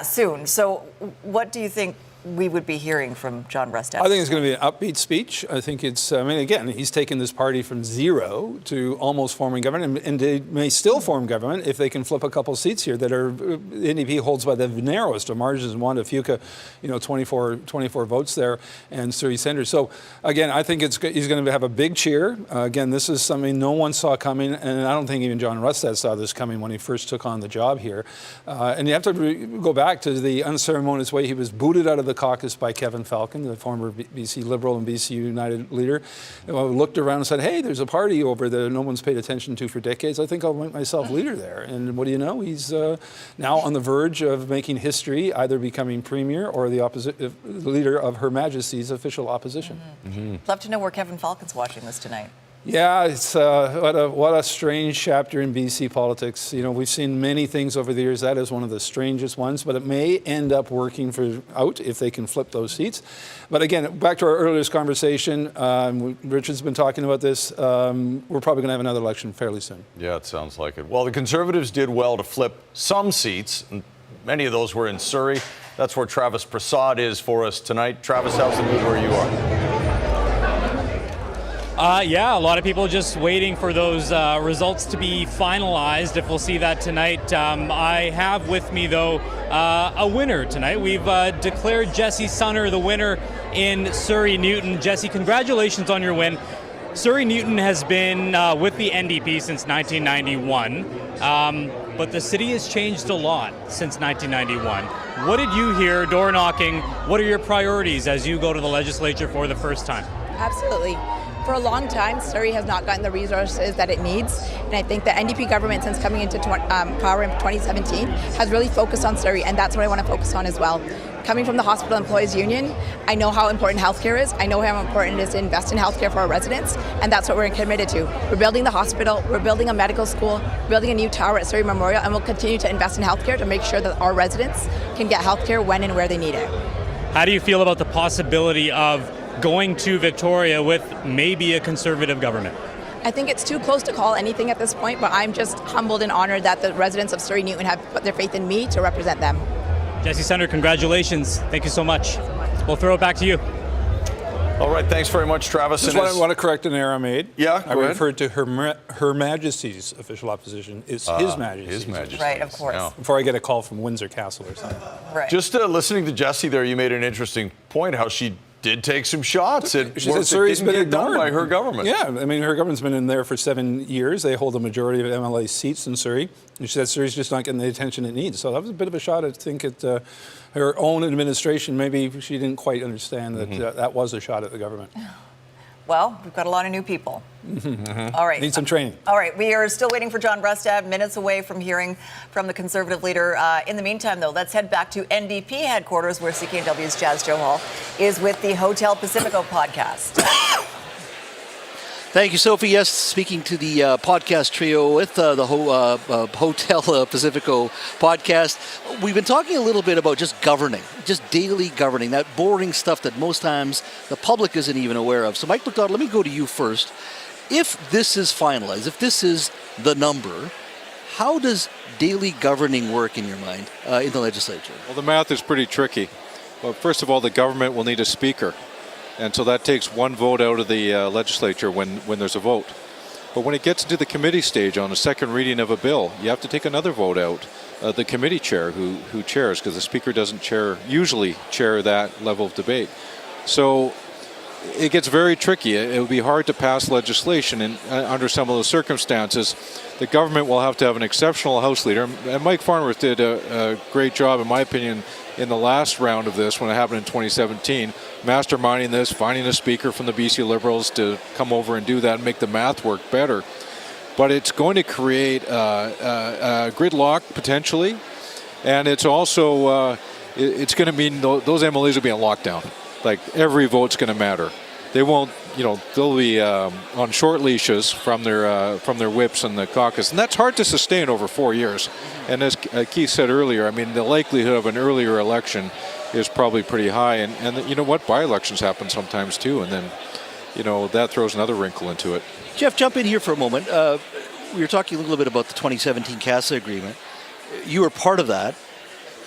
S2: soon. So what do you think we would be hearing from John Rustad?
S7: I think it's going to be an upbeat speech. I think it's, again, he's taken this party from zero to almost forming government, and they may still form government if they can flip a couple seats here that are, the NDP holds by the narrowest of margins, Juan to Fuca, 24 votes there, and Surrey Centre. So, again, I think he's going to have a big cheer. Again, this is something no one saw coming, and I don't think even John Rustad saw this coming when he first took on the job here. And you have to go back to the unceremonious way he was booted out of the caucus by Kevin Falcon, the former BC Liberal and BC United leader, looked around and said, hey, there's a party over there no one's paid attention to for decades. I think I'll make myself leader there. And what do you know? He's now on the verge of making history, either becoming premier or the leader of Her Majesty's official opposition.
S2: Love to know where Kevin Falcon's watching this tonight.
S7: Yeah, it's what a strange chapter in BC politics. We've seen many things over the years. That is one of the strangest ones, but it may end up working out if they can flip those seats. But again, back to our earlier conversation, Richard's been talking about this. We're probably going to have another election fairly soon.
S4: Yeah, it sounds like it. Well, the Conservatives did well to flip some seats, and many of those were in Surrey. That's where Travis Prasad is for us tonight. Travis, how's the mood where you are?
S14: Yeah, a lot of people just waiting for those results to be finalized, if we'll see that tonight. I have with me, though, a winner tonight. We've declared Jesse Sunner the winner in Surrey Newton. Jesse, congratulations on your win. Surrey Newton has been with the NDP since 1991, but the city has changed a lot since 1991. What did you hear door knocking? What are your priorities as you go to the legislature for the first time?
S17: Absolutely. For a long time, Surrey has not gotten the resources that it needs, and I think the NDP government, since coming into power in 2017, has really focused on Surrey, and that's what I want to focus on as well. Coming from the Hospital Employees Union, I know how important healthcare is. I know how important it is to invest in healthcare for our residents, and that's what we're committed to. We're building the hospital, we're building a medical school, building a new tower at Surrey Memorial, and we'll continue to invest in healthcare to make sure that our residents can get healthcare when and where they need it.
S14: How do you feel about the possibility of going to Victoria with maybe a Conservative government?
S17: I think it's too close to call anything at this point, but I'm just humbled and honored that the residents of Surrey Newton have put their faith in me to represent them.
S14: Jesse Sunner, congratulations. Thank you so much. We'll throw it back to you.
S4: All right, thanks very much, Travis.
S7: Just want to correct an error I made.
S4: Yeah,
S7: I referred to Her Majesty's official opposition. It's His Majesty's.
S4: His Majesty.
S2: Right, of course.
S4: Yeah.
S7: Before I get a call from Windsor Castle or something.
S2: Right.
S4: Just listening to Jessie there, you made an interesting point, how she did take some shots at
S7: She said Surrey's been
S4: done
S7: ignored
S4: by her government.
S7: Yeah, her government's been in there for 7 years. They hold the majority of MLA seats in Surrey. And she said Surrey's just not getting the attention it needs. So that was a bit of a shot, I think, at her own administration. Maybe she didn't quite understand that that was a shot at the government.
S2: Well, we've got a lot of new people. All right.
S7: Need some training.
S2: All right. We are still waiting for John Rustad, minutes away from hearing from the Conservative leader. In the meantime, though, let's head back to NDP headquarters, where CKNW's Jazz Johal is with the Hotel Pacifico podcast.
S9: Thank you, Sophie. Yes, speaking to the podcast trio with the Hotel Pacifico podcast, we've been talking a little bit about just governing, just daily governing, that boring stuff that most times the public isn't even aware of. So, Mike McDonald, let me go to you first. If this is finalized, if this is the number, how does daily governing work in your mind in the legislature?
S12: Well, the math is pretty tricky. Well, first of all, the government will need a speaker. And so that takes one vote out of the legislature when there's a vote. But when it gets into the committee stage on a second reading of a bill, you have to take another vote out. The committee chair who chairs, because the speaker doesn't usually chair that level of debate. So it gets very tricky. It would be hard to pass legislation under some of those circumstances. The government will have to have an exceptional House leader. And Mike Farnworth did a great job, in my opinion, in the last round of this, when it happened in 2017, masterminding this, finding a speaker from the BC Liberals to come over and do that and make the math work better. But it's going to create a gridlock, potentially, and it's also it's going to mean those MLAs will be on lockdown. Like, every vote's going to matter. They won't, they'll be on short leashes from their whips and the caucus, and that's hard to sustain over 4 years. And as Keith said earlier, I mean, the likelihood of an earlier election is probably pretty high. And you know what? By-elections happen sometimes too, and then, that throws another wrinkle into it.
S9: Jeff, jump in here for a moment. We were talking a little bit about the 2017 CASA agreement. You were part of that.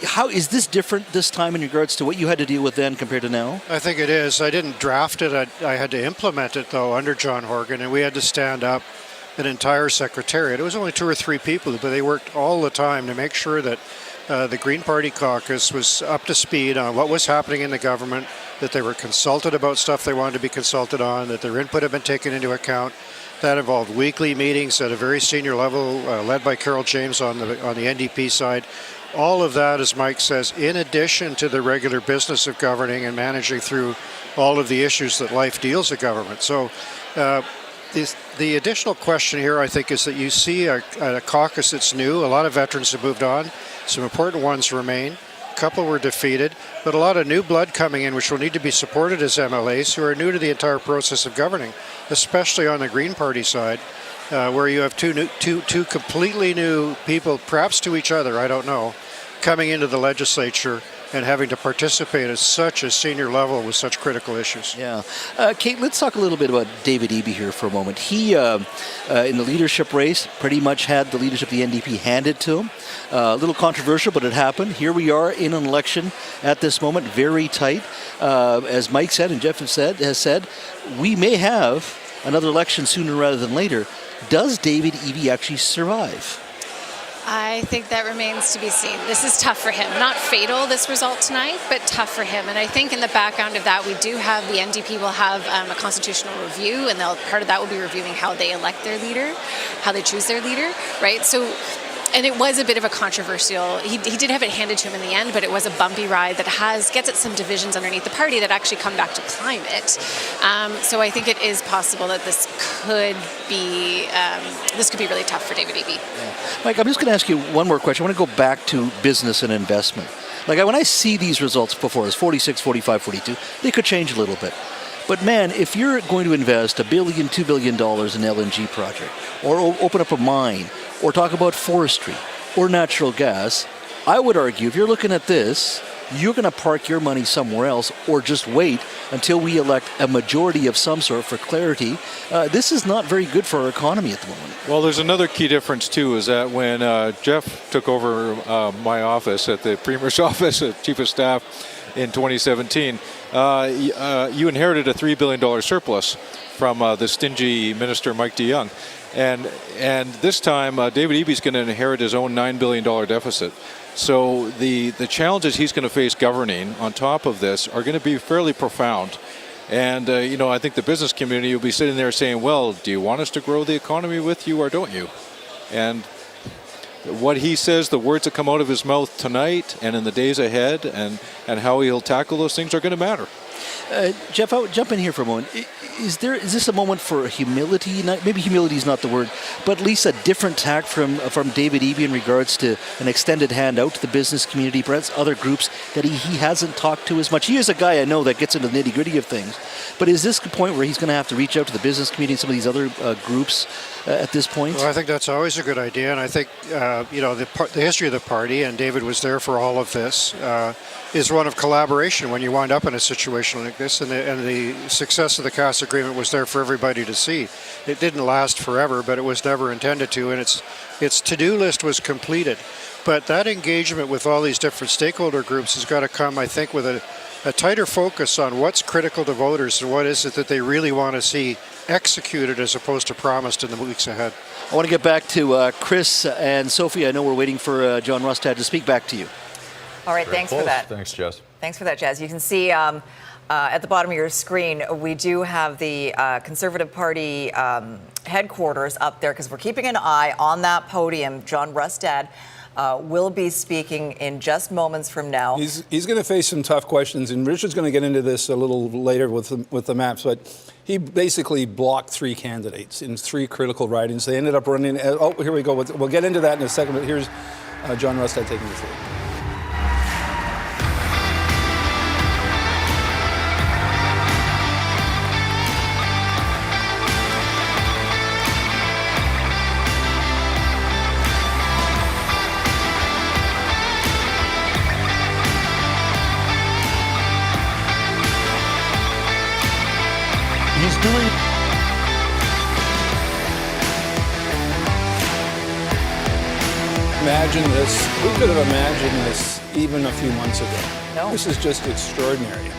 S9: How is this different this time in regards to what you had to deal with then compared to now?
S11: I think it is. I didn't draft it. I had to implement it, though, under John Horgan, and we had to stand up an entire secretariat. It was only 2 or 3 people, but they worked all the time to make sure that the Green Party caucus was up to speed on what was happening in the government, that they were consulted about stuff they wanted to be consulted on, that their input had been taken into account. That involved weekly meetings at a very senior level, led by Carol James on the NDP side. All of that, as Mike says, in addition to the regular business of governing and managing through all of the issues that life deals with government. So the additional question here, I think, is that you see a caucus that's new. A lot of veterans have moved on. Some important ones remain. A couple were defeated, but a lot of new blood coming in, which will need to be supported as MLAs, who are new to the entire process of governing, especially on the Green Party side, where you have two completely new people, perhaps to each other, I don't know, coming into the legislature and having to participate at such a senior level with such critical issues.
S9: Yeah. Kate, let's talk a little bit about David Eby here for a moment. He, in the leadership race, pretty much had the leadership of the NDP handed to him. A little controversial, but it happened. Here we are in an election at this moment, very tight. As Mike said and Jeff has said, we may have another election sooner rather than later. Does David Eby actually survive?
S1: I think that remains to be seen. This is tough for him. Not fatal, this result tonight, but tough for him. And I think in the background of that, we do have, the NDP will have a constitutional review, and part of that will be reviewing how they elect their leader, how they choose their leader, right? So, and it was a bit of a controversial, he did have it handed to him in the end, but it was a bumpy ride that gets at some divisions underneath the party that actually come back to climate. So I think it is possible that this could be really tough for David Eby.
S9: Yeah. Mike, I'm just going to ask you one more question. I want to go back to business and investment. Like when I see these results before, it's 46, 45, 42, they could change a little bit. But man, if you're going to invest $1 billion, $2 billion in LNG project, or open up a mine, or talk about forestry, or natural gas, I would argue if you're looking at this, you're going to park your money somewhere else, or just wait until we elect a majority of some sort for clarity. This is not very good for our economy at the moment.
S12: Well, there's another key difference, too, is that when Jeff took over my office at the Premier's office, as Chief of Staff in 2017, you inherited a $3 billion surplus from the stingy Minister Mike DeYoung. And this time, David Eby's going to inherit his own $9 billion deficit. So the challenges he's going to face governing on top of this are going to be fairly profound. And, I think the business community will be sitting there saying, well, do you want us to grow the economy with you or don't you? And what he says, the words that come out of his mouth tonight and in the days ahead and how he'll tackle those things are going to matter.
S9: Jeff, I'll jump in here for a moment. Is this a moment for humility? Maybe humility is not the word, but at least a different tack from David Eby in regards to an extended hand out to the business community, perhaps other groups that he hasn't talked to as much. He is a guy I know that gets into the nitty-gritty of things, but is this the point where he's going to have to reach out to the business community and some of these other groups at this point?
S11: Well, I think that's always a good idea, and I think the history of the party, and David was there for all of this, is one of collaboration when you wind up in a situation like this, and the success of the CAS agreement was there for everybody to see. It didn't last forever, but it was never intended to, and its to-do list was completed. But that engagement with all these different stakeholder groups has got to come, I think, with a tighter focus on what's critical to voters and what is it that they really want to see executed as opposed to promised in the weeks ahead.
S9: I want to get back to Chris and Sophie. I know we're waiting for John Rustad to speak back to you.
S2: All right, thanks for that.
S4: Thanks, Jess.
S2: Thanks for that, Jazz. You can see at the bottom of your screen, we do have the Conservative Party headquarters up there because we're keeping an eye on that podium. John Rustad will be speaking in just moments from now.
S7: He's going to face some tough questions, and Richard's going to get into this a little later with the maps, but he basically blocked 3 candidates in 3 critical ridings. They ended up running. Oh, here we go. We'll get into that in a second, but here's John Rustad taking the floor. imagined this. We could have imagined this even a few months ago.
S2: No.
S7: This is just extraordinary.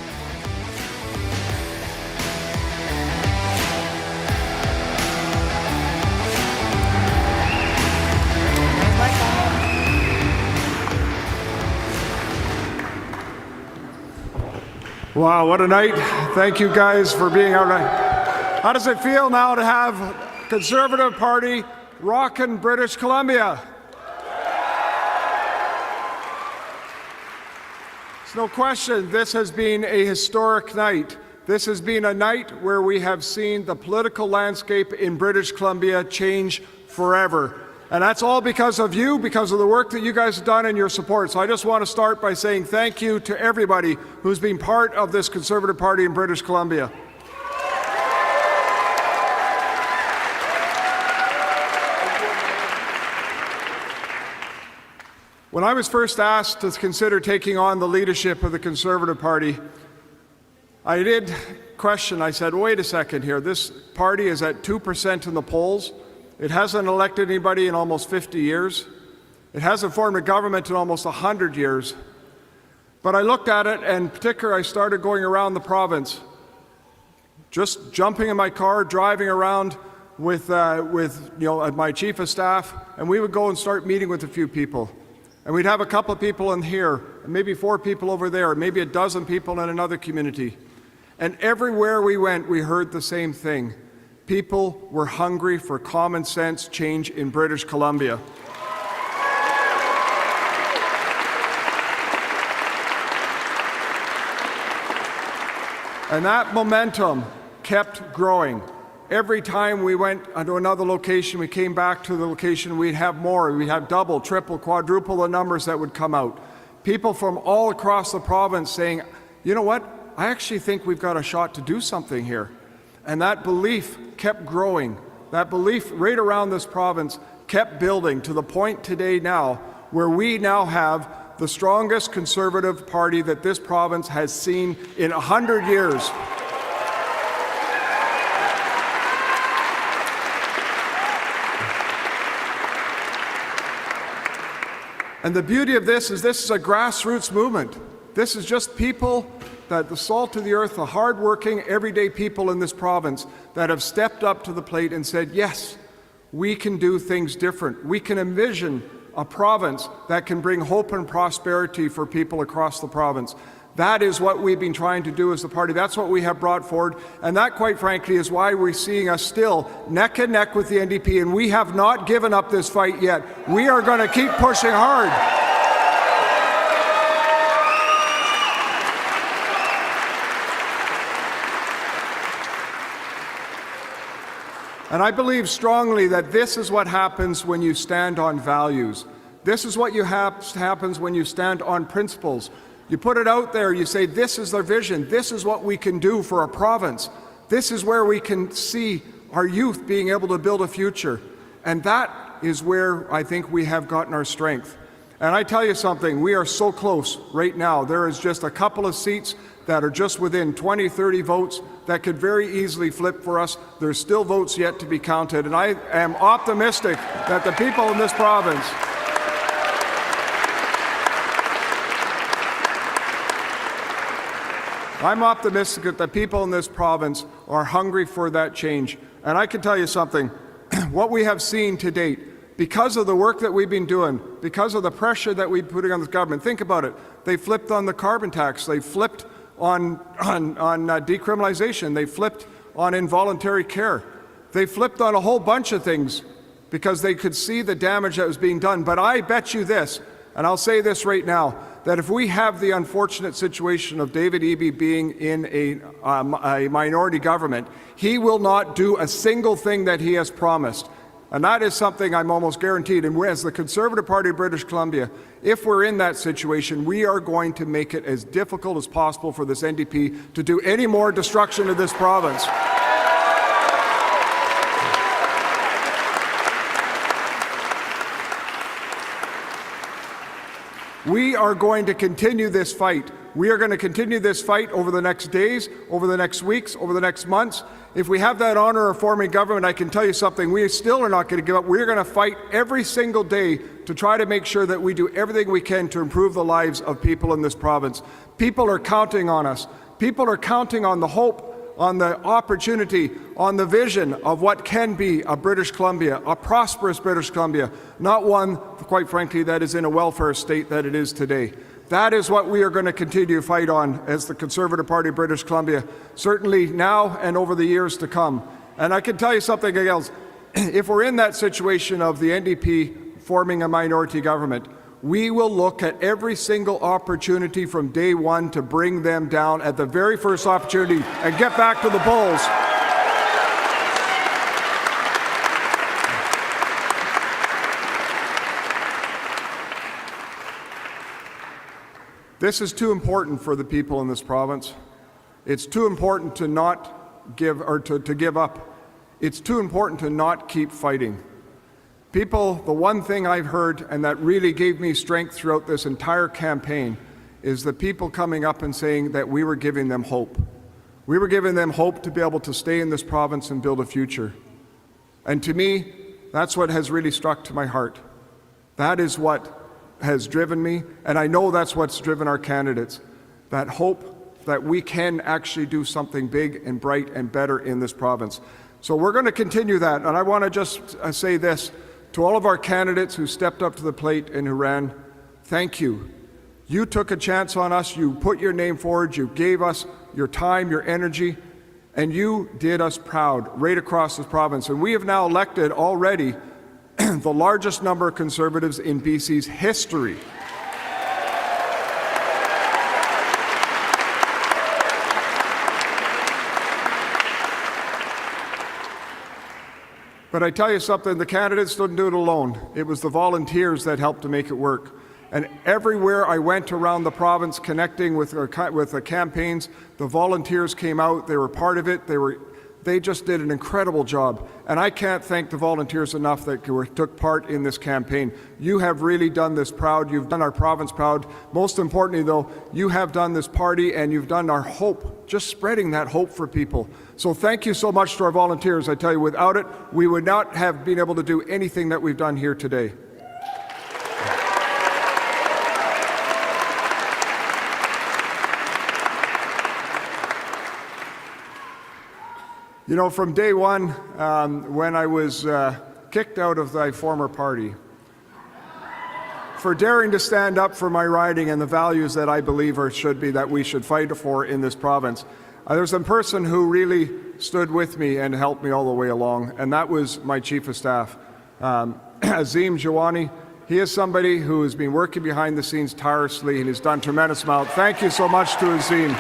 S3: Wow, what a night. Thank you guys for being out tonight. How does it feel now to have Conservative Party rockin' British Columbia? There's no question this has been a historic night. This has been a night where we have seen the political landscape in British Columbia change forever. And that's all because of you, because of the work that you guys have done and your support. So I just want to start by saying thank you to everybody who's been part of this Conservative Party in British Columbia. When I was first asked to consider taking on the leadership of the Conservative Party, I did question. I said, wait a second here. This party is at 2% in the polls. It hasn't elected anybody in almost 50 years. It hasn't formed a government in almost 100 years. But I looked at it, and in particular, I started going around the province, just jumping in my car, driving around with my chief of staff, and we would go and start meeting with a few people. And we'd have a couple of people in here, and maybe 4 people over there, maybe a dozen people in another community. And everywhere we went, we heard the same thing. People were hungry for common sense change in British Columbia. And that momentum kept growing. Every time we went to another location, we came back to the location, we'd have more. We'd have double, triple, quadruple the numbers that would come out. People from all across the province saying, you know what, I actually think we've got a shot to do something here. And that belief kept growing. That belief right around this province kept building to the point today now where we now have the strongest Conservative Party that this province has seen in 100 years. And the beauty of this is a grassroots movement. This is just people, that the salt of the earth, the hard-working, everyday people in this province that have stepped up to the plate and said, yes, we can do things different. We can envision a province that can bring hope and prosperity for people across the province. That is what we've been trying to do as a party. That's what we have brought forward. And that, quite frankly, is why we're seeing us still neck and neck with the NDP. And we have not given up this fight yet. We are going to keep pushing hard. And I believe strongly that this is what happens when you stand on values. This is what happens when you stand on principles. You put it out there, you say, this is their vision. This is what we can do for a province. This is where we can see our youth being able to build a future. And that is where I think we have gotten our strength. And I tell you something, we are so close right now. There is just a couple of seats that are just within 20, 30 votes that could very easily flip for us. There's still votes yet to be counted. And I am optimistic that the people in this province I'm optimistic that the people in this province are hungry for that change. And I can tell you something, what we have seen to date, because of the work that we've been doing, because of the pressure that we're putting on this government, think about it. They flipped on the carbon tax. They flipped on decriminalization. They flipped on involuntary care. They flipped on a whole bunch of things because they could see the damage that was being done. But I bet you this, and I'll say this right now, that if we have the unfortunate situation of David Eby being in a minority government, he will not do a single thing that he has promised. And that is something I'm almost guaranteed. And as the Conservative Party of British Columbia, if we're in that situation, we are going to make it as difficult as possible for this NDP to do any more destruction of this province. We are going to continue this fight We are going to continue this fight over the next days, over the next weeks, over the next months. If we have that honor of forming government, I can tell you something, we still are not going to give up. We're going to fight every single day to try to make sure that we do everything we can to improve the lives of people in this province. People are counting on us. People are counting on the hope, on the opportunity, on the vision of what can be a British Columbia, a prosperous British Columbia, not one, quite frankly, that is in a welfare state that it is today. That is what we are going to continue to fight on as the Conservative Party of British Columbia, certainly now and over the years to come. And I can tell you something else. If we're in that situation of the NDP forming a minority government, we will look at every single opportunity from day one to bring them down at the very first opportunity and get back to the polls. This is too important for the people in this province. It's too important to not give or to give up. It's too important to not keep fighting. People, the one thing I've heard and that really gave me strength throughout this entire campaign is the people coming up and saying that we were giving them hope. We were giving them hope to be able to stay in this province and build a future. And to me, that's what has really struck to my heart. That is what has driven me, and I know that's what's driven our candidates, that hope that we can actually do something big and bright and better in this province. So we're going to continue that, and I want to just say this to all of our candidates who stepped up to the plate and who ran, thank you. You took a chance on us, you put your name forward, you gave us your time, your energy, and you did us proud right across this province. And we have now elected already the largest number of Conservatives in BC's history. But I tell you something, the candidates didn't do it alone. It was the volunteers that helped to make it work. And everywhere I went around the province connecting with the campaigns, the volunteers came out, they were part of it, they just did an incredible job. And I can't thank the volunteers enough that took part in this campaign. You have really done this proud. You've done our province proud. Most importantly, though, you have done this party and you've done our hope, just spreading that hope for people. So thank you so much to our volunteers. I tell you, without it, we would not have been able to do anything that we've done here today. You know, from day one, when I was kicked out of my former party, for daring to stand up for my riding and the values that I believe should be that we should fight for in this province, there's a person who really stood with me and helped me all the way along, and that was my Chief of Staff, Azim Jawani. He is somebody who has been working behind the scenes tirelessly and has done a tremendous amount. Thank you so much to Azim.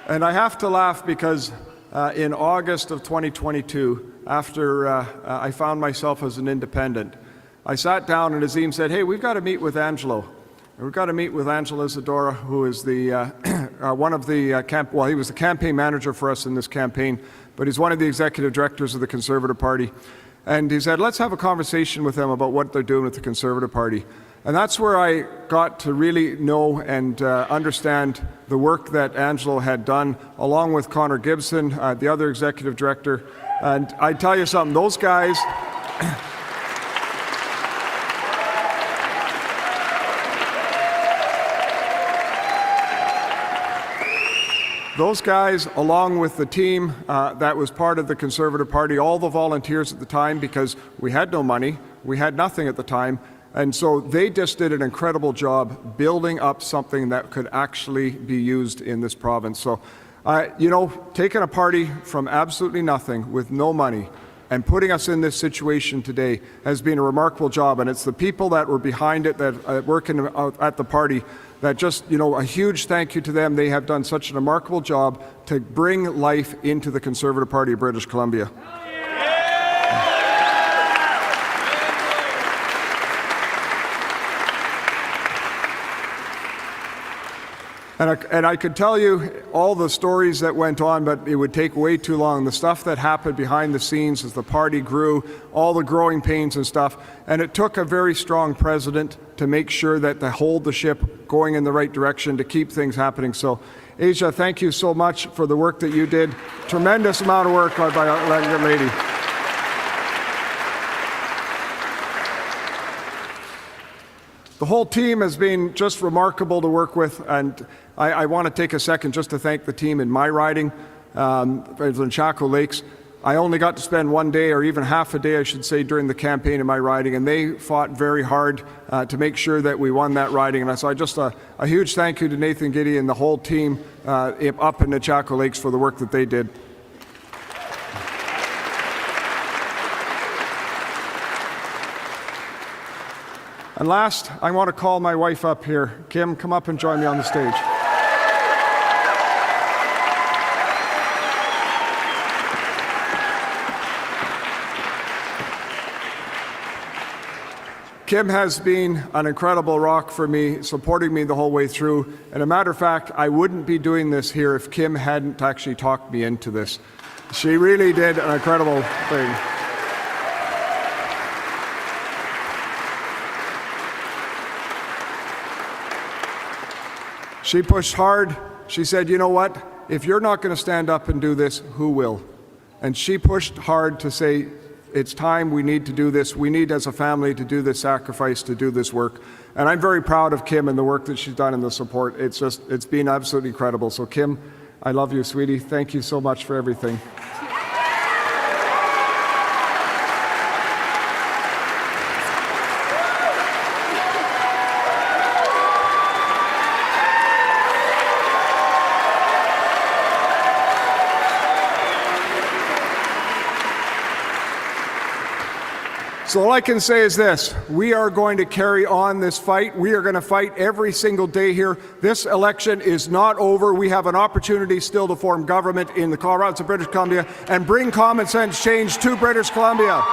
S3: And I have to laugh because in August of 2022, after I found myself as an independent, I sat down and Azim said, hey, we've got to meet with Angelo. And we've got to meet with Angelo Isadora, who is the one of the he was the campaign manager for us in this campaign, but he's one of the executive directors of the Conservative Party. And he said, let's have a conversation with them about what they're doing with the Conservative Party. And that's where I got to really know and understand the work that Angelo had done, along with Connor Gibson, the other executive director. And I tell you something, those guys, along with the team that was part of the Conservative Party, all the volunteers at the time, because we had no money, we had nothing at the time, and so they just did an incredible job building up something that could actually be used in this province. So, you know, taking a party from absolutely nothing with no money and putting us in this situation today has been a remarkable job. And it's the people that were behind it, that working at the party, that just, you know, a huge thank you to them. They have done such a remarkable job to bring life into the Conservative Party of British Columbia. And I could tell you all the stories that went on, but it would take way too long. The stuff that happened behind the scenes as the party grew, all the growing pains and stuff. And it took a very strong president to make sure that to hold the ship going in the right direction, to keep things happening. So, Asia, thank you so much for the work that you did. Tremendous amount of work by a young lady. The whole team has been just remarkable to work with, and I want to take a second just to thank the team in my riding, in Chaco Lakes. I only got to spend one day, or even half a day, I should say, during the campaign in my riding, and they fought very hard to make sure that we won that riding. And so just a huge thank you to Nathan Giddy and the whole team up in the Chaco Lakes for the work that they did. And last, I want to call my wife up here. Kim, come up and join me on the stage. Kim has been an incredible rock for me, supporting me the whole way through. And a matter of fact, I wouldn't be doing this here if Kim hadn't actually talked me into this. She really did an incredible thing. She pushed hard. She said, you know what? If you're not going to stand up and do this, who will? And she pushed hard to say, it's time, we need to do this. We need as a family to do this sacrifice, to do this work. And I'm very proud of Kim and the work that she's done and the support. It's been absolutely incredible. So Kim, I love you, sweetie. Thank you so much for everything. So all I can say is this: we are going to carry on this fight. We are going to fight every single day here. This election is not over. We have an opportunity still to form government in the province of British Columbia and bring common sense change to British Columbia.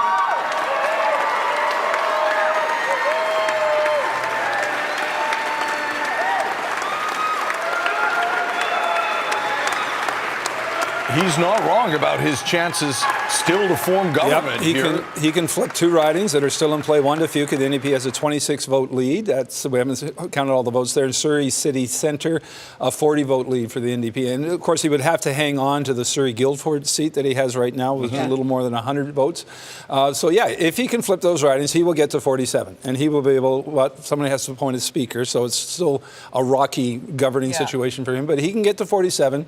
S4: He's not wrong about his chances still to form government.
S7: Yep, he can flip two ridings that are still in play. One to Fuca. The NDP has a 26-vote lead. We haven't counted all the votes there. In Surrey City Centre, a 40-vote lead for the NDP. And, of course, he would have to hang on to the Surrey Guildford seat that he has right now with a little more than 100 votes. So, yeah, if he can flip those ridings, he will get to 47. And he will be able, somebody has to appoint a speaker, so it's still a rocky governing situation for him. But he can get to 47.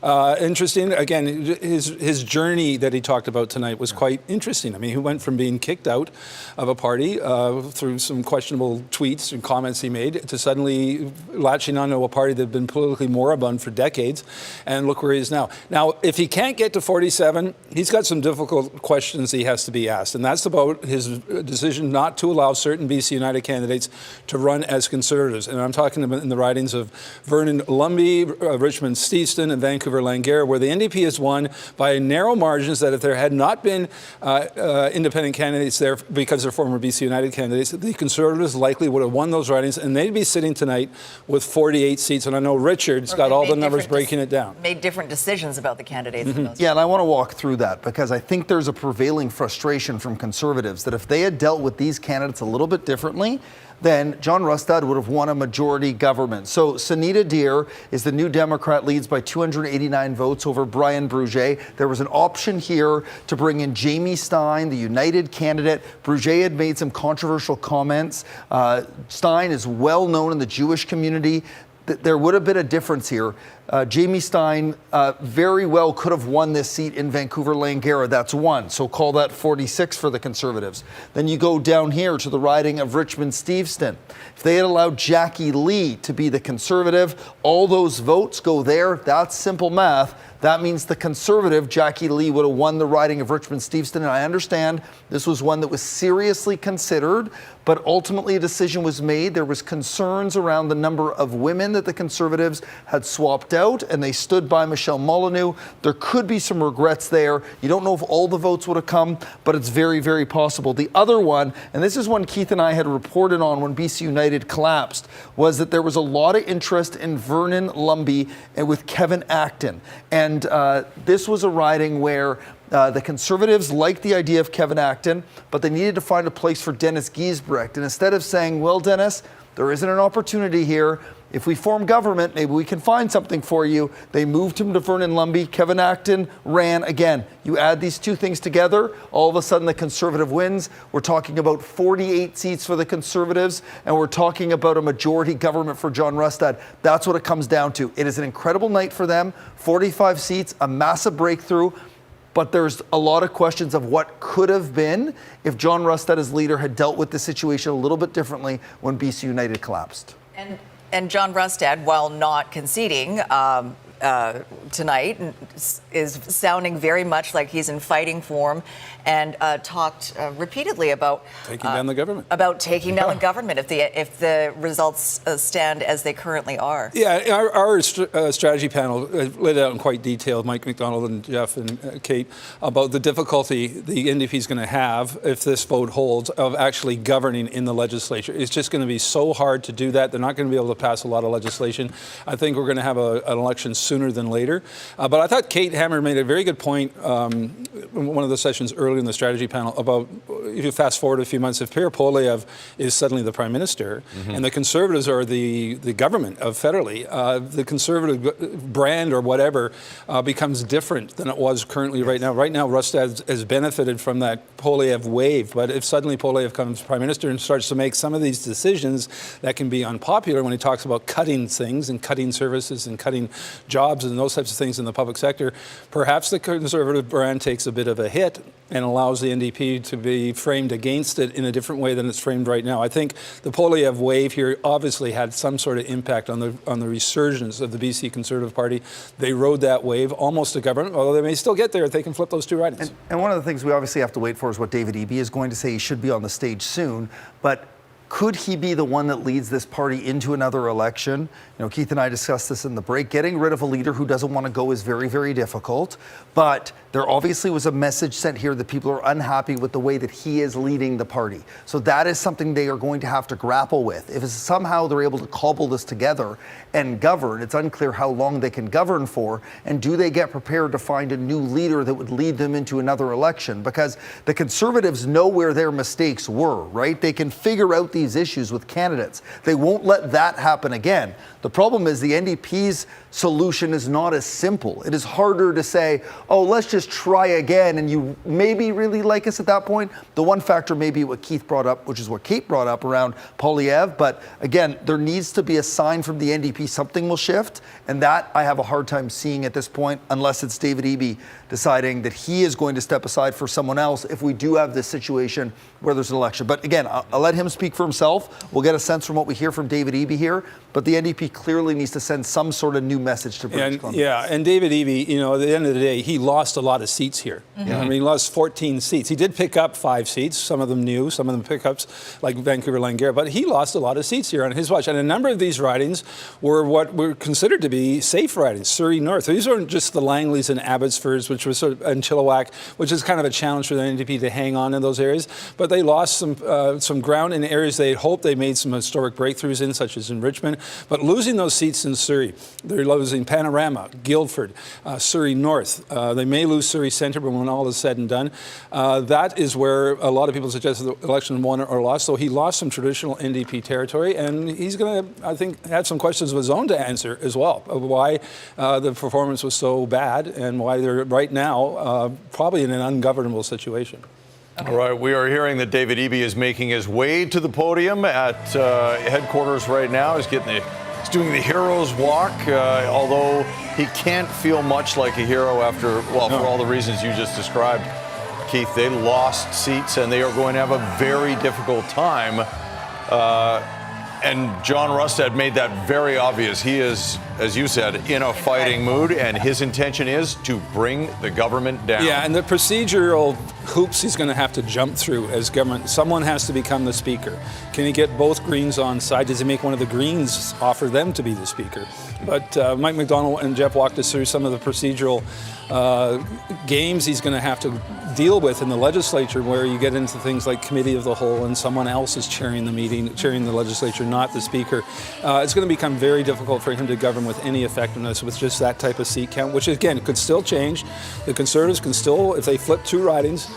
S7: Interesting. Again, his journey that he talked about tonight was quite interesting. I mean, he went from being kicked out of a party through some questionable tweets and comments he made to suddenly latching onto a party that had been politically moribund for decades. And look where he is now. Now, if he can't get to 47, he's got some difficult questions he has to be asked. And that's about his decision not to allow certain BC United candidates to run as Conservatives. And I'm talking about in the ridings of Vernon Lumby, Richmond Steveston, and Vancouver Langara, where the NDP has won by narrow margins that if there had not been independent candidates there because they're former BC United candidates, the Conservatives likely would have won those ridings, and they'd be sitting tonight with 48 seats. And I know Richard's got all the numbers breaking it down.
S2: Made different decisions about the candidates.
S8: Yeah, and I want to walk through that because I think there's a prevailing frustration from Conservatives that if they had dealt with these candidates a little bit differently, then John Rustad would have won a majority government. So Sunita Deer is the new Democrat, leads by 289 votes over Brian Bruget. There was an option here to bring in Jamie Stein, the United candidate. Bruget had made some controversial comments. Stein is well known in the Jewish community. There would have been a difference here. Jamie Stein very well could have won this seat in Vancouver Langara. That's one. So call that 46 for the Conservatives. Then you go down here to the riding of Richmond Steveston. If they had allowed Jackie Lee to be the Conservative, all those votes go there. That's simple math. That means the Conservative, Jackie Lee, would have won the riding of Richmond Steveston. And I understand this was one that was seriously considered, but ultimately a decision was made. There was concerns around the number of women that the Conservatives had swapped out and they stood by Michelle Molyneux. There could be some regrets there. You don't know if all the votes would have come, but it's very, very possible. The other one, and this is one Keith and I had reported on when BC United collapsed, was that there was a lot of interest in Vernon Lumby and with Kevin Acton. And this was a riding where the Conservatives liked the idea of Kevin Acton, but they needed to find a place for Dennis Giesbrecht. And instead of saying, well, Dennis, there isn't an opportunity here. If we form government, maybe we can find something for you. They moved him to Vernon Lumby. Kevin Acton ran again. You add these two things together, all of a sudden the Conservative wins. We're talking about 48 seats for the Conservatives, and we're talking about a majority government for John Rustad. That's what it comes down to. It is an incredible night for them. 45 seats, a massive breakthrough. But there's a lot of questions of what could have been if John Rustad as leader had dealt with the situation a little bit differently when BC United collapsed.
S2: And John Rustad, while not conceding tonight, is sounding very much like he's in fighting form, and talked repeatedly about
S7: taking down the government.
S2: About taking down the government if the results stand as they currently are.
S7: Yeah, our strategy panel laid out in quite detail, Mike McDonald and Jeff and Kate, about the difficulty the NDP is going to have if this vote holds of actually governing in the legislature. It's just going to be so hard to do that. They're not going to be able to pass a lot of legislation. I think we're going to have an election sooner than later. But I thought Kate Hammer made a very good point in one of the sessions earlier in the strategy panel about, if you fast forward a few months, if Pierre Poilievre is suddenly the Prime Minister and the Conservatives are the government of federally, the Conservative brand or whatever becomes different than it was currently right now. Right now, Rustad has benefited from that Poilievre wave, but if suddenly Poilievre becomes Prime Minister and starts to make some of these decisions that can be unpopular when he talks about cutting things and cutting services and cutting jobs and those types of things in the public sector, perhaps the Conservative brand takes a bit of a hit and allows the NDP to be framed against it in a different way than it's framed right now. I think the Poilievre wave here obviously had some sort of impact on the resurgence of the BC Conservative Party. They rode that wave almost to government, although they may still get there if they can flip those two ridings.
S8: And one of the things we obviously have to wait for is what David Eby is going to say. He should be on the stage soon, but could he be the one that leads this party into another election? You know, Keith and I discussed this in the break. Getting rid of a leader who doesn't want to go is very, very difficult. But there obviously was a message sent here that people are unhappy with the way that he is leading the party. So that is something they are going to have to grapple with. If somehow they're able to cobble this together and govern, it's unclear how long they can govern for. And do they get prepared to find a new leader that would lead them into another election? Because the Conservatives know where their mistakes were, right? They can figure out these issues with candidates. They won't let that happen again. The problem is the NDP's solution is not as simple. It is harder to say, oh, let's just try again, and you maybe really like us at that point. The one factor may be what Keith brought up, which is what Kate brought up around Poilievre. But again, there needs to be a sign from the NDP something will shift, and that I have a hard time seeing at this point, unless it's David Eby deciding that he is going to step aside for someone else if we do have this situation where there's an election. But again, I'll let him speak for himself. We'll get a sense from what we hear from David Eby here, but the NDP clearly needs to send some sort of new message to British Columbia.
S7: Yeah, and David Eby, you know, at the end of the day, he lost a lot of seats here. I mean, he lost 14 seats. He did pick up 5 seats, some of them new, some of them pickups, like Vancouver Langara, but he lost a lot of seats here on his watch. And a number of these ridings were what were considered to be safe ridings, Surrey North. These weren't just the Langleys and Abbotsfords, which was sort of, and Chilliwack, which is kind of a challenge for the NDP to hang on in those areas. But they lost some ground in areas they hoped they made some historic breakthroughs in, such as in Richmond. But losing those seats in Surrey, they're losing Panorama, Guildford, Surrey North. They may lose Surrey Centre, but when all is said and done, that is where a lot of people suggest the election won or lost. So he lost some traditional NDP territory, and he's going to, I think, have some questions of his own to answer as well, of why the performance was so bad and why they're right now probably in an ungovernable situation.
S4: Okay. All right, we are hearing that David Eby is making his way to the podium at headquarters right now. He's doing the hero's walk, although he can't feel much like a hero after, well, for all the reasons you just described, Keith. They lost seats and they are going to have a very difficult time. And John Rustad made that very obvious. He is, as you said, in a fighting mood, and his intention is to bring the government down.
S7: Yeah, and the procedural hoops he's going to have to jump through as government. Someone has to become the speaker. Can he get both Greens on side? Does he make one of the Greens offer them to be the speaker? But Mike McDonald and Jeff walked us through some of the procedural games he's going to have to deal with in the legislature, where you get into things like committee of the whole and someone else is chairing the meeting, chairing the legislature, not the speaker. It's going to become very difficult for him to govern with any effectiveness with just that type of seat count, which again could still change. The Conservatives can still, if they flip 2 ridings,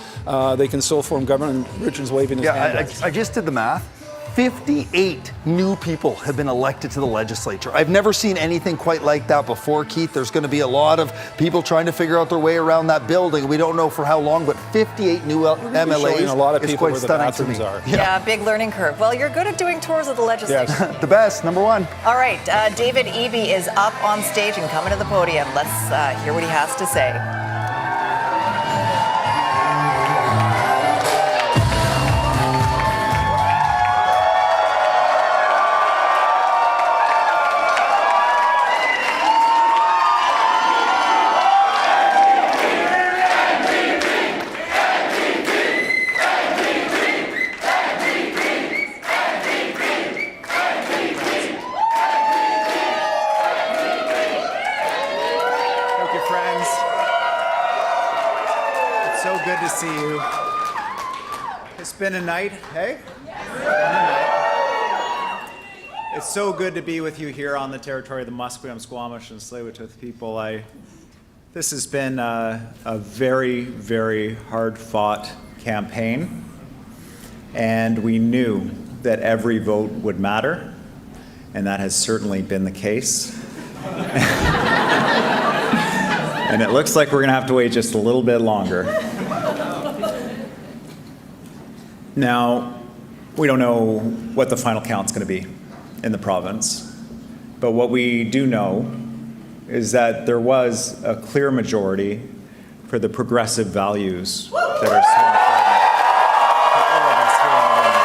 S7: they can still form government. And Richard's waving his hand.
S8: I just did the math. 58 new people have been elected to the legislature. I've never seen anything quite like that before, Keith. There's going to be a lot of people trying to figure out their way around that building. We don't know for how long, but 58 new MLAs
S7: a lot of
S8: is
S7: people
S8: quite
S7: where the
S8: stunning to me.
S7: bathrooms are.
S2: Yeah, big learning curve. Well, you're good at doing tours of the legislature.
S8: Yes. The best, number one.
S2: All right, David Eby is up on stage and coming to the podium. Let's hear what he has to say.
S10: Good to see you. It's been a night, hey? It's been a night. It's so good to be with you here on the territory of the Musqueam, Squamish, and Tsleil-Waututh people. This has been a very, very hard-fought campaign, and we knew that every vote would matter, and that has certainly been the case. And it looks like we're going to have to wait just a little bit longer. Now, we don't know what the final count's going to be in the province, but what we do know is that there was a clear majority for the progressive values that are so important to all of us here in the room.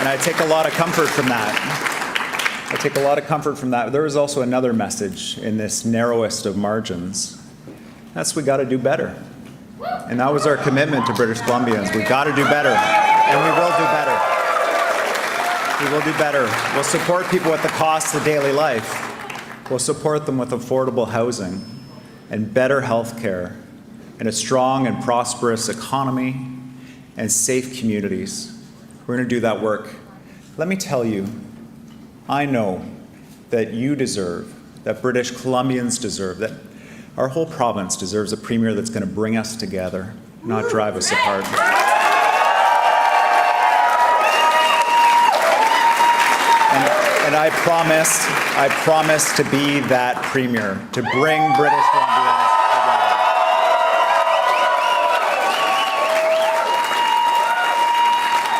S10: And I take a lot of comfort from that. I take a lot of comfort from that. There was also another message in this narrowest of margins. That's we got to do better. And that was our commitment to British Columbians. We got to do better, and we will do better. We will do better. We'll support people at the cost of daily life. We'll support them with affordable housing and better health care and a strong and prosperous economy and safe communities. We're going to do that work. Let me tell you, I know that you deserve, that British Columbians deserve, that our whole province deserves a premier that's going to bring us together, not drive us apart. And I promise to be that premier, to bring British Columbians together.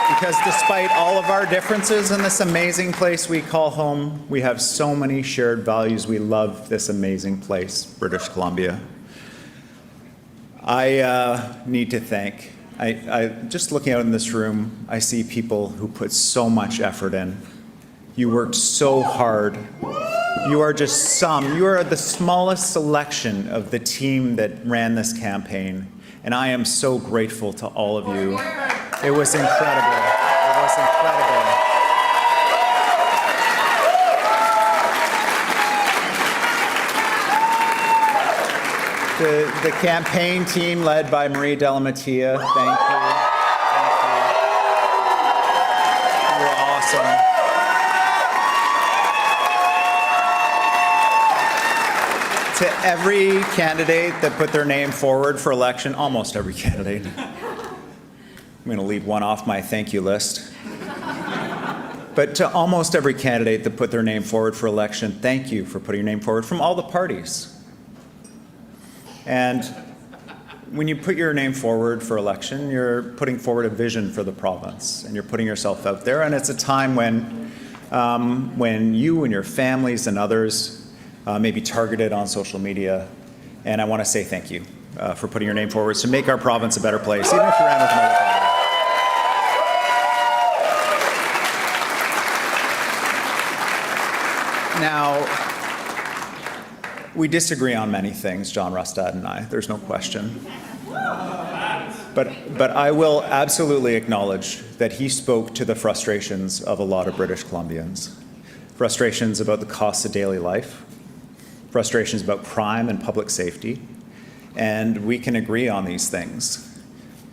S10: Because despite all of our differences in this amazing place we call home, we have so many shared values. We love this amazing place, British Columbia. I need to thank, just looking out in this room, I see people who put so much effort in. You worked so hard. You are the smallest selection of the team that ran this campaign. And I am so grateful to all of you. It was incredible. It was incredible. The campaign team led by Marie Delamattia, thank you. Thank you. You were awesome. To every candidate that put their name forward for election, almost every candidate. I'm going to leave one off my thank you list. But to almost every candidate that put their name forward for election, thank you for putting your name forward from all the parties. And when you put your name forward for election, you're putting forward a vision for the province, and you're putting yourself out there. And it's a time when you and your families and others may be targeted on social media. And I want to say thank you. for putting your name forward to make our province a better place, even if you ran with another party. Now, we disagree on many things, John Rustad and I. There's no question. But I will absolutely acknowledge that he spoke to the frustrations of a lot of British Columbians. Frustrations about the costs of daily life, frustrations about crime and public safety, and we can agree on these things.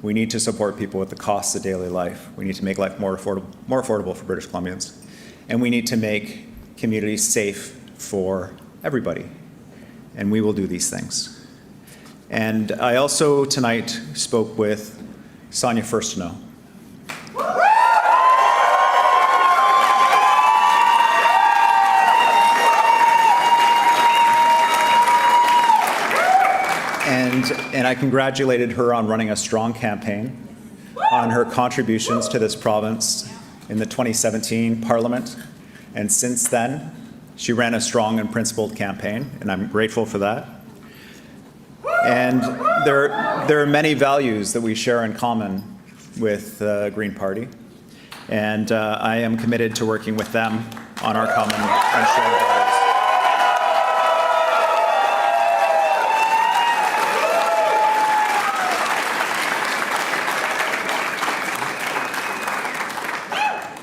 S10: We need to support people with the costs of daily life. We need to make life more affordable for British Columbians. And we need to make communities safe for everybody. And we will do these things. And I also tonight spoke with Sonia Furstenau. And I congratulated her on running a strong campaign, on her contributions to this province in the 2017 Parliament. And since then, she ran a strong and principled campaign, and I'm grateful for that. And there are many values that we share in common with the Green Party, and I am committed to working with them on our common and shared values.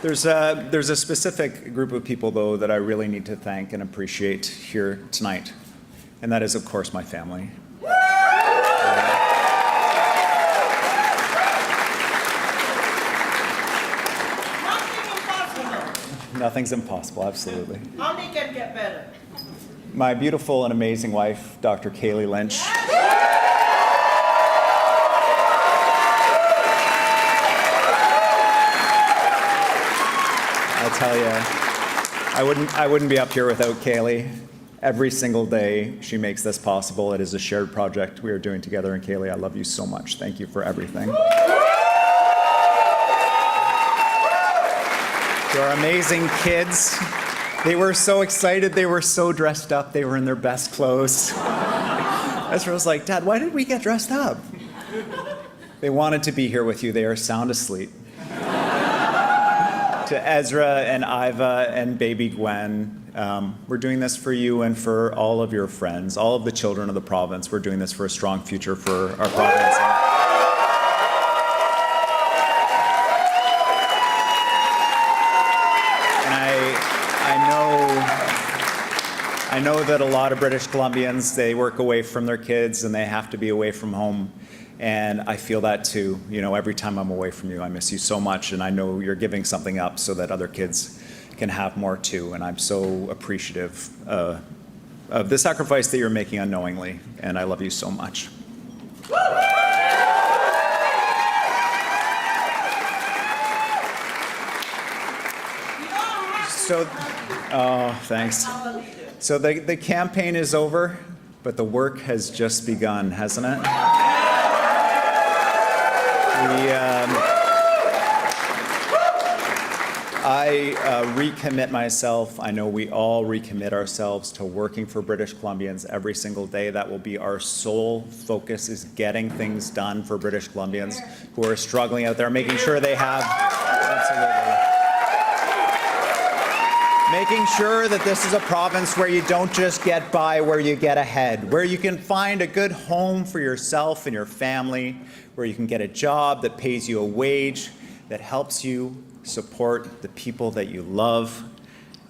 S10: There's a specific group of people, though, that I really need to thank and appreciate here tonight, and that is, of course, my family. Nothing's impossible, absolutely.
S13: Only can get better.
S10: My beautiful and amazing wife, Dr. Kaylee Lynch. I'll tell you, I wouldn't be up here without Kaylee. Every single day she makes this possible. It is a shared project we are doing together, and Kaylee, I love you so much. Thank you for everything. To our amazing kids, they were so excited, they were so dressed up, they were in their best clothes. Ezra was like, Dad, why did we get dressed up? They wanted to be here with you, they are sound asleep. To Ezra and Iva and baby Gwen, we're doing this for you and for all of your friends, all of the children of the province. We're doing this for a strong future for our province. I know that a lot of British Columbians, they work away from their kids and they have to be away from home. And I feel that too. You know, every time I'm away from you, I miss you so much. And I know you're giving something up so that other kids can have more too. And I'm so appreciative of the sacrifice that you're making unknowingly. And I love you so much. Oh, thanks. So the campaign is over, but the work has just begun, hasn't it? I recommit myself. I know we all recommit ourselves to working for British Columbians every single day. That will be our sole focus, is getting things done for British Columbians who are struggling out there, making sure they have, absolutely. Making sure that this is a province where you don't just get by, where you get ahead, where you can find a good home for yourself and your family, where you can get a job that pays you a wage, that helps you support the people that you love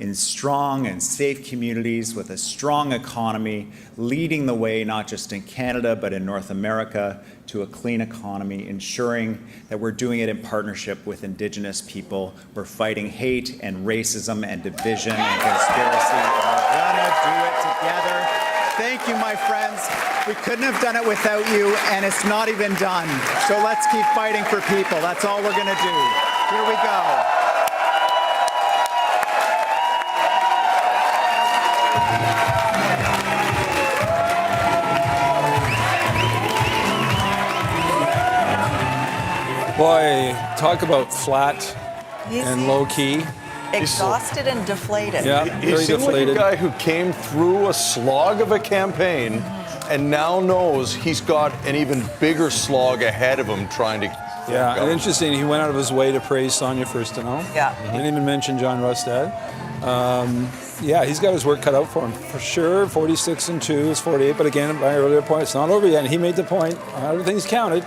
S10: in strong and safe communities with a strong economy, leading the way not just in Canada but in North America to a clean economy, ensuring that we're doing it in partnership with Indigenous people. We're fighting hate and racism and division and conspiracy, and we're gonna do it together. Thank you, my friends. We couldn't have done it without you, and it's not even done. So let's keep fighting for people. That's all we're gonna do. Here we go.
S7: Boy, talk about flat and low key.
S2: Exhausted and deflated.
S7: Yeah,
S4: He
S7: very
S4: seemed
S7: deflated.
S4: like a guy who came through a slog of a campaign and now knows he's got an even bigger slog ahead of him trying to.
S7: Yeah, and interesting, he went out of his way to praise Sonia Furstenau.
S2: Yeah.
S7: Didn't even mention John Rustad. Yeah, he's got his work cut out for him, for sure. 46 and 2 is 48, but again, my earlier point, it's not over yet. And he made the point, everything's counted.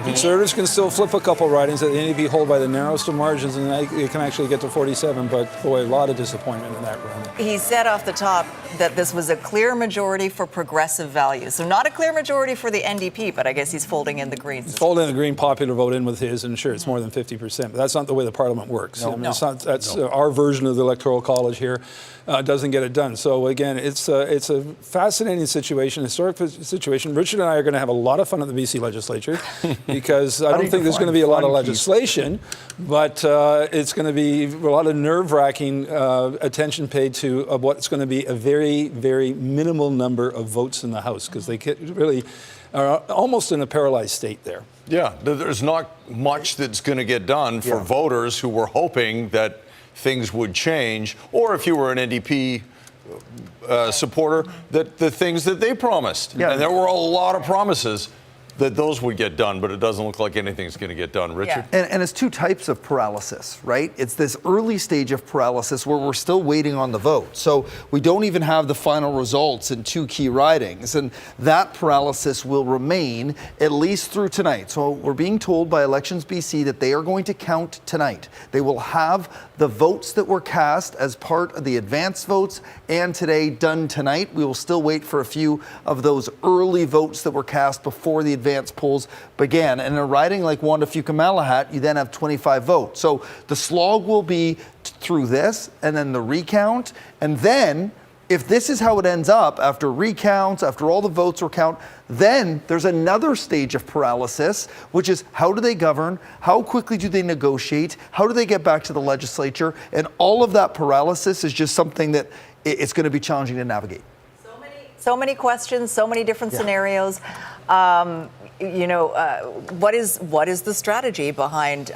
S7: Conservatives can still flip a couple ridings that the NDP hold by the narrowest of margins, and they can actually get to 47, but boy, a lot of disappointment in that run.
S2: He said off the top that this was a clear majority for progressive values. So not a clear majority for the NDP, but I guess he's folding in the Greens.
S7: He's folding the Green popular vote in with his, and sure, it's more than 50%, but that's not the way the Parliament works.
S2: No.
S7: I mean, it's not, that's our version of the Electoral College here. Doesn't get it done. So again, it's a fascinating situation, historic situation. Richard and I are going to have a lot of fun at the BC Legislature because I don't think there's going to be a lot of legislation, but it's going to be a lot of nerve-wracking attention paid to what's going to be a very, very minimal number of votes in the House because they really are almost in a paralyzed state there.
S4: Yeah, there's not much that's going to get done for voters who were hoping that things would change, or if you were an NDP supporter, that the things that they promised. Yeah. And there were a lot of promises that those would get done, but it doesn't look like anything's going to get done. Richard?
S8: Yeah. And it's two types of paralysis, right? It's this early stage of paralysis where we're still waiting on the vote. So we don't even have the final results in two key ridings. And that paralysis will remain at least through tonight. So we're being told by Elections BC that they are going to count tonight. They will have the votes that were cast as part of the advance votes and today done tonight. We will still wait for a few of those early votes that were cast before the advance polls began. And in a riding like Juan to Fuca-Malahat, you then have 25 votes. So the slog will be through this and then the recount. And then if this is how it ends up after recounts, after all the votes were counted, then there's another stage of paralysis, which is how do they govern? How quickly do they negotiate? How do they get back to the legislature? And all of that paralysis is just something that it's going to be challenging to navigate.
S2: So many questions, so many different scenarios. What is the strategy behind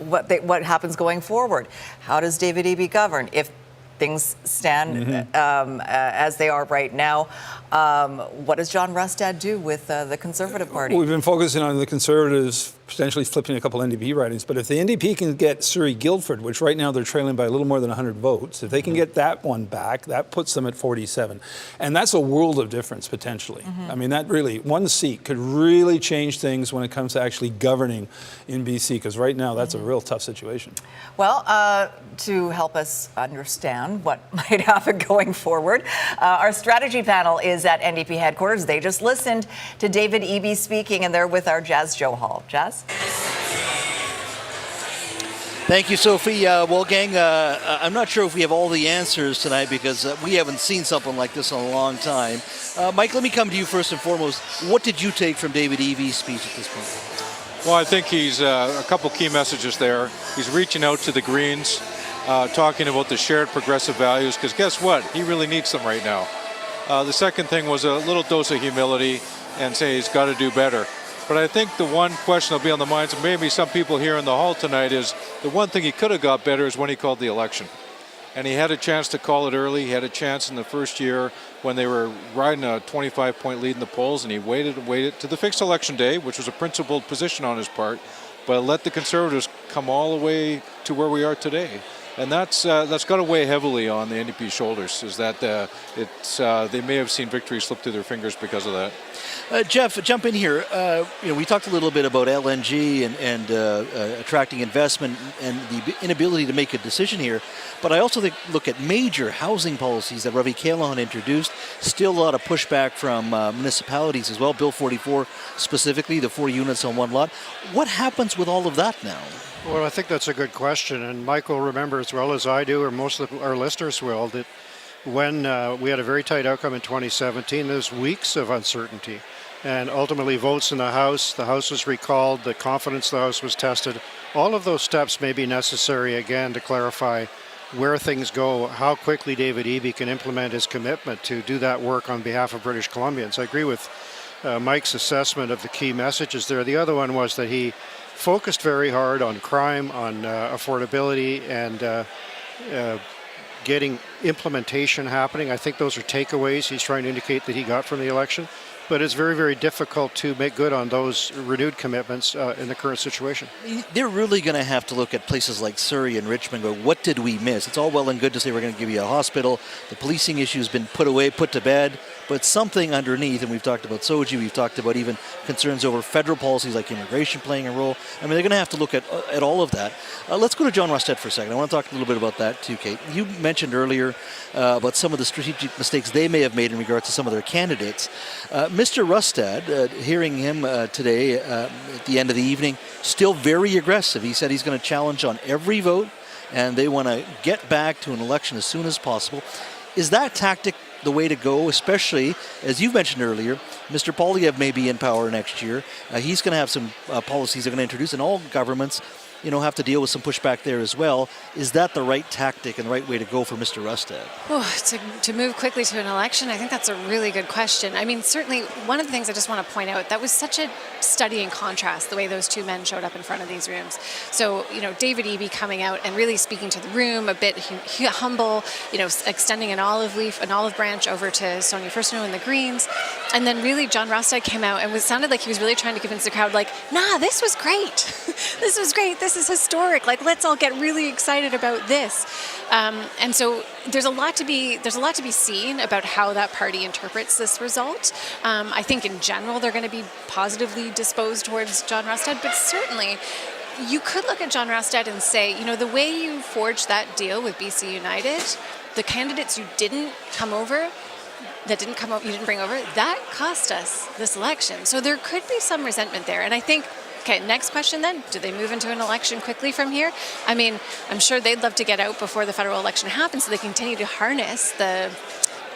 S2: what happens going forward? How does David Eby govern if things stand as they are right now? What does John Rustad do with the Conservative Party?
S7: We've been focusing on the Conservatives potentially flipping a couple NDP ridings, but if the NDP can get Surrey Guildford, which right now they're trailing by a little more than 100 votes, if they can get that one back, that puts them at 47. And that's a world of difference potentially. I mean, that really, one seat could really change things when it comes to actually governing in BC, because right now that's a real tough situation.
S2: Well, to help us understand what might happen going forward, our strategy panel is at NDP headquarters. They just listened to David Eby speaking, and they're with our Jazz Johal. Jazz?
S9: Thank you, Sophie. Well, gang, I'm not sure if we have all the answers tonight because we haven't seen something like this in a long time. Mike, let me come to you first and foremost. What did you take from David Eby's speech at this point?
S12: Well, I think he's a couple key messages there. He's reaching out to the Greens, talking about the shared progressive values, because guess what? He really needs them right now. The second thing was a little dose of humility and say he's got to do better. But I think the one question that'll be on the minds of maybe some people here in the hall tonight is the one thing he could have got better is when he called the election. And he had a chance to call it early. He had a chance in the first year when they were riding a 25-point lead in the polls, and he waited to the fixed election day, which was a principled position on his part, but let the Conservatives come all the way to where we are today. And that's got to weigh heavily on the NDP's shoulders, is that they may have seen victory slip through their fingers because of that.
S9: Jeff, jump in here. We talked a little bit about LNG and attracting investment and the inability to make a decision here. But I also look at major housing policies that Ravi Kahlon introduced. Still a lot of pushback from municipalities as well. Bill 44 specifically, the 4 units on one lot. What happens with all of that now?
S11: Well, I think that's a good question. And Michael, remember as well as I do, or most of our listeners will, that when we had a very tight outcome in 2017, there's weeks of uncertainty. And ultimately votes in the House was recalled, the confidence of the House was tested. All of those steps may be necessary again to clarify where things go, how quickly David Eby can implement his commitment to do that work on behalf of British Columbians. I agree with Mike's assessment of the key messages there. The other one was that he focused very hard on crime, on affordability, and getting implementation happening. I think those are takeaways he's trying to indicate that he got from the election. But it's very, very difficult to make good on those renewed commitments in the current situation.
S9: They're really going to have to look at places like Surrey and Richmond and go, what did we miss? It's all well and good to say we're going to give you a hospital. The policing issue has been put away, put to bed, but something underneath, and we've talked about Soji, we've talked about even concerns over federal policies like immigration playing a role. I mean, they're going to have to look at all of that. Let's go to John Rustad for a second. I want to talk a little bit about that too, Kate. You mentioned earlier about some of the strategic mistakes they may have made in regards to some of their candidates. Mr. Rustad, hearing him today at the end of the evening, still very aggressive. He said he's going to challenge on every vote, and they want to get back to an election as soon as possible. Is that tactic the way to go, especially, as you mentioned earlier, Mr. Poilievre may be in power next year. He's going to have some policies they're going to introduce, and all governments, have to deal with some pushback there as well. Is that the right tactic and the right way to go for Mr. Rustad?
S1: To move quickly to an election, I think that's a really good question. I mean, certainly one of the things I just want to point out, that was such a study in contrast, the way those two men showed up in front of these rooms. So, David Eby coming out and really speaking to the room, a bit humble, extending an olive branch over to Sonia Furstenau and the Greens. And then really John Rustad came out and sounded like he was really trying to convince the crowd, like, nah, this was great. This was great. This is historic. Like, let's all get really excited about this. And so there's a lot to be seen about how that party interprets this result. I think in general they're going to be positively disposed towards John Rustad, but certainly you could look at John Rustad and say, the way you forged that deal with BC United, the candidates you didn't bring over, that cost us this election. So there could be some resentment there. And I think, okay, next question then, do they move into an election quickly from here? I mean, I'm sure they'd love to get out before the federal election happens so they continue to harness the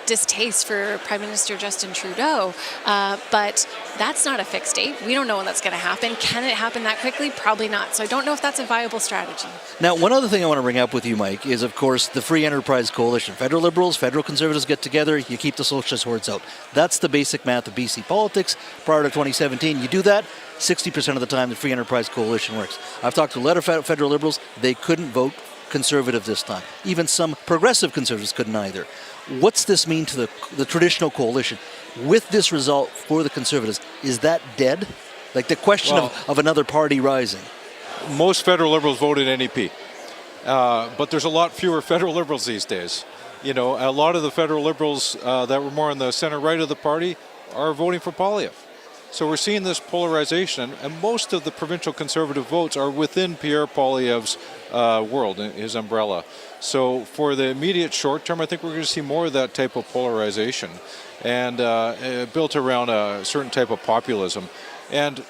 S1: distaste for Prime Minister Justin Trudeau, but that's not a fixed date. We don't know when that's going to happen. Can it happen that quickly? Probably not. So I don't know if that's a viable strategy.
S9: Now, one other thing I want to bring up with you, Mike, is of course the Free Enterprise Coalition. Federal Liberals, federal Conservatives get together, you keep the socialist hordes out. That's the basic math of BC politics. Prior to 2017, you do that, 60% of the time the Free Enterprise Coalition works. I've talked to a lot of federal Liberals, they couldn't vote Conservative this time. Even some progressive Conservatives couldn't either. What's this mean to the traditional coalition? With this result for the Conservatives, is that dead? Like the question of another party rising?
S12: Most federal Liberals voted NDP, but there's a lot fewer federal Liberals these days. A lot of the federal Liberals that were more on the center-right of the party are voting for Poilievre. So we're seeing this polarization, and most of the provincial Conservative votes are within Pierre Poilievre's world, his umbrella. So for the immediate short term, I think we're going to see more of that type of polarization and built around a certain type of populism. And,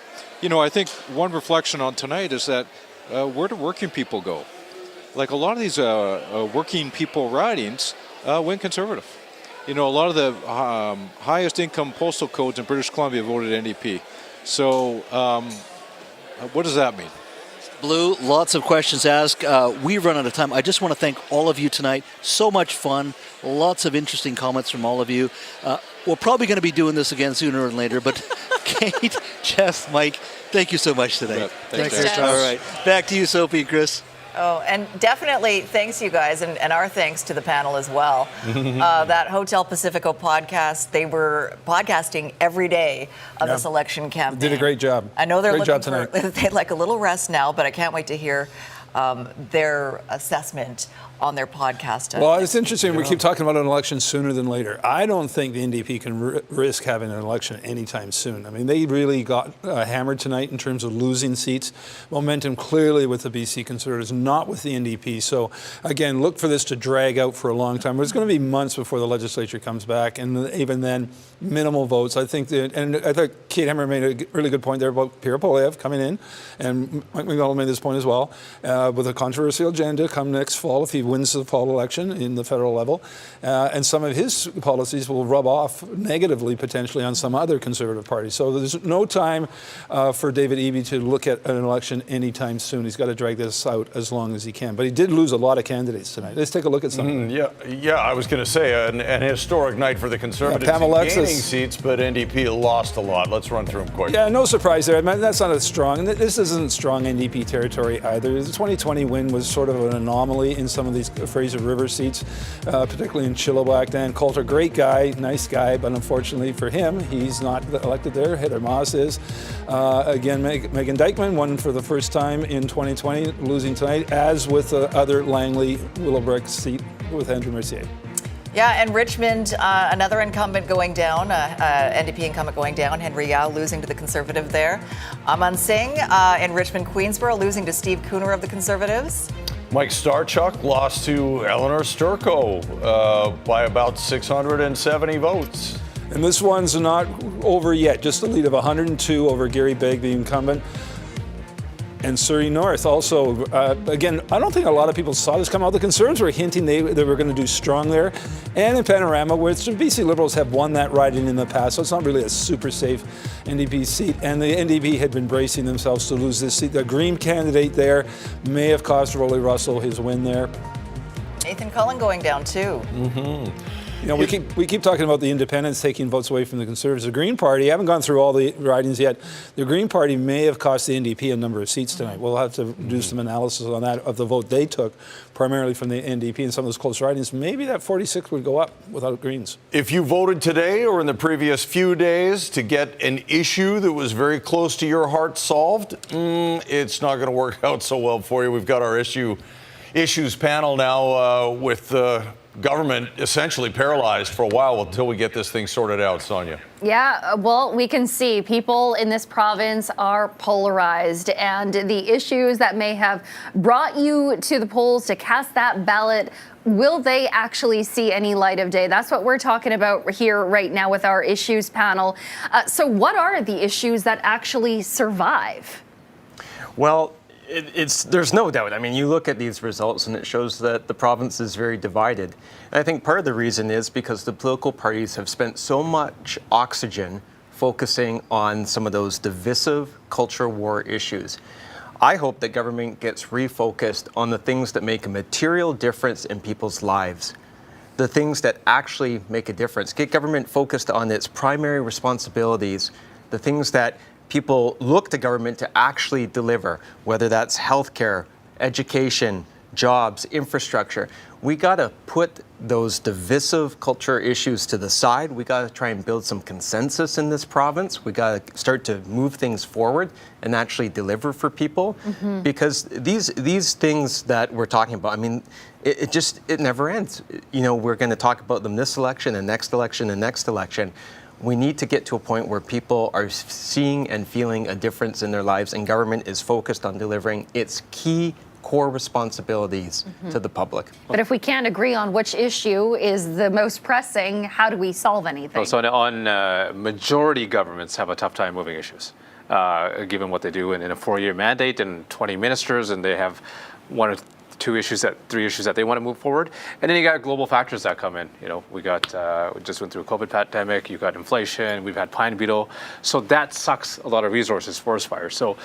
S12: I think one reflection on tonight is that where do working people go? Like a lot of these working people ridings went Conservative. A lot of the highest income postal codes in British Columbia voted NDP. So what does that mean?
S9: Blue, lots of questions asked. We've run out of time. I just want to thank all of you tonight. So much fun. Lots of interesting comments from all of you. We're probably going to be doing this again sooner or later, but Kate, Jeff, Mike, thank you so much today.
S12: Thanks.
S9: All right. Back to you, Sophie and Chris.
S2: Oh, and definitely thanks, you guys, and our thanks to the panel as well. That Hotel Pacifico podcast, they were podcasting every day of this election campaign.
S7: Did a great job.
S2: I know they're
S7: great
S2: looking
S7: job tonight.
S2: they'd like a little rest now, but I can't wait to hear their assessment on their podcast.
S7: Well, it's interesting. We keep talking about an election sooner than later. I don't think the NDP can risk having an election anytime soon. I mean, they really got hammered tonight in terms of losing seats. Momentum clearly with the BC Conservatives, not with the NDP. So, again, look for this to drag out for a long time. It's going to be months before the legislature comes back, and even then, minimal votes. I think and I thought Kate Hammer made a really good point there about Pierre Poilievre coming in, and Mike McDonald made this point as well, with a controversial agenda come next fall if he wins the fall election in the federal level, and some of his policies will rub off negatively potentially on some other Conservative parties. So there's no time for David Eby to look at an election anytime soon. He's got to drag this out as long as he can. But he did lose a lot of candidates tonight. Let's take a look at some.
S4: Yeah. I was going to say an historic night for the Conservatives in gaining seats, but NDP lost a lot. Let's run through them quick.
S7: Yeah, no surprise there. I mean, that's not as strong. This isn't strong NDP territory either. The 2020 win was sort of an anomaly in some of these these Fraser River seats, particularly in Chilliwack. Dan Coulter, great guy, nice guy, but unfortunately for him, he's not elected there. Heather Moss is. Again, Megan Dykeman won for the first time in 2020, losing tonight, as with the other Langley Willowbrook seat with Andrew Mercier.
S2: Yeah, and Richmond, another incumbent going down, NDP incumbent going down, Henry Yao losing to the Conservative there. Aman Singh in Richmond, Queensborough, losing to Steve Cooner of the Conservatives.
S4: Mike Starchuk lost to Eleanor Sturko by about 670 votes.
S7: And this one's not over yet, just a lead of 102 over Gary Begg, the incumbent. And Surrey North also, again, I don't think a lot of people saw this come out. The Conservatives were hinting they were going to do strong there. And in Panorama, which the BC Liberals have won that riding in the past, so it's not really a super safe NDP seat. And the NDP had been bracing themselves to lose this seat. The Green candidate there may have cost Rolly Russell his win there.
S2: Nathan Cullen going down too.
S7: You know, we keep talking about the independents taking votes away from the Conservatives. The Green Party, haven't gone through all the ridings yet. The Green Party may have cost the NDP a number of seats tonight. We'll have to do some analysis on that, of the vote they took, primarily from the NDP and some of those close ridings. Maybe that 46 would go up without Greens.
S4: If you voted today or in the previous few days to get an issue that was very close to your heart solved, it's not going to work out so well for you. We've got our issues panel now with government essentially paralyzed for a while until we get this thing sorted out, Sonia.
S19: Yeah, well, we can see people in this province are polarized, and the issues that may have brought you to the polls to cast that ballot, will they actually see any light of day? That's what we're talking about here right now with our issues panel. So what are the issues that actually survive?
S13: Well, there's no doubt. I mean, you look at these results and it shows that the province is very divided. And I think part of the reason is because the political parties have spent so much oxygen focusing on some of those divisive culture war issues. I hope that government gets refocused on the things that make a material difference in people's lives, the things that actually make a difference. Get government focused on its primary responsibilities, the things that people look to government to actually deliver, whether that's healthcare, education, jobs, infrastructure. We got to put those divisive culture issues to the side. We got to try and build some consensus in this province. We got to start to move things forward and actually deliver for people, because these things that we're talking about, I mean, it never ends. You know, we're going to talk about them this election and next election and next election. We need to get to a point where people are seeing and feeling a difference in their lives, and government is focused on delivering its key core responsibilities to the public.
S19: But if we can't agree on which issue is the most pressing, how do we solve anything?
S20: So on majority governments have a tough time moving issues, given what they do in a 4-year mandate and 20 ministers, and they have one or three issues that they want to move forward. And then you got global factors that come in. You know, we just went through a COVID pandemic, you got inflation, we've had pine beetle. So that sucks a lot of resources, forest fires. So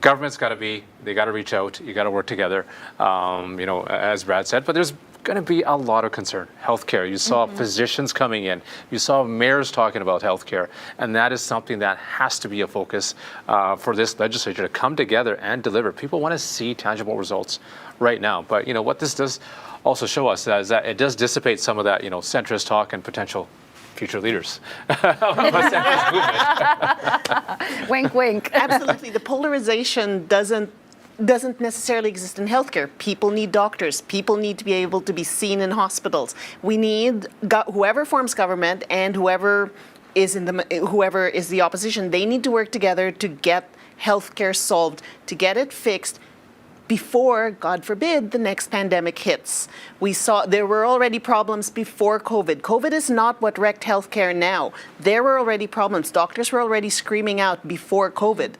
S20: government's they got to reach out, you got to work together, you know, as Brad said, but there's going to be a lot of concern. Healthcare, you saw physicians coming in, you saw mayors talking about healthcare, and that is something that has to be a focus for this legislature, to come together and deliver. People want to see tangible results right now. But you know what this does also show us is that it does dissipate some of that, you know, centrist talk and potential future leaders of a centrist movement.
S19: Wink, wink.
S23: Absolutely. The polarization doesn't necessarily exist in healthcare. People need doctors. People need to be able to be seen in hospitals. We need whoever forms government and whoever is the opposition. They need to work together to get healthcare solved, to get it fixed before, God forbid, the next pandemic hits. We saw there were already problems before COVID. COVID is not what wrecked healthcare now. There were already problems. Doctors were already screaming out before COVID.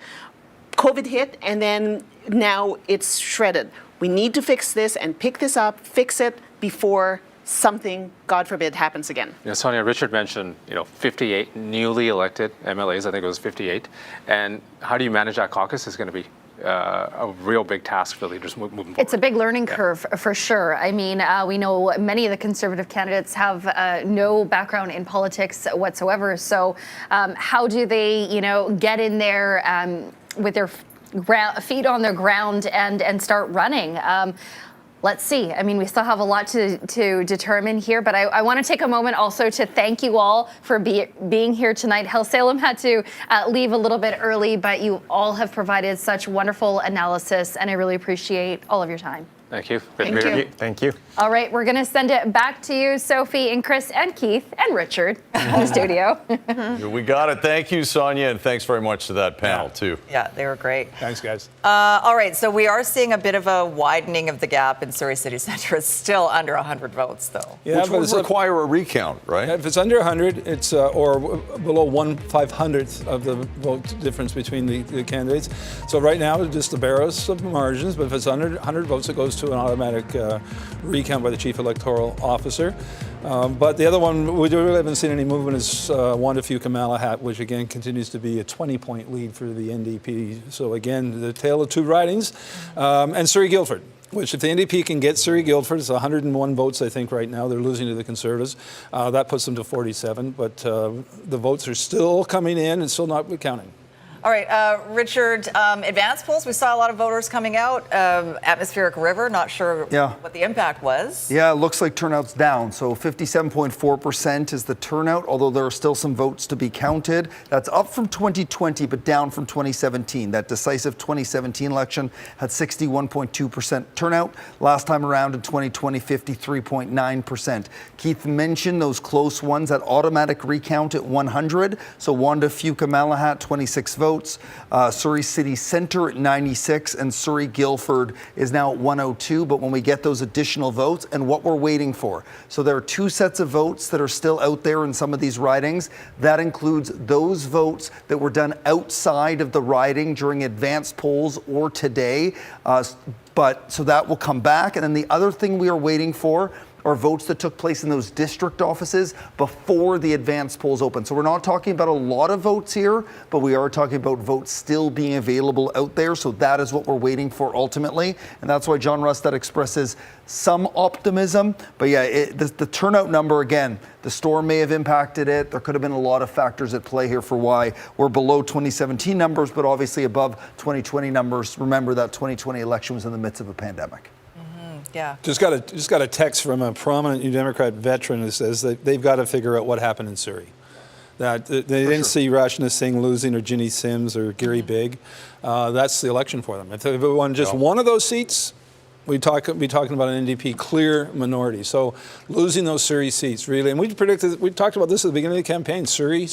S23: COVID hit, and then now it's shredded. We need to fix this and pick this up, fix it before something, God forbid, happens again.
S20: Yeah, Sonia, Richard mentioned, you know, 58 newly elected MLAs. I think it was 58. And how do you manage that caucus is going to be a real big task for leaders moving forward.
S19: It's a big learning curve for sure. I mean, we know many of the Conservative candidates have no background in politics whatsoever. So how do they, you know, get in there with their feet on the ground and start running? Let's see. I mean, we still have a lot to determine here, but I want to take a moment also to thank you all for being here tonight. Hell Salem had to leave a little bit early, but you all have provided such wonderful analysis, and I really appreciate all of your time.
S13: Thank you. Great
S19: Thank
S13: to be
S19: you.
S13: with you. Thank you.
S19: All right, we're going to send it back to you, Sophie and Chris and Keith and Richard in the studio.
S4: We got it. Thank you, Sonia, and thanks very much to that panel, too.
S2: Yeah, they were great.
S7: Thanks, guys.
S2: All right, so we are seeing a bit of a widening of the gap in Surrey City Centre. It's still under 100 votes, though.
S4: Yeah, which would require a recount, right?
S7: If it's under 100, it's or below 1/500th of the vote difference between the candidates. So right now, it's just the barest of margins, but if it's under 100 votes, it goes to an automatic recount by the Chief Electoral Officer. But the other one, we really haven't seen any movement, is Juan to Fuca-Malahat, which again continues to be a 20-point lead for the NDP. So again, the tale of two ridings. And Surrey-Guildford, which if the NDP can get Surrey-Guildford, it's 101 votes, I think, right now. They're losing to the Conservatives. That puts them to 47, but the votes are still coming in and still not counting.
S2: All right, Richard, advance polls, we saw a lot of voters coming out. Atmospheric River, not sure what the impact was.
S8: Yeah, it looks like turnout's down. So 57.4% is the turnout, although there are still some votes to be counted. That's up from 2020, but down from 2017. That decisive 2017 election had 61.2% turnout. Last time around in 2020, 53.9%. Keith mentioned those close ones, that automatic recount at 100. So Juan to Fuca-Malahat, 26 votes. Surrey City Centre at 96, and Surrey-Guildford is now at 102. But when we get those additional votes and what we're waiting for, so there are two sets of votes that are still out there in some of these ridings. That includes those votes that were done outside of the riding during advanced polls or today. So that will come back. And then the other thing we are waiting for are votes that took place in those district offices before the advanced polls open. So we're not talking about a lot of votes here, but we are talking about votes still being available out there. So that is what we're waiting for ultimately. And that's why John Rustad expresses some optimism. But yeah, the turnout number, again, the storm may have impacted it. There could have been a lot of factors at play here for why we're below 2017 numbers, but obviously above 2020 numbers. Remember that 2020 election was in the midst of a pandemic.
S2: Yeah.
S7: Just got a text from a prominent New Democrat veteran who says that they've got to figure out what happened in Surrey. That they didn't see Rashna Singh losing or Ginny Sims or Gary Bigg. That's the election for them. If they won just one of those seats, we'd be talking about an NDP clear minority. So losing those Surrey seats, really, and we talked about this at the beginning of the campaign, Surrey.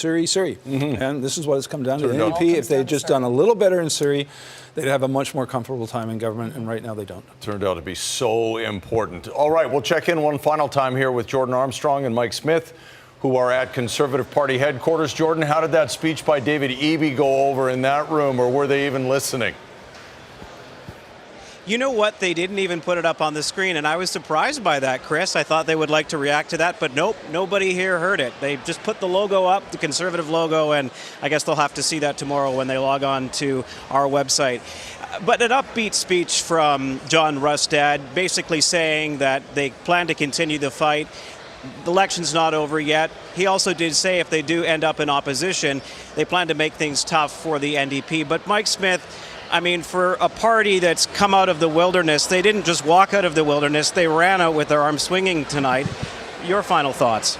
S7: And this is what it's come down to. The NDP, if they had just done a little better in Surrey, they'd have a much more comfortable time in government, and right now they don't.
S4: Turned out to be so important. All right, we'll check in one final time here with Jordan Armstrong and Mike Smith, who are at Conservative Party headquarters. Jordan, how did that speech by David Eby go over in that room, or were they even listening?
S18: You know what? They didn't even put it up on the screen, and I was surprised by that, Chris. I thought they would like to react to that, but nope, nobody here heard it. They just put the logo up, the Conservative logo, and I guess they'll have to see that tomorrow when they log on to our website. But an upbeat speech from John Rustad, basically saying that they plan to continue the fight. The election's not over yet. He also did say if they do end up in opposition, they plan to make things tough for the NDP. But Mike Smith, I mean, for a party that's come out of the wilderness, they didn't just walk out of the wilderness, they ran out with their arms swinging tonight. Your final thoughts?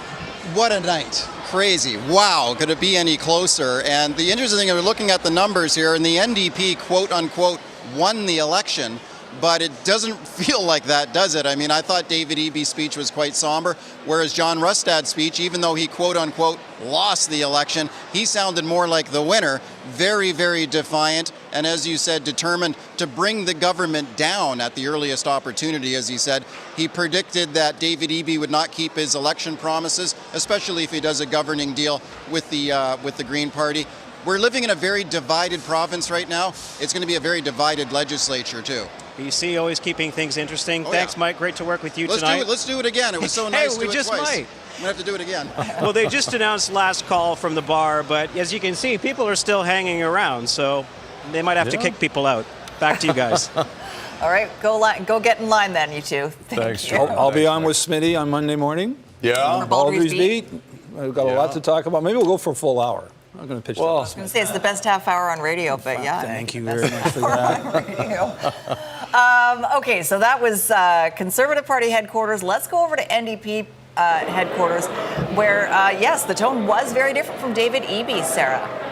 S21: What a night. Crazy. Wow, could it be any closer? And the interesting thing, we're looking at the numbers here, and the NDP, quote unquote, won the election. But it doesn't feel like that, does it? I mean, I thought David Eby's speech was quite somber, whereas John Rustad's speech, even though he quote-unquote lost the election, he sounded more like the winner, very, very defiant, and as you said, determined to bring the government down at the earliest opportunity, as he said. He predicted that David Eby would not keep his election promises, especially if he does a governing deal with the Green Party. We're living in a very divided province right now. It's going to be a very divided legislature, too.
S18: BC always keeping things interesting. Thanks,
S21: yeah.
S18: Mike. Great to work with you tonight.
S21: Let's do it again. It was so nice to do it
S18: just
S21: twice.
S18: might.
S21: I'm going to have to do it again.
S18: Well, they just announced last call from the bar, but as you can see, people are still hanging around, so they might have to kick people out. Back to you guys.
S2: All right, go get in line then, you two.
S4: Thanks,
S2: you.
S7: I'll be on with Smitty on Monday morning.
S4: Yeah.
S2: Baldry's Beat.
S7: I've got a lot to talk about. Maybe we'll go for a full hour. I'm going to pitch that.
S2: I was going to say it's the best half hour on radio, but yeah.
S7: Thank you very much for that.
S2: Okay, so that was Conservative Party headquarters. Let's go over to NDP headquarters, where, yes, the tone was very different from David Eby, Sarah.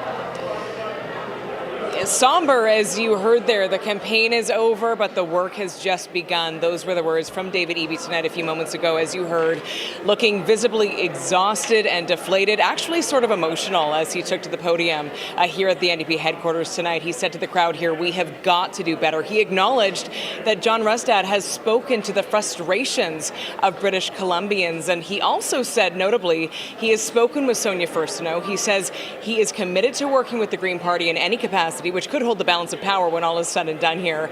S5: Somber, as you heard there. The campaign is over, but the work has just begun. Those were the words from David Eby tonight a few moments ago, as you heard, looking visibly exhausted and deflated, actually sort of emotional as he took to the podium here at the NDP headquarters tonight. He said to the crowd here, we have got to do better. He acknowledged that John Rustad has spoken to the frustrations of British Columbians, and he also said, notably, he has spoken with Sonia Furstenau. He says he is committed to working with the Green Party in any capacity, which could hold the balance of power when all is said and done here.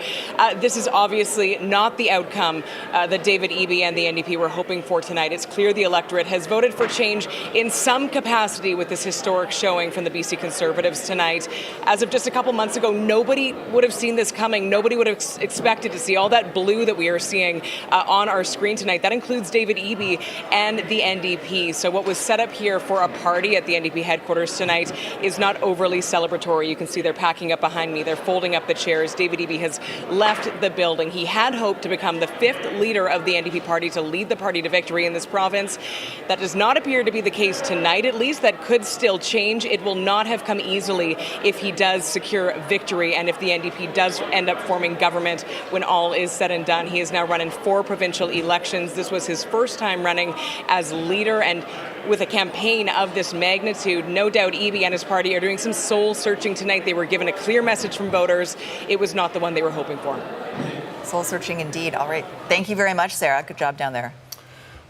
S5: This is obviously not the outcome that David Eby and the NDP were hoping for tonight. It's clear the electorate has voted for change in some capacity with this historic showing from the BC Conservatives tonight. As of just a couple months ago, nobody would have seen this coming. Nobody would have expected to see all that blue that we are seeing on our screen tonight. That includes David Eby and the NDP. So what was set up here for a party at the NDP headquarters tonight is not overly celebratory. You can see they're packing up behind me. They're folding up the chairs. David Eby has left the building. He had hoped to become the 5th leader of the NDP party to lead the party to victory in this province. That does not appear to be the case tonight, at least. That could still change. It will not have come easily if he does secure victory and if the NDP does end up forming government when all is said and done. He has now run in 4 provincial elections. This was his first time running as leader, and with a campaign of this magnitude, no doubt Eby and his party are doing some soul searching tonight. They were given a clear message from voters. It was not the one they were hoping for.
S2: Soul searching indeed. All right. Thank you very much, Sarah. Good job down there.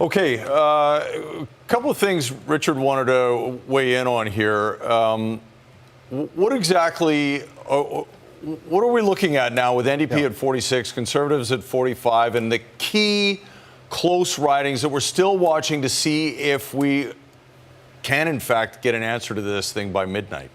S4: Okay, a couple of things Richard wanted to weigh in on here. What exactly, what are we looking at now with NDP at 46, Conservatives at 45, and the key close ridings that we're still watching to see if we can, in fact, get an answer to this thing by midnight?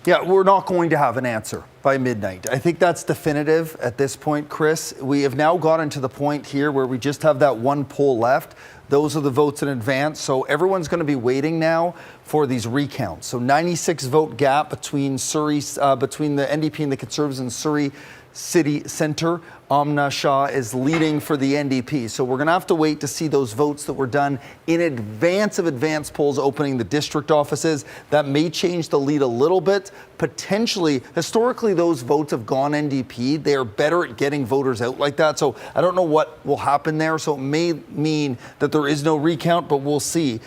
S8: Yeah, we're not going to have an answer by midnight. I think that's definitive at this point, Chris. We have now gotten to the point here where we just have that one poll left. Those are the votes in advance. So everyone's going to be waiting now for these recounts. So 96 vote gap between Surrey, between the NDP and the Conservatives in Surrey City Centre. Amna Shah is leading for the NDP. So we're going to have to wait to see those votes that were done in advance of advance polls opening the district offices. That may change the lead a little bit. Potentially, historically, those votes have gone NDP. They are better at getting voters out like that. So I don't know what will happen there. So it may mean that there is no recount, but we'll see.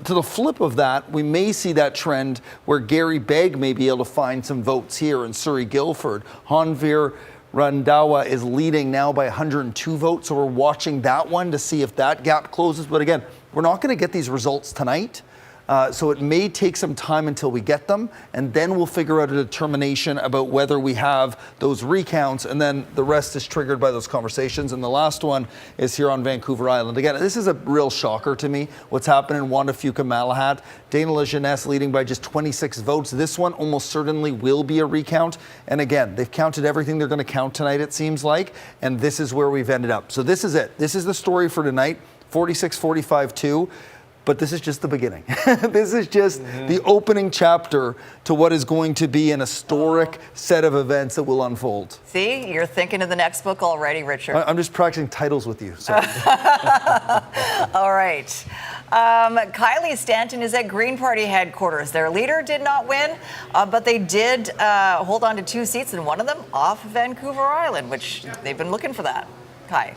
S8: To the flip of that, we may see that trend where Gary Begg may be able to find some votes here in Surrey-Guildford. Hanvir Randawa is leading now by 102 votes, so we're watching that one to see if that gap closes. But again, we're not going to get these results tonight. So it may take some time until we get them, and then we'll figure out a determination about whether we have those recounts, and then the rest is triggered by those conversations. And the last one is here on Vancouver Island. Again, this is a real shocker to me, what's happened in Wanda Fuca-Malahat. Dana Lejeunesse leading by just 26 votes. This one almost certainly will be a recount. And again, they've counted everything they're going to count tonight, it seems like, and this is where we've ended up. So this is it. This is the story for tonight, 46-45-2. But this is just the beginning. This is just the opening chapter to what is going to be an historic set of events that will unfold.
S2: See, you're thinking of the next book already, Richard.
S8: I'm just practicing titles with you. So.
S2: All right. Kylie Stanton is at Green Party headquarters. Their leader did not win, but they did hold on to 2 seats, and one of them off Vancouver Island, which they've been looking for that. Kai.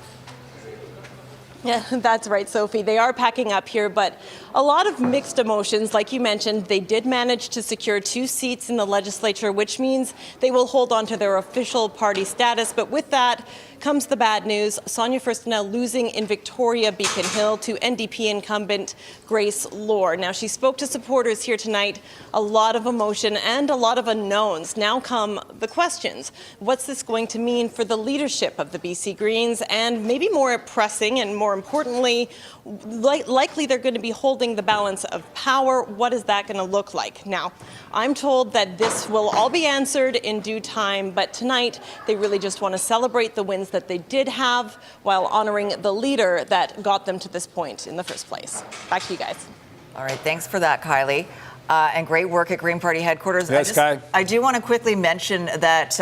S16: Yeah, that's right, Sophie. They are packing up here, but a lot of mixed emotions. Like you mentioned, they did manage to secure 2 seats in the legislature, which means they will hold on to their official party status. But with that comes the bad news. Sonia Furstenau losing in Victoria Beacon Hill to NDP incumbent Grace Lore. Now, she spoke to supporters here tonight. A lot of emotion and a lot of unknowns. Now come the questions. What's this going to mean for the leadership of the BC Greens? And maybe more pressing and more importantly, likely they're going to be holding the balance of power. What is that going to look like? Now, I'm told that this will all be answered in due time, but tonight they really just want to celebrate the wins that they did have while honoring the leader that got them to this point in the first place. Back to you guys.
S2: All right, thanks for that, Kylie. and great work at Green Party headquarters.
S7: Yes,
S2: I do want to quickly mention that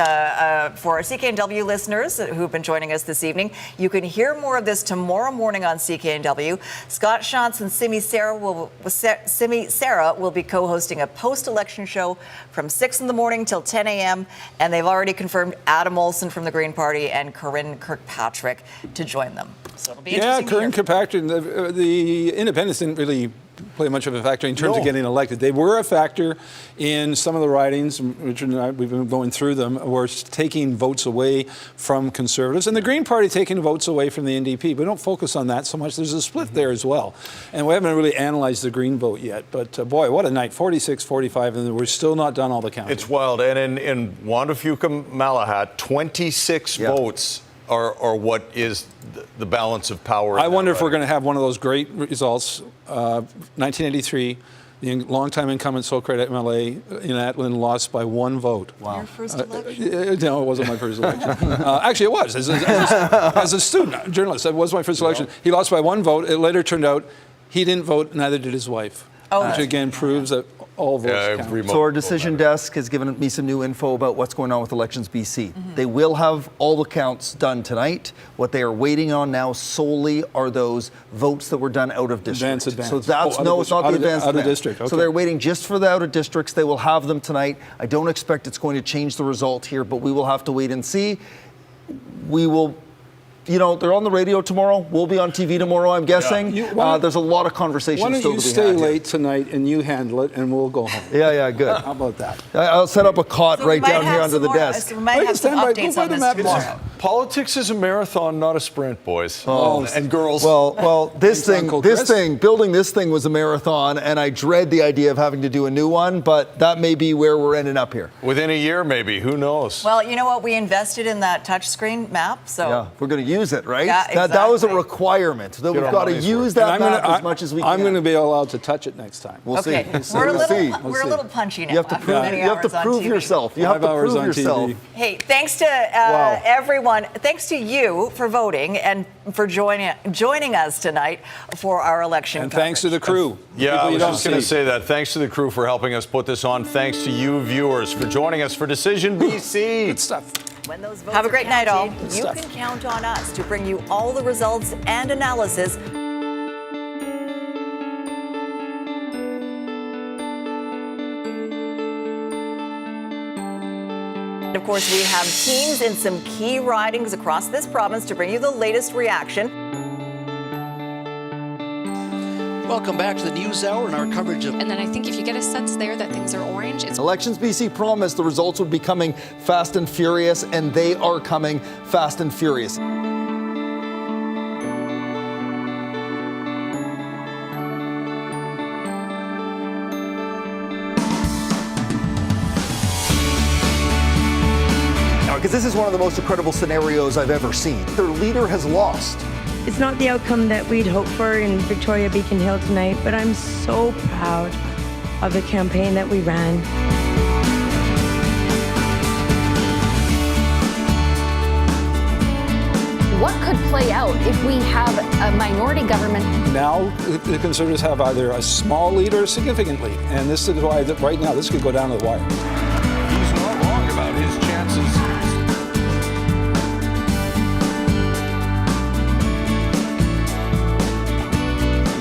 S2: for our CKNW listeners who've been joining us this evening, you can hear more of this tomorrow morning on CKNW. Scott Shantz and Simi Sarah will be co-hosting a post-election show from 6 in the morning till 10 a.m. And they've already confirmed Adam Olsen from the Green Party and Corinne Kirkpatrick to join them. So it'll be interesting.
S7: Yeah, Corinne Kirkpatrick, the independents didn't really play much of a factor in terms of getting elected. They were a factor in some of the ridings. Richard and I, we've been going through them. We're taking votes away from Conservatives, and the Green Party taking votes away from the NDP. We don't focus on that so much. There's a split there as well. And we haven't really analyzed the Green vote yet. But boy, what a night. 46-45, and we're still not done all the counting.
S4: It's wild. And in Juan Fuca-Malahat, 26 votes are what is the balance of power.
S7: I wonder if we're going to have one of those great results. 1983, the longtime incumbent Socrates MLA in Atlan lost by 1 vote.
S2: Wow. Your first election?
S7: No, it wasn't my first election. Actually, it was. As a student, journalist, it was my first election. He lost by 1 vote. It later turned out he didn't vote, neither did his wife. Which again proves that all votes count.
S8: So our decision desk has given me some new info about what's going on with Elections BC. They will have all the counts done tonight. What they are waiting on now solely are those votes that were done out of district.
S7: Advance.
S8: So that's it's not the advanced.
S7: Out of district. Okay.
S8: So they're waiting just for the out of districts. They will have them tonight. I don't expect it's going to change the result here, but we will have to wait and see. We will. You know, they're on the radio tomorrow. We'll be on TV tomorrow, I'm guessing. There's a lot of conversations still to be had.
S7: Why don't you stay late tonight and you handle it, and we'll go home?
S8: Yeah, good.
S7: How about that?
S8: I'll set up a cot right down here under the desk.
S2: We might have some updates on this tomorrow.
S4: Politics is a marathon, not a sprint, boys and girls.
S8: Well, building this thing was a marathon, and I dread the idea of having to do a new one, but that may be where we're ending up here.
S4: Within a year, maybe. Who knows?
S2: Well, you know what? We invested in that touchscreen map, so...
S8: Yeah, we're going to use it, right?
S2: Yeah, exactly.
S8: That was a requirement. That we've got to use that map as much as we can.
S7: I'm going to be allowed to touch it next time.
S8: We'll see.
S2: We're a little punchy now.
S8: You have to prove yourself. You have to prove yourself.
S2: Hey, thanks to everyone. Thanks to you for voting and for joining us tonight for our election
S7: And
S2: coverage.
S7: Thanks to the crew.
S4: Yeah, I was just going to say that. Thanks to the crew for helping us put this on. Thanks to you, viewers, for joining us for Decision BC.
S7: Good stuff.
S2: When those votes Have a great night, all. You can count on us to bring you all the results and analysis. Of course, we have teams in some key ridings across this province to bring you the latest reaction.
S9: Welcome back to the News Hour and our coverage of...
S1: And then I think if you get a sense there that things are orange, it's...
S8: Elections BC promised the results would be coming fast and furious, and they are coming fast and furious. Because this is one of the most incredible scenarios I've ever seen. Their leader has lost.
S6: It's not the outcome that we'd hoped for in Victoria Beacon Hill tonight, but I'm so proud of the campaign that we ran.
S19: What could play out if we have a minority government?
S7: Now, the Conservatives have either a small lead or a significant lead. And this is why, right now, this could go down to the wire.
S4: He's not wrong about his chances.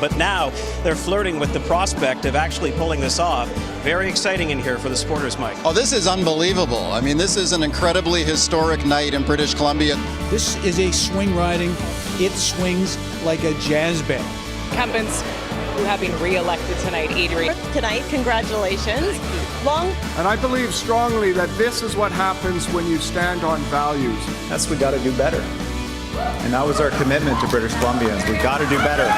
S18: But now they're flirting with the prospect of actually pulling this off. Very exciting in here for the supporters, Mike.
S21: Oh, this is unbelievable. I mean, this is an incredibly historic night in British Columbia.
S15: This is a swing riding. It swings like a jazz band.
S5: Incumbents who have been re-elected tonight, Adrian.
S16: Tonight, congratulations.
S3: And I believe strongly that this is what happens when you stand on values.
S10: That's we got to do better. And that was our commitment to British Columbians. We got to do better.